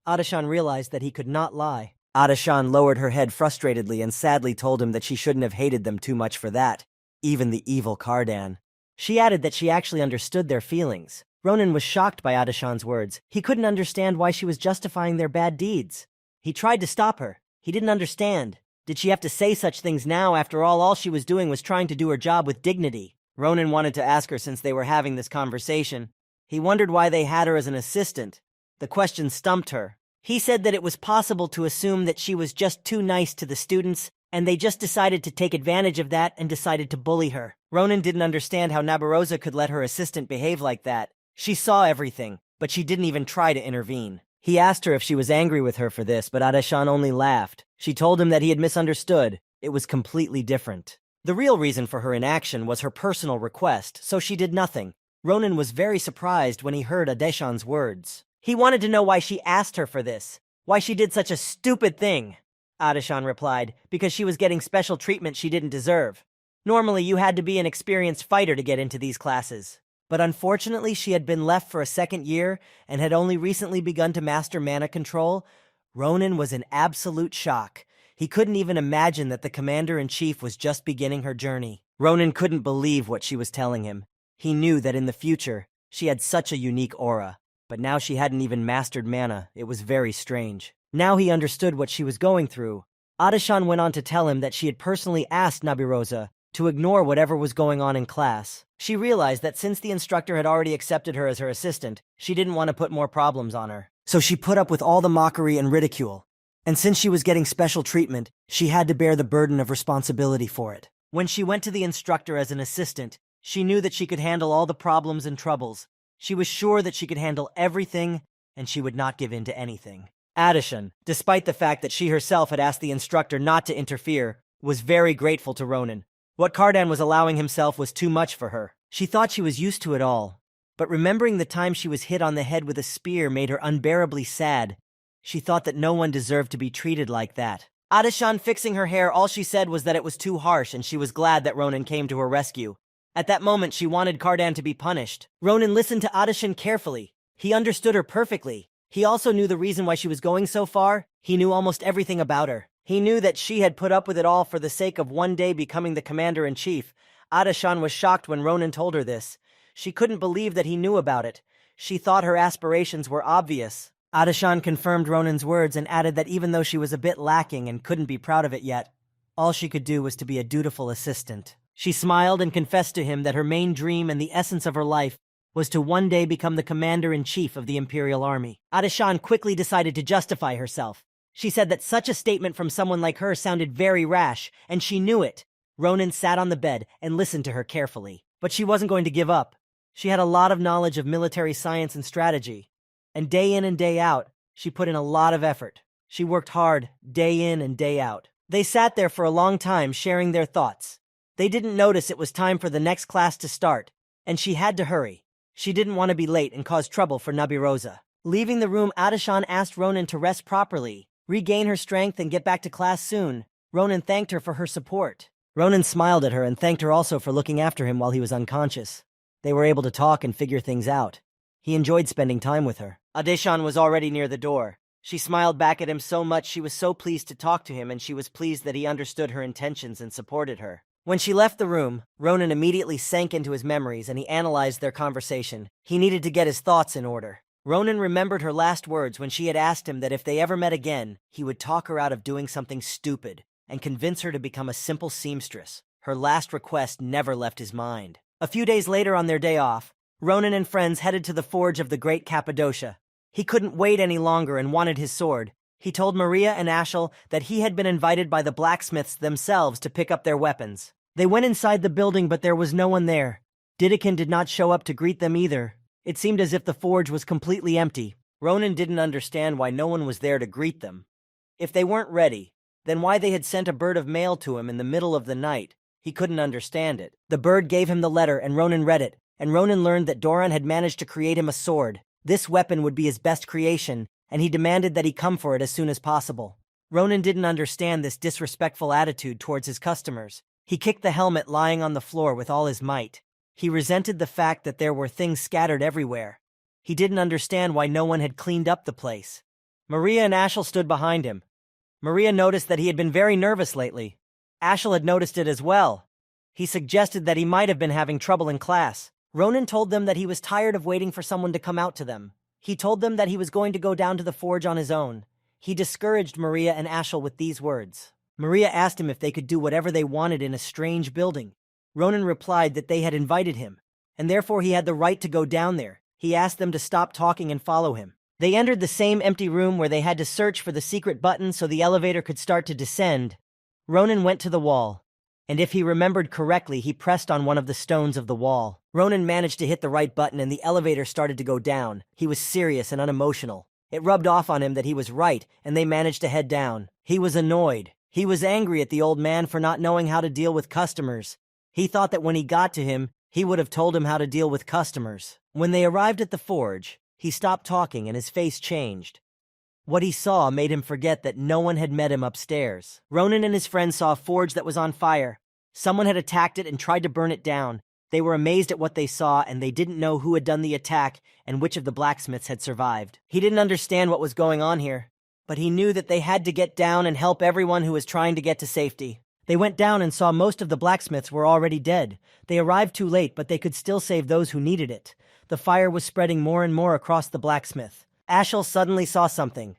Adeshan realized that he could not lie. Adeshan lowered her head frustratedly and sadly told him that she shouldn't have hated them too much for that, even the evil Cardan. She added that she actually understood their feelings. Ronan was shocked by Adeshan's words. He couldn't understand why she was justifying their bad deeds. He tried to stop her. He didn't understand. Did she have to say such things now? After all she was doing was trying to do her job with dignity. Ronan wanted to ask her since they were having this conversation. He wondered why they had her as an assistant. The question stumped her. He said that it was possible to assume that she was just too nice to the students, and they just decided to take advantage of that and decided to bully her. Ronan didn't understand how Nabarosa could let her assistant behave like that. She saw everything, but she didn't even try to intervene. He asked her if she was angry with her for this, but Adeshan only laughed. She told him that he had misunderstood. It was completely different. The real reason for her inaction was her personal request, so she did nothing. Ronan was very surprised when he heard Adeshan's words. He wanted to know why she asked her for this, why she did such a stupid thing. Adeshan replied, because she was getting special treatment she didn't deserve. Normally, you had to be an experienced fighter to get into these classes. But unfortunately, she had been left for a second year and had only recently begun to master mana control. Ronan was in absolute shock. He couldn't even imagine that the commander-in-chief was just beginning her journey. Ronan couldn't believe what she was telling him. He knew that in the future, she had such a unique aura. But now she hadn't even mastered mana. It was very strange. Now he understood what she was going through. Adeshan went on to tell him that she had personally asked Nabirosa to ignore whatever was going on in class. She realized that since the instructor had already accepted her as her assistant, she didn't want to put more problems on her. So she put up with all the mockery and ridicule. And since she was getting special treatment, she had to bear the burden of responsibility for it. When she went to the instructor as an assistant, she knew that she could handle all the problems and troubles. She was sure that she could handle everything, and she would not give in to anything. Adeshan, despite the fact that she herself had asked the instructor not to interfere, was very grateful to Ronan. What Cardan was allowing himself was too much for her. She thought she was used to it all. But remembering the time she was hit on the head with a spear made her unbearably sad. She thought that no one deserved to be treated like that. Adeshan fixing her hair, all she said was that it was too harsh and she was glad that Ronan came to her rescue. At that moment, she wanted Cardan to be punished. Ronan listened to Adeshan carefully. He understood her perfectly. He also knew the reason why she was going so far. He knew almost everything about her. He knew that she had put up with it all for the sake of one day becoming the commander-in-chief. Adeshan was shocked when Ronan told her this. She couldn't believe that he knew about it. She thought her aspirations were obvious. Adeshan confirmed Ronan's words and added that even though she was a bit lacking and couldn't be proud of it yet, all she could do was to be a dutiful assistant. She smiled and confessed to him that her main dream and the essence of her life was to one day become the commander-in-chief of the Imperial Army. Adeshan quickly decided to justify herself. She said that such a statement from someone like her sounded very rash, and she knew it. Ronan sat on the bed and listened to her carefully. But she wasn't going to give up. She had a lot of knowledge of military science and strategy. And day in and day out, she put in a lot of effort. She worked hard, day in and day out. They sat there for a long time sharing their thoughts. They didn't notice it was time for the next class to start, and she had to hurry. She didn't want to be late and cause trouble for Nabirosa. Leaving the room, Adeshan asked Ronan to rest properly, regain her strength, and get back to class soon. Ronan thanked her for her support. Ronan smiled at her and thanked her also for looking after him while he was unconscious. They were able to talk and figure things out. He enjoyed spending time with her. Adeshan was already near the door. She smiled back at him so much she was so pleased to talk to him, and she was pleased that he understood her intentions and supported her. When she left the room, Ronan immediately sank into his memories and he analyzed their conversation. He needed to get his thoughts in order. Ronan remembered her last words when she had asked him that if they ever met again, he would talk her out of doing something stupid and convince her to become a simple seamstress. Her last request never left his mind. A few days later on their day off, Ronan and friends headed to the forge of the Great Cappadocia. He couldn't wait any longer and wanted his sword. He told Maria and Ashel that he had been invited by the blacksmiths themselves to pick up their weapons. They went inside the building, but there was no one there. Didakin did not show up to greet them either. It seemed as if the forge was completely empty. Ronan didn't understand why no one was there to greet them. If they weren't ready, then why they had sent a bird of mail to him in the middle of the night. He couldn't understand it. The bird gave him the letter, and Ronan read it, and Ronan learned that Doran had managed to create him a sword. This weapon would be his best creation, and he demanded that he come for it as soon as possible. Ronan didn't understand this disrespectful attitude towards his customers. He kicked the helmet lying on the floor with all his might. He resented the fact that there were things scattered everywhere. He didn't understand why no one had cleaned up the place. Maria and Ashel stood behind him. Maria noticed that he had been very nervous lately. Ashel had noticed it as well. He suggested that he might have been having trouble in class. Ronan told them that he was tired of waiting for someone to come out to them. He told them that he was going to go down to the forge on his own. He discouraged Maria and Ashel with these words. Maria asked him if they could do whatever they wanted in a strange building. Ronan replied that they had invited him, and therefore he had the right to go down there. He asked them to stop talking and follow him. They entered the same empty room where they had to search for the secret button so the elevator could start to descend. Ronan went to the wall, and if he remembered correctly, he pressed on one of the stones of the wall. Ronan managed to hit the right button and the elevator started to go down. He was serious and unemotional. It rubbed off on him that he was right, and they managed to head down. He was annoyed. He was angry at the old man for not knowing how to deal with customers. He thought that when he got to him, he would have told him how to deal with customers. When they arrived at the forge, he stopped talking and his face changed. What he saw made him forget that no one had met him upstairs. Ronan and his friends saw a forge that was on fire. Someone had attacked it and tried to burn it down. They were amazed at what they saw, and they didn't know who had done the attack and which of the blacksmiths had survived. He didn't understand what was going on here, but he knew that they had to get down and help everyone who was trying to get to safety. They went down and saw most of the blacksmiths were already dead. They arrived too late, but they could still save those who needed it. The fire was spreading more and more across the blacksmith. Ashel suddenly saw something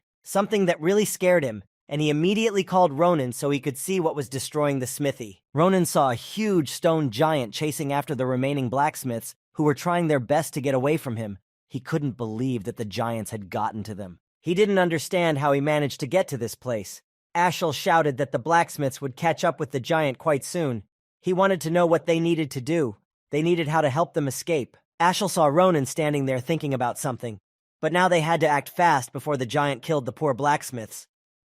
that really scared him, and he immediately called Ronan so he could see what was destroying the smithy. Ronan saw a huge stone giant chasing after the remaining blacksmiths, who were trying their best to get away from him. He couldn't believe that the giants had gotten to them. He didn't understand how he managed to get to this place. Ashel shouted that the blacksmiths would catch up with the giant quite soon. He wanted to know what they needed to do. They needed how to help them escape. Ashel saw Ronan standing there thinking about something, but now they had to act fast before the giant killed the poor blacksmiths.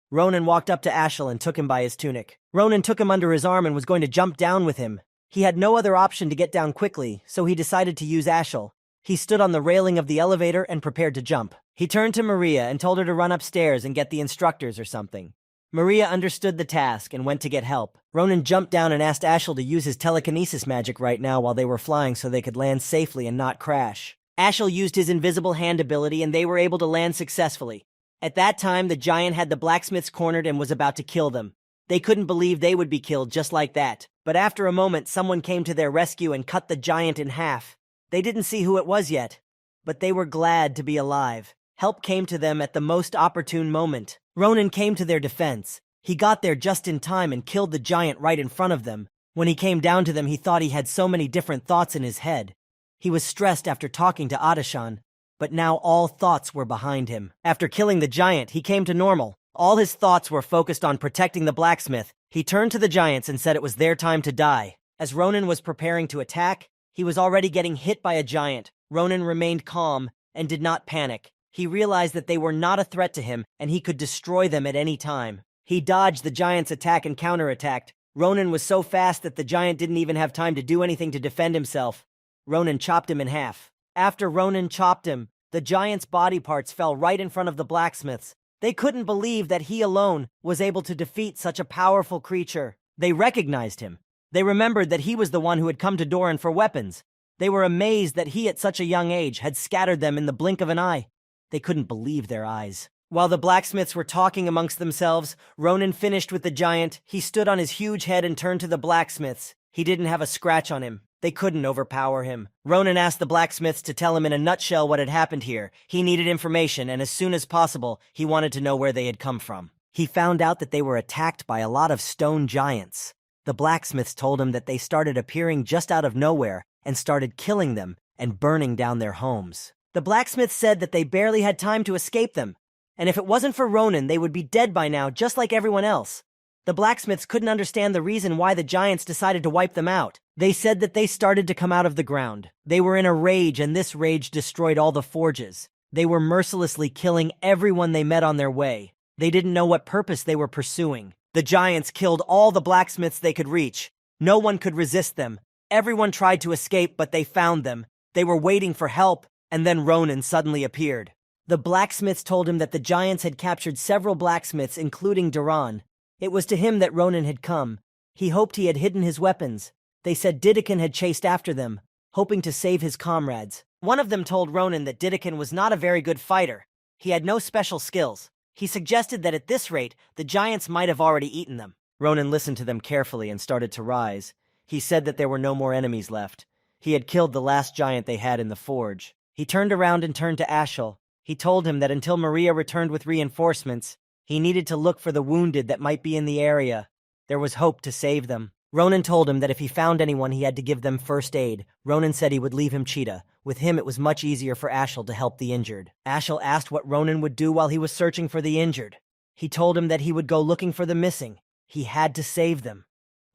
Ronan walked up to Ashel and took him by his tunic. Ronan took him under his arm and was going to jump down with him. He had no other option to get down quickly, so he decided to use Ashel. He stood on the railing of the elevator and prepared to jump. He turned to Maria and told her to run upstairs and get the instructors or something. Maria understood the task and went to get help. Ronan jumped down and asked Ashel to use his telekinesis magic right now while they were flying so they could land safely and not crash. Ashel used his invisible hand ability and they were able to land successfully. At that time, the giant had the blacksmiths cornered and was about to kill them. They couldn't believe they would be killed just like that. But after a moment, someone came to their rescue and cut the giant in half. They didn't see who it was yet, but they were glad to be alive. Help came to them at the most opportune moment. Ronan came to their defense. He got there just in time and killed the giant right in front of them. When he came down to them, he thought he had so many different thoughts in his head. He was stressed after talking to Adashan, but now all thoughts were behind him. After killing the giant, he came to normal. All his thoughts were focused on protecting the blacksmith. He turned to the giants and said it was their time to die. As Ronan was preparing to attack, he was already getting hit by a giant. Ronan remained calm and did not panic. He realized that they were not a threat to him and he could destroy them at any time. He dodged the giant's attack and counterattacked. Ronan was so fast that the giant didn't even have time to do anything to defend himself. Ronan chopped him in half. After Ronan chopped him, the giant's body parts fell right in front of the blacksmiths. They couldn't believe that he alone was able to defeat such a powerful creature. They recognized him. They remembered that he was the one who had come to Doran for weapons. They were amazed that he at such a young age had scattered them in the blink of an eye. They couldn't believe their eyes. While the blacksmiths were talking amongst themselves, Ronan finished with the giant. He stood on his huge head and turned to the blacksmiths. He didn't have a scratch on him. They couldn't overpower him. Ronan asked the blacksmiths to tell him in a nutshell what had happened here. He needed information, and as soon as possible, he wanted to know where they had come from. He found out that they were attacked by a lot of stone giants. The blacksmiths told him that they started appearing just out of nowhere and started killing them and burning down their homes. The blacksmiths said that they barely had time to escape them, and if it wasn't for Ronan, they would be dead by now, just like everyone else. The blacksmiths couldn't understand the reason why the giants decided to wipe them out. They said that they started to come out of the ground. They were in a rage, and this rage destroyed all the forges. They were mercilessly killing everyone they met on their way. They didn't know what purpose they were pursuing. The giants killed all the blacksmiths they could reach. No one could resist them. Everyone tried to escape, but they found them. They were waiting for help, and then Ronan suddenly appeared. The blacksmiths told him that the giants had captured several blacksmiths, including Duran. It was to him that Ronan had come. He hoped he had hidden his weapons. They said Didikin had chased after them, hoping to save his comrades. One of them told Ronan that Didikin was not a very good fighter. He had no special skills. He suggested that at this rate, the giants might have already eaten them. Ronan listened to them carefully and started to rise. He said that there were no more enemies left. He had killed the last giant they had in the forge. He turned around and turned to Ashel. He told him that until Maria returned with reinforcements, he needed to look for the wounded that might be in the area. There was hope to save them. Ronan told him that if he found anyone, he had to give them first aid. Ronan said he would leave him Cheetah. With him, it was much easier for Ashel to help the injured. Ashel asked what Ronan would do while he was searching for the injured. He told him that he would go looking for the missing. He had to save them.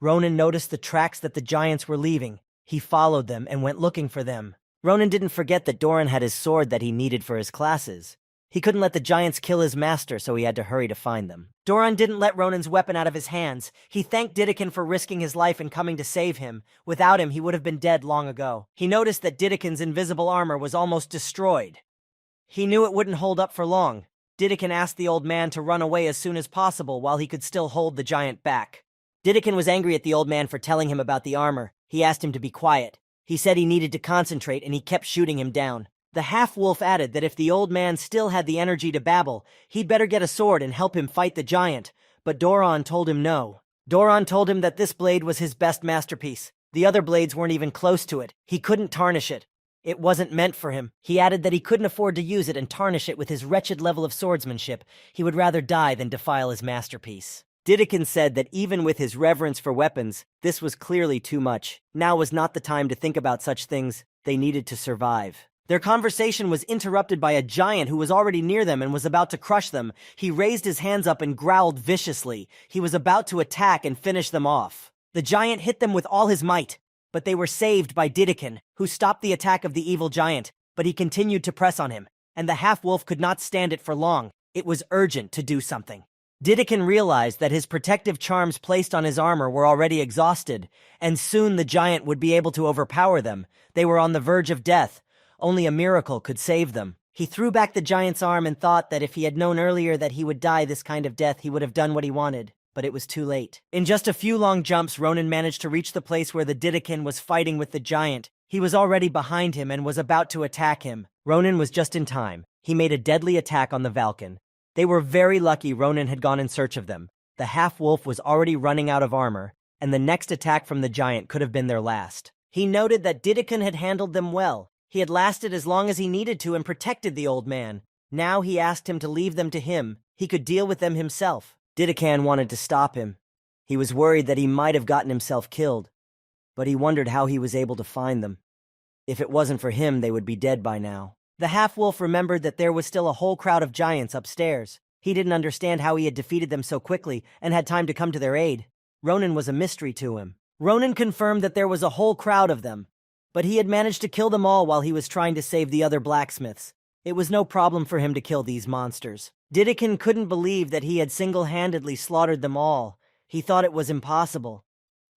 Ronan noticed the tracks that the giants were leaving. He followed them and went looking for them. Ronan didn't forget that Doran had his sword that he needed for his classes. He couldn't let the giants kill his master, so he had to hurry to find them. Doran didn't let Ronan's weapon out of his hands. He thanked Didikin for risking his life and coming to save him. Without him, he would have been dead long ago. He noticed that Didikin's invisible armor was almost destroyed. He knew it wouldn't hold up for long. Didikin asked the old man to run away as soon as possible while he could still hold the giant back. Didikin was angry at the old man for telling him about the armor. He asked him to be quiet. He said he needed to concentrate, and he kept shooting him down. The half-wolf added that if the old man still had the energy to babble, he'd better get a sword and help him fight the giant, but Doran told him no. Doran told him that this blade was his best masterpiece. The other blades weren't even close to it. He couldn't tarnish it. It wasn't meant for him. He added that he couldn't afford to use it and tarnish it with his wretched level of swordsmanship. He would rather die than defile his masterpiece. Didikin said that even with his reverence for weapons, this was clearly too much. Now was not the time to think about such things. They needed to survive. Their conversation was interrupted by a giant who was already near them and was about to crush them. He raised his hands up and growled viciously. He was about to attack and finish them off. The giant hit them with all his might, but they were saved by Didikin, who stopped the attack of the evil giant, but he continued to press on him, and the half-wolf could not stand it for long. It was urgent to do something. Didikin realized that his protective charms placed on his armor were already exhausted, and soon the giant would be able to overpower them. They were on the verge of death. Only a miracle could save them. He threw back the giant's arm and thought that if he had known earlier that he would die this kind of death, he would have done what he wanted. But it was too late. In just a few long jumps, Ronan managed to reach the place where the Didikin was fighting with the giant. He was already behind him and was about to attack him. Ronan was just in time. He made a deadly attack on the Valken. They were very lucky Ronan had gone in search of them. The half-wolf was already running out of armor, and the next attack from the giant could have been their last. He noted that Didikin had handled them well. He had lasted as long as he needed to and protected the old man. Now he asked him to leave them to him. He could deal with them himself. Didikan wanted to stop him. He was worried that he might have gotten himself killed, but he wondered how he was able to find them. If it wasn't for him, they would be dead by now. The half-wolf remembered that there was still a whole crowd of giants upstairs. He didn't understand how he had defeated them so quickly and had time to come to their aid. Ronan was a mystery to him. Ronan confirmed that there was a whole crowd of them, but he had managed to kill them all while he was trying to save the other blacksmiths. It was no problem for him to kill these monsters. Didikin couldn't believe that he had single-handedly slaughtered them all. He thought it was impossible.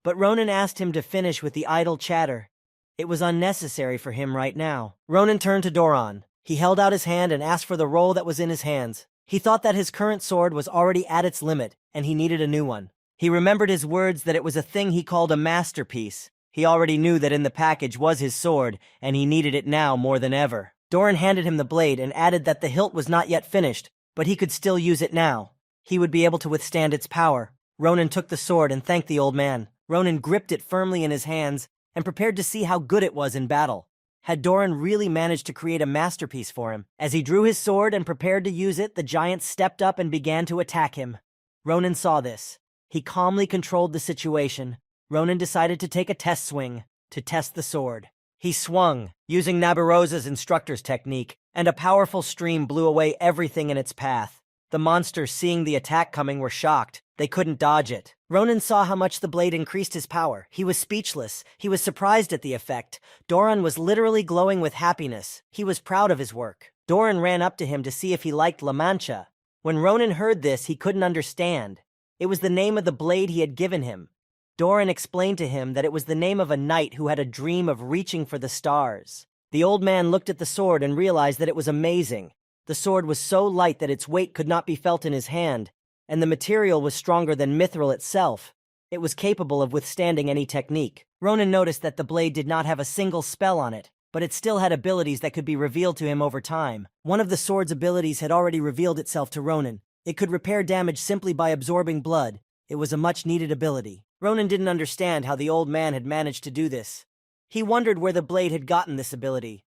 But Ronan asked him to finish with the idle chatter. It was unnecessary for him right now. Ronan turned to Doran. He held out his hand and asked for the roll that was in his hands. He thought that his current sword was already at its limit, and he needed a new one. He remembered his words that it was a thing he called a masterpiece. He already knew that in the package was his sword, and he needed it now more than ever. Doran handed him the blade and added that the hilt was not yet finished, but he could still use it now. He would be able to withstand its power. Ronan took the sword and thanked the old man. Ronan gripped it firmly in his hands and prepared to see how good it was in battle. Had Doran really managed to create a masterpiece for him? As he drew his sword and prepared to use it, the giant stepped up and began to attack him. Ronan saw this. He calmly controlled the situation. Ronan decided to take a test swing to test the sword. He swung, using Nabarosa's instructor's technique, and a powerful stream blew away everything in its path. The monsters, seeing the attack coming, were shocked. They couldn't dodge it. Ronan saw how much the blade increased his power. He was speechless. He was surprised at the effect. Doran was literally glowing with happiness. He was proud of his work. Doran ran up to him to see if he liked La Mancha. When Ronan heard this, he couldn't understand. It was the name of the blade he had given him. Doran explained to him that it was the name of a knight who had a dream of reaching for the stars. The old man looked at the sword and realized that it was amazing. The sword was so light that its weight could not be felt in his hand, and the material was stronger than mithril itself. It was capable of withstanding any technique. Ronan noticed that the blade did not have a single spell on it, but it still had abilities that could be revealed to him over time. One of the sword's abilities had already revealed itself to Ronan. It could repair damage simply by absorbing blood. It was a much-needed ability. Ronan didn't understand how the old man had managed to do this. He wondered where the blade had gotten this ability.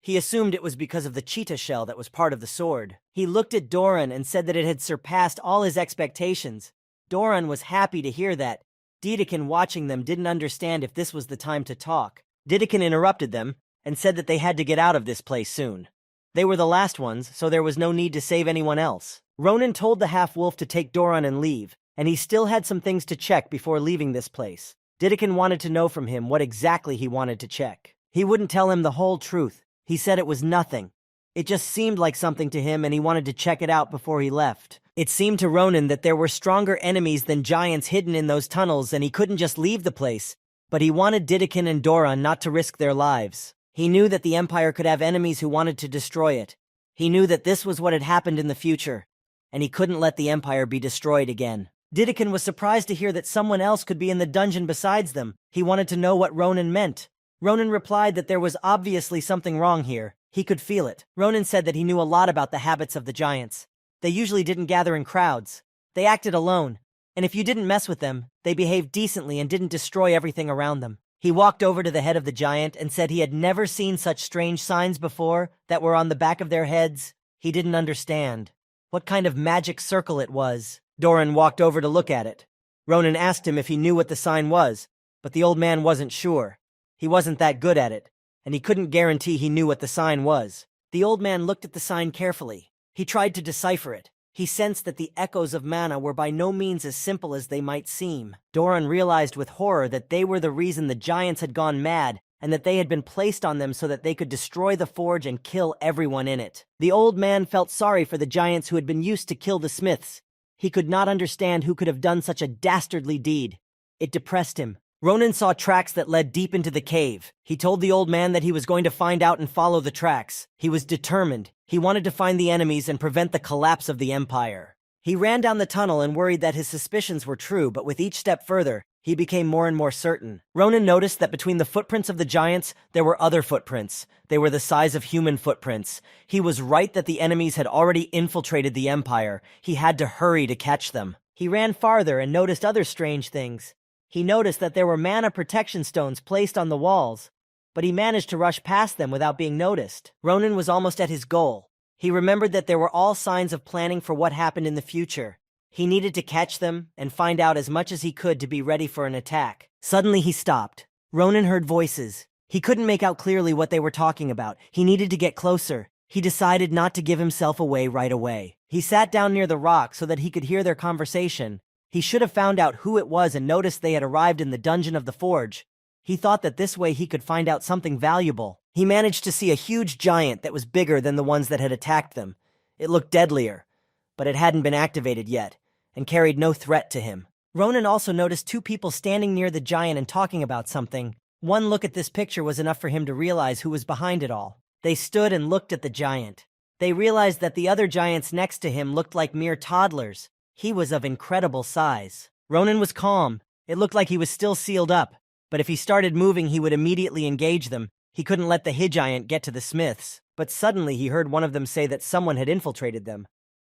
He assumed it was because of the cheetah shell that was part of the sword. He looked at Doran and said that it had surpassed all his expectations. Doran was happy to hear that. Dedekind, watching them, didn't understand if this was the time to talk. Dedekind interrupted them and said that they had to get out of this place soon. They were the last ones, so there was no need to save anyone else. Ronan told the half-wolf to take Doran and leave, and he still had some things to check before leaving this place. Dedekind wanted to know from him what exactly he wanted to check. He wouldn't tell him the whole truth. He said it was nothing. It just seemed like something to him, and he wanted to check it out before he left. It seemed to Ronan that there were stronger enemies than giants hidden in those tunnels, and he couldn't just leave the place. But he wanted Dedekind and Doran not to risk their lives. He knew that the Empire could have enemies who wanted to destroy it. He knew that this was what had happened in the future, and he couldn't let the Empire be destroyed again. Dedekind was surprised to hear that someone else could be in the dungeon besides them. He wanted to know what Ronan meant. Ronan replied that there was obviously something wrong here. He could feel it. Ronan said that he knew a lot about the habits of the giants. They usually didn't gather in crowds. They acted alone, and if you didn't mess with them, they behaved decently and didn't destroy everything around them. He walked over to the head of the giant and said he had never seen such strange signs before that were on the back of their heads. He didn't understand what kind of magic circle it was. Doran walked over to look at it. Ronan asked him if he knew what the sign was, but the old man wasn't sure. He wasn't that good at it, and he couldn't guarantee he knew what the sign was. The old man looked at the sign carefully. He tried to decipher it. He sensed that the echoes of mana were by no means as simple as they might seem. Doran realized with horror that they were the reason the giants had gone mad, and that they had been placed on them so that they could destroy the forge and kill everyone in it. The old man felt sorry for the giants who had been used to kill the smiths. He could not understand who could have done such a dastardly deed. It depressed him. Ronan saw tracks that led deep into the cave. He told the old man that he was going to find out and follow the tracks. He was determined. He wanted to find the enemies and prevent the collapse of the Empire. He ran down the tunnel and worried that his suspicions were true, but with each step further, he became more and more certain. Ronan noticed that between the footprints of the giants, there were other footprints. They were the size of human footprints. He was right that the enemies had already infiltrated the Empire. He had to hurry to catch them. He ran farther and noticed other strange things. He noticed that there were mana protection stones placed on the walls, but he managed to rush past them without being noticed. Ronan was almost at his goal. He remembered that there were all signs of planning for what happened in the future. He needed to catch them and find out as much as he could to be ready for an attack. Suddenly he stopped. Ronan heard voices. He couldn't make out clearly what they were talking about. He needed to get closer. He decided not to give himself away right away. He sat down near the rock so that he could hear their conversation. He should have found out who it was and noticed they had arrived in the dungeon of the forge. He thought that this way he could find out something valuable. He managed to see a huge giant that was bigger than the ones that had attacked them. It looked deadlier, but it hadn't been activated yet, and carried no threat to him. Ronan also noticed two people standing near the giant and talking about something. One look at this picture was enough for him to realize who was behind it all. They stood and looked at the giant. They realized that the other giants next to him looked like mere toddlers. He was of incredible size. Ronan was calm. It looked like he was still sealed up, but if he started moving he would immediately engage them. He couldn't let the giant get to the smiths. But suddenly he heard one of them say that someone had infiltrated them.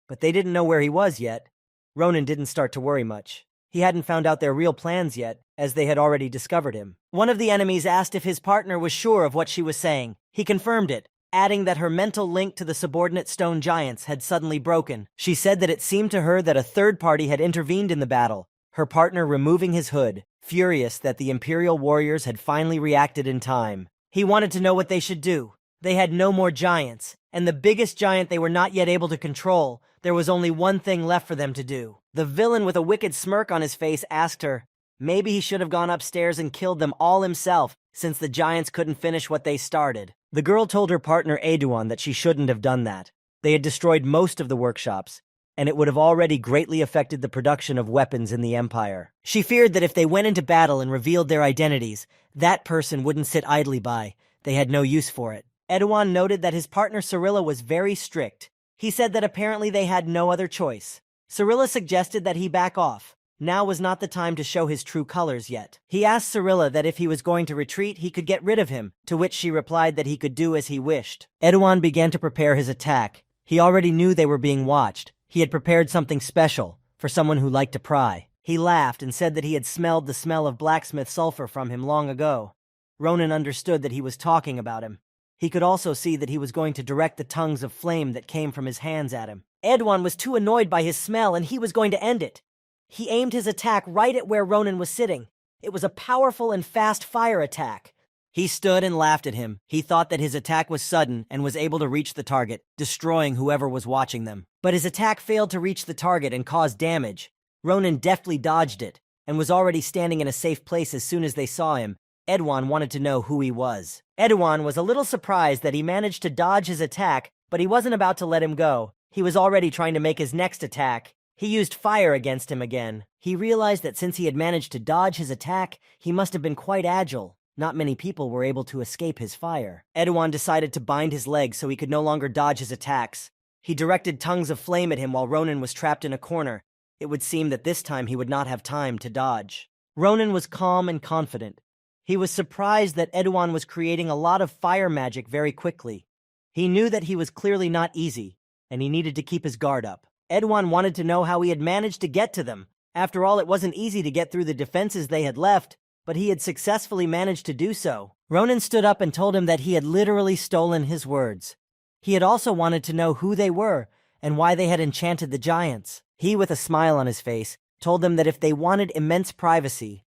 But they didn't know where he was yet. Ronan didn't start to worry much. He hadn't found out their real plans yet, as they had already discovered him. One of the enemies asked if his partner was sure of what she was saying. He confirmed it, adding that her mental link to the subordinate stone giants had suddenly broken. She said that it seemed to her that a third party had intervened in the battle, her partner removing his hood, furious that the Imperial warriors had finally reacted in time. He wanted to know what they should do. They had no more giants, and the biggest giant they were not yet able to control. There was only one thing left for them to do. The villain with a wicked smirk on his face asked her, maybe he should have gone upstairs and killed them all himself, since the giants couldn't finish what they started. The girl told her partner Eduan that she shouldn't have done that. They had destroyed most of the workshops, and it would have already greatly affected the production of weapons in the Empire. She feared that if they went into battle and revealed their identities, that person wouldn't sit idly by. They had no use for it. Eduan noted that his partner Cirilla was very strict. He said that apparently they had no other choice. Cirilla suggested that he back off. Now was not the time to show his true colors yet. He asked Cirilla that if he was going to retreat, he could get rid of him, to which she replied that he could do as he wished. Edouan began to prepare his attack. He already knew they were being watched. He had prepared something special for someone who liked to pry. He laughed and said that he had smelled the smell of blacksmith sulfur from him long ago. Ronan understood that he was talking about him. He could also see that he was going to direct the tongues of flame that came from his hands at him. Edouan was too annoyed by his smell and he was going to end it. He aimed his attack right at where Ronan was sitting. It was a powerful and fast fire attack. He stood and laughed at him. He thought that his attack was sudden and was able to reach the target, destroying whoever was watching them. But his attack failed to reach the target and cause damage. Ronan deftly dodged it and was already standing in a safe place as soon as they saw him. Edouan wanted to know who he was. Edouan was a little surprised that he managed to dodge his attack, but he wasn't about to let him go. He was already trying to make his next attack. He used fire against him again. He realized that since he had managed to dodge his attack, he must have been quite agile. Not many people were able to escape his fire. Edouan decided to bind his legs so he could no longer dodge his attacks. He directed tongues of flame at him while Ronan was trapped in a corner. It would seem that this time he would not have time to dodge. Ronan was calm and confident. He was surprised that Edouan was creating a lot of fire magic very quickly. He knew that he was clearly not easy, and he needed to keep his guard up. Edouan wanted to know how he had managed to get to them. After all, it wasn't easy to get through the defenses they had left, but he had successfully managed to do so. Ronan stood up and told him that he had literally stolen his words. He had also wanted to know who they were and why they had enchanted the giants. He, with a smile on his face, told them that if they wanted immense privacy,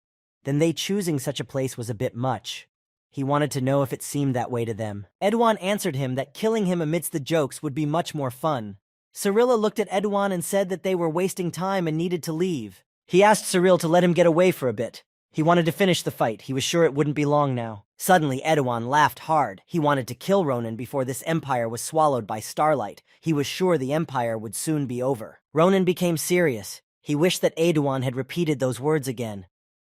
then they choosing such a place was a bit much. He wanted to know if it seemed that way to them. Edouan answered him that killing him amidst the jokes would be much more fun. Cirilla looked at Edouan and said that they were wasting time and needed to leave. He asked Cirilla to let him get away for a bit. He wanted to finish the fight. He was sure it wouldn't be long now. Suddenly, Edouan laughed hard. He wanted to kill Ronan before this empire was swallowed by starlight. He was sure the empire would soon be over. Ronan became serious. He wished that Edouan had repeated those words again.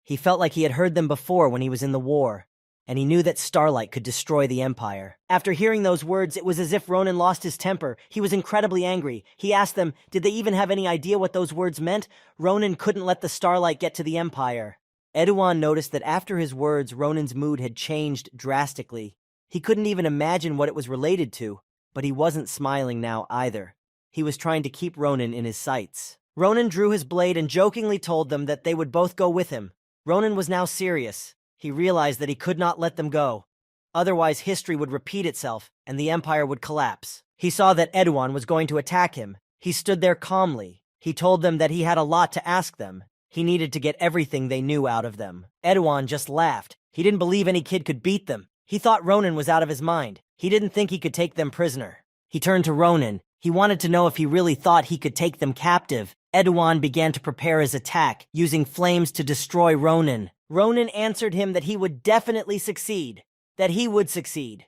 He felt like he had heard them before when he was in the war, and he knew that starlight could destroy the empire. After hearing those words, it was as if Ronan lost his temper. He was incredibly angry. He asked them, did they even have any idea what those words meant? Ronan couldn't let the starlight get to the empire. Edouan noticed that after his words, Ronan's mood had changed drastically. He couldn't even imagine what it was related to, but he wasn't smiling now either. He was trying to keep Ronan in his sights. Ronan drew his blade and jokingly told them that they would both go with him. Ronan was now serious. He realized that he could not let them go. Otherwise, history would repeat itself, and the empire would collapse. He saw that Edouan was going to attack him. He stood there calmly. He told them that he had a lot to ask them. He needed to get everything they knew out of them. Edouan just laughed. He didn't believe any kid could beat them. He thought Ronan was out of his mind. He didn't think he could take them prisoner. He turned to Ronan. He wanted to know if he really thought he could take them captive. Edouan began to prepare his attack, using flames to destroy Ronan. Ronan answered him that he would definitely succeed. That he would succeed.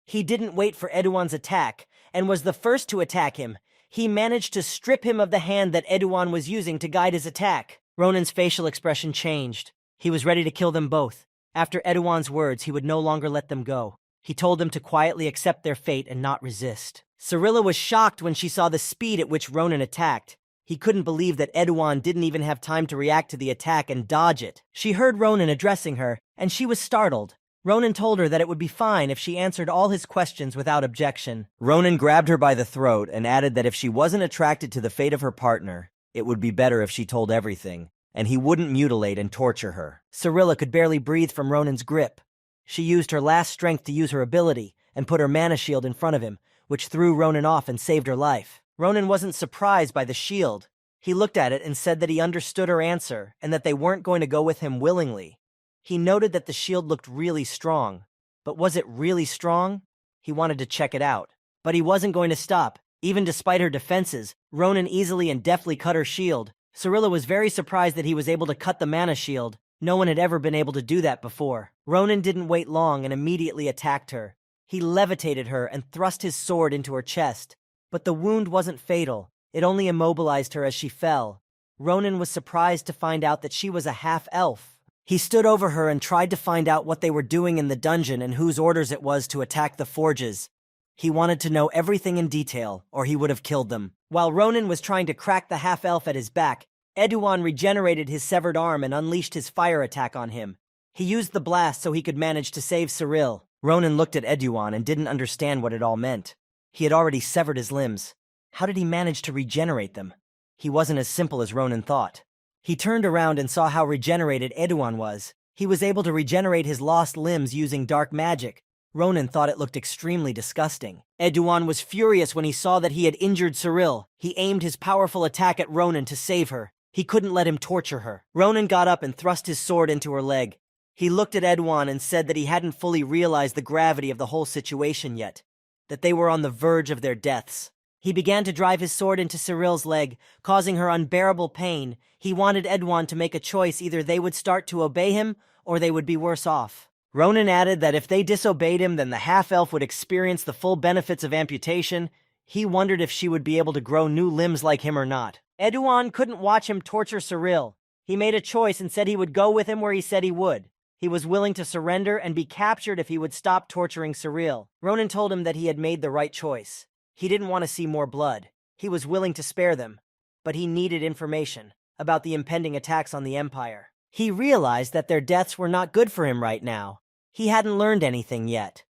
He didn't wait for Edouan's attack, and was the first to attack him. He managed to strip him of the hand that Edouan was using to guide his attack. Ronan's facial expression changed. He was ready to kill them both. After Edouan's words, he would no longer let them go. He told them to quietly accept their fate and not resist. Cirilla was shocked when she saw the speed at which Ronan attacked. He couldn't believe that Edouan didn't even have time to react to the attack and dodge it. She heard Ronan addressing her, and she was startled. Ronan told her that it would be fine if she answered all his questions without objection. Ronan grabbed her by the throat and added that if she wasn't attracted to the fate of her partner, it would be better if she told everything, and he wouldn't mutilate and torture her. Cirilla could barely breathe from Ronan's grip. She used her last strength to use her ability and put her mana shield in front of him, which threw Ronan off and saved her life. Ronan wasn't surprised by the shield. He looked at it and said that he understood her answer and that they weren't going to go with him willingly. He noted that the shield looked really strong. But was it really strong? He wanted to check it out. But he wasn't going to stop. Even despite her defenses, Ronan easily and deftly cut her shield. Cirilla was very surprised that he was able to cut the mana shield. No one had ever been able to do that before. Ronan didn't wait long and immediately attacked her. He levitated her and thrust his sword into her chest. But the wound wasn't fatal. It only immobilized her as she fell. Ronan was surprised to find out that she was a half-elf. He stood over her and tried to find out what they were doing in the dungeon and whose orders it was to attack the forges. He wanted to know everything in detail, or he would have killed them. While Ronan was trying to crack the half-elf at his back, Eduan regenerated his severed arm and unleashed his fire attack on him. He used the blast so he could manage to save Cyril. Ronan looked at Eduan and didn't understand what it all meant. He had already severed his limbs. How did he manage to regenerate them? He wasn't as simple as Ronan thought. He turned around and saw how regenerated Eduan was. He was able to regenerate his lost limbs using dark magic. Ronan thought it looked extremely disgusting. Eduan was furious when he saw that he had injured Cyril. He aimed his powerful attack at Ronan to save her. He couldn't let him torture her. Ronan got up and thrust his sword into her leg. He looked at Eduan and said that he hadn't fully realized the gravity of the whole situation yet, that they were on the verge of their deaths. He began to drive his sword into Cyril's leg, causing her unbearable pain. He wanted Eduan to make a choice: either they would start to obey him, or they would be worse off. Ronan added that if they disobeyed him, then the half-elf would experience the full benefits of amputation. He wondered if she would be able to grow new limbs like him or not. Eduan couldn't watch him torture Cyril. He made a choice and said he would go with him where he said he would. He was willing to surrender and be captured if he would stop torturing Cyril. Ronan told him that he had made the right choice. He didn't want to see more blood. He was willing to spare them, but he needed information about the impending attacks on the Empire. He realized that their deaths were not good for him right now. He hadn't learned anything yet,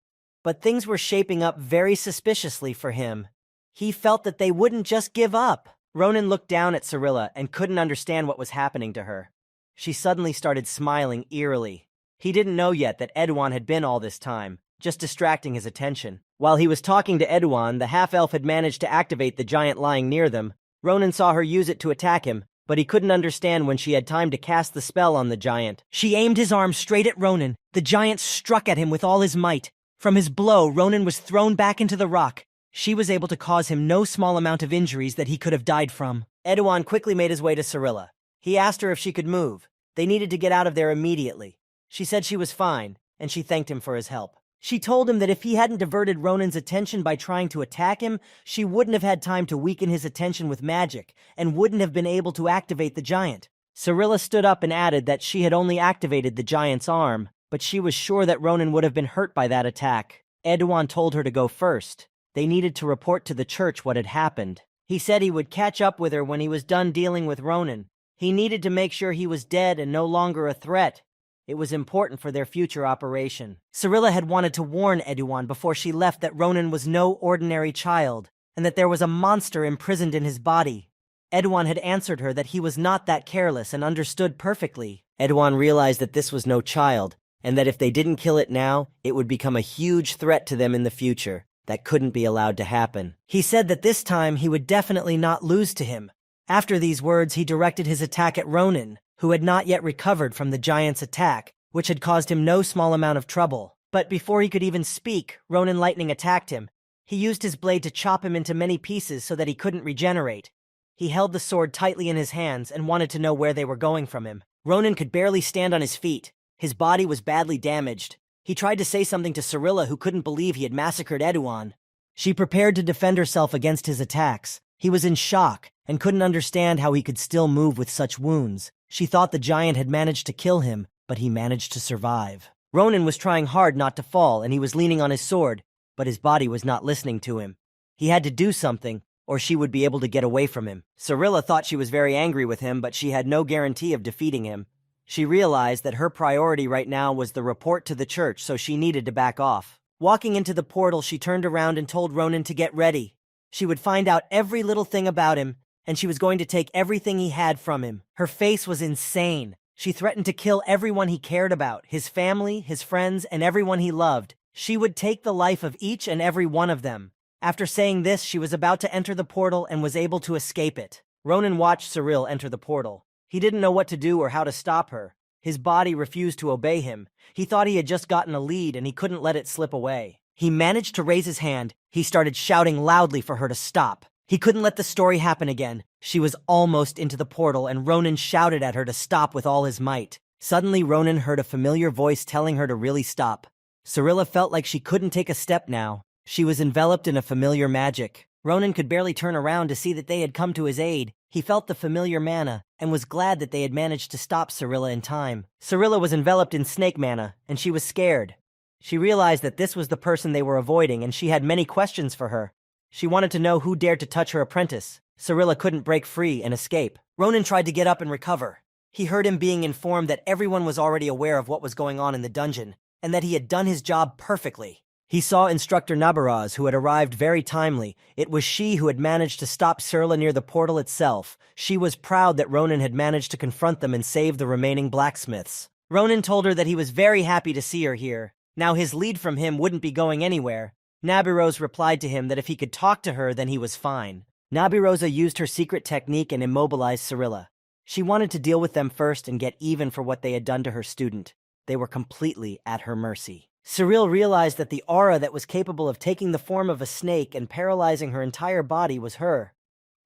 but things were shaping up very suspiciously for him. He felt that they wouldn't just give up. Ronan looked down at Cyrilla and couldn't understand what was happening to her. She suddenly started smiling eerily. He didn't know yet that Eduan had been all this time, just distracting his attention. While he was talking to Eduan, the half-elf had managed to activate the giant lying near them. Ronan saw her use it to attack him, but he couldn't understand when she had time to cast the spell on the giant. She aimed his arm straight at Ronan. The giant struck at him with all his might. From his blow, Ronan was thrown back into the rock. She was able to cause him no small amount of injuries that he could have died from. Eduan quickly made his way to Cyrilla. He asked her if she could move. They needed to get out of there immediately. She said she was fine, and she thanked him for his help. She told him that if he hadn't diverted Ronan's attention by trying to attack him, she wouldn't have had time to weaken his attention with magic, and wouldn't have been able to activate the giant. Cyrilla stood up and added that she had only activated the giant's arm, but she was sure that Ronan would have been hurt by that attack. Eduan told her to go first. They needed to report to the church what had happened. He said he would catch up with her when he was done dealing with Ronan. He needed to make sure he was dead and no longer a threat. It was important for their future operation. Cyrilla had wanted to warn Eduan before she left that Ronan was no ordinary child, and that there was a monster imprisoned in his body. Eduan had answered her that he was not that careless and understood perfectly. Eduan realized that this was no child, and that if they didn't kill it now, it would become a huge threat to them in the future. That couldn't be allowed to happen. He said that this time he would definitely not lose to him. After these words, he directed his attack at Ronan, who had not yet recovered from the giant's attack, which had caused him no small amount of trouble. But before he could even speak, Ronan lightning attacked him. He used his blade to chop him into many pieces so that he couldn't regenerate. He held the sword tightly in his hands and wanted to know where they were going from him. Ronan could barely stand on his feet. His body was badly damaged. He tried to say something to Cyrilla, who couldn't believe he had massacred Eduan. She prepared to defend herself against his attacks. He was in shock and couldn't understand how he could still move with such wounds. She thought the giant had managed to kill him, but he managed to survive. Ronan was trying hard not to fall, and he was leaning on his sword, but his body was not listening to him. He had to do something, or she would be able to get away from him. Cyrilla thought she was very angry with him, but she had no guarantee of defeating him. She realized that her priority right now was the report to the church, so she needed to back off. Walking into the portal, she turned around and told Ronan to get ready. She would find out every little thing about him, and she was going to take everything he had from him. Her face was insane. She threatened to kill everyone he cared about, his family, his friends, and everyone he loved. She would take the life of each and every one of them. After saying this, she was about to enter the portal and was able to escape it. Ronan watched Cyril enter the portal. He didn't know what to do or how to stop her. His body refused to obey him. He thought he had just gotten a lead and he couldn't let it slip away. He managed to raise his hand. He started shouting loudly for her to stop. He couldn't let the story happen again. She was almost into the portal and Ronan shouted at her to stop with all his might. Suddenly, Ronan heard a familiar voice telling her to really stop. Cyrilla felt like she couldn't take a step now. She was enveloped in a familiar magic. Ronan could barely turn around to see that they had come to his aid. He felt the familiar mana, and was glad that they had managed to stop Cyrilla in time. Cyrilla was enveloped in snake mana, and she was scared. She realized that this was the person they were avoiding, and she had many questions for her. She wanted to know who dared to touch her apprentice. Cyrilla couldn't break free and escape. Ronan tried to get up and recover. He heard him being informed that everyone was already aware of what was going on in the dungeon, and that he had done his job perfectly. He saw Instructor Nabaraz, who had arrived very timely. It was she who had managed to stop Cyrilla near the portal itself. She was proud that Ronan had managed to confront them and save the remaining blacksmiths. Ronan told her that he was very happy to see her here. Now his lead from him wouldn't be going anywhere. Nabiroza replied to him that if he could talk to her, then he was fine. Nabiroza used her secret technique and immobilized Cyrilla. She wanted to deal with them first and get even for what they had done to her student. They were completely at her mercy. Cyril realized that the aura that was capable of taking the form of a snake and paralyzing her entire body was her.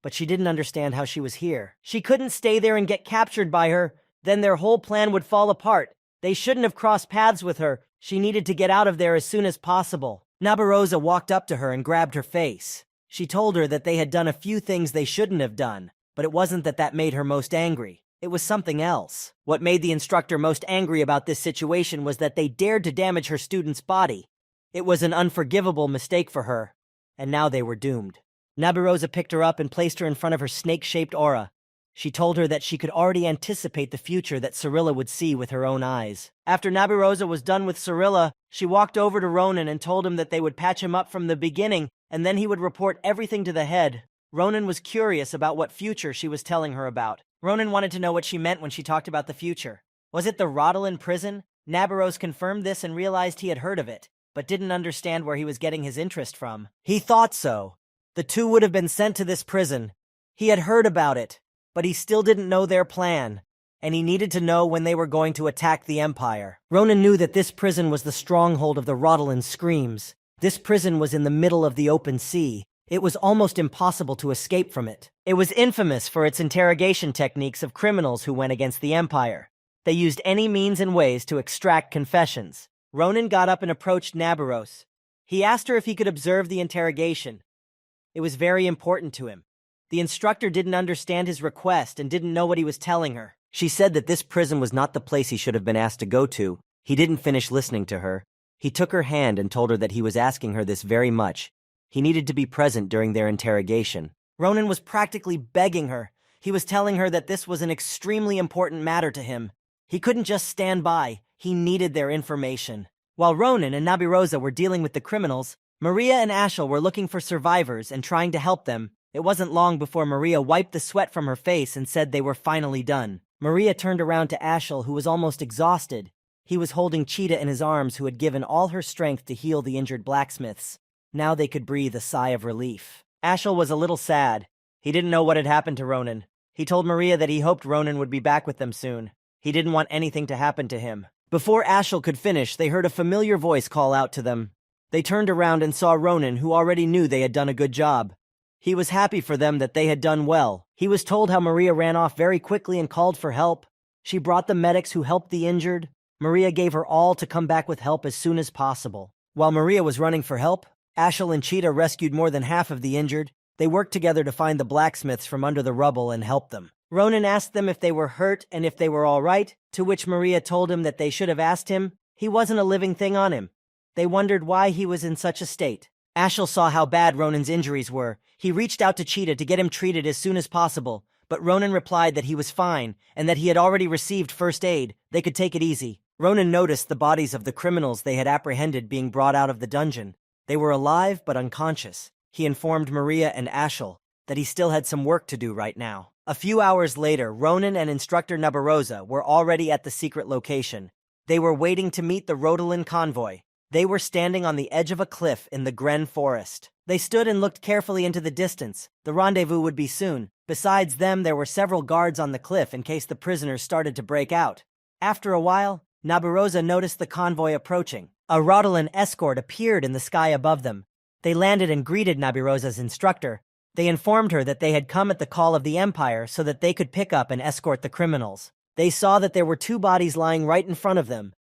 But she didn't understand how she was here. She couldn't stay there and get captured by her. Then their whole plan would fall apart. They shouldn't have crossed paths with her. She needed to get out of there as soon as possible. Nabaroza walked up to her and grabbed her face. She told her that they had done a few things they shouldn't have done, but it wasn't that made her most angry. It was something else. What made the instructor most angry about this situation was that they dared to damage her student's body. It was an unforgivable mistake for her, and now they were doomed. Nabaroza picked her up and placed her in front of her snake-shaped aura. She told her that she could already anticipate the future that Cyrilla would see with her own eyes. After Nabiroza was done with Cyrilla, she walked over to Ronan and told him that they would patch him up from the beginning, and then he would report everything to the head. Ronan was curious about what future she was telling her about. Ronan wanted to know what she meant when she talked about the future. Was it the Rotalin prison? Nabaroza confirmed this and realized he had heard of it, but didn't understand where he was getting his interest from. He thought so. The two would have been sent to this prison. He had heard about it, but he still didn't know their plan, and he needed to know when they were going to attack the Empire. Ronan knew that this prison was the stronghold of the Rotalin Screams. This prison was in the middle of the open sea. It was almost impossible to escape from it. It was infamous for its interrogation techniques of criminals who went against the Empire. They used any means and ways to extract confessions. Ronan got up and approached Nabaros. He asked her if he could observe the interrogation. It was very important to him. The instructor didn't understand his request and didn't know what he was telling her. She said that this prison was not the place he should have been asked to go to. He didn't finish listening to her. He took her hand and told her that he was asking her this very much. He needed to be present during their interrogation. Ronan was practically begging her. He was telling her that this was an extremely important matter to him. He couldn't just stand by. He needed their information. While Ronan and Nabiroza were dealing with the criminals, Maria and Ashel were looking for survivors and trying to help them. It wasn't long before Maria wiped the sweat from her face and said they were finally done. Maria turned around to Ashel, who was almost exhausted. He was holding Cheetah in his arms, who had given all her strength to heal the injured blacksmiths. Now they could breathe a sigh of relief. Ashel was a little sad. He didn't know what had happened to Ronan. He told Maria that he hoped Ronan would be back with them soon. He didn't want anything to happen to him. Before Ashel could finish, they heard a familiar voice call out to them. They turned around and saw Ronan, who already knew they had done a good job. He was happy for them that they had done well. He was told how Maria ran off very quickly and called for help. She brought the medics who helped the injured. Maria gave her all to come back with help as soon as possible. While Maria was running for help, Ashel and Cheetah rescued more than half of the injured. They worked together to find the blacksmiths from under the rubble and help them. Ronan asked them if they were hurt and if they were all right, to which Maria told him that they should have asked him. He wasn't a living thing on him. They wondered why he was in such a state. Ashel saw how bad Ronan's injuries were. He reached out to Cheetah to get him treated as soon as possible, but Ronan replied that he was fine and that he had already received first aid. They could take it easy. Ronan noticed the bodies of the criminals they had apprehended being brought out of the dungeon. They were alive but unconscious. He informed Maria and Ashel that he still had some work to do right now. A few hours later, Ronan and Instructor Nabaroza were already at the secret location. They were waiting to meet the Rotalin convoy. They were standing on the edge of a cliff in the Gren forest. They stood and looked carefully into the distance. The rendezvous would be soon. Besides them, there were several guards on the cliff in case the prisoners started to break out. After a while, Nabaroza noticed the convoy approaching. A Rotalin escort appeared in the sky above them. They landed and greeted Nabiroza's instructor. They informed her that they had come at the call of the Empire so that they could pick up and escort the criminals. They saw that there were two bodies lying right in front of them.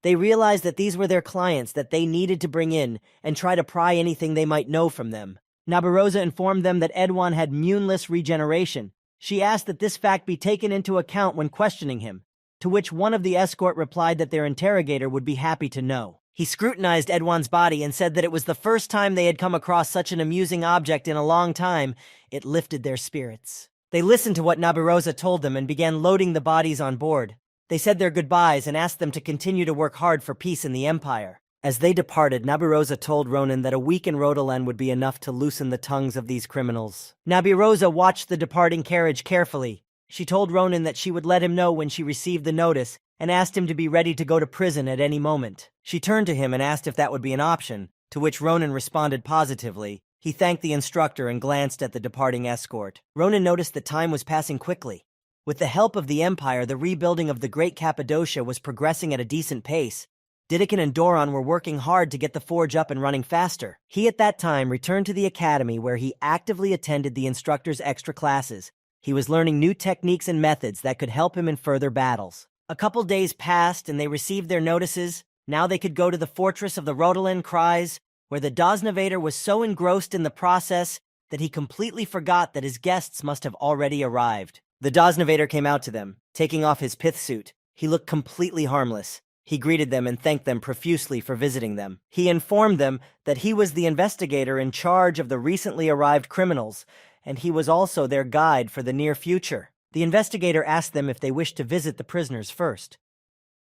They realized that these were their clients that they needed to bring in and try to pry anything they might know from them. Nabaroza informed them that Edwan had immune-less regeneration. She asked that this fact be taken into account when questioning him, to which one of the escort replied that their interrogator would be happy to know. He scrutinized Edwan's body and said that it was the first time they had come across such an amusing object in a long time. It lifted their spirits. They listened to what Nabirosa told them and began loading the bodies on board. They said their goodbyes and asked them to continue to work hard for peace in the Empire. As they departed, Nabirosa told Ronin that a week in Rodolan would be enough to loosen the tongues of these criminals. Nabirosa watched the departing carriage carefully. She told Ronin that she would let him know when she received the notice and asked him to be ready to go to prison at any moment. She turned to him and asked if that would be an option, to which Ronin responded positively. He thanked the instructor and glanced at the departing escort. Ronin noticed that time was passing quickly. With the help of the Empire, the rebuilding of the Great Cappadocia was progressing at a decent pace. Didakan and Doron were working hard to get the forge up and running faster. He at that time returned to the academy where he actively attended the instructor's extra classes. He was learning new techniques and methods that could help him in further battles. A couple days passed and they received their notices. Now they could go to the fortress of the Rodolan Cries, where the Doznavator was so engrossed in the process that he completely forgot that his guests must have already arrived. The Doznavator came out to them, taking off his pith suit. He looked completely harmless. He greeted them and thanked them profusely for visiting them. He informed them that he was the investigator in charge of the recently arrived criminals, and he was also their guide for the near future. The investigator asked them if they wished to visit the prisoners first.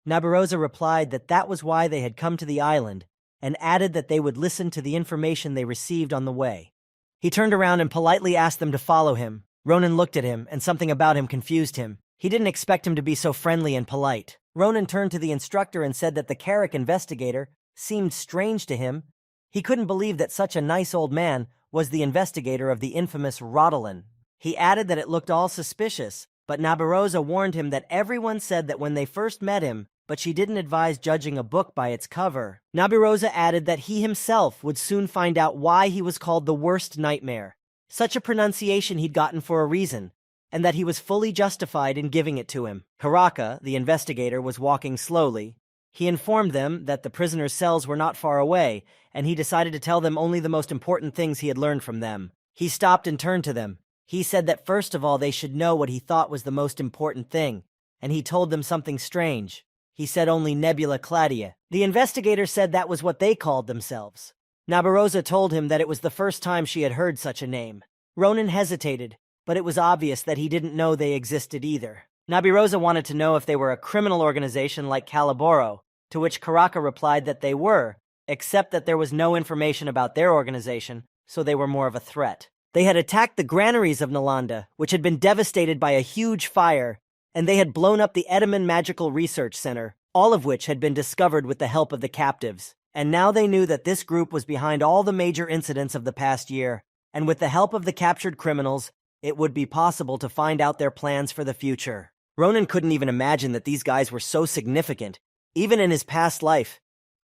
Nabirosa replied that that was why they had come to the island, and added that they would listen to the information they received on the way. He turned around and politely asked them to follow him. Ronin looked at him, and something about him confused him. He didn't expect him to be so friendly and polite. Ronin turned to the instructor and said that the Carrick investigator seemed strange to him. He couldn't believe that such a nice old man was the investigator of the infamous Rodolan. He added that it looked all suspicious, but Nabirosa warned him that everyone said that when they first met him, but she didn't advise judging a book by its cover. Nabirosa added that he himself would soon find out why he was called the worst nightmare. Such a pronunciation he'd gotten for a reason, and that he was fully justified in giving it to him. Karaka, the investigator, was walking slowly. He informed them that the prisoners' cells were not far away, and he decided to tell them only the most important things he had learned from them. He stopped and turned to them. He said that first of all they should know what he thought was the most important thing, and he told them something strange. He said only Nebula Claudia. The investigator said that was what they called themselves. Nabirosa told him that it was the first time she had heard such a name. Ronin hesitated, but it was obvious that he didn't know they existed either. Nabirosa wanted to know if they were a criminal organization like Calaboro, to which Karaka replied that they were, except that there was no information about their organization, so they were more of a threat. They had attacked the granaries of Nalanda, which had been devastated by a huge fire, and they had blown up the Edaman Magical Research Center, all of which had been discovered with the help of the captives. And now they knew that this group was behind all the major incidents of the past year, and with the help of the captured criminals, it would be possible to find out their plans for the future. Ronin couldn't even imagine that these guys were so significant, even in his past life.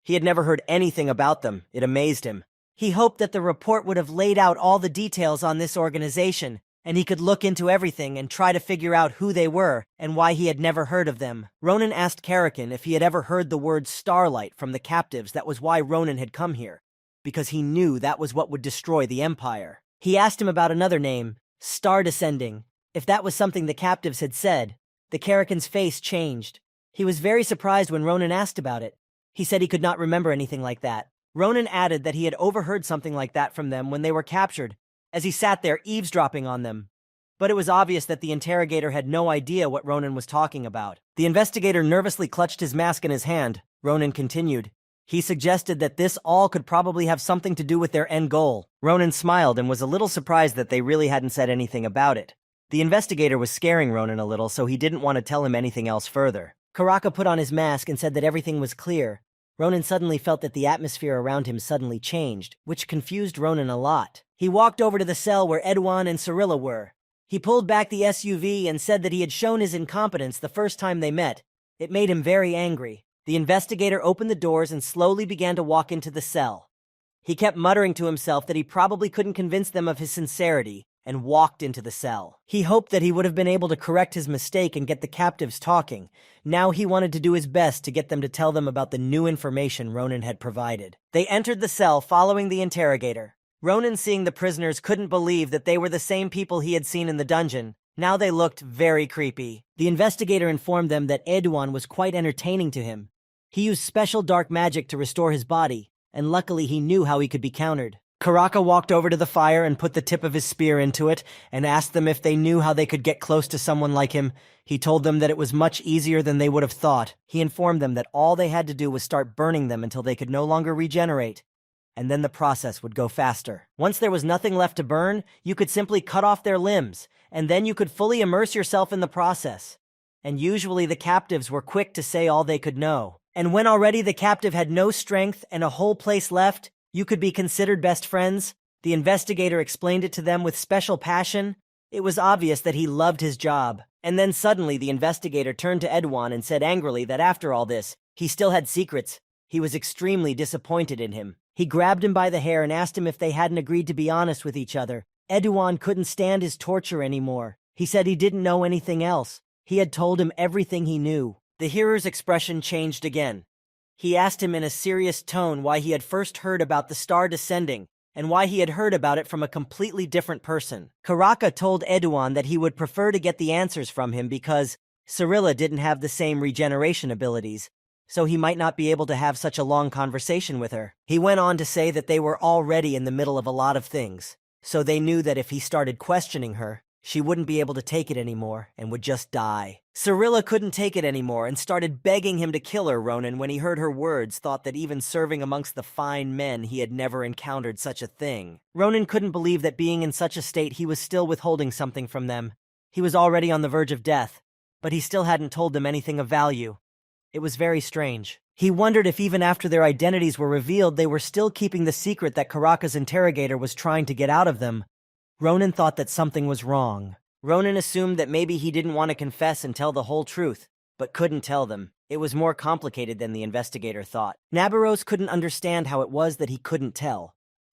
He had never heard anything about them. It amazed him. He hoped that the report would have laid out all the details on this organization, and he could look into everything and try to figure out who they were and why he had never heard of them. Ronin asked Karakin if he had ever heard the word Starlight from the captives. That was why Ronin had come here, because he knew that was what would destroy the Empire. He asked him about another name, Star Descending, if that was something the captives had said. The Karakin's face changed. He was very surprised when Ronin asked about it. He said he could not remember anything like that. Ronin added that he had overheard something like that from them when they were captured, as he sat there eavesdropping on them. But it was obvious that the interrogator had no idea what Ronin was talking about. The investigator nervously clutched his mask in his hand. Ronin continued. He suggested that this all could probably have something to do with their end goal. Ronin smiled and was a little surprised that they really hadn't said anything about it. The investigator was scaring Ronin a little, so he didn't want to tell him anything else further. Karaka put on his mask and said that everything was clear. Ronin suddenly felt that the atmosphere around him suddenly changed, which confused Ronin a lot. He walked over to the cell where Edwan and Cyrilla were. He pulled back the SUV and said that he had shown his incompetence the first time they met. It made him very angry. The investigator opened the doors and slowly began to walk into the cell. He kept muttering to himself that he probably couldn't convince them of his sincerity, and walked into the cell. He hoped that he would have been able to correct his mistake and get the captives talking. Now he wanted to do his best to get them to tell them about the new information Ronin had provided. They entered the cell following the interrogator. Ronin, seeing the prisoners, couldn't believe that they were the same people he had seen in the dungeon. Now they looked very creepy. The investigator informed them that Edwan was quite entertaining to him. He used special dark magic to restore his body, and luckily he knew how he could be countered. Karaka walked over to the fire and put the tip of his spear into it and asked them if they knew how they could get close to someone like him. He told them that it was much easier than they would have thought. He informed them that all they had to do was start burning them until they could no longer regenerate, and then the process would go faster. Once there was nothing left to burn, you could simply cut off their limbs, and then you could fully immerse yourself in the process. And usually the captives were quick to say all they could know. And when already the captive had no strength and a whole place left, you could be considered best friends. The investigator explained it to them with special passion. It was obvious that he loved his job. And then suddenly the investigator turned to Edwan and said angrily that after all this, he still had secrets. He was extremely disappointed in him. He grabbed him by the hair and asked him if they hadn't agreed to be honest with each other. Edwan couldn't stand his torture anymore. He said he didn't know anything else. He had told him everything he knew. The hearer's expression changed again. He asked him in a serious tone why he had first heard about the star descending, and why he had heard about it from a completely different person. Karaka told Edwan that he would prefer to get the answers from him because Cirilla didn't have the same regeneration abilities, so he might not be able to have such a long conversation with her. He went on to say that they were already in the middle of a lot of things, so they knew that if he started questioning her, she wouldn't be able to take it anymore and would just die. Cirilla couldn't take it anymore and started begging him to kill her. Ronan, when he heard her words, thought that even serving amongst the fine men, he had never encountered such a thing. Ronan couldn't believe that being in such a state, he was still withholding something from them. He was already on the verge of death, but he still hadn't told them anything of value. It was very strange. He wondered if even after their identities were revealed, they were still keeping the secret that Karaka's interrogator was trying to get out of them. Ronan thought that something was wrong. Ronan assumed that maybe he didn't want to confess and tell the whole truth, but couldn't tell them. It was more complicated than the investigator thought. Nabaros couldn't understand how it was that he couldn't tell.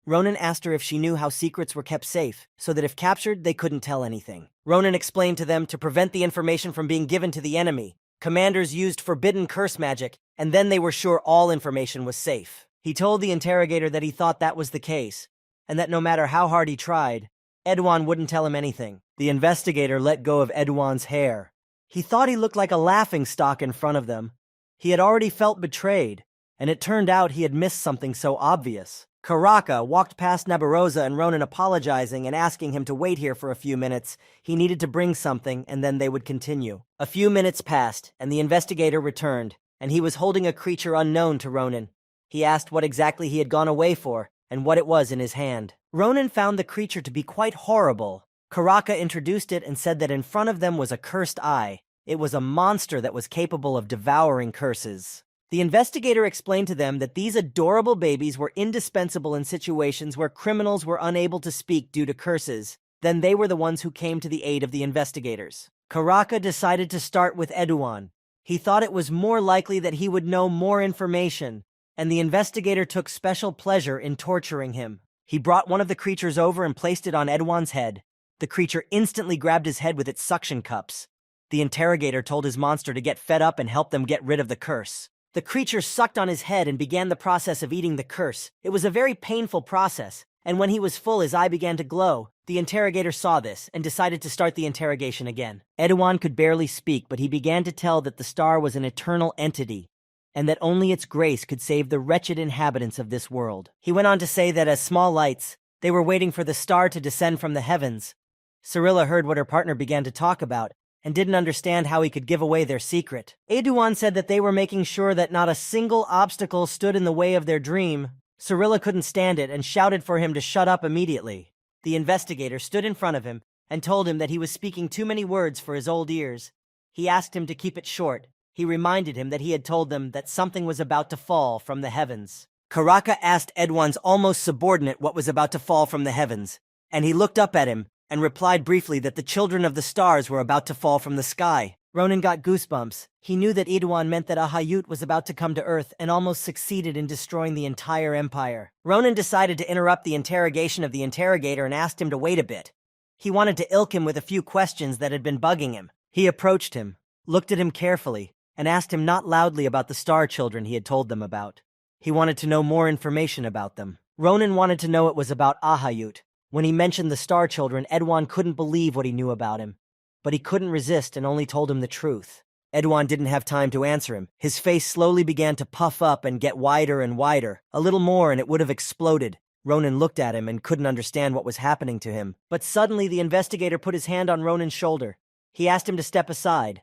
Ronan asked her if she knew how secrets were kept safe, so that if captured, they couldn't tell anything. Ronan explained to them to prevent the information from being given to the enemy. Commanders used forbidden curse magic, and then they were sure all information was safe. He told the interrogator that he thought that was the case, and that no matter how hard he tried, Edwan wouldn't tell him anything. The investigator let go of Edwan's hair. He thought he looked like a laughingstock in front of them. He had already felt betrayed, and it turned out he had missed something so obvious. Karaka walked past Nabarosa and Ronan apologizing and asking him to wait here for a few minutes. He needed to bring something, and then they would continue. A few minutes passed, and the investigator returned, and he was holding a creature unknown to Ronan. He asked what exactly he had gone away for, and what it was in his hand. Ronan found the creature to be quite horrible. Karaka introduced it and said that in front of them was a cursed eye. It was a monster that was capable of devouring curses. The investigator explained to them that these adorable babies were indispensable in situations where criminals were unable to speak due to curses. Then they were the ones who came to the aid of the investigators. Karaka decided to start with Edwan. He thought it was more likely that he would know more information, and the investigator took special pleasure in torturing him. He brought one of the creatures over and placed it on Edwan's head. The creature instantly grabbed his head with its suction cups. The interrogator told his monster to get fed up and help them get rid of the curse. The creature sucked on his head and began the process of eating the curse. It was a very painful process, and when he was full, his eye began to glow. The interrogator saw this and decided to start the interrogation again. Edwan could barely speak, but he began to tell that the star was an eternal entity, and that only its grace could save the wretched inhabitants of this world. He went on to say that as small lights, they were waiting for the star to descend from the heavens. Cirilla heard what her partner began to talk about, and didn't understand how he could give away their secret. Edwan said that they were making sure that not a single obstacle stood in the way of their dream. Cirilla couldn't stand it and shouted for him to shut up immediately. The investigator stood in front of him and told him that he was speaking too many words for his old ears. He asked him to keep it short. He reminded him that he had told them that something was about to fall from the heavens. Karaka asked Edwan's almost subordinate what was about to fall from the heavens, and he looked up at him and replied briefly that the children of the stars were about to fall from the sky. Ronan got goosebumps. He knew that Edwan meant that Ahayut was about to come to Earth and almost succeeded in destroying the entire empire. Ronan decided to interrupt the interrogation of the interrogator and asked him to wait a bit. He wanted to ilk him with a few questions that had been bugging him. He approached him, looked at him carefully, and asked him not loudly about the star children he had told them about. He wanted to know more information about them. Ronan wanted to know it was about Ahayut. When he mentioned the star children, Edwan couldn't believe what he knew about him, but he couldn't resist and only told him the truth. Edouan didn't have time to answer him. His face slowly began to puff up and get wider and wider. A little more and it would have exploded. Ronan looked at him and couldn't understand what was happening to him. But suddenly the investigator put his hand on Ronan's shoulder. He asked him to step aside.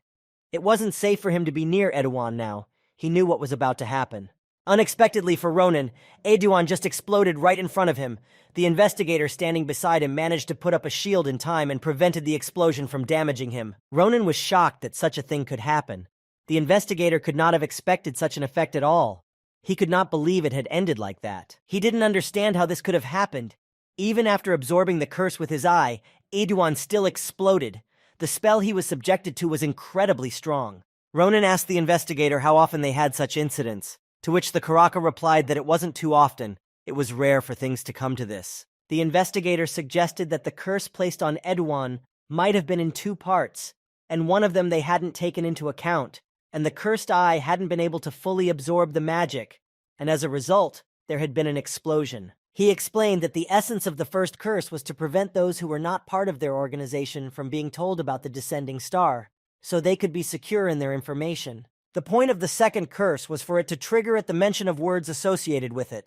It wasn't safe for him to be near Edouan now. He knew what was about to happen. Unexpectedly for Ronan, Edouan just exploded right in front of him. The investigator standing beside him managed to put up a shield in time and prevented the explosion from damaging him. Ronan was shocked that such a thing could happen. The investigator could not have expected such an effect at all. He could not believe it had ended like that. He didn't understand how this could have happened. Even after absorbing the curse with his eye, Edouan still exploded. The spell he was subjected to was incredibly strong. Ronan asked the investigator how often they had such incidents, to which the Karaka replied that it wasn't too often. It was rare for things to come to this. The investigator suggested that the curse placed on Edouan might have been in two parts, and one of them they hadn't taken into account, and the cursed eye hadn't been able to fully absorb the magic, and as a result, there had been an explosion. He explained that the essence of the first curse was to prevent those who were not part of their organization from being told about the descending star, so they could be secure in their information. The point of the second curse was for it to trigger at the mention of words associated with it.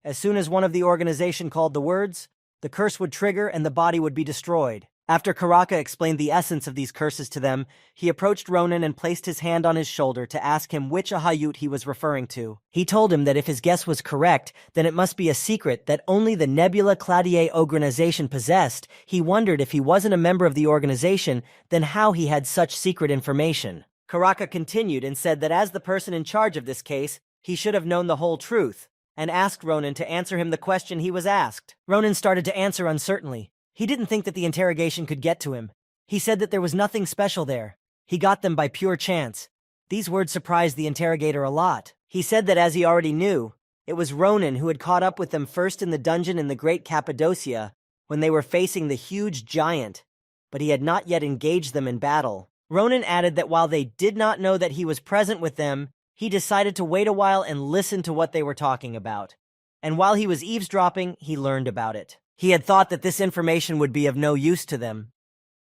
As soon as one of the organization called the words, the curse would trigger and the body would be destroyed. After Karaka explained the essence of these curses to them, he approached Ronan and placed his hand on his shoulder to ask him which Ahayut he was referring to. He told him that if his guess was correct, then it must be a secret that only the Nebula Claudier organization possessed. He wondered if he wasn't a member of the organization, then how he had such secret information. Karaka continued and said that as the person in charge of this case, he should have known the whole truth, and asked Ronan to answer him the question he was asked. Ronan started to answer uncertainly. He didn't think that the interrogation could get to him. He said that there was nothing special there. He got them by pure chance. These words surprised the interrogator a lot. He said that as he already knew, it was Ronan who had caught up with them first in the dungeon in the Great Cappadocia when they were facing the huge giant, but he had not yet engaged them in battle. Ronan added that while they did not know that he was present with them, he decided to wait a while and listen to what they were talking about. And while he was eavesdropping, he learned about it. He had thought that this information would be of no use to them,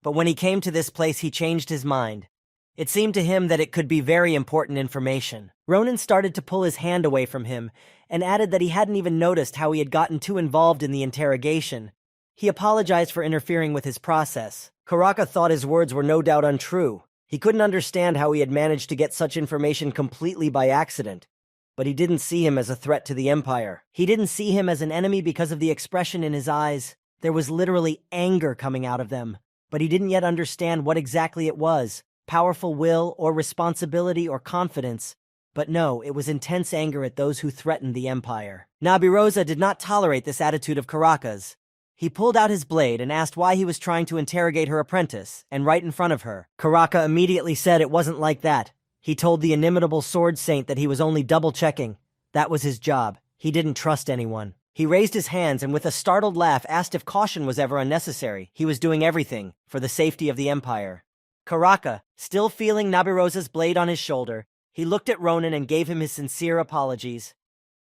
but when he came to this place he changed his mind. It seemed to him that it could be very important information. Ronan started to pull his hand away from him, and added that he hadn't even noticed how he had gotten too involved in the interrogation. He apologized for interfering with his process. Karaka thought his words were no doubt untrue. He couldn't understand how he had managed to get such information completely by accident. But he didn't see him as a threat to the Empire. He didn't see him as an enemy because of the expression in his eyes. There was literally anger coming out of them, but he didn't yet understand what exactly it was, powerful will or responsibility or confidence. But no, it was intense anger at those who threatened the Empire. Nabirosa did not tolerate this attitude of Karaka's. He pulled out his blade and asked why he was trying to interrogate her apprentice, and right in front of her. Karaka immediately said it wasn't like that. He told the inimitable sword saint that he was only double-checking. That was his job. He didn't trust anyone. He raised his hands and with a startled laugh asked if caution was ever unnecessary. He was doing everything for the safety of the Empire. Karaka, still feeling Nabirosa's blade on his shoulder, he looked at Ronan and gave him his sincere apologies.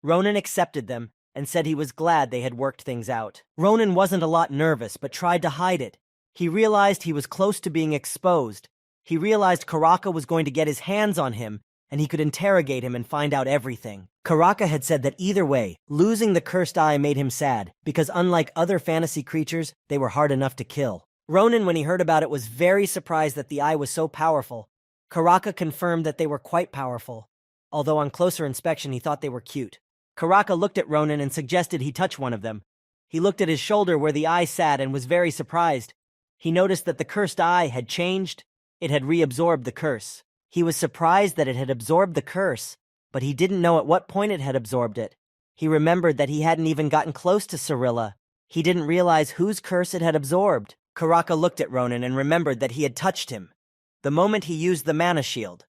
Ronan accepted them and said he was glad they had worked things out. Ronan wasn't a lot nervous but tried to hide it. He realized he was close to being exposed. He realized Karaka was going to get his hands on him, and he could interrogate him and find out everything. Karaka had said that either way, losing the cursed eye made him sad, because unlike other fantasy creatures, they were hard enough to kill. Ronan, when he heard about it, was very surprised that the eye was so powerful. Karaka confirmed that they were quite powerful, although on closer inspection he thought they were cute. Karaka looked at Ronan and suggested he touch one of them. He looked at his shoulder where the eye sat and was very surprised. He noticed that the cursed eye had changed. It had reabsorbed the curse. He was surprised that it had absorbed the curse, but he didn't know at what point it had absorbed it. He remembered that he hadn't even gotten close to Cyrilla. He didn't realize whose curse it had absorbed. Karaka looked at Ronan and remembered that he had touched him. The moment he used the mana shield,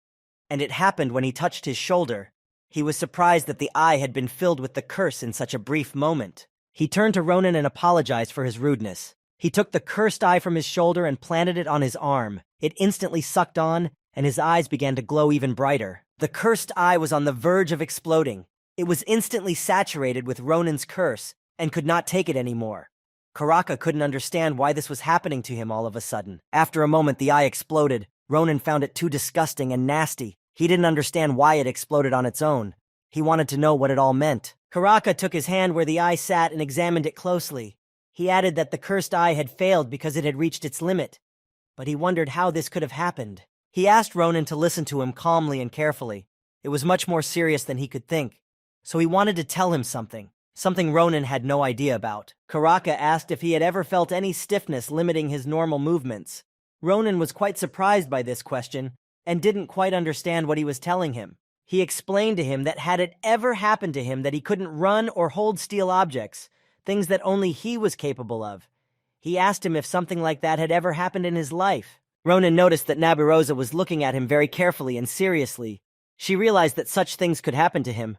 and it happened when he touched his shoulder, he was surprised that the eye had been filled with the curse in such a brief moment. He turned to Ronan and apologized for his rudeness. He took the cursed eye from his shoulder and planted it on his arm. It instantly sucked on, and his eyes began to glow even brighter. The cursed eye was on the verge of exploding. It was instantly saturated with Ronan's curse, and could not take it anymore. Karaka couldn't understand why this was happening to him all of a sudden. After a moment, the eye exploded. Ronan found it too disgusting and nasty. He didn't understand why it exploded on its own. He wanted to know what it all meant. Karaka took his hand where the eye sat and examined it closely. He added that the cursed eye had failed because it had reached its limit. But he wondered how this could have happened. He asked Ronan to listen to him calmly and carefully. It was much more serious than he could think. So he wanted to tell him something Ronan had no idea about. Karaka asked if he had ever felt any stiffness limiting his normal movements. Ronan was quite surprised by this question and didn't quite understand what he was telling him. He explained to him that had it ever happened to him that he couldn't run or hold steel objects, things that only he was capable of. He asked him if something like that had ever happened in his life. Ronan noticed that Nabirosa was looking at him very carefully and seriously. She realized that such things could happen to him,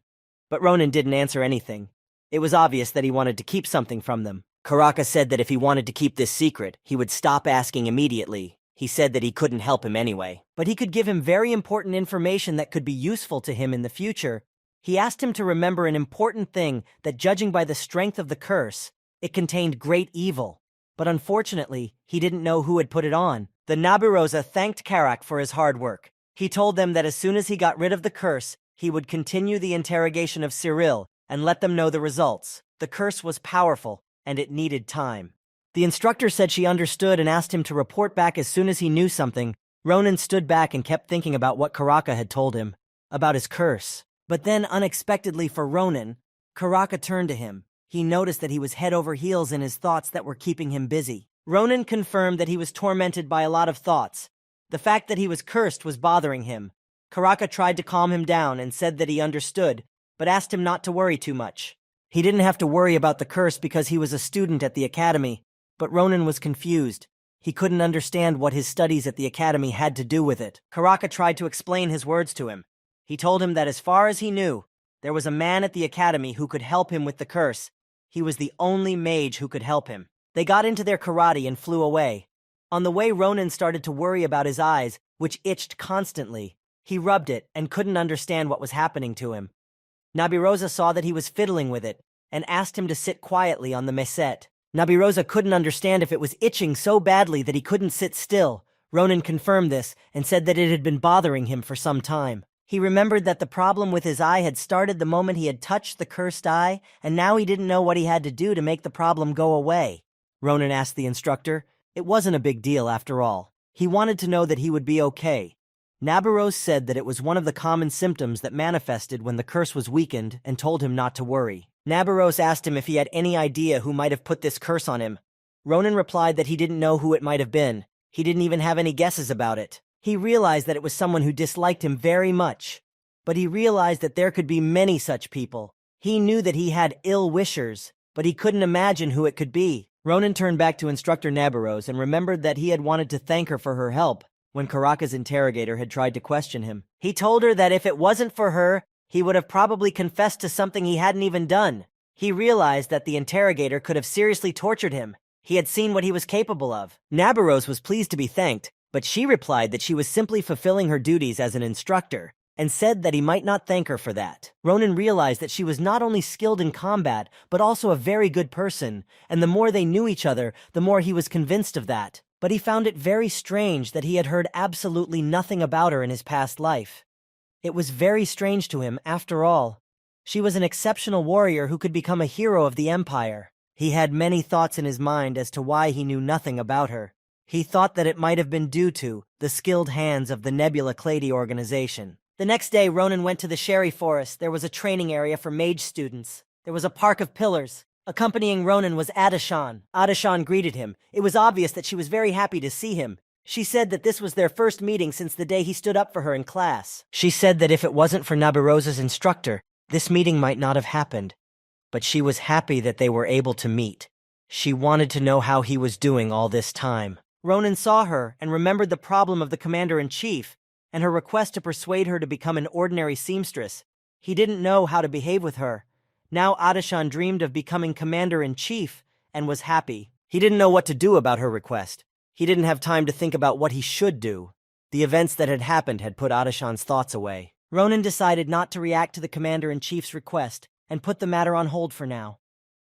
but Ronan didn't answer anything. It was obvious that he wanted to keep something from them. Karaka said that if he wanted to keep this secret, he would stop asking immediately. He said that he couldn't help him anyway, but he could give him very important information that could be useful to him in the future. He asked him to remember an important thing, that judging by the strength of the curse, it contained great evil. But unfortunately, he didn't know who had put it on. The Nabirosa thanked Karak for his hard work. He told them that as soon as he got rid of the curse, he would continue the interrogation of Cyril and let them know the results. The curse was powerful, and it needed time. The instructor said she understood and asked him to report back as soon as he knew something. Ronan stood back and kept thinking about what Karaka had told him, about his curse. But then, unexpectedly for Ronan, Karaka turned to him. He noticed that he was head over heels in his thoughts that were keeping him busy. Ronan confirmed that he was tormented by a lot of thoughts. The fact that he was cursed was bothering him. Karaka tried to calm him down and said that he understood, but asked him not to worry too much. He didn't have to worry about the curse because he was a student at the academy, but Ronan was confused. He couldn't understand what his studies at the academy had to do with it. Karaka tried to explain his words to him. He told him that as far as he knew, there was a man at the academy who could help him with the curse. He was the only mage who could help him. They got into their karate and flew away. On the way, Ronan started to worry about his eyes, which itched constantly. He rubbed it and couldn't understand what was happening to him. Nabirosa saw that he was fiddling with it and asked him to sit quietly on the mesette. Nabirosa couldn't understand if it was itching so badly that he couldn't sit still. Ronan confirmed this and said that it had been bothering him for some time. He remembered that the problem with his eye had started the moment he had touched the cursed eye, and now he didn't know what he had to do to make the problem go away. Ronan asked the instructor. It wasn't a big deal after all. He wanted to know that he would be okay. Nabiros said that it was one of the common symptoms that manifested when the curse was weakened and told him not to worry. Nabiros asked him if he had any idea who might have put this curse on him. Ronan replied that he didn't know who it might have been. He didn't even have any guesses about it. He realized that it was someone who disliked him very much. But he realized that there could be many such people. He knew that he had ill wishers, but he couldn't imagine who it could be. Ronan turned back to Instructor Nabiros and remembered that he had wanted to thank her for her help when Karaka's interrogator had tried to question him. He told her that if it wasn't for her, he would have probably confessed to something he hadn't even done. He realized that the interrogator could have seriously tortured him. He had seen what he was capable of. Nabiros was pleased to be thanked, but she replied that she was simply fulfilling her duties as an instructor, and said that he might not thank her for that. Ronan realized that she was not only skilled in combat, but also a very good person, and the more they knew each other, the more he was convinced of that. But he found it very strange that he had heard absolutely nothing about her in his past life. It was very strange to him, after all. She was an exceptional warrior who could become a hero of the Empire. He had many thoughts in his mind as to why he knew nothing about her. He thought that it might have been due to the skilled hands of the Nebula Clady organization. The next day, Ronan went to the Sherry Forest. There was a training area for mage students. There was a park of pillars. Accompanying Ronan was Adashan. Adashan greeted him. It was obvious that she was very happy to see him. She said that this was their first meeting since the day he stood up for her in class. She said that if it wasn't for Nabirosa's instructor, this meeting might not have happened. But she was happy that they were able to meet. She wanted to know how he was doing all this time. Ronan saw her and remembered the problem of the commander-in-chief and her request to persuade her to become an ordinary seamstress. He didn't know how to behave with her. Now Adashan dreamed of becoming commander-in-chief and was happy. He didn't know what to do about her request. He didn't have time to think about what he should do. The events that had happened had put Adashan's thoughts away. Ronan decided not to react to the commander-in-chief's request and put the matter on hold for now.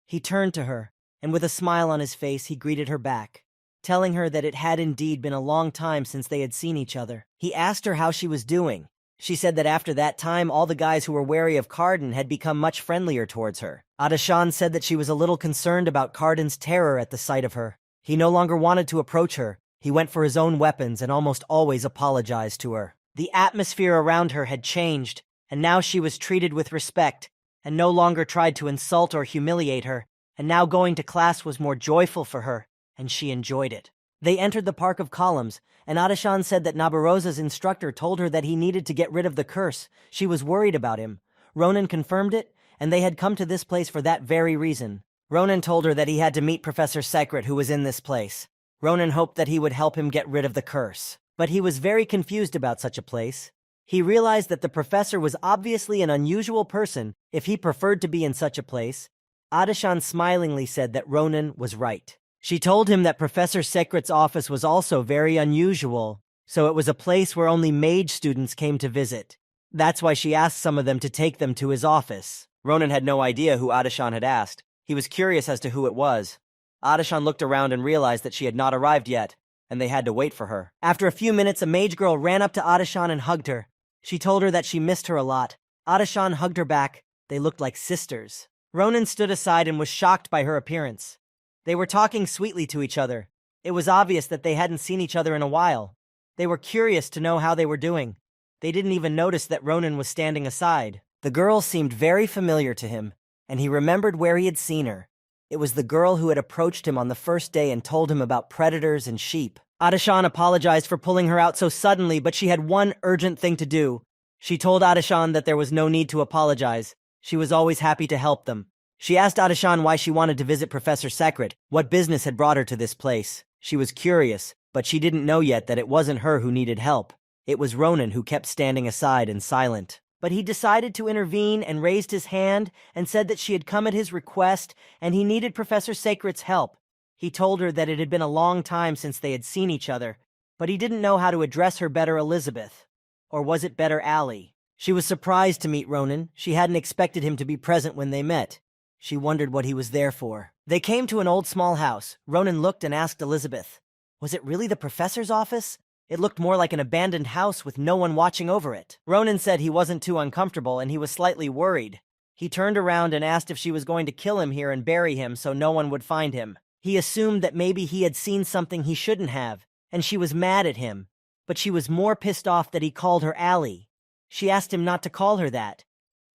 He turned to her, and with a smile on his face, he greeted her back. telling her that it had indeed been a long time since they had seen each other. He asked her how she was doing. She said that after that time, all the guys who were wary of Carden had become much friendlier towards her. Adashan said that she was a little concerned about Carden's terror at the sight of her. He no longer wanted to approach her. He went for his own weapons and almost always apologized to her. The atmosphere around her had changed, and now she was treated with respect, and no longer tried to insult or humiliate her, and now going to class was more joyful for her, and she enjoyed it. They entered the Park of Columns, and Adashan said that Nabarosa's instructor told her that he needed to get rid of the curse. She was worried about him. Ronan confirmed it, and they had come to this place for that very reason. Ronan told her that he had to meet Professor Secret, who was in this place. Ronan hoped that he would help him get rid of the curse, but he was very confused about such a place. He realized that the professor was obviously an unusual person if he preferred to be in such a place. Adashan smilingly said that Ronan was right. She told him that Professor Secret's office was also very unusual, so it was a place where only mage students came to visit. That's why she asked some of them to take them to his office. Ronan had no idea who Adashan had asked. He was curious as to who it was. Adashan looked around and realized that she had not arrived yet, and they had to wait for her. After a few minutes, a mage girl ran up to Adashan and hugged her. She told her that she missed her a lot. Adashan hugged her back. They looked like sisters. Ronan stood aside and was shocked by her appearance. They were talking sweetly to each other. It was obvious that they hadn't seen each other in a while. They were curious to know how they were doing. They didn't even notice that Ronan was standing aside. The girl seemed very familiar to him, and he remembered where he had seen her. It was the girl who had approached him on the first day and told him about predators and sheep. Adashan apologized for pulling her out so suddenly, but she had one urgent thing to do. She told Adashan that there was no need to apologize. She was always happy to help them. She asked Adashan why she wanted to visit Professor Secret, what business had brought her to this place. She was curious, but she didn't know yet that it wasn't her who needed help. It was Ronan who kept standing aside and silent. But he decided to intervene and raised his hand and said that she had come at his request and he needed Professor Secret's help. He told her that it had been a long time since they had seen each other, but he didn't know how to address her better Elizabeth. Or was it better Allie? She was surprised to meet Ronan. She hadn't expected him to be present when they met. She wondered what he was there for. They came to an old small house. Ronan looked and asked Elizabeth, "Was it really the professor's office? It looked more like an abandoned house with no one watching over it." Ronan said he wasn't too uncomfortable and he was slightly worried. He turned around and asked if she was going to kill him here and bury him so no one would find him. He assumed that maybe he had seen something he shouldn't have, and she was mad at him. But she was more pissed off that he called her Allie. She asked him not to call her that,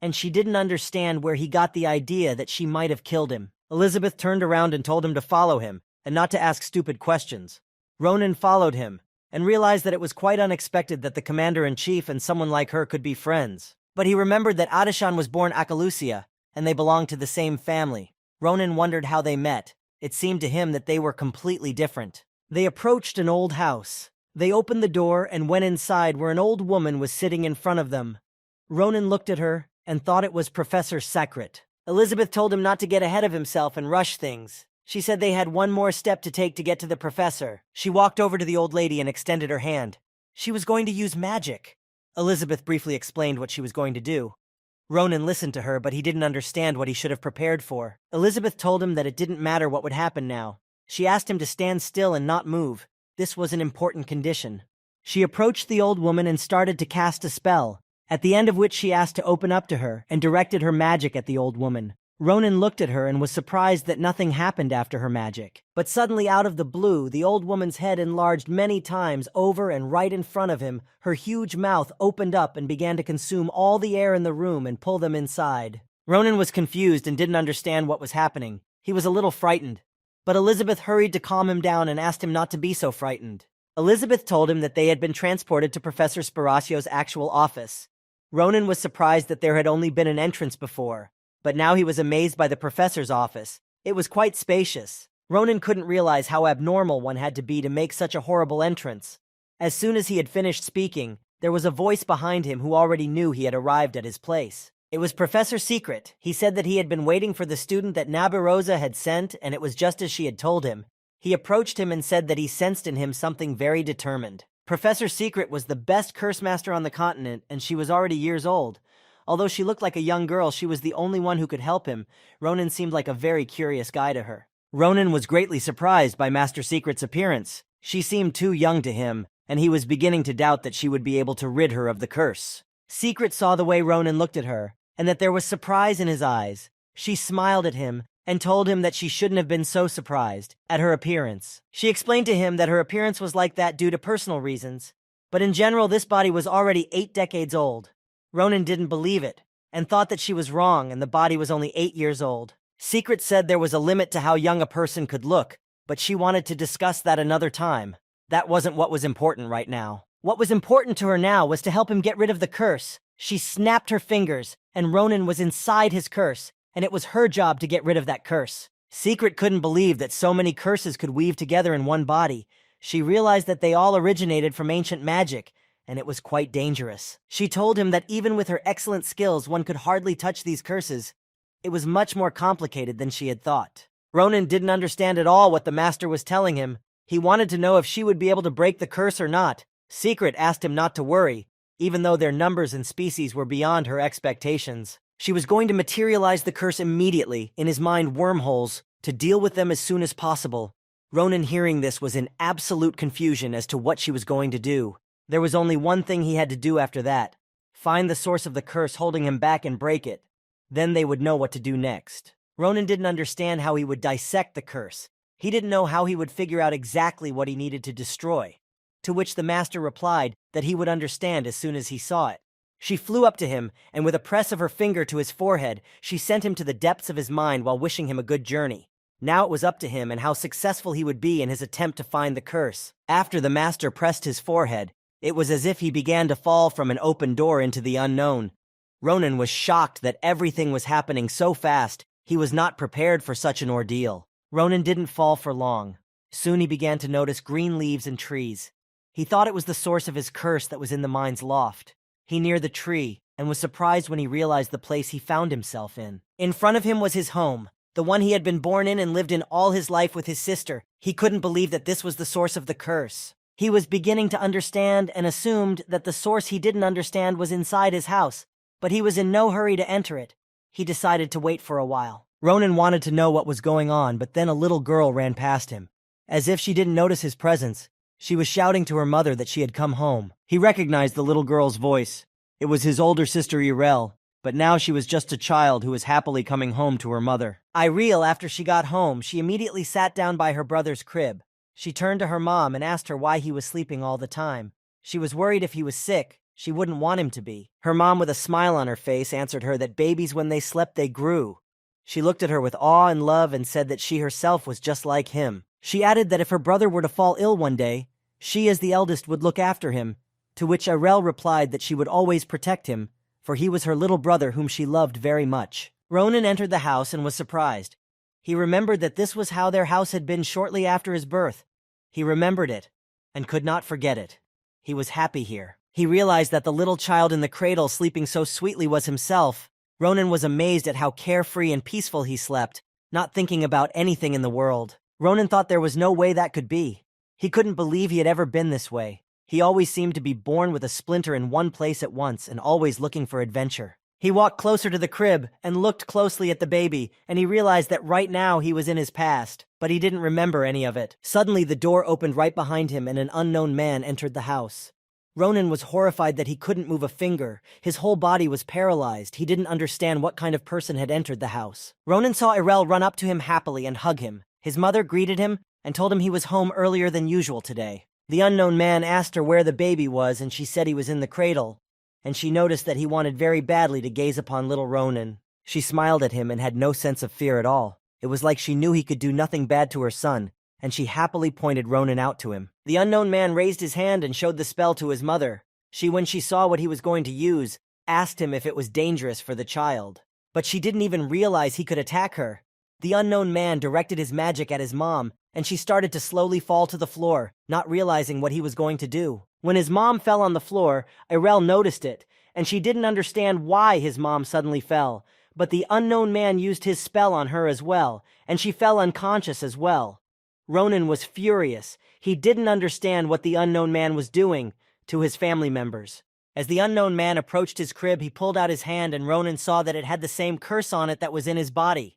and she didn't understand where he got the idea that she might have killed him. Elizabeth turned around and told him to follow him, and not to ask stupid questions. Ronan followed him, and realized that it was quite unexpected that the commander-in-chief and someone like her could be friends. But he remembered that Adashan was born Akalusia, and they belonged to the same family. Ronan wondered how they met. It seemed to him that they were completely different. They approached an old house. They opened the door and went inside where an old woman was sitting in front of them. Ronan looked at her and thought it was Professor Secret. Elizabeth told him not to get ahead of himself and rush things. She said they had one more step to take to get to the professor. She walked over to the old lady and extended her hand. She was going to use magic. Elizabeth briefly explained what she was going to do. Ronan listened to her, but he didn't understand what he should have prepared for. Elizabeth told him that it didn't matter what would happen now. She asked him to stand still and not move. This was an important condition. She approached the old woman and started to cast a spell, at the end of which she asked to open up to her and directed her magic at the old woman. Ronan looked at her and was surprised that nothing happened after her magic. But suddenly, out of the blue, the old woman's head enlarged many times over and right in front of him. Her huge mouth opened up and began to consume all the air in the room and pull them inside. Ronan was confused and didn't understand what was happening. He was a little frightened. But Elizabeth hurried to calm him down and asked him not to be so frightened. Elizabeth told him that they had been transported to Professor Sparacio's actual office. Ronan was surprised that there had only been an entrance before, but now he was amazed by the professor's office. It was quite spacious. Ronan couldn't realize how abnormal one had to be to make such a horrible entrance. As soon as he had finished speaking, there was a voice behind him who already knew he had arrived at his place. It was Professor Secret. He said that he had been waiting for the student that Nabarosa had sent, and it was just as she had told him. He approached him and said that he sensed in him something very determined. Professor Secret was the best curse master on the continent, and she was already years old. Although she looked like a young girl, she was the only one who could help him. Ronan seemed like a very curious guy to her. Ronan was greatly surprised by Master Secret's appearance. She seemed too young to him, and he was beginning to doubt that she would be able to rid her of the curse. Secret saw the way Ronan looked at her, and that there was surprise in his eyes. She smiled at him and told him that she shouldn't have been so surprised at her appearance. She explained to him that her appearance was like that due to personal reasons, but in general this body was already 8 decades old. Ronan didn't believe it, and thought that she was wrong and the body was only 8 years old. Secret said there was a limit to how young a person could look, but she wanted to discuss that another time. That wasn't what was important right now. What was important to her now was to help him get rid of the curse. She snapped her fingers, and Ronan was inside his curse, and it was her job to get rid of that curse. Secret couldn't believe that so many curses could weave together in one body. She realized that they all originated from ancient magic, and it was quite dangerous. She told him that even with her excellent skills, one could hardly touch these curses. It was much more complicated than she had thought. Ronan didn't understand at all what the master was telling him. He wanted to know if she would be able to break the curse or not. Secret asked him not to worry, even though their numbers and species were beyond her expectations. She was going to materialize the curse immediately, in his mind wormholes, to deal with them as soon as possible. Ronan, hearing this, was in absolute confusion as to what she was going to do. There was only one thing he had to do after that: find the source of the curse holding him back and break it. Then they would know what to do next. Ronan didn't understand how he would dissect the curse. He didn't know how he would figure out exactly what he needed to destroy. To which the master replied that he would understand as soon as he saw it. She flew up to him, and with a press of her finger to his forehead, she sent him to the depths of his mind while wishing him a good journey. Now it was up to him and how successful he would be in his attempt to find the curse. After the master pressed his forehead, it was as if he began to fall from an open door into the unknown. Ronan was shocked that everything was happening so fast. He was not prepared for such an ordeal. Ronan didn't fall for long. Soon he began to notice green leaves and trees. He thought it was the source of his curse that was in the mine's loft. He neared the tree and was surprised when he realized the place he found himself in. In front of him was his home, the one he had been born in and lived in all his life with his sister. He couldn't believe that this was the source of the curse. He was beginning to understand and assumed that the source he didn't understand was inside his house, but he was in no hurry to enter it. He decided to wait for a while. Ronan wanted to know what was going on, but then a little girl ran past him. As if she didn't notice his presence, she was shouting to her mother that she had come home. He recognized the little girl's voice. It was his older sister Irel, but now she was just a child who was happily coming home to her mother. Irel, after she got home, she immediately sat down by her brother's crib. She turned to her mom and asked her why he was sleeping all the time. She was worried if he was sick, she wouldn't want him to be. Her mom, with a smile on her face, answered her that babies, when they slept, they grew. She looked at her with awe and love and said that she herself was just like him. She added that if her brother were to fall ill one day, she as the eldest would look after him, to which Irel replied that she would always protect him, for he was her little brother whom she loved very much. Ronan entered the house and was surprised. He remembered that this was how their house had been shortly after his birth. He remembered it, and could not forget it. He was happy here. He realized that the little child in the cradle sleeping so sweetly was himself. Ronan was amazed at how carefree and peaceful he slept, not thinking about anything in the world. Ronan thought there was no way that could be. He couldn't believe he had ever been this way. He always seemed to be born with a splinter in one place at once and always looking for adventure. He walked closer to the crib and looked closely at the baby, and he realized that right now he was in his past, but he didn't remember any of it. Suddenly the door opened right behind him and an unknown man entered the house. Ronan was horrified that he couldn't move a finger. His whole body was paralyzed. He didn't understand what kind of person had entered the house. Ronan saw Irel run up to him happily and hug him. His mother greeted him and told him he was home earlier than usual today. The unknown man asked her where the baby was, and she said he was in the cradle, and she noticed that he wanted very badly to gaze upon little Ronan. She smiled at him and had no sense of fear at all. It was like she knew he could do nothing bad to her son, and she happily pointed Ronan out to him. The unknown man raised his hand and showed the spell to his mother. She, when she saw what he was going to use, asked him if it was dangerous for the child. But she didn't even realize he could attack her. The unknown man directed his magic at his mom, and she started to slowly fall to the floor, not realizing what he was going to do. When his mom fell on the floor, Irel noticed it, and she didn't understand why his mom suddenly fell. But the unknown man used his spell on her as well, and she fell unconscious as well. Ronan was furious. He didn't understand what the unknown man was doing to his family members. As the unknown man approached his crib, he pulled out his hand, and Ronan saw that it had the same curse on it that was in his body.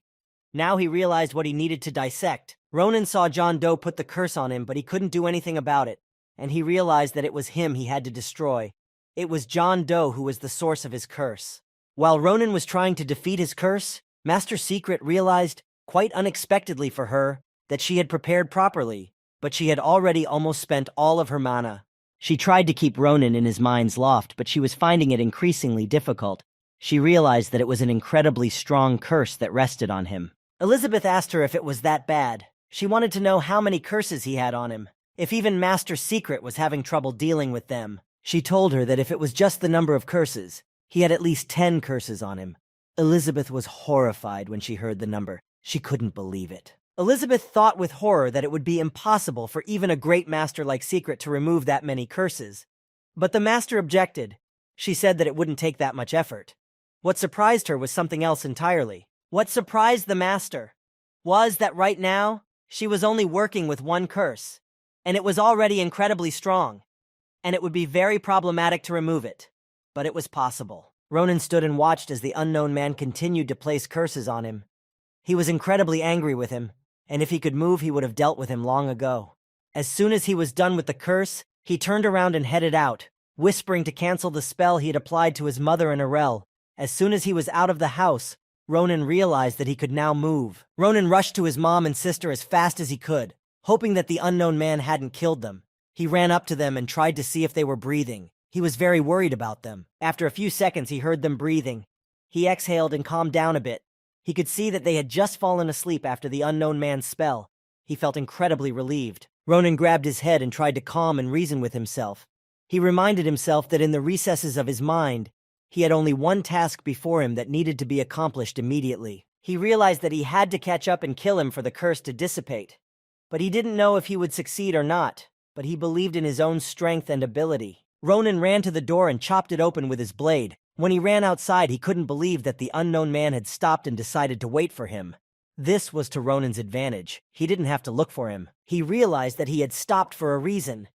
Now he realized what he needed to dissect. Ronan saw John Doe put the curse on him, but he couldn't do anything about it, and he realized that it was him he had to destroy. It was John Doe who was the source of his curse. While Ronan was trying to defeat his curse, Master Secret realized, quite unexpectedly for her, that she had prepared properly, but she had already almost spent all of her mana. She tried to keep Ronan in his mind's loft, but she was finding it increasingly difficult. She realized that it was an incredibly strong curse that rested on him. Elizabeth asked her if it was that bad. She wanted to know how many curses he had on him, if even Master Secret was having trouble dealing with them. She told her that if it was just the number of curses, he had at least 10 curses on him. Elizabeth was horrified when she heard the number. She couldn't believe it. Elizabeth thought with horror that it would be impossible for even a great master like Secret to remove that many curses. But the master objected. She said that it wouldn't take that much effort. What surprised her was something else entirely. What surprised the master was that right now, she was only working with one curse, and it was already incredibly strong, and it would be very problematic to remove it. But it was possible. Ronan stood and watched as the unknown man continued to place curses on him. He was incredibly angry with him, and if he could move, he would have dealt with him long ago. As soon as he was done with the curse, he turned around and headed out, whispering to cancel the spell he had applied to his mother and Arel. As soon as he was out of the house, Ronan realized that he could now move. Ronan rushed to his mom and sister as fast as he could, hoping that the unknown man hadn't killed them. He ran up to them and tried to see if they were breathing. He was very worried about them. After a few seconds, he heard them breathing. He exhaled and calmed down a bit. He could see that they had just fallen asleep after the unknown man's spell. He felt incredibly relieved. Ronan grabbed his head and tried to calm and reason with himself. He reminded himself that in the recesses of his mind, he had only one task before him that needed to be accomplished immediately. He realized that he had to catch up and kill him for the curse to dissipate. But he didn't know if he would succeed or not, but he believed in his own strength and ability. Ronan ran to the door and chopped it open with his blade. When he ran outside, he couldn't believe that the unknown man had stopped and decided to wait for him. This was to Ronan's advantage. He didn't have to look for him. He realized that he had stopped for a reason.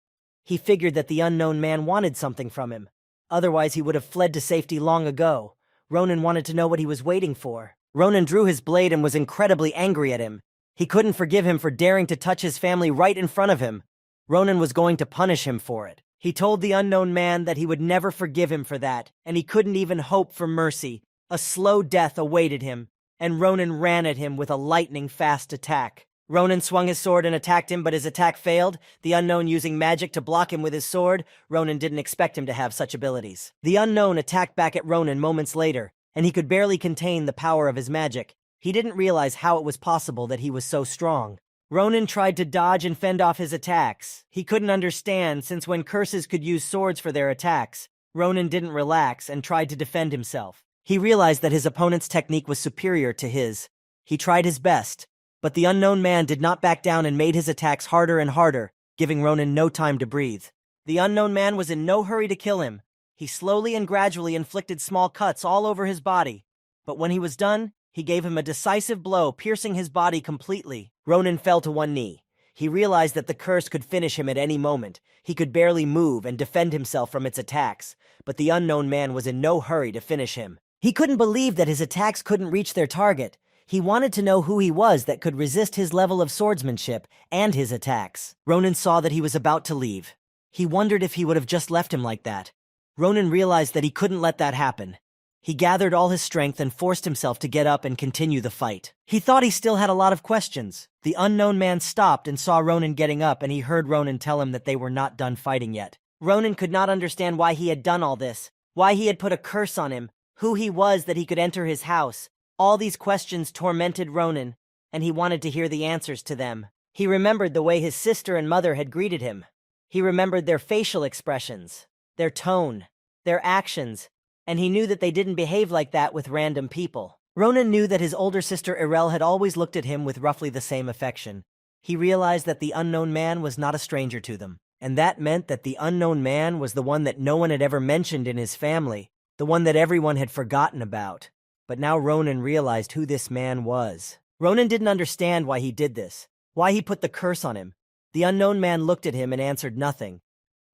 He figured that the unknown man wanted something from him. Otherwise, he would have fled to safety long ago. Ronan wanted to know what he was waiting for. Ronan drew his blade and was incredibly angry at him. He couldn't forgive him for daring to touch his family right in front of him. Ronan was going to punish him for it. He told the unknown man that he would never forgive him for that, and he couldn't even hope for mercy. A slow death awaited him, and Ronan ran at him with a lightning-fast attack. Ronan swung his sword and attacked him, but his attack failed, the unknown using magic to block him with his sword. Ronan didn't expect him to have such abilities. The unknown attacked back at Ronan moments later, and he could barely contain the power of his magic. He didn't realize how it was possible that he was so strong. Ronan tried to dodge and fend off his attacks. He couldn't understand, since when curses could use swords for their attacks, Ronan didn't relax and tried to defend himself. He realized that his opponent's technique was superior to his. He tried his best, but the unknown man did not back down and made his attacks harder and harder, giving Ronan no time to breathe. The unknown man was in no hurry to kill him. He slowly and gradually inflicted small cuts all over his body. But when he was done, he gave him a decisive blow, piercing his body completely. Ronan fell to one knee. He realized that the curse could finish him at any moment. He could barely move and defend himself from its attacks, but the unknown man was in no hurry to finish him. He couldn't believe that his attacks couldn't reach their target. He wanted to know who he was that could resist his level of swordsmanship and his attacks. Ronan saw that he was about to leave. He wondered if he would have just left him like that. Ronan realized that he couldn't let that happen. He gathered all his strength and forced himself to get up and continue the fight. He thought he still had a lot of questions. The unknown man stopped and saw Ronan getting up, and he heard Ronan tell him that they were not done fighting yet. Ronan could not understand why he had done all this, why he had put a curse on him, who he was that he could enter his house. All these questions tormented Ronan, and he wanted to hear the answers to them. He remembered the way his sister and mother had greeted him. He remembered their facial expressions, their tone, their actions, and he knew that they didn't behave like that with random people. Ronan knew that his older sister Irel had always looked at him with roughly the same affection. He realized that the unknown man was not a stranger to them, and that meant that the unknown man was the one that no one had ever mentioned in his family, the one that everyone had forgotten about. But now Ronan realized who this man was. Ronan didn't understand why he did this, why he put the curse on him. The unknown man looked at him and answered nothing.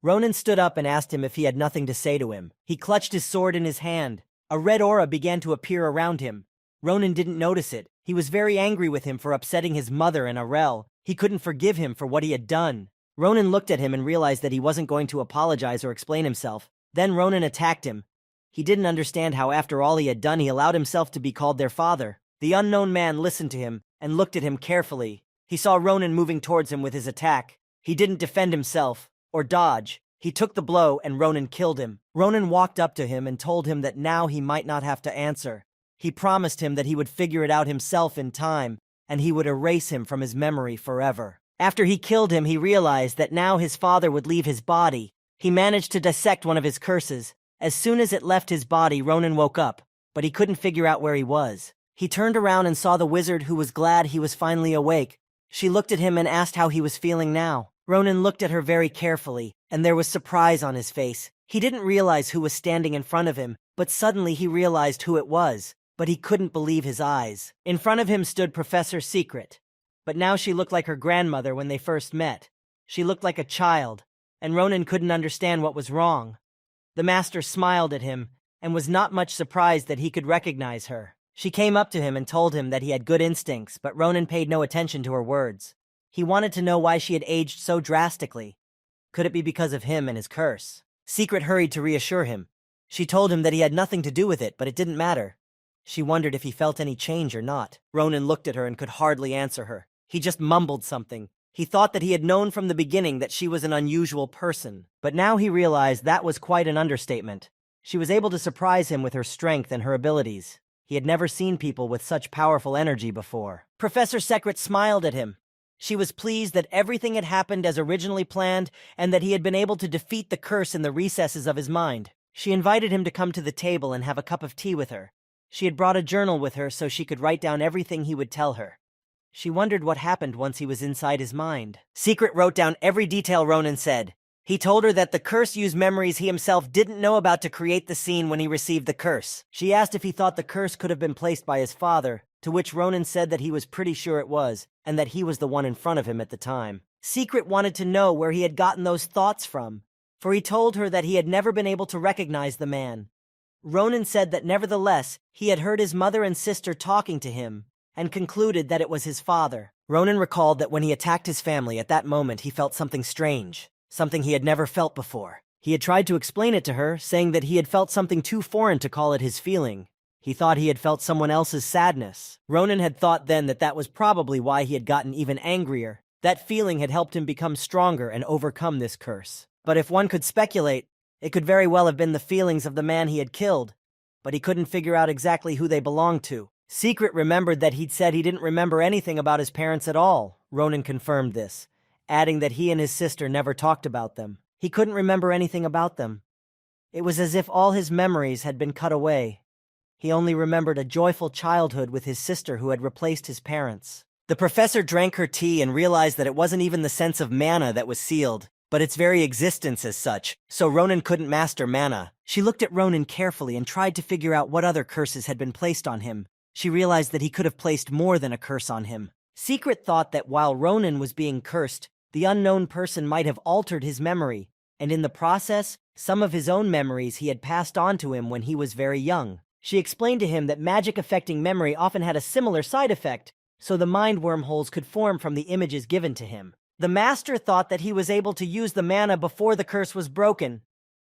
Ronan stood up and asked him if he had nothing to say to him. He clutched his sword in his hand. A red aura began to appear around him. Ronan didn't notice it. He was very angry with him for upsetting his mother and Arel. He couldn't forgive him for what he had done. Ronan looked at him and realized that he wasn't going to apologize or explain himself. Then Ronan attacked him. He didn't understand how after all he had done he allowed himself to be called their father. The unknown man listened to him and looked at him carefully. He saw Ronan moving towards him with his attack. He didn't defend himself or dodge. He took the blow and Ronan killed him. Ronan walked up to him and told him that now he might not have to answer. He promised him that he would figure it out himself in time, and he would erase him from his memory forever. After he killed him, he realized that now his father would leave his body. He managed to dissect one of his curses. As soon as it left his body, Ronan woke up, but he couldn't figure out where he was. He turned around and saw the wizard, who was glad he was finally awake. She looked at him and asked how he was feeling now. Ronan looked at her very carefully, and there was surprise on his face. He didn't realize who was standing in front of him, but suddenly he realized who it was. But he couldn't believe his eyes. In front of him stood Professor Secret. But now she looked like her grandmother when they first met. She looked like a child, and Ronan couldn't understand what was wrong. The master smiled at him, and was not much surprised that he could recognize her. She came up to him and told him that he had good instincts, but Ronan paid no attention to her words. He wanted to know why she had aged so drastically. Could it be because of him and his curse? Secret hurried to reassure him. She told him that he had nothing to do with it, but it didn't matter. She wondered if he felt any change or not. Ronan looked at her and could hardly answer her. He just mumbled something. He thought that he had known from the beginning that she was an unusual person, but now he realized that was quite an understatement. She was able to surprise him with her strength and her abilities. He had never seen people with such powerful energy before. Professor Secret smiled at him. She was pleased that everything had happened as originally planned and that he had been able to defeat the curse in the recesses of his mind. She invited him to come to the table and have a cup of tea with her. She had brought a journal with her so she could write down everything he would tell her. She wondered what happened once he was inside his mind. Secret wrote down every detail Ronan said. He told her that the curse used memories he himself didn't know about to create the scene when he received the curse. She asked if he thought the curse could have been placed by his father, to which Ronan said that he was pretty sure it was, and that he was the one in front of him at the time. Secret wanted to know where he had gotten those thoughts from, for he told her that he had never been able to recognize the man. Ronan said that nevertheless, he had heard his mother and sister talking to him, and concluded that it was his father. Ronan recalled that when he attacked his family at that moment he felt something strange, something he had never felt before. He had tried to explain it to her, saying that he had felt something too foreign to call it his feeling. He thought he had felt someone else's sadness. Ronan had thought then that that was probably why he had gotten even angrier. That feeling had helped him become stronger and overcome this curse. But if one could speculate, it could very well have been the feelings of the man he had killed, but he couldn't figure out exactly who they belonged to. Secret remembered that he'd said he didn't remember anything about his parents at all. Ronan confirmed this, adding that he and his sister never talked about them. He couldn't remember anything about them. It was as if all his memories had been cut away. He only remembered a joyful childhood with his sister who had replaced his parents. The professor drank her tea and realized that it wasn't even the sense of mana that was sealed, but its very existence as such, so Ronan couldn't master mana. She looked at Ronan carefully and tried to figure out what other curses had been placed on him. She realized that he could have placed more than a curse on him. Secret thought that while Ronan was being cursed, the unknown person might have altered his memory, and in the process, some of his own memories he had passed on to him when he was very young. She explained to him that magic affecting memory often had a similar side effect, so the mind wormholes could form from the images given to him. The master thought that he was able to use the mana before the curse was broken.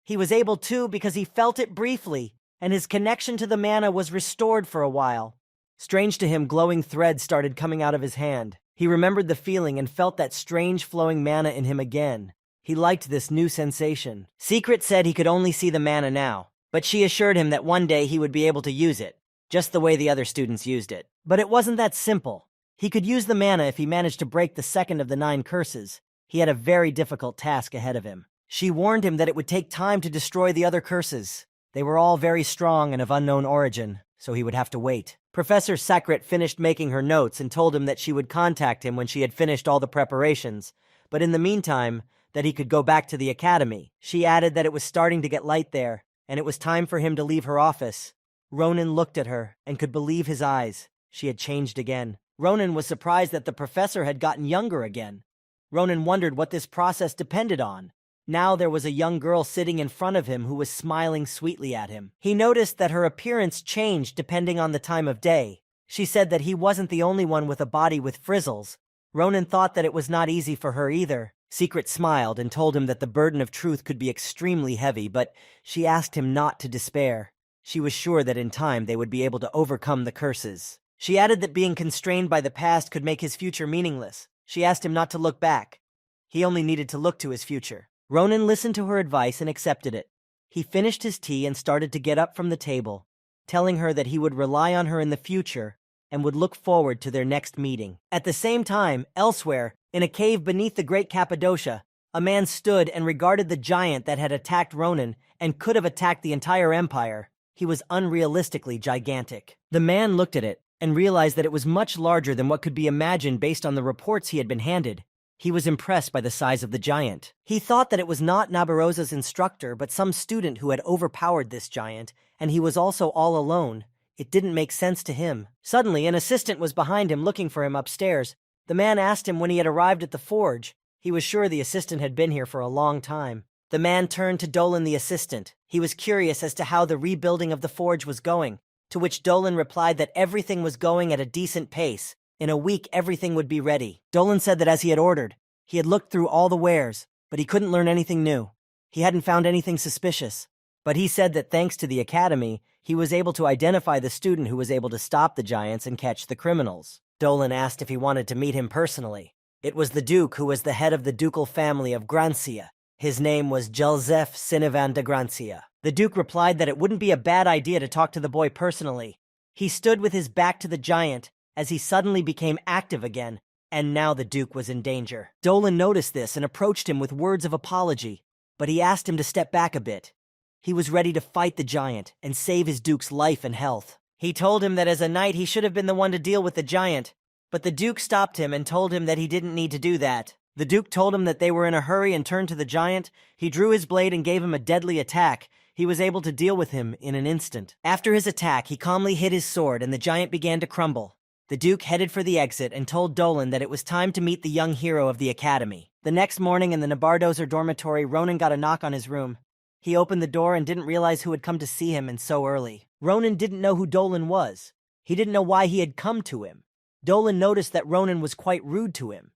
He was able to because he felt it briefly, and his connection to the mana was restored for a while. Strange to him, glowing threads started coming out of his hand. He remembered the feeling and felt that strange flowing mana in him again. He liked this new sensation. Secret said he could only see the mana now, but she assured him that one day he would be able to use it, just the way the other students used it. But it wasn't that simple. He could use the mana if he managed to break the second of the 9 curses. He had a very difficult task ahead of him. She warned him that it would take time to destroy the other curses. They were all very strong and of unknown origin, so he would have to wait. Professor Secret finished making her notes and told him that she would contact him when she had finished all the preparations, but in the meantime, that he could go back to the academy. She added that it was starting to get light there, and it was time for him to leave her office. Ronan looked at her and could believe his eyes. She had changed again. Ronan was surprised that the professor had gotten younger again. Ronan wondered what this process depended on. Now there was a young girl sitting in front of him who was smiling sweetly at him. He noticed that her appearance changed depending on the time of day. She said that he wasn't the only one with a body with frizzles. Ronan thought that it was not easy for her either. Secret smiled and told him that the burden of truth could be extremely heavy, but she asked him not to despair. She was sure that in time they would be able to overcome the curses. She added that being constrained by the past could make his future meaningless. She asked him not to look back. He only needed to look to his future. Ronan listened to her advice and accepted it. He finished his tea and started to get up from the table, telling her that he would rely on her in the future and would look forward to their next meeting. At the same time, elsewhere, in a cave beneath the Great Cappadocia, a man stood and regarded the giant that had attacked Ronan and could have attacked the entire empire. He was unrealistically gigantic. The man looked at it and realized that it was much larger than what could be imagined based on the reports he had been handed. He was impressed by the size of the giant. He thought that it was not Nabarosa's instructor, but some student who had overpowered this giant, and he was also all alone. It didn't make sense to him. Suddenly, an assistant was behind him looking for him upstairs. The man asked him when he had arrived at the forge. He was sure the assistant had been here for a long time. The man turned to Dolan the assistant. He was curious as to how the rebuilding of the forge was going, to which Dolan replied that everything was going at a decent pace. In a week, everything would be ready. Dolan said that as he had ordered, he had looked through all the wares, but he couldn't learn anything new. He hadn't found anything suspicious. But he said that thanks to the academy, he was able to identify the student who was able to stop the giants and catch the criminals. Dolan asked if he wanted to meet him personally. It was the Duke who was the head of the ducal family of Grancia. His name was Joseph Sinivan de Grancia. The Duke replied that it wouldn't be a bad idea to talk to the boy personally. He stood with his back to the giant as he suddenly became active again, and now the Duke was in danger. Dolan noticed this and approached him with words of apology, but he asked him to step back a bit. He was ready to fight the giant and save his Duke's life and health. He told him that as a knight he should have been the one to deal with the giant, but the Duke stopped him and told him that he didn't need to do that. The Duke told him that they were in a hurry and turned to the giant. He drew his blade and gave him a deadly attack. He was able to deal with him in an instant. After his attack, he calmly hit his sword and the giant began to crumble. The Duke headed for the exit and told Dolan that it was time to meet the young hero of the academy. The next morning in the Nabardozer dormitory, Ronan got a knock on his room. He opened the door and didn't realize who had come to see him and so early. Ronan didn't know who Dolan was. He didn't know why he had come to him. Dolan noticed that Ronan was quite rude to him.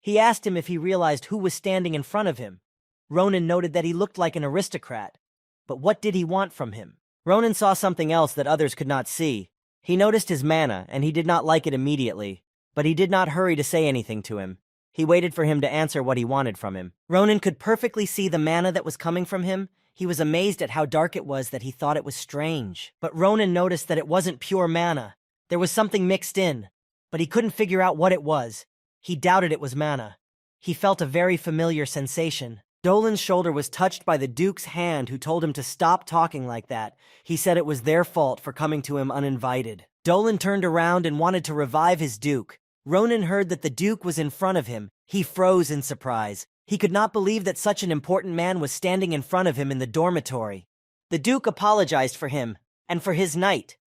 He asked him if he realized who was standing in front of him. Ronan noted that he looked like an aristocrat. But what did he want from him? Ronan saw something else that others could not see. He noticed his mana, and he did not like it immediately, but he did not hurry to say anything to him. He waited for him to answer what he wanted from him. Ronan could perfectly see the mana that was coming from him. He was amazed at how dark it was that he thought it was strange. But Ronan noticed that it wasn't pure mana. There was something mixed in, but he couldn't figure out what it was. He doubted it was mana. He felt a very familiar sensation. Dolan's shoulder was touched by the Duke's hand, who told him to stop talking like that. He said it was their fault for coming to him uninvited. Dolan turned around and wanted to revive his Duke. Ronan heard that the Duke was in front of him. He froze in surprise. He could not believe that such an important man was standing in front of him in the dormitory. The Duke apologized for him, and for his knight.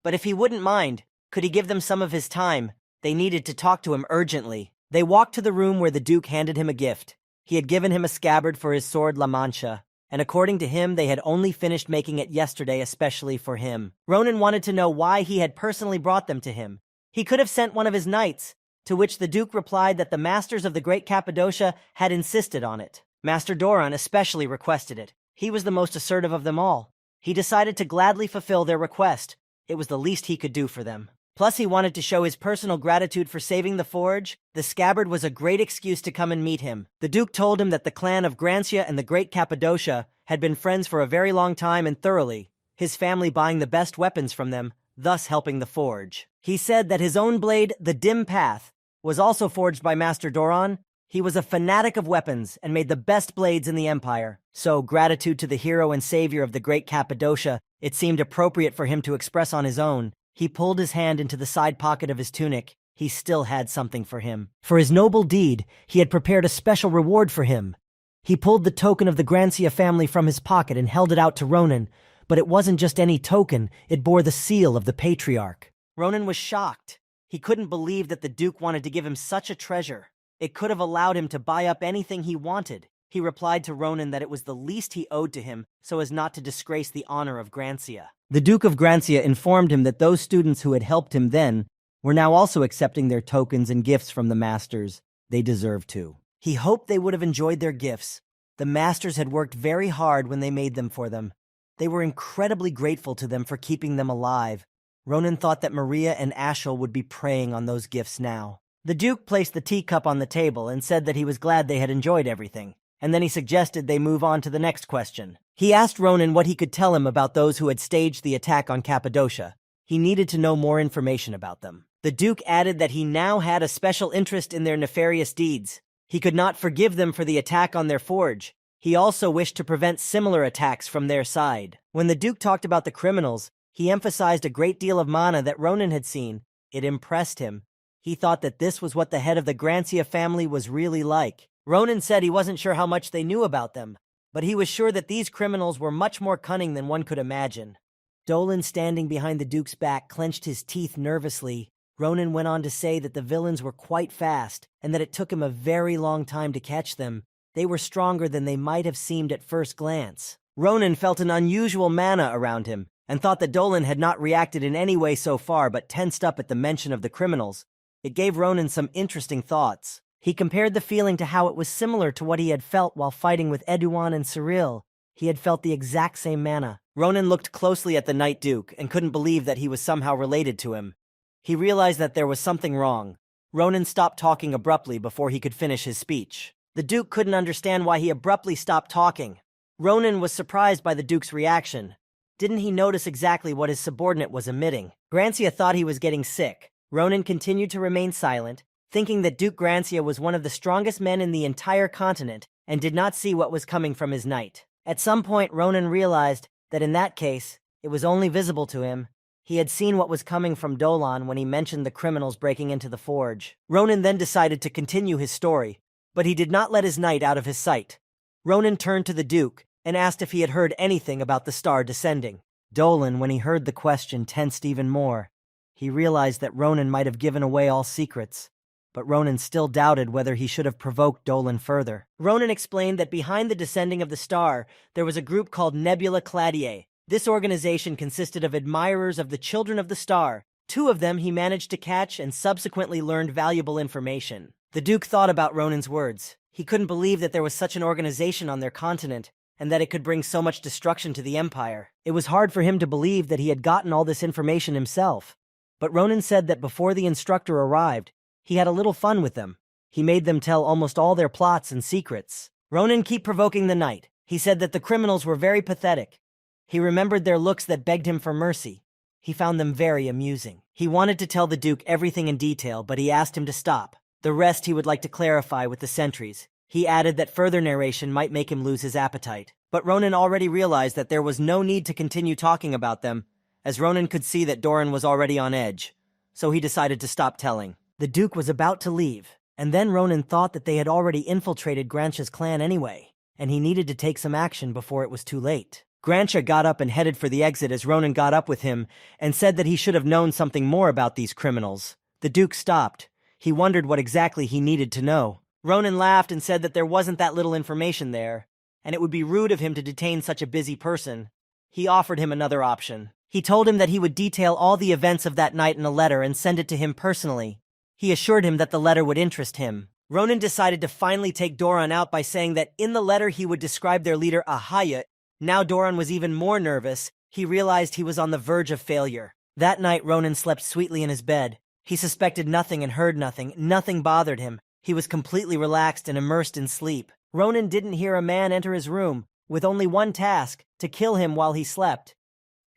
But if he wouldn't mind, could he give them some of his time? They needed to talk to him urgently. They walked to the room where the Duke handed him a gift. He had given him a scabbard for his sword La Mancha, and according to him, they had only finished making it yesterday especially for him. Ronan wanted to know why he had personally brought them to him. He could have sent one of his knights, to which the Duke replied that the masters of the Great Cappadocia had insisted on it. Master Doran especially requested it. He was the most assertive of them all. He decided to gladly fulfill their request. It was the least he could do for them. Plus, he wanted to show his personal gratitude for saving the forge. The scabbard was a great excuse to come and meet him. The Duke told him that the clan of Grancia and the Great Cappadocia had been friends for a very long time and thoroughly, his family buying the best weapons from them, thus helping the forge. He said that his own blade, the Dim Path, was also forged by Master Doran. He was a fanatic of weapons and made the best blades in the empire. So, gratitude to the hero and savior of the Great Cappadocia, it seemed appropriate for him to express on his own. He pulled his hand into the side pocket of his tunic. He still had something for him. For his noble deed, he had prepared a special reward for him. He pulled the token of the Grancia family from his pocket and held it out to Ronan. But it wasn't just any token, it bore the seal of the patriarch. Ronan was shocked. He couldn't believe that the Duke wanted to give him such a treasure. It could have allowed him to buy up anything he wanted. He replied to Ronan that it was the least he owed to him so as not to disgrace the honor of Grancia. The Duke of Grancia informed him that those students who had helped him then were now also accepting their tokens and gifts from the masters. They deserved to. He hoped they would have enjoyed their gifts. The masters had worked very hard when they made them for them. They were incredibly grateful to them for keeping them alive. Ronan thought that Maria and Ashel would be preying on those gifts now. The Duke placed the teacup on the table and said that he was glad they had enjoyed everything, and then he suggested they move on to the next question. He asked Ronan what he could tell him about those who had staged the attack on Cappadocia. He needed to know more information about them. The Duke added that he now had a special interest in their nefarious deeds. He could not forgive them for the attack on their forge. He also wished to prevent similar attacks from their side. When the Duke talked about the criminals, he emphasized a great deal of mana that Ronan had seen. It impressed him. He thought that this was what the head of the Grancia family was really like. Ronan said he wasn't sure how much they knew about them, but he was sure that these criminals were much more cunning than one could imagine. Dolan, standing behind the Duke's back, clenched his teeth nervously. Ronan went on to say that the villains were quite fast, and that it took him a very long time to catch them. They were stronger than they might have seemed at first glance. Ronan felt an unusual mana around him, and thought that Dolan had not reacted in any way so far but tensed up at the mention of the criminals. It gave Ronan some interesting thoughts. He compared the feeling to how it was similar to what he had felt while fighting with Edouan and Cyril. He had felt the exact same mana. Ronan looked closely at the Night Duke and couldn't believe that he was somehow related to him. He realized that there was something wrong. Ronan stopped talking abruptly before he could finish his speech. The Duke couldn't understand why he abruptly stopped talking. Ronan was surprised by the Duke's reaction. Didn't he notice exactly what his subordinate was emitting? Grancia thought he was getting sick. Ronan continued to remain silent, thinking that Duke Grancia was one of the strongest men in the entire continent and did not see what was coming from his knight. At some point, Ronan realized that in that case, it was only visible to him. He had seen what was coming from Dolan when he mentioned the criminals breaking into the forge. Ronan then decided to continue his story, but he did not let his knight out of his sight. Ronan turned to the Duke and asked if he had heard anything about the star descending. Dolan, when he heard the question, tensed even more. He realized that Ronan might have given away all secrets, but Ronan still doubted whether he should have provoked Dolan further. Ronan explained that behind the descending of the star, there was a group called Nebula Cladier. This organization consisted of admirers of the children of the star. 2 of them he managed to catch and subsequently learned valuable information. The Duke thought about Ronan's words. He couldn't believe that there was such an organization on their continent, and that it could bring so much destruction to the Empire. It was hard for him to believe that he had gotten all this information himself. But Ronan said that before the instructor arrived, he had a little fun with them. He made them tell almost all their plots and secrets. Ronan kept provoking the knight. He said that the criminals were very pathetic. He remembered their looks that begged him for mercy. He found them very amusing. He wanted to tell the Duke everything in detail, but he asked him to stop. The rest he would like to clarify with the sentries. He added that further narration might make him lose his appetite. But Ronan already realized that there was no need to continue talking about them, as Ronan could see that Doran was already on edge, so he decided to stop telling. The Duke was about to leave, and then Ronan thought that they had already infiltrated Grancia's clan anyway, and he needed to take some action before it was too late. Grancia got up and headed for the exit as Ronan got up with him and said that he should have known something more about these criminals. The Duke stopped. He wondered what exactly he needed to know. Ronan laughed and said that there wasn't that little information there, and it would be rude of him to detain such a busy person. He offered him another option. He told him that he would detail all the events of that night in a letter and send it to him personally. He assured him that the letter would interest him. Ronan decided to finally take Doran out by saying that in the letter he would describe their leader Ahayut. Now Doran was even more nervous. He realized he was on the verge of failure. That night Ronan slept sweetly in his bed. He suspected nothing and heard nothing. Nothing bothered him. He was completely relaxed and immersed in sleep. Ronan didn't hear a man enter his room, with only one task, to kill him while he slept,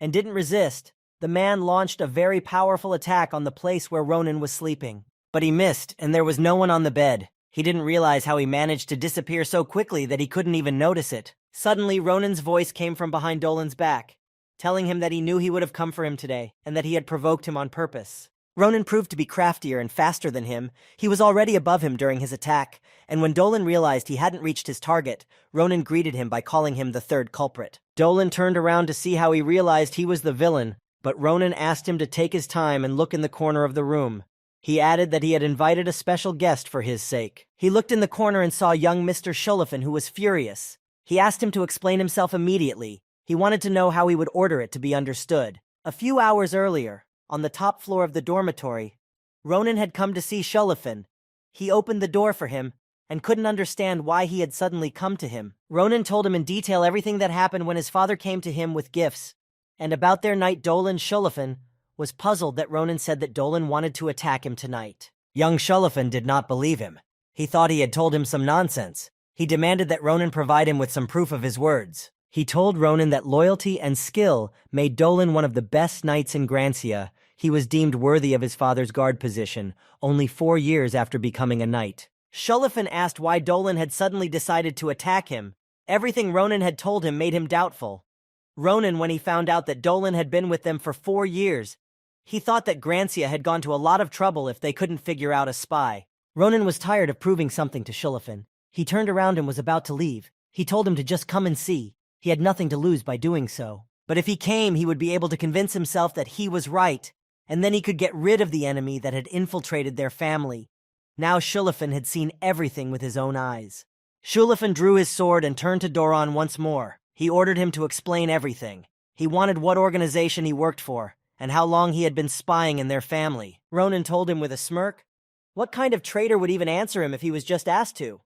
and didn't resist. The man launched a very powerful attack on the place where Ronan was sleeping. But he missed, and there was no one on the bed. He didn't realize how he managed to disappear so quickly that he couldn't even notice it. Suddenly, Ronan's voice came from behind Dolan's back, telling him that he knew he would have come for him today, and that he had provoked him on purpose. Ronan proved to be craftier and faster than him. He was already above him during his attack, and when Dolan realized he hadn't reached his target, Ronan greeted him by calling him the third culprit. Dolan turned around to see how he realized he was the villain, but Ronan asked him to take his time and look in the corner of the room. He added that he had invited a special guest for his sake. He looked in the corner and saw young Mr. Shulafin, who was furious. He asked him to explain himself immediately. He wanted to know how he would order it to be understood. A few hours earlier, on the top floor of the dormitory, Ronan had come to see Shulafin. He opened the door for him and couldn't understand why he had suddenly come to him. Ronan told him in detail everything that happened when his father came to him with gifts, and about their night. Shulafin was puzzled that Ronan said that Dolan wanted to attack him tonight. Young Shulafin did not believe him. He thought he had told him some nonsense. He demanded that Ronan provide him with some proof of his words. He told Ronan that loyalty and skill made Dolan one of the best knights in Grancia. He was deemed worthy of his father's guard position, only 4 years after becoming a knight. Shulafin asked why Dolan had suddenly decided to attack him. Everything Ronan had told him made him doubtful. Ronan, when he found out that Dolan had been with them for 4 years, he thought that Grancia had gone to a lot of trouble if they couldn't figure out a spy. Ronan was tired of proving something to Shulafin. He turned around and was about to leave. He told him to just come and see. He had nothing to lose by doing so. But if he came, he would be able to convince himself that he was right, and then he could get rid of the enemy that had infiltrated their family. Now Shulafin had seen everything with his own eyes. Shulafin drew his sword and turned to Doran once more. He ordered him to explain everything. He wanted what organization he worked for, and how long he had been spying in their family. Ronan told him with a smirk. What kind of traitor would even answer him if he was just asked to?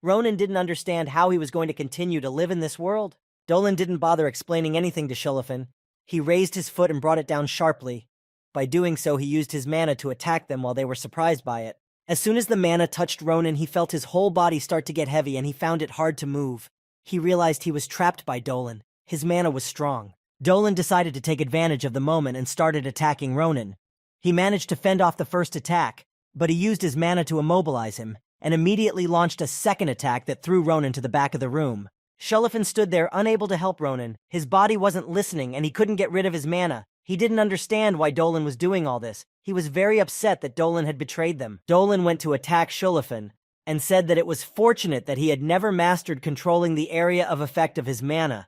Ronan didn't understand how he was going to continue to live in this world. Dolan didn't bother explaining anything to Shulafin. He raised his foot and brought it down sharply. By doing so, he used his mana to attack them while they were surprised by it. As soon as the mana touched Ronan, he felt his whole body start to get heavy and he found it hard to move. He realized he was trapped by Dolan. His mana was strong. Dolan decided to take advantage of the moment and started attacking Ronan. He managed to fend off the first attack, but he used his mana to immobilize him, and immediately launched a second attack that threw Ronan to the back of the room. Shulafin stood there unable to help Ronan. His body wasn't listening and he couldn't get rid of his mana. He didn't understand why Dolan was doing all this. He was very upset that Dolan had betrayed them. Dolan went to attack Shulafin and said that it was fortunate that he had never mastered controlling the area of effect of his mana.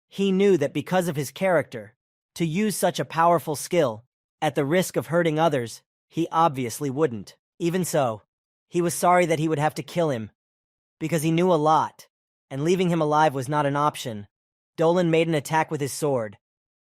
He knew that because of his character, to use such a powerful skill, at the risk of hurting others, he obviously wouldn't. Even so, he was sorry that he would have to kill him, because he knew a lot, and leaving him alive was not an option. Dolan made an attack with his sword,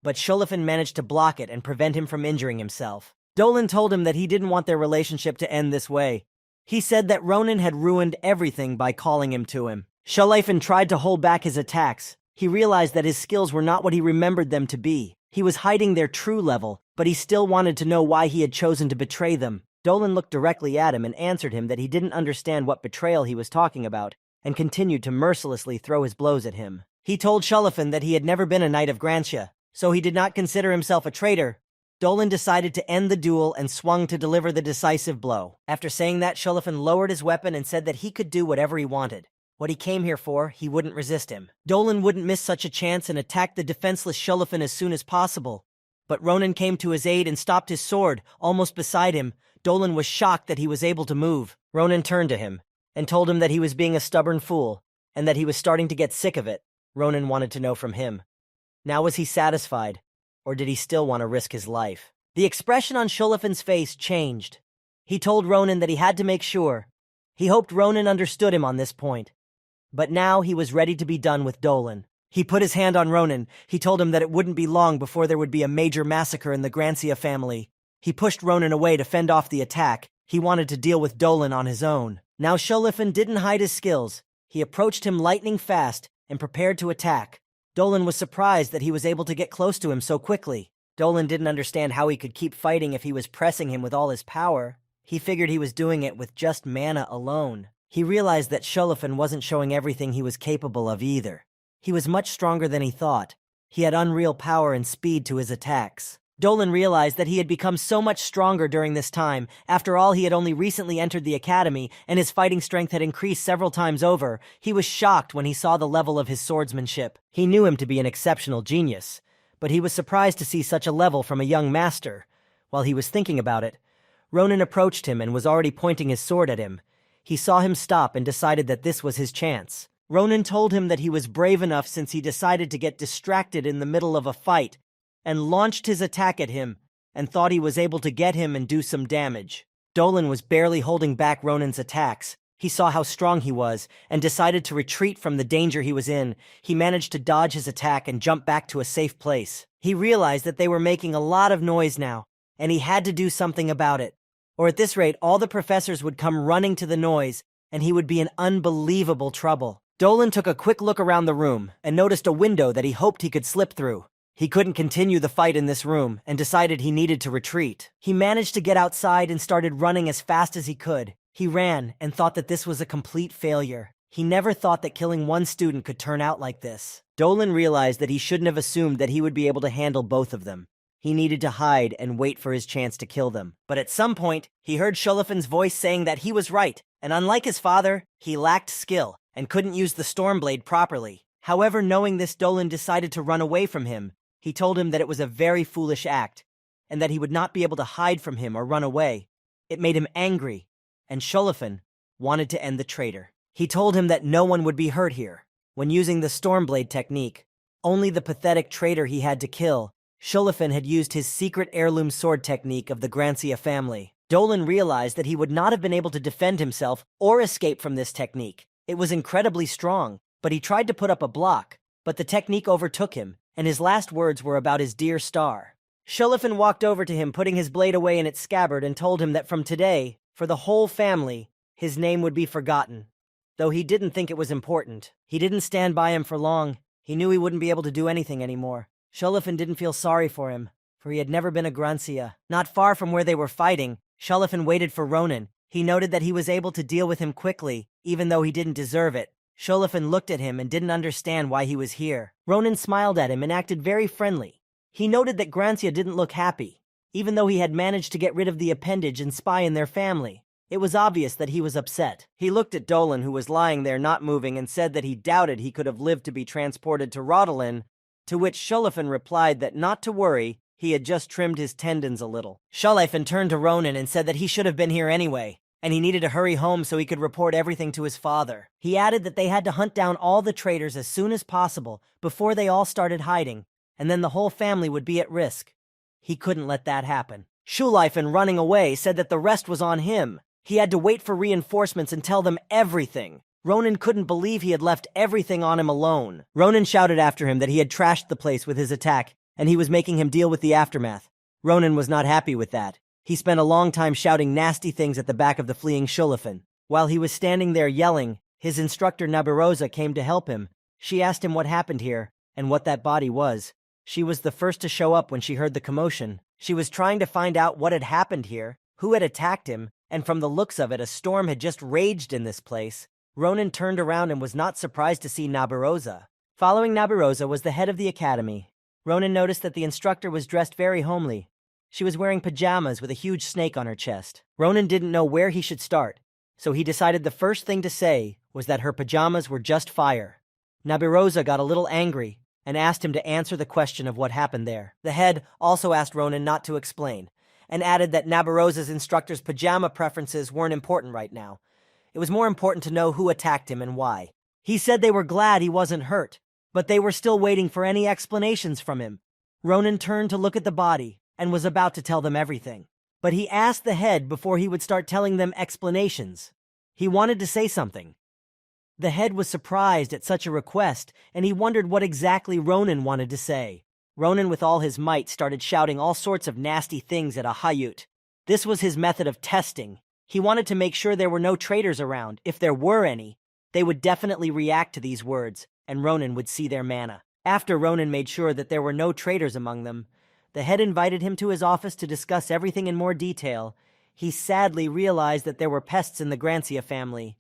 but Shulafin managed to block it and prevent him from injuring himself. Dolan told him that he didn't want their relationship to end this way. He said that Ronan had ruined everything by calling him to him. Shulafin tried to hold back his attacks. He realized that his skills were not what he remembered them to be. He was hiding their true level, but he still wanted to know why he had chosen to betray them. Dolan looked directly at him and answered him that he didn't understand what betrayal he was talking about, and continued to mercilessly throw his blows at him. He told Shulafin that he had never been a knight of Grancia, so he did not consider himself a traitor. Dolan decided to end the duel and swung to deliver the decisive blow. After saying that, Shulafin lowered his weapon and said that he could do whatever he wanted. What he came here for, he wouldn't resist him. Dolan wouldn't miss such a chance and attacked the defenseless Shulafin as soon as possible. But Ronan came to his aid and stopped his sword, almost beside him. Dolan was shocked that he was able to move. Ronan turned to him and told him that he was being a stubborn fool and that he was starting to get sick of it. Ronan wanted to know from him. Now was he satisfied, or did he still want to risk his life? The expression on Shulafin's face changed. He told Ronan that he had to make sure. He hoped Ronan understood him on this point. But now he was ready to be done with Dolan. He put his hand on Ronan. He told him that it wouldn't be long before there would be a major massacre in the Grancia family. He pushed Ronan away to fend off the attack. He wanted to deal with Dolan on his own. Now Shulafin didn't hide his skills. He approached him lightning fast and prepared to attack. Dolan was surprised that he was able to get close to him so quickly. Dolan didn't understand how he could keep fighting if he was pressing him with all his power. He figured he was doing it with just mana alone. He realized that Shulafin wasn't showing everything he was capable of either. He was much stronger than he thought. He had unreal power and speed to his attacks. Dolan realized that he had become so much stronger during this time. After all, he had only recently entered the academy, and his fighting strength had increased several times over. He was shocked when he saw the level of his swordsmanship. He knew him to be an exceptional genius, but he was surprised to see such a level from a young master. While he was thinking about it, Ronan approached him and was already pointing his sword at him. He saw him stop and decided that this was his chance. Ronan told him that he was brave enough since he decided to get distracted in the middle of a fight and launched his attack at him and thought he was able to get him and do some damage. Dolan was barely holding back Ronan's attacks. He saw how strong he was and decided to retreat from the danger he was in. He managed to dodge his attack and jump back to a safe place. He realized that they were making a lot of noise now, and he had to do something about it. Or at this rate, all the professors would come running to the noise, and he would be in unbelievable trouble. Dolan took a quick look around the room and noticed a window that he hoped he could slip through. He couldn't continue the fight in this room and decided he needed to retreat. He managed to get outside and started running as fast as he could. He ran and thought that this was a complete failure. He never thought that killing one student could turn out like this. Dolan realized that he shouldn't have assumed that he would be able to handle both of them. He needed to hide and wait for his chance to kill them. But at some point, he heard Sholifan's voice saying that he was right, and unlike his father, he lacked skill and couldn't use the Stormblade properly. However, knowing this, Dolan decided to run away from him. He told him that it was a very foolish act, and that he would not be able to hide from him or run away. It made him angry, and Sholifan wanted to end the traitor. He told him that no one would be hurt here. When using the Stormblade technique, only the pathetic traitor he had to kill. Sholifan had used his secret heirloom sword technique of the Grancia family. Dolan realized that he would not have been able to defend himself or escape from this technique. It was incredibly strong, but he tried to put up a block, but the technique overtook him, and his last words were about his dear star. Sholifan walked over to him, putting his blade away in its scabbard, and told him that from today, for the whole family, his name would be forgotten. Though he didn't think it was important. He didn't stand by him for long. He knew he wouldn't be able to do anything anymore. Sholifan didn't feel sorry for him, for he had never been a Grancia. Not far from where they were fighting, Sholifan waited for Ronan. He noted that he was able to deal with him quickly, even though he didn't deserve it. Sholifan looked at him and didn't understand why he was here. Ronan smiled at him and acted very friendly. He noted that Grancia didn't look happy, even though he had managed to get rid of the appendage and spy in their family. It was obvious that he was upset. He looked at Dolan, who was lying there not moving, and said that he doubted he could have lived to be transported to Rodolin, to which Sholifan replied that not to worry, he had just trimmed his tendons a little. Sholifan turned to Ronan and said that he should have been here anyway, and he needed to hurry home so he could report everything to his father. He added that they had to hunt down all the traitors as soon as possible before they all started hiding, and then the whole family would be at risk. He couldn't let that happen. Sholifan, running away, said that the rest was on him. He had to wait for reinforcements and tell them everything. Ronan couldn't believe he had left everything on him alone. Ronan shouted after him that he had trashed the place with his attack, and he was making him deal with the aftermath. Ronan was not happy with that. He spent a long time shouting nasty things at the back of the fleeing Sholifan. While he was standing there yelling, his instructor Nabarosa came to help him. She asked him what happened here, and what that body was. She was the first to show up when she heard the commotion. She was trying to find out what had happened here, who had attacked him, and from the looks of it, a storm had just raged in this place. Ronan turned around and was not surprised to see Nabarosa. Following Nabarosa was the head of the academy. Ronan noticed that the instructor was dressed very homely. She was wearing pajamas with a huge snake on her chest. Ronan didn't know where he should start, so he decided the first thing to say was that her pajamas were just fire. Nabarosa got a little angry and asked him to answer the question of what happened there. The head also asked Ronan not to explain, and added that Nabarosa's instructor's pajama preferences weren't important right now. It was more important to know who attacked him and why. He said they were glad he wasn't hurt, but they were still waiting for any explanations from him. Ronan turned to look at the body and was about to tell them everything. But he asked the head before he would start telling them explanations. He wanted to say something. The head was surprised at such a request, and he wondered what exactly Ronan wanted to say. Ronan, with all his might, started shouting all sorts of nasty things at Ahayut. This was his method of testing. He wanted to make sure there were no traitors around. If there were any, they would definitely react to these words, and Ronan would see their mana. After Ronan made sure that there were no traitors among them, the head invited him to his office to discuss everything in more detail. He sadly realized that there were pests in the Grancia family.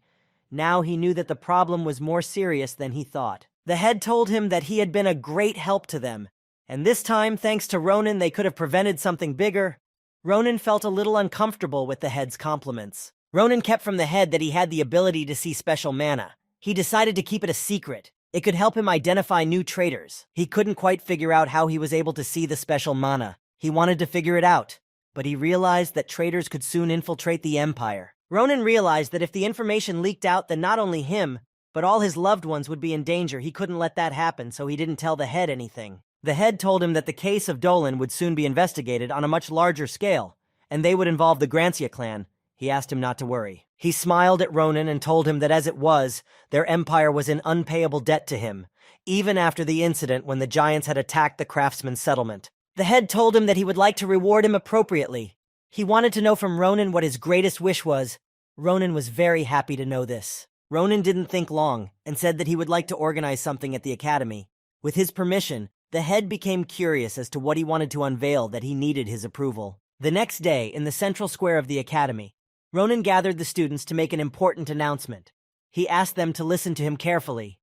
Now he knew that the problem was more serious than he thought. The head told him that he had been a great help to them, and this time, thanks to Ronan, they could have prevented something bigger. Ronan felt a little uncomfortable with the head's compliments. Ronan kept from the head that he had the ability to see special mana. He decided to keep it a secret. It could help him identify new traitors. He couldn't quite figure out how he was able to see the special mana. He wanted to figure it out, but he realized that traitors could soon infiltrate the Empire. Ronan realized that if the information leaked out, then not only him, but all his loved ones would be in danger. He couldn't let that happen, so he didn't tell the head anything. The head told him that the case of Dolan would soon be investigated on a much larger scale, and they would involve the Grancia clan, He asked him not to worry. He smiled at Ronan and told him that as it was, their empire was in unpayable debt to him, even after the incident when the giants had attacked the craftsman's settlement. The head told him that he would like to reward him appropriately. He wanted to know from Ronan what his greatest wish was. Ronan was very happy to know this. Ronan didn't think long and said that he would like to organize something at the academy. With his permission, the head became curious as to what he wanted to unveil that he needed his approval. The next day, in the central square of the academy, Ronan gathered the students to make an important announcement. He asked them to listen to him carefully.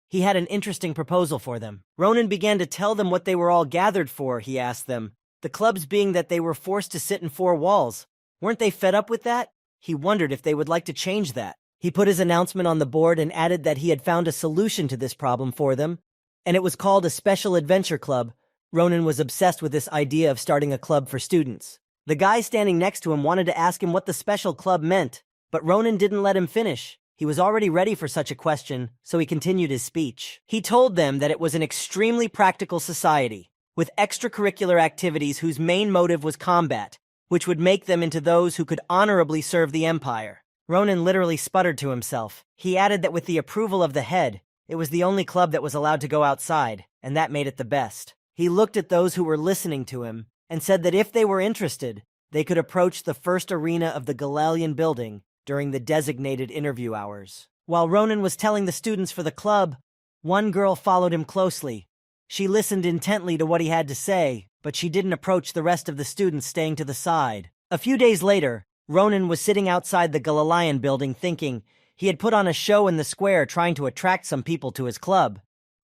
He had an interesting proposal for them. Ronan began to tell them what they were all gathered for, he asked them. The clubs being that they were forced to sit in four walls. Weren't they fed up with that? He wondered if they would like to change that. He put his announcement on the board and added that he had found a solution to this problem for them, and it was called a Special Adventure Club. Ronan was obsessed with this idea of starting a club for students. The guy standing next to him wanted to ask him what the special club meant, but Ronan didn't let him finish. He was already ready for such a question, so he continued his speech. He told them that it was an extremely practical society, with extracurricular activities whose main motive was combat, which would make them into those who could honorably serve the empire. Ronan literally sputtered to himself. He added that with the approval of the head, it was the only club that was allowed to go outside, and that made it the best. He looked at those who were listening to him and said that if they were interested, they could approach the first arena of the Galalian building during the designated interview hours. While Ronan was telling the students for the club, one girl followed him closely. She listened intently to what he had to say, but she didn't approach the rest of the students, staying to the side. A few days later, Ronan was sitting outside the Galalian building thinking. He had put on a show in the square trying to attract some people to his club.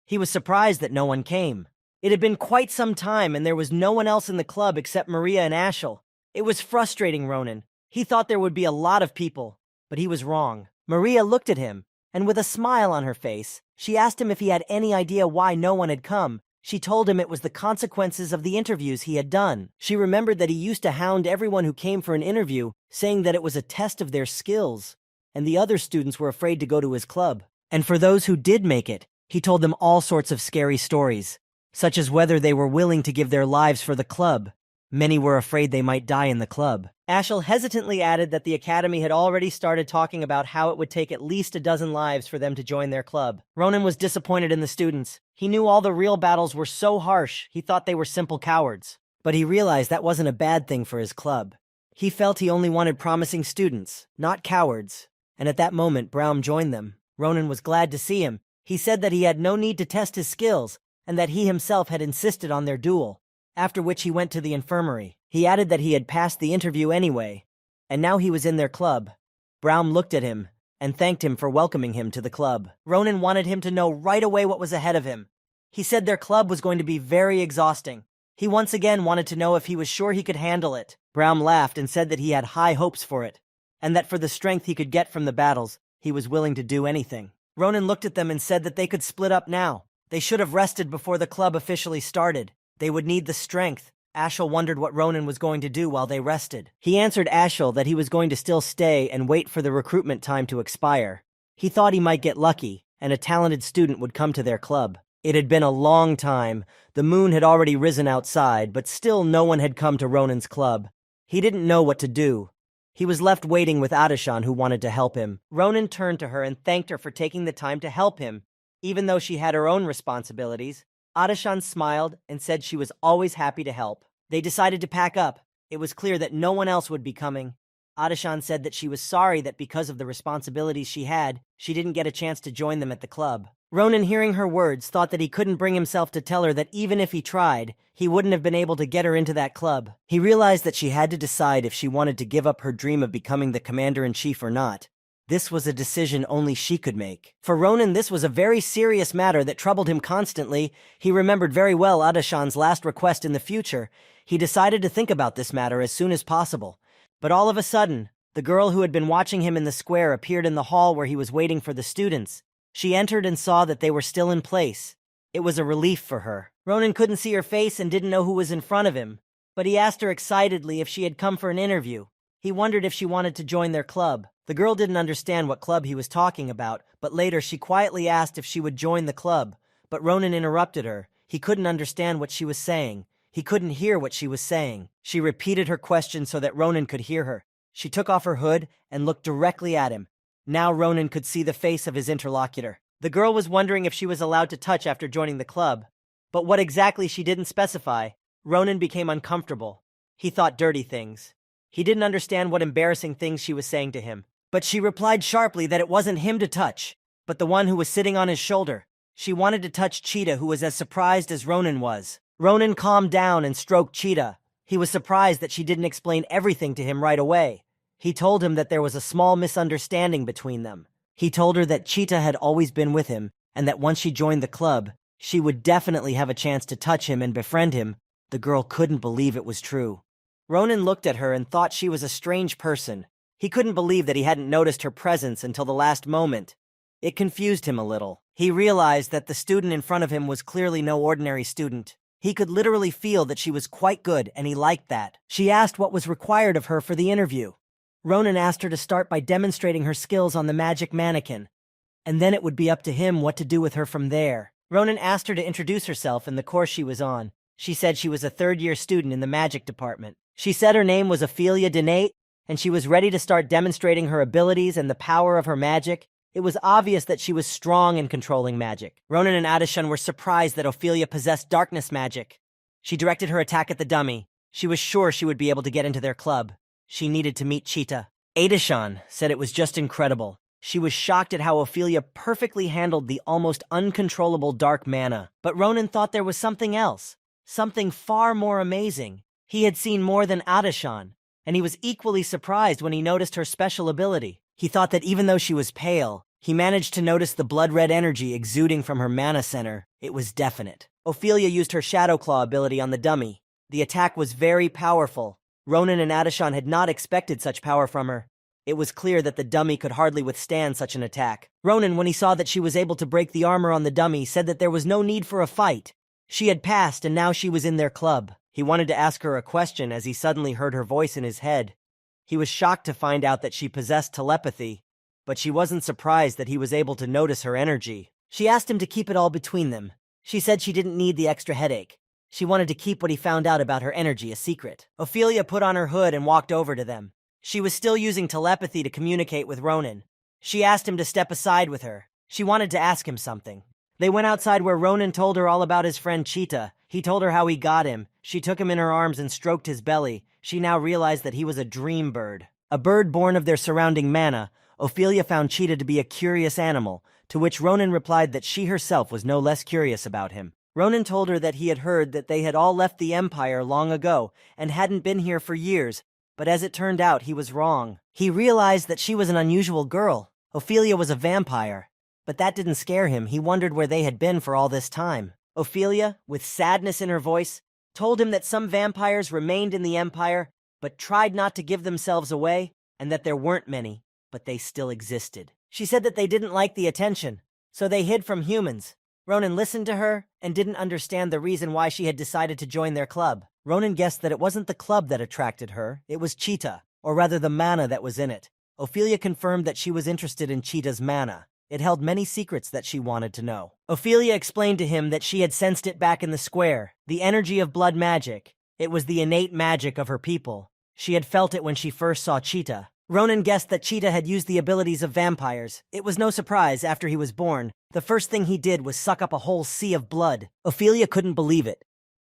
He was surprised that no one came. It had been quite some time and there was no one else in the club except Maria and Ashel. It was frustrating Ronan. He thought there would be a lot of people, but he was wrong. Maria looked at him, and with a smile on her face, she asked him if he had any idea why no one had come. She told him it was the consequences of the interviews he had done. She remembered that he used to hound everyone who came for an interview, saying that it was a test of their skills, and the other students were afraid to go to his club. And for those who did make it, he told them all sorts of scary stories, such as whether they were willing to give their lives for the club. Many were afraid they might die in the club. Ashel hesitantly added that the academy had already started talking about how it would take at least a dozen lives for them to join their club. Ronan was disappointed in the students. He knew all the real battles were so harsh, he thought they were simple cowards. But he realized that wasn't a bad thing for his club. He felt he only wanted promising students, not cowards. And at that moment, Braum joined them. Ronan was glad to see him. He said that he had no need to test his skills, and that he himself had insisted on their duel, after which he went to the infirmary. He added that he had passed the interview anyway, and now he was in their club. Braum looked at him and thanked him for welcoming him to the club. Ronan wanted him to know right away what was ahead of him. He said their club was going to be very exhausting. He once again wanted to know if he was sure he could handle it. Braum laughed and said that he had high hopes for it, and that for the strength he could get from the battles, he was willing to do anything. Ronan looked at them and said that they could split up now. They should have rested before the club officially started. They would need the strength. Ashel wondered what Ronan was going to do while they rested. He answered Ashel that he was going to still stay and wait for the recruitment time to expire. He thought he might get lucky, and a talented student would come to their club. It had been a long time. The moon had already risen outside, but still no one had come to Ronan's club. He didn't know what to do. He was left waiting with Adishan, who wanted to help him. Ronan turned to her and thanked her for taking the time to help him, even though she had her own responsibilities. Adishan smiled and said she was always happy to help. They decided to pack up. It was clear that no one else would be coming. Adishan said that she was sorry that because of the responsibilities she had, she didn't get a chance to join them at the club. Ronan, hearing her words, thought that he couldn't bring himself to tell her that even if he tried, he wouldn't have been able to get her into that club. He realized that she had to decide if she wanted to give up her dream of becoming the commander-in-chief or not. This was a decision only she could make. For Ronan, this was a very serious matter that troubled him constantly. He remembered very well Adishan's last request in the future. He decided to think about this matter as soon as possible. But all of a sudden, the girl who had been watching him in the square appeared in the hall where he was waiting for the students. She entered and saw that they were still in place. It was a relief for her. Ronan couldn't see her face and didn't know who was in front of him, but he asked her excitedly if she had come for an interview. He wondered if she wanted to join their club. The girl didn't understand what club he was talking about, but later she quietly asked if she would join the club. But Ronan interrupted her. He couldn't understand what she was saying. He couldn't hear what she was saying. She repeated her question so that Ronan could hear her. She took off her hood and looked directly at him. Now Ronan could see the face of his interlocutor. The girl was wondering if she was allowed to touch after joining the club, but what exactly she didn't specify. Ronan became uncomfortable. He thought dirty things. He didn't understand what embarrassing things she was saying to him. But she replied sharply that it wasn't him to touch, but the one who was sitting on his shoulder. She wanted to touch Cheetah, who was as surprised as Ronan was. Ronan calmed down and stroked Cheetah. He was surprised that she didn't explain everything to him right away. He told him that there was a small misunderstanding between them. He told her that Cheetah had always been with him, and that once she joined the club, she would definitely have a chance to touch him and befriend him. The girl couldn't believe it was true. Ronan looked at her and thought she was a strange person. He couldn't believe that he hadn't noticed her presence until the last moment. It confused him a little. He realized that the student in front of him was clearly no ordinary student. He could literally feel that she was quite good, and he liked that. She asked what was required of her for the interview. Ronan asked her to start by demonstrating her skills on the magic mannequin, and then it would be up to him what to do with her from there. Ronan asked her to introduce herself and the course she was on. She said she was a third-year student in the magic department. She said her name was Ophelia Donate, and she was ready to start demonstrating her abilities and the power of her magic. It was obvious that she was strong in controlling magic. Ronan and Adishan were surprised that Ophelia possessed darkness magic. She directed her attack at the dummy. She was sure she would be able to get into their club. She needed to meet Cheetah. Adishan said it was just incredible. She was shocked at how Ophelia perfectly handled the almost uncontrollable dark mana. But Ronan thought there was something else, something far more amazing. He had seen more than Adishan, and he was equally surprised when he noticed her special ability. He thought that even though she was pale, he managed to notice the blood-red energy exuding from her mana center. It was definite. Ophelia used her Shadow Claw ability on the dummy. The attack was very powerful. Ronan and Adishan had not expected such power from her. It was clear that the dummy could hardly withstand such an attack. Ronan, when he saw that she was able to break the armor on the dummy, said that there was no need for a fight. She had passed, and now she was in their club. He wanted to ask her a question as he suddenly heard her voice in his head. He was shocked to find out that she possessed telepathy, but she wasn't surprised that he was able to notice her energy. She asked him to keep it all between them. She said she didn't need the extra headache. She wanted to keep what he found out about her energy a secret. Ophelia put on her hood and walked over to them. She was still using telepathy to communicate with Ronan. She asked him to step aside with her. She wanted to ask him something. They went outside where Ronan told her all about his friend Cheetah. He told her how he got him. She took him in her arms and stroked his belly. She now realized that he was a dream bird. A bird born of their surrounding mana. Ophelia found Cheetah to be a curious animal, to which Ronan replied that she herself was no less curious about him. Ronan told her that he had heard that they had all left the Empire long ago and hadn't been here for years, but as it turned out, he was wrong. He realized that she was an unusual girl. Ophelia was a vampire. But that didn't scare him. He wondered where they had been for all this time. Ophelia, with sadness in her voice, told him that some vampires remained in the Empire, but tried not to give themselves away, and that there weren't many, but they still existed. She said that they didn't like the attention, so they hid from humans. Ronan listened to her and didn't understand the reason why she had decided to join their club. Ronan guessed that it wasn't the club that attracted her, it was Cheetah, or rather the mana that was in it. Ophelia confirmed that she was interested in Cheetah's mana. It held many secrets that she wanted to know. Ophelia explained to him that she had sensed it back in the square, the energy of blood magic. It was the innate magic of her people. She had felt it when she first saw Cheetah. Ronan guessed that Cheetah had used the abilities of vampires. It was no surprise, after he was born, the first thing he did was suck up a whole sea of blood. Ophelia couldn't believe it.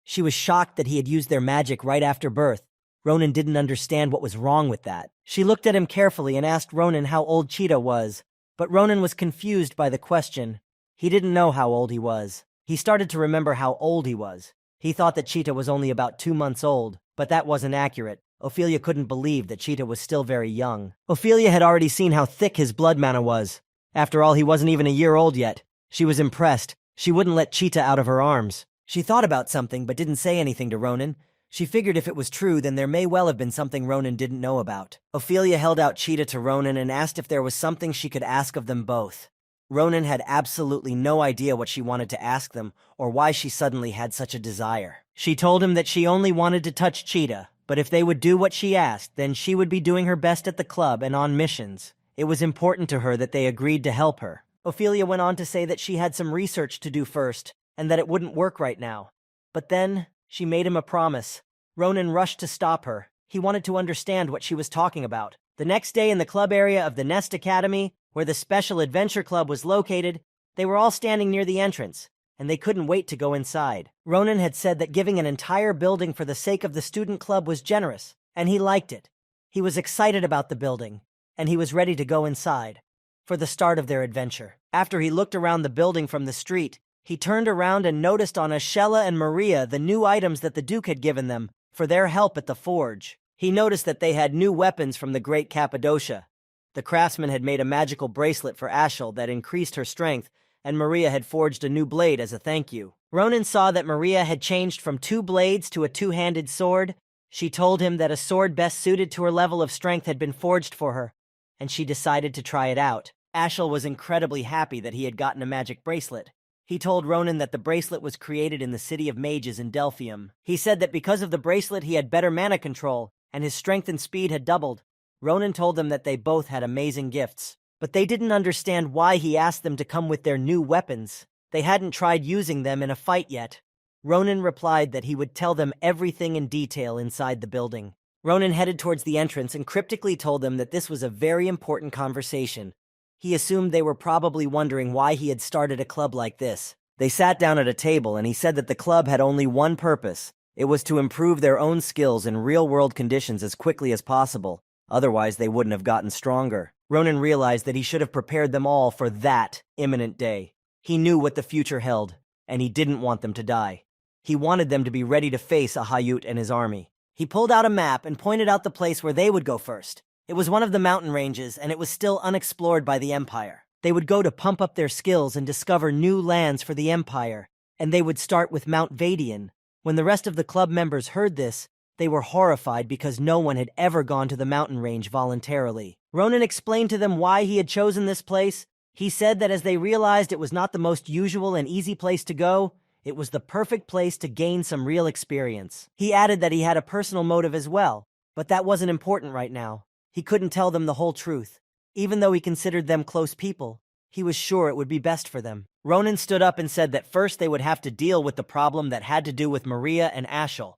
She was shocked that he had used their magic right after birth. Ronan didn't understand what was wrong with that. She looked at him carefully and asked Ronan how old Cheetah was. But Ronan was confused by the question. He didn't know how old he was. He started to remember how old he was. He thought that Cheetah was only about 2 months old, but that wasn't accurate. Ophelia couldn't believe that Cheetah was still very young. Ophelia had already seen how thick his blood mana was. After all, he wasn't even a year old yet. She was impressed. She wouldn't let Cheetah out of her arms. She thought about something but didn't say anything to Ronan. She figured if it was true, then there may well have been something Ronan didn't know about. Ophelia held out Cheetah to Ronan and asked if there was something she could ask of them both. Ronan had absolutely no idea what she wanted to ask them or why she suddenly had such a desire. She told him that she only wanted to touch Cheetah, but if they would do what she asked, then she would be doing her best at the club and on missions. It was important to her that they agreed to help her. Ophelia went on to say that she had some research to do first, and that it wouldn't work right now. But then, she made him a promise. Ronan rushed to stop her. He wanted to understand what she was talking about. The next day in the club area of the Nest Academy, where the Special Adventure Club was located, they were all standing near the entrance, and they couldn't wait to go inside. Ronan had said that giving an entire building for the sake of the student club was generous, and he liked it. He was excited about the building, and he was ready to go inside for the start of their adventure. After he looked around the building from the street, he turned around and noticed on Ashella and Maria the new items that the Duke had given them for their help at the forge. He noticed that they had new weapons from the Great Cappadocia. The craftsman had made a magical bracelet for Ashel that increased her strength, and Maria had forged a new blade as a thank you. Ronan saw that Maria had changed from 2 blades to a 2-handed sword. She told him that a sword best suited to her level of strength had been forged for her, and she decided to try it out. Ashel was incredibly happy that he had gotten a magic bracelet. He told Ronan that the bracelet was created in the city of mages in Delphium. He said that because of the bracelet he had better mana control, and his strength and speed had doubled. Ronan told them that they both had amazing gifts, but they didn't understand why he asked them to come with their new weapons. They hadn't tried using them in a fight yet. Ronan replied that he would tell them everything in detail inside the building. Ronan headed towards the entrance and cryptically told them that this was a very important conversation. He assumed they were probably wondering why he had started a club like this. They sat down at a table and he said that the club had only one purpose. It was to improve their own skills in real-world conditions as quickly as possible. Otherwise, they wouldn't have gotten stronger. Ronan realized that he should have prepared them all for that imminent day. He knew what the future held, and he didn't want them to die. He wanted them to be ready to face Ahayut and his army. He pulled out a map and pointed out the place where they would go first. It was one of the mountain ranges, and it was still unexplored by the Empire. They would go to pump up their skills and discover new lands for the Empire, and they would start with Mount Vadian. When the rest of the club members heard this, they were horrified because no one had ever gone to the mountain range voluntarily. Ronan explained to them why he had chosen this place. He said that as they realized it was not the most usual and easy place to go, it was the perfect place to gain some real experience. He added that he had a personal motive as well, but that wasn't important right now. He couldn't tell them the whole truth. Even though he considered them close people, he was sure it would be best for them. Ronan stood up and said that first they would have to deal with the problem that had to do with Maria and Ashel.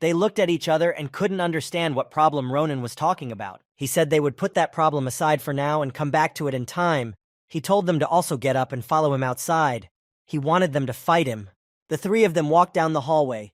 They looked at each other and couldn't understand what problem Ronan was talking about. He said they would put that problem aside for now and come back to it in time. He told them to also get up and follow him outside. He wanted them to fight him. The 3 of them walked down the hallway.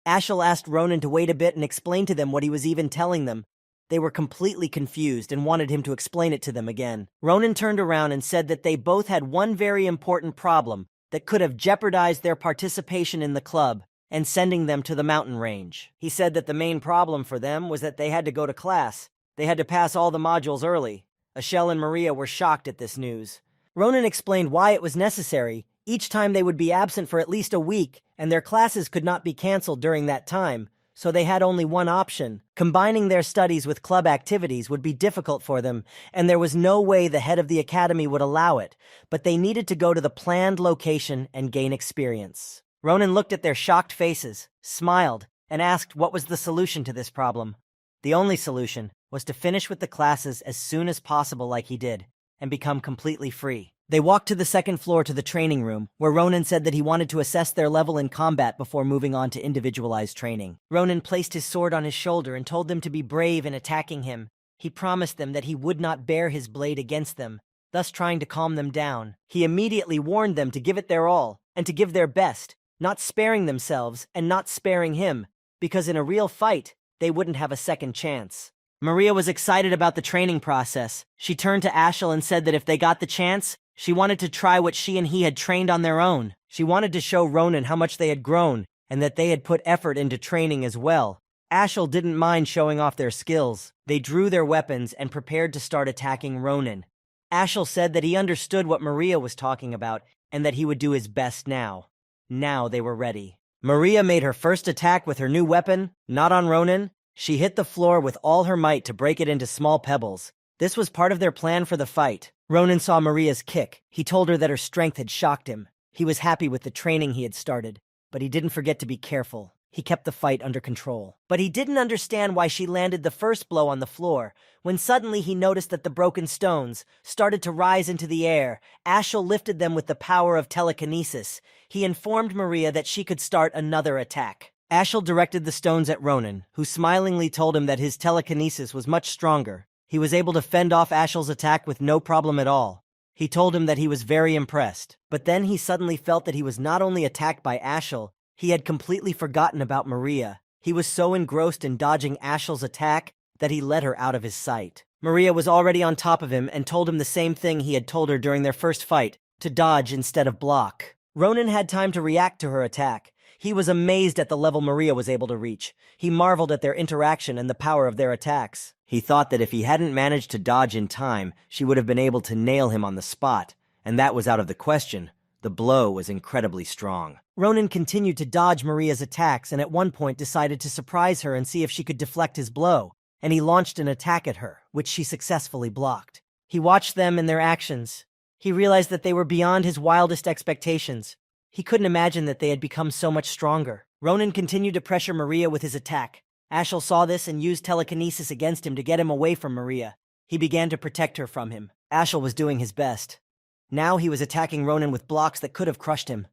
Ashel asked Ronan to wait a bit and explain to them what he was even telling them. They were completely confused and wanted him to explain it to them again. Ronan turned around and said that they both had one very important problem that could have jeopardized their participation in the club and sending them to the mountain range. He said that the main problem for them was that they had to go to class. They had to pass all the modules early. Ashel and Maria were shocked at this news. Ronan explained why it was necessary. Each time they would be absent for at least a week, and their classes could not be canceled during that time, so they had only one option. Combining their studies with club activities would be difficult for them, and there was no way the head of the academy would allow it, but they needed to go to the planned location and gain experience. Ronan looked at their shocked faces, smiled, and asked what was the solution to this problem. The only solution was to finish with the classes as soon as possible like he did, and become completely free. They walked to the second floor to the training room, where Ronan said that he wanted to assess their level in combat before moving on to individualized training. Ronan placed his sword on his shoulder and told them to be brave in attacking him. He promised them that he would not bare his blade against them, thus trying to calm them down. He immediately warned them to give it their all, and to give their best, not sparing themselves and not sparing him, because in a real fight, they wouldn't have a second chance. Maria was excited about the training process. She turned to Ashel and said that if they got the chance, she wanted to try what she and he had trained on their own. She wanted to show Ronan how much they had grown, and that they had put effort into training as well. Ashel didn't mind showing off their skills. They drew their weapons and prepared to start attacking Ronan. Ashel said that he understood what Maria was talking about, and that he would do his best now. Now they were ready. Maria made her first attack with her new weapon, not on Ronan. She hit the floor with all her might to break it into small pebbles. This was part of their plan for the fight. Ronan saw Maria's kick. He told her that her strength had shocked him. He was happy with the training he had started, but he didn't forget to be careful. He kept the fight under control. But he didn't understand why she landed the first blow on the floor, when suddenly he noticed that the broken stones started to rise into the air. Ashel lifted them with the power of telekinesis. He informed Maria that she could start another attack. Ashel directed the stones at Ronan, who smilingly told him that his telekinesis was much stronger. He was able to fend off Ashel's attack with no problem at all. He told him that he was very impressed. But then he suddenly felt that he was not only attacked by Ashel, he had completely forgotten about Maria. He was so engrossed in dodging Ashel's attack that he let her out of his sight. Maria was already on top of him and told him the same thing he had told her during their first fight, to dodge instead of block. Ronan had time to react to her attack. He was amazed at the level Maria was able to reach. He marveled at their interaction and the power of their attacks. He thought that if he hadn't managed to dodge in time, she would have been able to nail him on the spot, and that was out of the question. The blow was incredibly strong. Ronan continued to dodge Maria's attacks and at one point decided to surprise her and see if she could deflect his blow, and he launched an attack at her, which she successfully blocked. He watched them and their actions. He realized that they were beyond his wildest expectations. He couldn't imagine that they had become so much stronger. Ronan continued to pressure Maria with his attack. Ashel saw this and used telekinesis against him to get him away from Maria. He began to protect her from him. Ashel was doing his best. Now he was attacking Ronan with blocks that could have crushed him.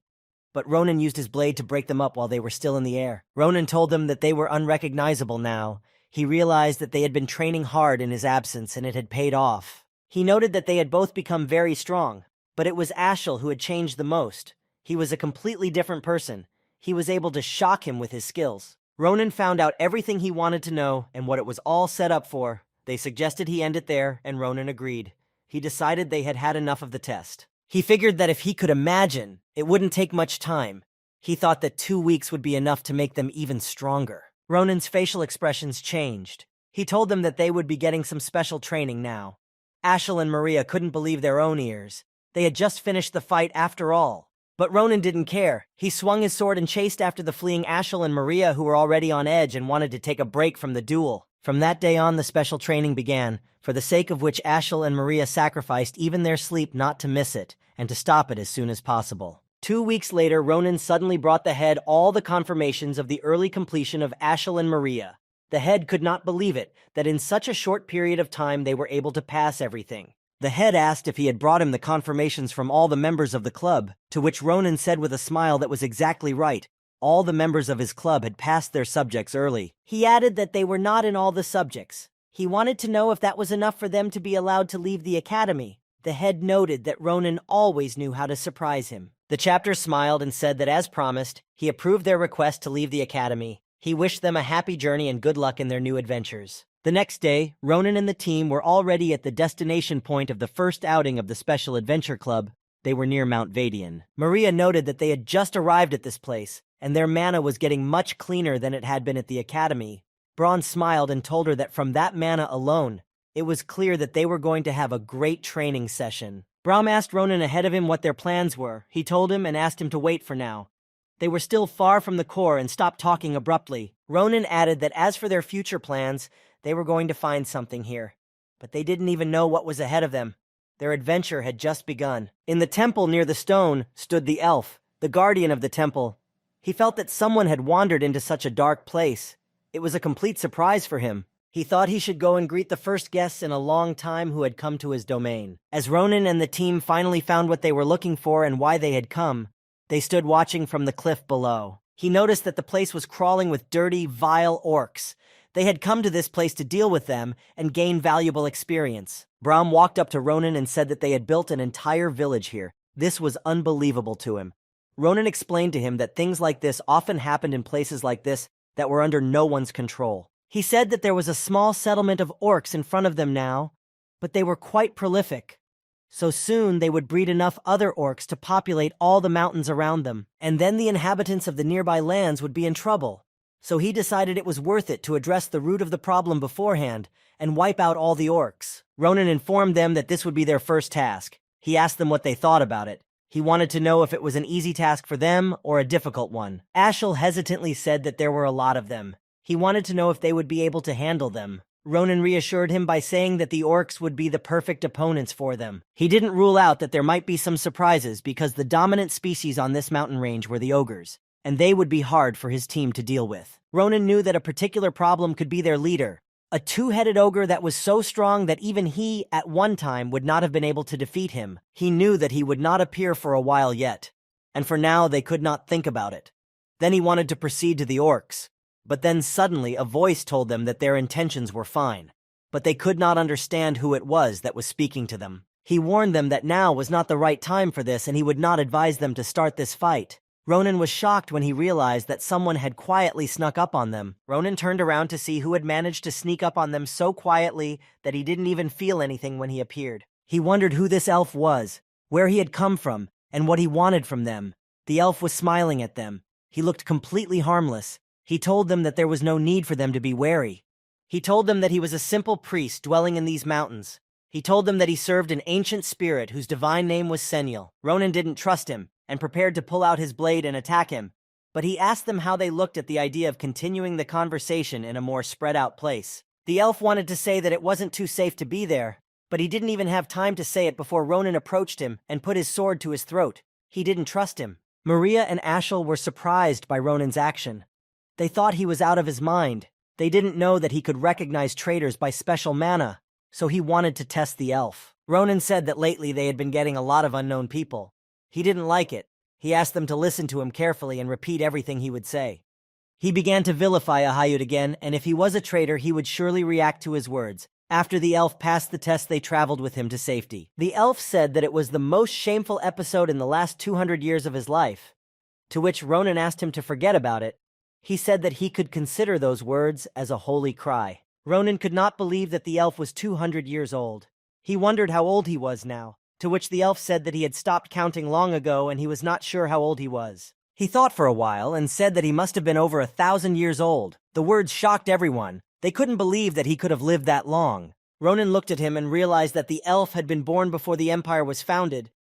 But Ronan used his blade to break them up while they were still in the air. Ronan told them that they were unrecognizable now. He realized that they had been training hard in his absence and it had paid off. He noted that they had both become very strong, but it was Ashel who had changed the most. He was a completely different person. He was able to shock him with his skills. Ronan found out everything he wanted to know and what it was all set up for. They suggested he end it there, and Ronan agreed. He decided they had had enough of the test. He figured that if he could imagine, it wouldn't take much time. He thought that 2 weeks would be enough to make them even stronger. Ronan's facial expressions changed. He told them that they would be getting some special training now. Ashel and Maria couldn't believe their own ears. They had just finished the fight after all. But Ronan didn't care. He swung his sword and chased after the fleeing Ashel and Maria, who were already on edge and wanted to take a break from the duel. From that day on, the special training began, for the sake of which Ashel and Maria sacrificed even their sleep not to miss it, and to stop it as soon as possible. 2 weeks later, Ronan suddenly brought the head all the confirmations of the early completion of Ashel and Maria. The head could not believe it, that in such a short period of time they were able to pass everything. The head asked if he had brought him the confirmations from all the members of the club, to which Ronan said with a smile that was exactly right. All the members of his club had passed their subjects early. He added that they were not in all the subjects. He wanted to know if that was enough for them to be allowed to leave the academy. The head noted that Ronan always knew how to surprise him. The chapter smiled and said that as promised, he approved their request to leave the academy. He wished them a happy journey and good luck in their new adventures. The next day, Ronan and the team were already at the destination point of the first outing of the Special Adventure Club. They were near Mount Vadian. Maria noted that they had just arrived at this place, and their mana was getting much cleaner than it had been at the academy. Braun smiled and told her that from that mana alone, it was clear that they were going to have a great training session. Braum asked Ronan ahead of him what their plans were. He told him and asked him to wait for now. They were still far from the core and stopped talking abruptly. Ronan added that as for their future plans, they were going to find something here. But they didn't even know what was ahead of them. Their adventure had just begun. In the temple near the stone stood the elf, the guardian of the temple. He felt that someone had wandered into such a dark place. It was a complete surprise for him. He thought he should go and greet the first guests in a long time who had come to his domain. As Ronan and the team finally found what they were looking for and why they had come, they stood watching from the cliff below. He noticed that the place was crawling with dirty, vile orcs. They had come to this place to deal with them and gain valuable experience. Braum walked up to Ronan and said that they had built an entire village here. This was unbelievable to him. Ronan explained to him that things like this often happened in places like this that were under no one's control. He said that there was a small settlement of orcs in front of them now, but they were quite prolific. So soon they would breed enough other orcs to populate all the mountains around them, and then the inhabitants of the nearby lands would be in trouble. So he decided it was worth it to address the root of the problem beforehand and wipe out all the orcs. Ronan informed them that this would be their first task. He asked them what they thought about it. He wanted to know if it was an easy task for them or a difficult one. Ashel hesitantly said that there were a lot of them. He wanted to know if they would be able to handle them. Ronan reassured him by saying that the orcs would be the perfect opponents for them. He didn't rule out that there might be some surprises because the dominant species on this mountain range were the ogres, and they would be hard for his team to deal with. Ronan knew that a particular problem could be their leader, a two-headed ogre that was so strong that even he, at one time, would not have been able to defeat him. He knew that he would not appear for a while yet, and for now they could not think about it. Then he wanted to proceed to the orcs. But then suddenly a voice told them that their intentions were fine. But they could not understand who it was that was speaking to them. He warned them that now was not the right time for this and he would not advise them to start this fight. Ronan was shocked when he realized that someone had quietly snuck up on them. Ronan turned around to see who had managed to sneak up on them so quietly that he didn't even feel anything when he appeared. He wondered who this elf was, where he had come from, and what he wanted from them. The elf was smiling at them. He looked completely harmless. He told them that there was no need for them to be wary. He told them that he was a simple priest dwelling in these mountains. He told them that he served an ancient spirit whose divine name was Seniel. Ronan didn't trust him and prepared to pull out his blade and attack him, but he asked them how they looked at the idea of continuing the conversation in a more spread-out place. The elf wanted to say that it wasn't too safe to be there, but he didn't even have time to say it before Ronan approached him and put his sword to his throat. He didn't trust him. Maria and Ashel were surprised by Ronan's action. They thought he was out of his mind. They didn't know that he could recognize traitors by special mana, so he wanted to test the elf. Ronan said that lately they had been getting a lot of unknown people. He didn't like it. He asked them to listen to him carefully and repeat everything he would say. He began to vilify Ahayud again, and if he was a traitor, he would surely react to his words. After the elf passed the test, they traveled with him to safety. The elf said that it was the most shameful episode in the last 200 years of his life, to which Ronan asked him to forget about it. He said that he could consider those words as a holy cry. Ronan could not believe that the elf was 200 years old. He wondered how old he was now, to which the elf said that he had stopped counting long ago and he was not sure how old he was. He thought for a while and said that he must have been over 1,000 years old. The words shocked everyone. They couldn't believe that he could have lived that long. Ronan looked at him and realized that the elf had been born before the empire was founded,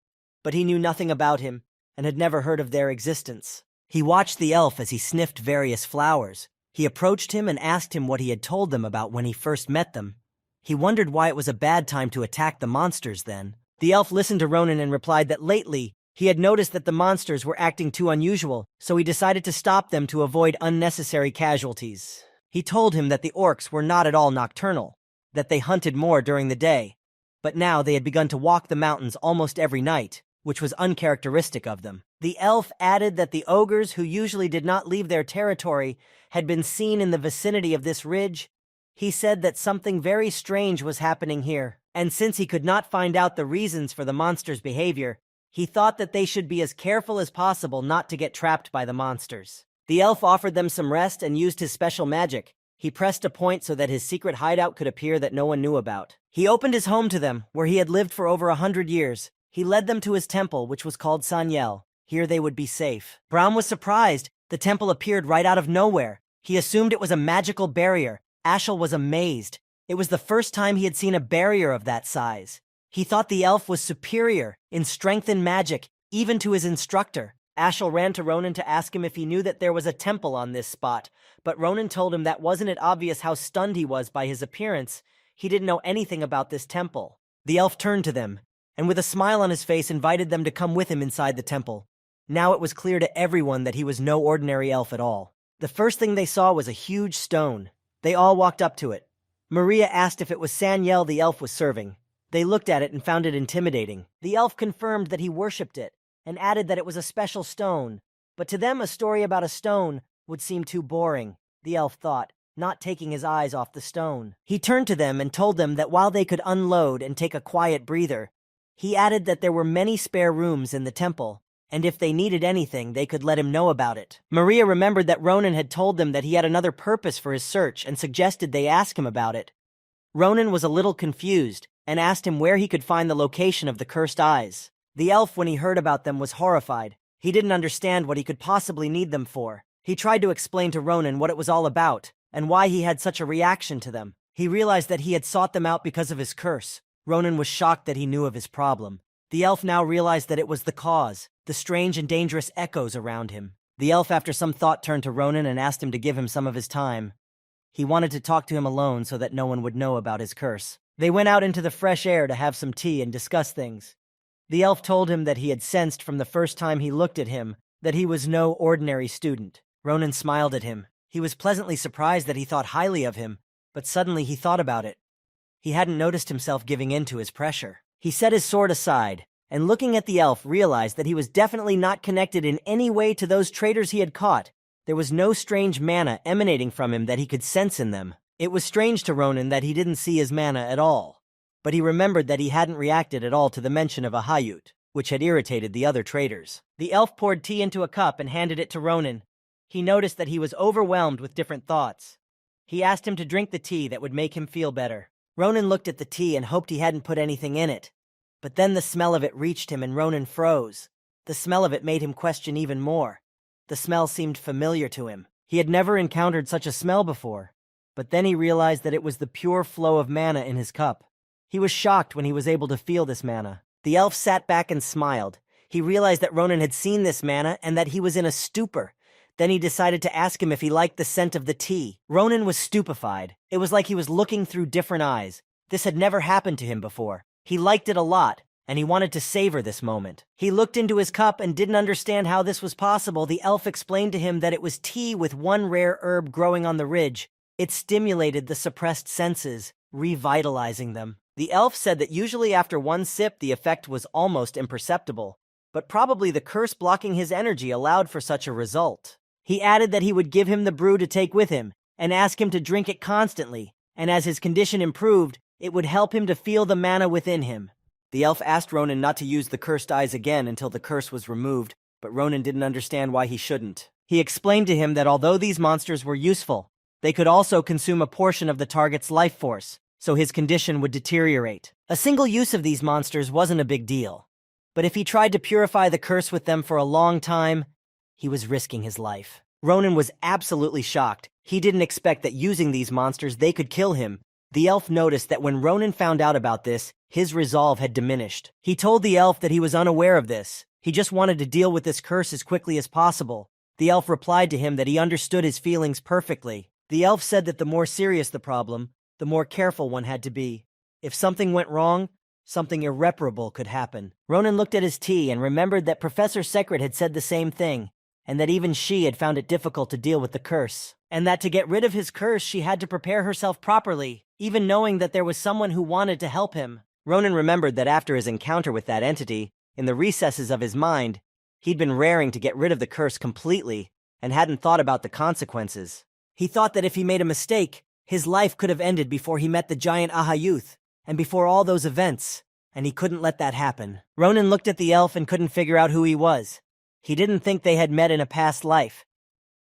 but he knew nothing about him and had never heard of their existence. He watched the elf as he sniffed various flowers. He approached him and asked him what he had told them about when he first met them. He wondered why it was a bad time to attack the monsters then. The elf listened to Ronan and replied that lately he had noticed that the monsters were acting too unusual, so he decided to stop them to avoid unnecessary casualties. He told him that the orcs were not at all nocturnal, that they hunted more during the day, but now they had begun to walk the mountains almost every night, which was uncharacteristic of them. The elf added that the ogres, who usually did not leave their territory, had been seen in the vicinity of this ridge. He said that something very strange was happening here, and since he could not find out the reasons for the monsters' behavior, he thought that they should be as careful as possible not to get trapped by the monsters. The elf offered them some rest and used his special magic. He pressed a point so that his secret hideout could appear that no one knew about. He opened his home to them, where he had lived for over 100 years. He led them to his temple, which was called Sanyel. Here they would be safe. Braum was surprised. The temple appeared right out of nowhere. He assumed it was a magical barrier. Ashel was amazed. It was the first time he had seen a barrier of that size. He thought the elf was superior in strength and magic, even to his instructor. Ashel ran to Ronan to ask him if he knew that there was a temple on this spot, but Ronan told him that wasn't it obvious how stunned he was by his appearance. He didn't know anything about this temple. The elf turned to them, and with a smile on his face invited them to come with him inside the temple. Now it was clear to everyone that he was no ordinary elf at all. The first thing they saw was a huge stone. They all walked up to it. Maria asked if it was Sanyel the elf was serving. They looked at it and found it intimidating. The elf confirmed that he worshipped it, and added that it was a special stone. But to them, a story about a stone would seem too boring, the elf thought, not taking his eyes off the stone. He turned to them and told them that while they could unload and take a quiet breather, he added that there were many spare rooms in the temple, and if they needed anything, they could let him know about it. Maria remembered that Ronan had told them that he had another purpose for his search and suggested they ask him about it. Ronan was a little confused and asked him where he could find the location of the cursed eyes. The elf, when he heard about them, was horrified. He didn't understand what he could possibly need them for. He tried to explain to Ronan what it was all about and why he had such a reaction to them. He realized that he had sought them out because of his curse. Ronan was shocked that he knew of his problem. The elf now realized that it was the cause, the strange and dangerous echoes around him. The elf, after some thought, turned to Ronan and asked him to give him some of his time. He wanted to talk to him alone so that no one would know about his curse. They went out into the fresh air to have some tea and discuss things. The elf told him that he had sensed from the first time he looked at him that he was no ordinary student. Ronan smiled at him. He was pleasantly surprised that he thought highly of him, but suddenly he thought about it. He hadn't noticed himself giving in to his pressure. He set his sword aside, and looking at the elf realized that he was definitely not connected in any way to those traitors he had caught. There was no strange mana emanating from him that he could sense in them. It was strange to Ronan that he didn't see his mana at all. But he remembered that he hadn't reacted at all to the mention of a Hayut, which had irritated the other traders. The elf poured tea into a cup and handed it to Ronan. He noticed that he was overwhelmed with different thoughts. He asked him to drink the tea that would make him feel better. Ronan looked at the tea and hoped he hadn't put anything in it. But then the smell of it reached him and Ronan froze. The smell of it made him question even more. The smell seemed familiar to him. He had never encountered such a smell before. But then he realized that it was the pure flow of mana in his cup. He was shocked when he was able to feel this mana. The elf sat back and smiled. He realized that Ronan had seen this mana and that he was in a stupor. Then he decided to ask him if he liked the scent of the tea. Ronan was stupefied. It was like he was looking through different eyes. This had never happened to him before. He liked it a lot, and he wanted to savor this moment. He looked into his cup and didn't understand how this was possible. The elf explained to him that it was tea with one rare herb growing on the ridge. It stimulated the suppressed senses, revitalizing them. The elf said that usually after one sip the effect was almost imperceptible, but probably the curse blocking his energy allowed for such a result. He added that he would give him the brew to take with him, and ask him to drink it constantly, and as his condition improved, it would help him to feel the mana within him. The elf asked Ronan not to use the cursed eyes again until the curse was removed, but Ronan didn't understand why he shouldn't. He explained to him that although these monsters were useful, they could also consume a portion of the target's life force, so his condition would deteriorate. A single use of these monsters wasn't a big deal, but if he tried to purify the curse with them for a long time, he was risking his life. Ronan was absolutely shocked. He didn't expect that using these monsters they could kill him. The elf noticed that when Ronan found out about this, his resolve had diminished. He told the elf that he was unaware of this. He just wanted to deal with this curse as quickly as possible. The elf replied to him that he understood his feelings perfectly. The elf said that the more serious the problem, the more careful one had to be. If something went wrong, something irreparable could happen. Ronan looked at his tea and remembered that Professor Secret had said the same thing, and that even she had found it difficult to deal with the curse, and that to get rid of his curse she had to prepare herself properly, even knowing that there was someone who wanted to help him. Ronan remembered that after his encounter with that entity, in the recesses of his mind, he'd been raring to get rid of the curse completely, and hadn't thought about the consequences. He thought that if he made a mistake, his life could have ended before he met the giant Ahayuth, and before all those events, and he couldn't let that happen. Ronan looked at the elf and couldn't figure out who he was. He didn't think they had met in a past life,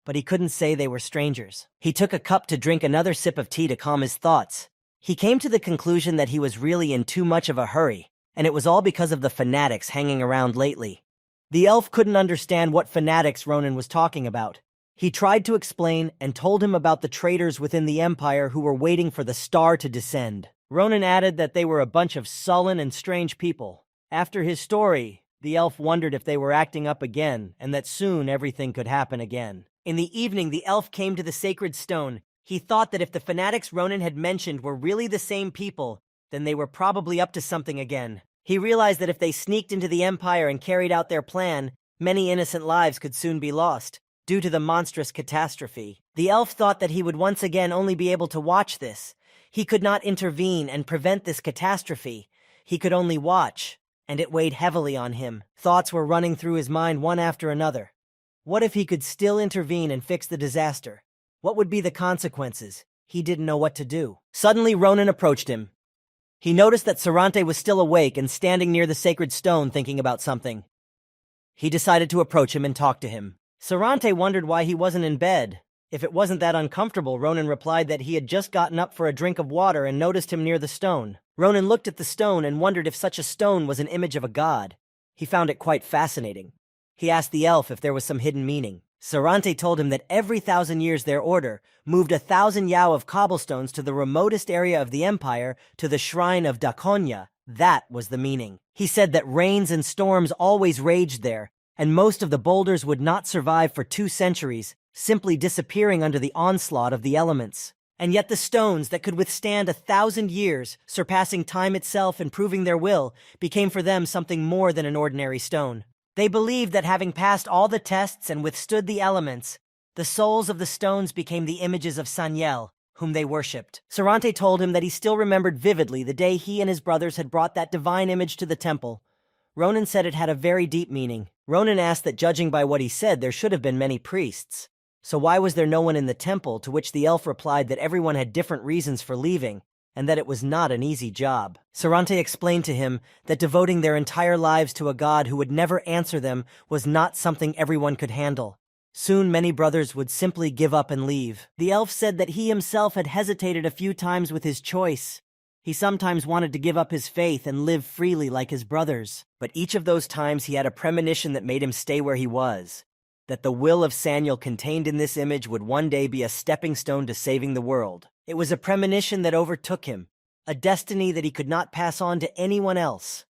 but he couldn't say they were strangers. He took a cup to drink another sip of tea to calm his thoughts. He came to the conclusion that he was really in too much of a hurry, and it was all because of the fanatics hanging around lately. The elf couldn't understand what fanatics Ronan was talking about. He tried to explain and told him about the traitors within the Empire who were waiting for the star to descend. Ronan added that they were a bunch of sullen and strange people. After his story, the elf wondered if they were acting up again, and that soon everything could happen again. In the evening, the elf came to the sacred stone. He thought that if the fanatics Ronan had mentioned were really the same people, then they were probably up to something again. He realized that if they sneaked into the Empire and carried out their plan, many innocent lives could soon be lost, due to the monstrous catastrophe. The elf thought that he would once again only be able to watch this. He could not intervene and prevent this catastrophe. He could only watch, and it weighed heavily on him. Thoughts were running through his mind one after another. What if he could still intervene and fix the disaster? What would be the consequences? He didn't know what to do. Suddenly Ronan approached him. He noticed that Sarante was still awake and standing near the sacred stone thinking about something. He decided to approach him and talk to him. Sarante wondered why he wasn't in bed. If it wasn't that uncomfortable, Ronan replied that he had just gotten up for a drink of water and noticed him near the stone. Ronan looked at the stone and wondered if such a stone was an image of a god. He found it quite fascinating. He asked the elf if there was some hidden meaning. Sarante told him that every 1,000 years their order moved 1,000 yao of cobblestones to the remotest area of the empire to the shrine of Dakonya. That was the meaning. He said that rains and storms always raged there, and most of the boulders would not survive for 2 centuries, simply disappearing under the onslaught of the elements. And yet the stones that could withstand 1,000 years, surpassing time itself and proving their will, became for them something more than an ordinary stone. They believed that having passed all the tests and withstood the elements, the souls of the stones became the images of Sanyel, whom they worshipped. Sarante told him that he still remembered vividly the day he and his brothers had brought that divine image to the temple. Ronan said it had a very deep meaning. Ronan asked that judging by what he said, there should have been many priests. So why was there no one in the temple? To which the elf replied that everyone had different reasons for leaving, and that it was not an easy job. Sarante explained to him that devoting their entire lives to a god who would never answer them was not something everyone could handle. Soon many brothers would simply give up and leave. The elf said that he himself had hesitated a few times with his choice. He sometimes wanted to give up his faith and live freely like his brothers. But each of those times he had a premonition that made him stay where he was. That the will of Saniel contained in this image would one day be a stepping stone to saving the world. It was a premonition that overtook him, a destiny that he could not pass on to anyone else.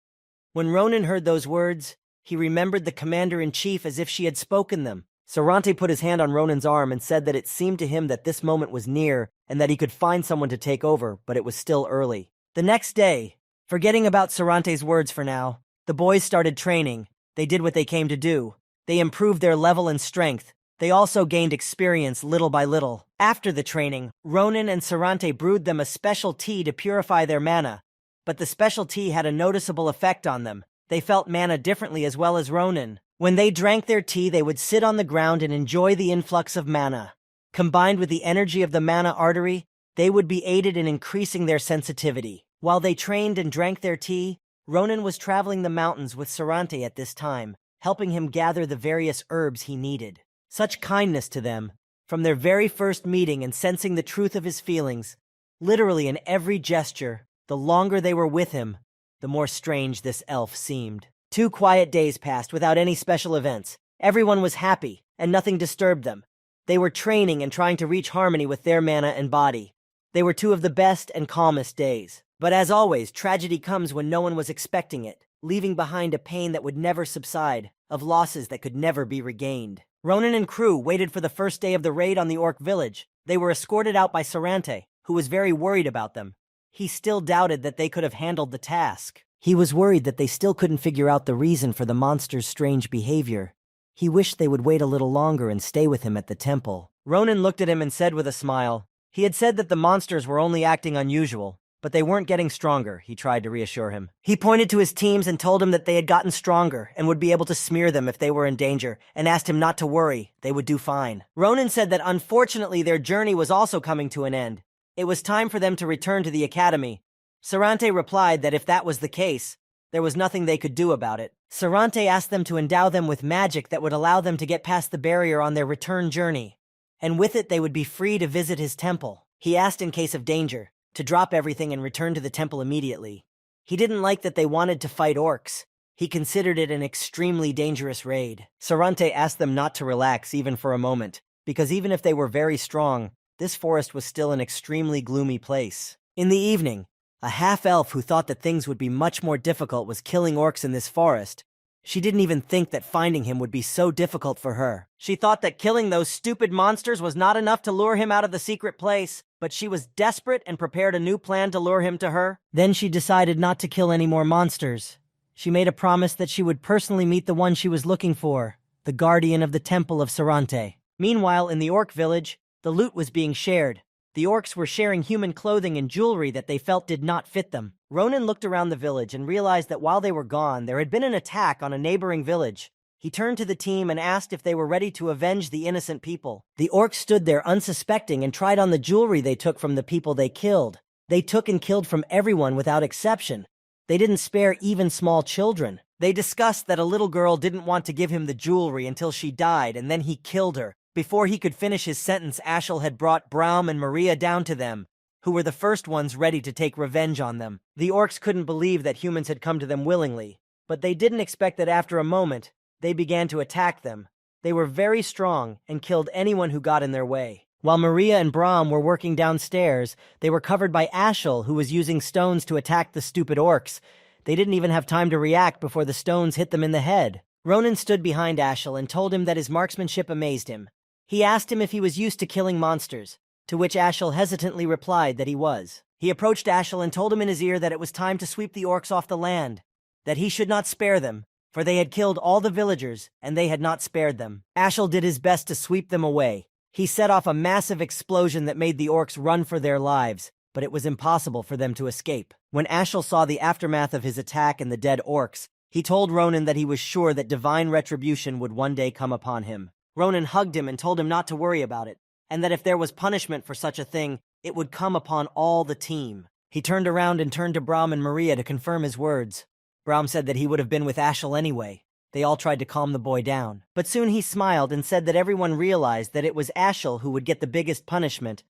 When Ronan heard those words, he remembered the commander-in-chief as if she had spoken them. Sarante put his hand on Ronan's arm and said that it seemed to him that this moment was near and that he could find someone to take over, but it was still early. The next day, forgetting about Sarante's words for now, the boys started training. They did what they came to do. They improved their level and strength. They also gained experience little by little. After the training, Ronan and Sarante brewed them a special tea to purify their mana. But the special tea had a noticeable effect on them. They felt mana differently as well as Ronan. When they drank their tea, they would sit on the ground and enjoy the influx of mana. Combined with the energy of the mana artery, they would be aided in increasing their sensitivity. While they trained and drank their tea, Ronan was traveling the mountains with Sarante at this time, helping him gather the various herbs he needed. Such kindness to them, from their very first meeting and sensing the truth of his feelings, literally in every gesture, the longer they were with him, the more strange this elf seemed. 2 quiet days passed without any special events. Everyone was happy, and nothing disturbed them. They were training and trying to reach harmony with their mana and body. They were 2 of the best and calmest days. But as always, tragedy comes when no one was expecting it, leaving behind a pain that would never subside, of losses that could never be regained. Ronan and crew waited for the first day of the raid on the orc village. They were escorted out by Sarante, who was very worried about them. He still doubted that they could have handled the task. He was worried that they still couldn't figure out the reason for the monster's strange behavior. He wished they would wait a little longer and stay with him at the temple. Ronan looked at him and said with a smile, he had said that the monsters were only acting unusual, but they weren't getting stronger, he tried to reassure him. He pointed to his teams and told him that they had gotten stronger and would be able to smear them if they were in danger, and asked him not to worry, they would do fine. Ronan said that unfortunately their journey was also coming to an end. It was time for them to return to the academy. Sarante replied that if that was the case, there was nothing they could do about it. Sarante asked them to endow them with magic that would allow them to get past the barrier on their return journey, and with it they would be free to visit his temple. He asked in case of danger, to drop everything and return to the temple immediately. He didn't like that they wanted to fight orcs. He considered it an extremely dangerous raid. Sarante asked them not to relax even for a moment, because even if they were very strong, this forest was still an extremely gloomy place. In the evening, a half-elf who thought that things would be much more difficult was killing orcs in this forest. She didn't even think that finding him would be so difficult for her. She thought that killing those stupid monsters was not enough to lure him out of the secret place, but she was desperate and prepared a new plan to lure him to her. Then she decided not to kill any more monsters. She made a promise that she would personally meet the one she was looking for, the guardian of the temple of Sarante. Meanwhile, in the orc village, the loot was being shared. The orcs were sharing human clothing and jewelry that they felt did not fit them. Ronan looked around the village and realized that while they were gone, there had been an attack on a neighboring village. He turned to the team and asked if they were ready to avenge the innocent people. The orcs stood there unsuspecting and tried on the jewelry they took from the people they killed. They took and killed from everyone without exception. They didn't spare even small children. They discussed that a little girl didn't want to give him the jewelry until she died, and then he killed her. Before he could finish his sentence, Ashel had brought Braum and Maria down to them, who were the first ones ready to take revenge on them. The orcs couldn't believe that humans had come to them willingly, but they didn't expect that after a moment, they began to attack them. They were very strong and killed anyone who got in their way. While Maria and Braum were working downstairs, they were covered by Ashel, who was using stones to attack the stupid orcs. They didn't even have time to react before the stones hit them in the head. Ronan stood behind Ashel and told him that his marksmanship amazed him. He asked him if he was used to killing monsters, to which Ashel hesitantly replied that he was. He approached Ashel and told him in his ear that it was time to sweep the orcs off the land, that he should not spare them, for they had killed all the villagers, and they had not spared them. Ashel did his best to sweep them away. He set off a massive explosion that made the orcs run for their lives, but it was impossible for them to escape. When Ashel saw the aftermath of his attack and the dead orcs, he told Ronan that he was sure that divine retribution would one day come upon him. Ronan hugged him and told him not to worry about it, and that if there was punishment for such a thing, it would come upon all the team. He turned around and turned to Brahm and Maria to confirm his words. Brahm said that he would have been with Ashel anyway. They all tried to calm the boy down. But soon he smiled and said that everyone realized that it was Ashel who would get the biggest punishment.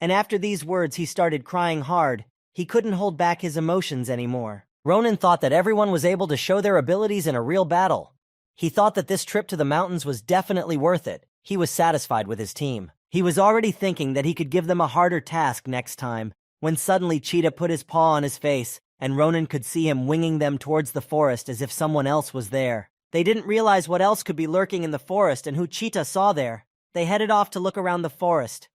And after these words he started crying hard. He couldn't hold back his emotions anymore. Ronan thought that everyone was able to show their abilities in a real battle. He thought that this trip to the mountains was definitely worth it. He was satisfied with his team. He was already thinking that he could give them a harder task next time, when suddenly Cheetah put his paw on his face, and Ronan could see him winging them towards the forest as if someone else was there. They didn't realize what else could be lurking in the forest and who Cheetah saw there. They headed off to look around the forest.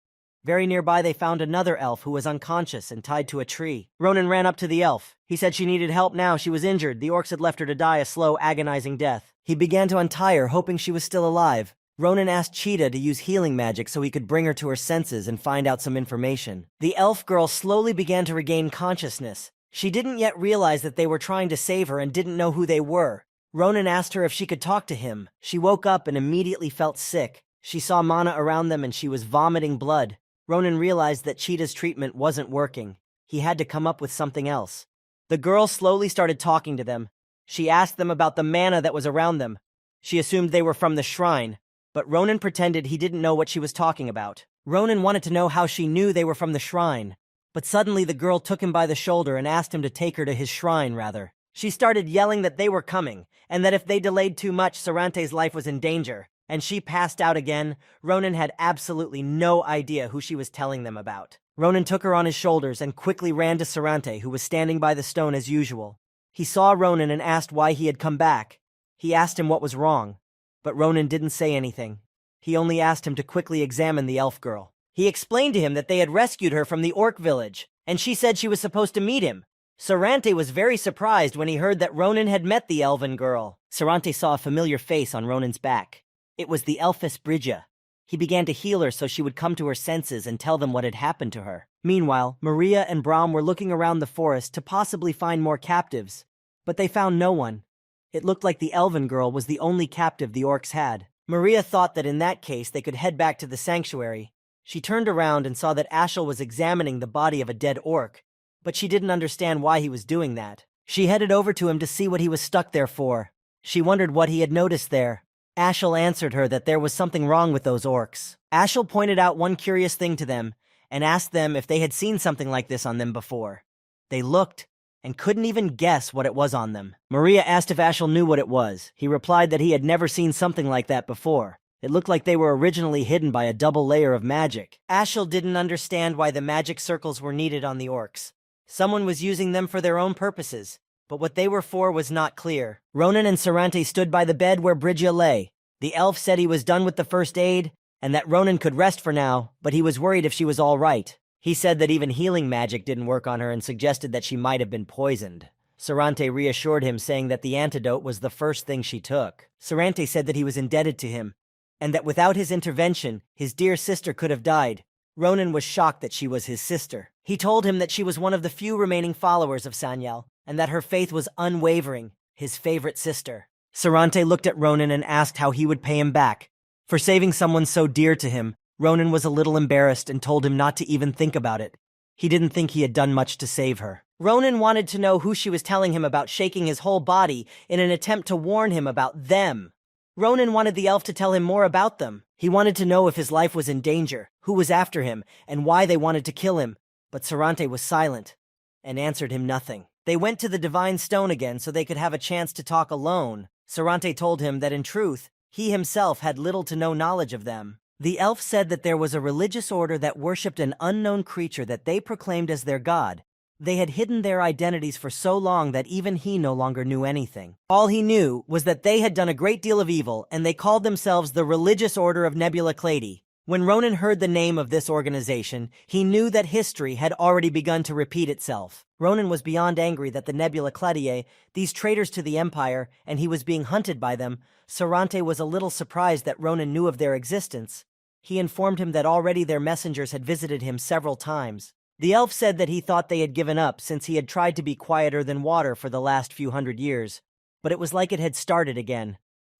Very nearby they found another elf who was unconscious and tied to a tree. Ronan ran up to the elf. He said she needed help now. She was injured. The orcs had left her to die a slow, agonizing death. He began to untie her, hoping she was still alive. Ronan asked Cheetah to use healing magic so he could bring her to her senses and find out some information. The elf girl slowly began to regain consciousness. She didn't yet realize that they were trying to save her and didn't know who they were. Ronan asked her if she could talk to him. She woke up and immediately felt sick. She saw mana around them and she was vomiting blood. Ronan realized that Cheetah's treatment wasn't working. He had to come up with something else. The girl slowly started talking to them. She asked them about the mana that was around them. She assumed they were from the shrine, but Ronan pretended he didn't know what she was talking about. Ronan wanted to know how she knew they were from the shrine, but suddenly the girl took him by the shoulder and asked him to take her to his shrine, rather. She started yelling that they were coming, and that if they delayed too much, Sarante's life was in danger, and she passed out again. Ronan had absolutely no idea who she was telling them about. Ronan took her on his shoulders and quickly ran to Sarante, who was standing by the stone as usual. He saw Ronan and asked why he had come back. He asked him what was wrong, but Ronan didn't say anything. He only asked him to quickly examine the elf girl. He explained to him that they had rescued her from the orc village, and she said she was supposed to meet him. Sarante was very surprised when he heard that Ronan had met the elven girl. Sarante saw a familiar face on Ronan's back. It was the elfess Bridja. He began to heal her so she would come to her senses and tell them what had happened to her. Meanwhile, Maria and Brahm were looking around the forest to possibly find more captives, but they found no one. It looked like the elven girl was the only captive the orcs had. Maria thought that in that case they could head back to the sanctuary. She turned around and saw that Ashel was examining the body of a dead orc, but she didn't understand why he was doing that. She headed over to him to see what he was stuck there for. She wondered what he had noticed there. Ashel answered her that there was something wrong with those orcs. Ashel pointed out one curious thing to them and asked them if they had seen something like this on them before. They looked and couldn't even guess what it was on them. Maria asked if Ashel knew what it was. He replied that he had never seen something like that before. It looked like they were originally hidden by a double layer of magic. Ashel didn't understand why the magic circles were needed on the orcs. Someone was using them for their own purposes, but what they were for was not clear. Ronan and Sarante stood by the bed where Bridja lay. The elf said he was done with the first aid, and that Ronan could rest for now, but he was worried if she was all right. He said that even healing magic didn't work on her and suggested that she might have been poisoned. Sarante reassured him, saying that the antidote was the first thing she took. Sarante said that he was indebted to him, and that without his intervention, his dear sister could have died. Ronan was shocked that she was his sister. He told him that she was one of the few remaining followers of Sanyal, and that her faith was unwavering, his favorite sister. Sarante looked at Ronan and asked how he would pay him back. For saving someone so dear to him, Ronan was a little embarrassed and told him not to even think about it. He didn't think he had done much to save her. Ronan wanted to know who she was telling him about shaking his whole body in an attempt to warn him about them. Ronan wanted the elf to tell him more about them. He wanted to know if his life was in danger, who was after him, and why they wanted to kill him. But Sarante was silent and answered him nothing. They went to the divine stone again so they could have a chance to talk alone. Sarante told him that in truth, he himself had little to no knowledge of them. The elf said that there was a religious order that worshipped an unknown creature that they proclaimed as their god. They had hidden their identities for so long that even he no longer knew anything. All he knew was that they had done a great deal of evil, and they called themselves the Religious Order of Nebula Clady. When Ronan heard the name of this organization, he knew that history had already begun to repeat itself. Ronan was beyond angry that the Nebula Cladiae, these traitors to the Empire, and he was being hunted by them. Sarante was a little surprised that Ronan knew of their existence. He informed him that already their messengers had visited him several times. The elf said that he thought they had given up since he had tried to be quieter than water for the last few hundred years, but it was like it had started again.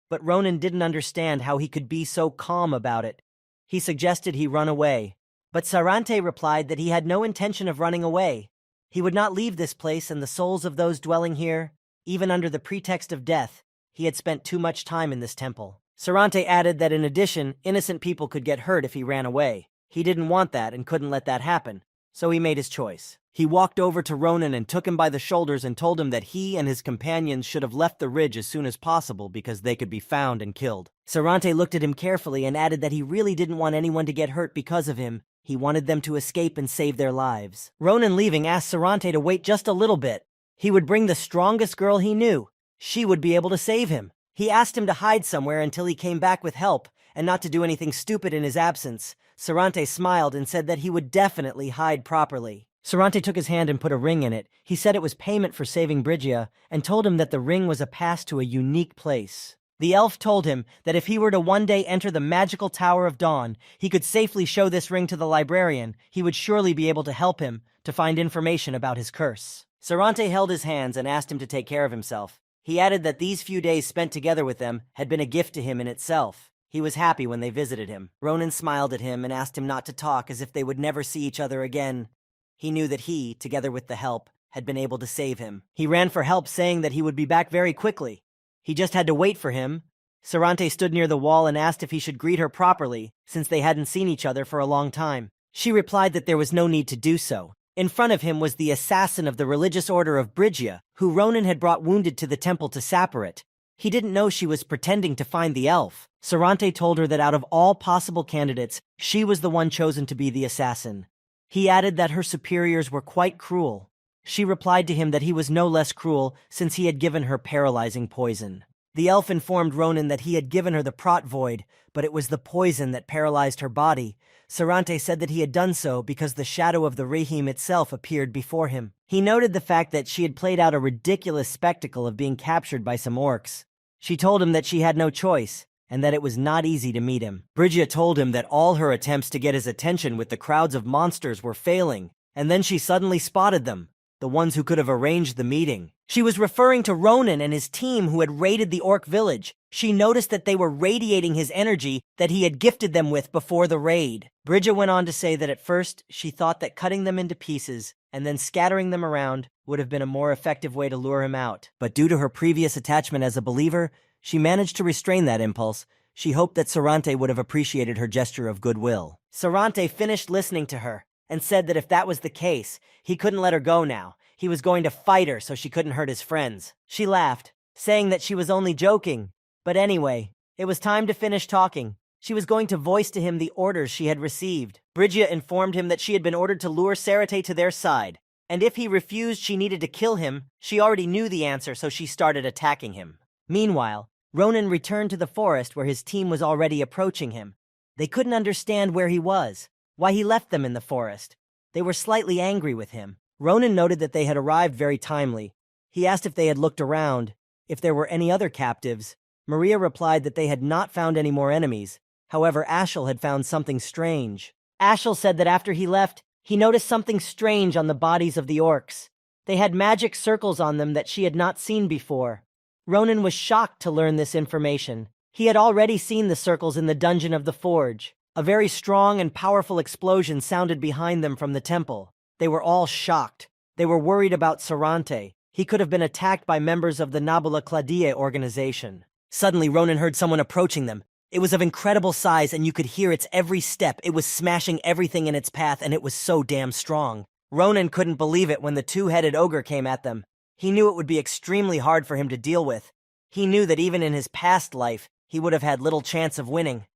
but Ronan didn't understand how he could be so calm about it. He suggested he run away, but Sarante replied that he had no intention of running away. He would not leave this place, and the souls of those dwelling here, even under the pretext of death, he had spent too much time in this temple. Sarante added that in addition, innocent people could get hurt if he ran away. He didn't want that and couldn't let that happen, so he made his choice. He walked over to Ronan and took him by the shoulders and told him that he and his companions should have left the ridge as soon as possible because they could be found and killed. Sarante looked at him carefully and added that he really didn't want anyone to get hurt because of him. He wanted them to escape and save their lives. Ronan, leaving, asked Sarante to wait just a little bit. He would bring the strongest girl he knew. She would be able to save him. He asked him to hide somewhere until he came back with help and not to do anything stupid in his absence. Sarante smiled and said that he would definitely hide properly. Sarante took his hand and put a ring in it. He said it was payment for saving Brygia and told him that the ring was a pass to a unique place. The elf told him that if he were to one day enter the magical Tower of Dawn, he could safely show this ring to the librarian. He would surely be able to help him to find information about his curse. Sarante held his hands and asked him to take care of himself. He added that these few days spent together with them had been a gift to him in itself. He was happy when they visited him. Ronan smiled at him and asked him not to talk as if they would never see each other again. He knew that he, together with the help, had been able to save him. He ran for help, saying that he would be back very quickly. He just had to wait for him. Sarante stood near the wall and asked if he should greet her properly, since they hadn't seen each other for a long time. She replied that there was no need to do so. In front of him was the assassin of the religious order of Brygia, who Ronan had brought wounded to the temple to Sapperit. He didn't know she was pretending to find the elf. Sarante told her that out of all possible candidates, she was the one chosen to be the assassin. He added that her superiors were quite cruel. She replied to him that he was no less cruel since he had given her paralyzing poison. The elf informed Ronan that he had given her the Prot Void, but it was the poison that paralyzed her body. Sarante said that he had done so because the shadow of the Rahim itself appeared before him. He noted the fact that she had played out a ridiculous spectacle of being captured by some orcs. She told him that she had no choice, and that it was not easy to meet him. Brygia told him that all her attempts to get his attention with the crowds of monsters were failing, and then she suddenly spotted them, the ones who could have arranged the meeting. She was referring to Ronan and his team who had raided the orc village. She noticed that they were radiating his energy that he had gifted them with before the raid. Brygia went on to say that at first she thought that cutting them into pieces and then scattering them around would have been a more effective way to lure him out. But due to her previous attachment as a believer, she managed to restrain that impulse. She hoped that Sarante would have appreciated her gesture of goodwill. Sarante finished listening to her and said that if that was the case, he couldn't let her go now. He was going to fight her so she couldn't hurt his friends. She laughed, saying that she was only joking. But anyway, it was time to finish talking. She was going to voice to him the orders she had received. Brygia informed him that she had been ordered to lure Sarate to their side, and if he refused, she needed to kill him. She already knew the answer, so she started attacking him. Meanwhile, Ronan returned to the forest where his team was already approaching him. They couldn't understand where he was, why he left them in the forest. They were slightly angry with him. Ronan noted that they had arrived very timely. He asked if they had looked around, if there were any other captives. Maria replied that they had not found any more enemies. However, Ashel had found something strange. Ashel said that after he left, he noticed something strange on the bodies of the orcs. They had magic circles on them that she had not seen before. Ronan was shocked to learn this information. He had already seen the circles in the dungeon of the forge. A very strong and powerful explosion sounded behind them from the temple. They were all shocked. They were worried about Sarante. He could have been attacked by members of the Nabula Claudie organization. Suddenly, Ronan heard someone approaching them. It was of incredible size, and you could hear its every step. It was smashing everything in its path, and it was so damn strong. Ronan couldn't believe it when the two-headed ogre came at them. He knew it would be extremely hard for him to deal with. He knew that even in his past life, he would have had little chance of winning.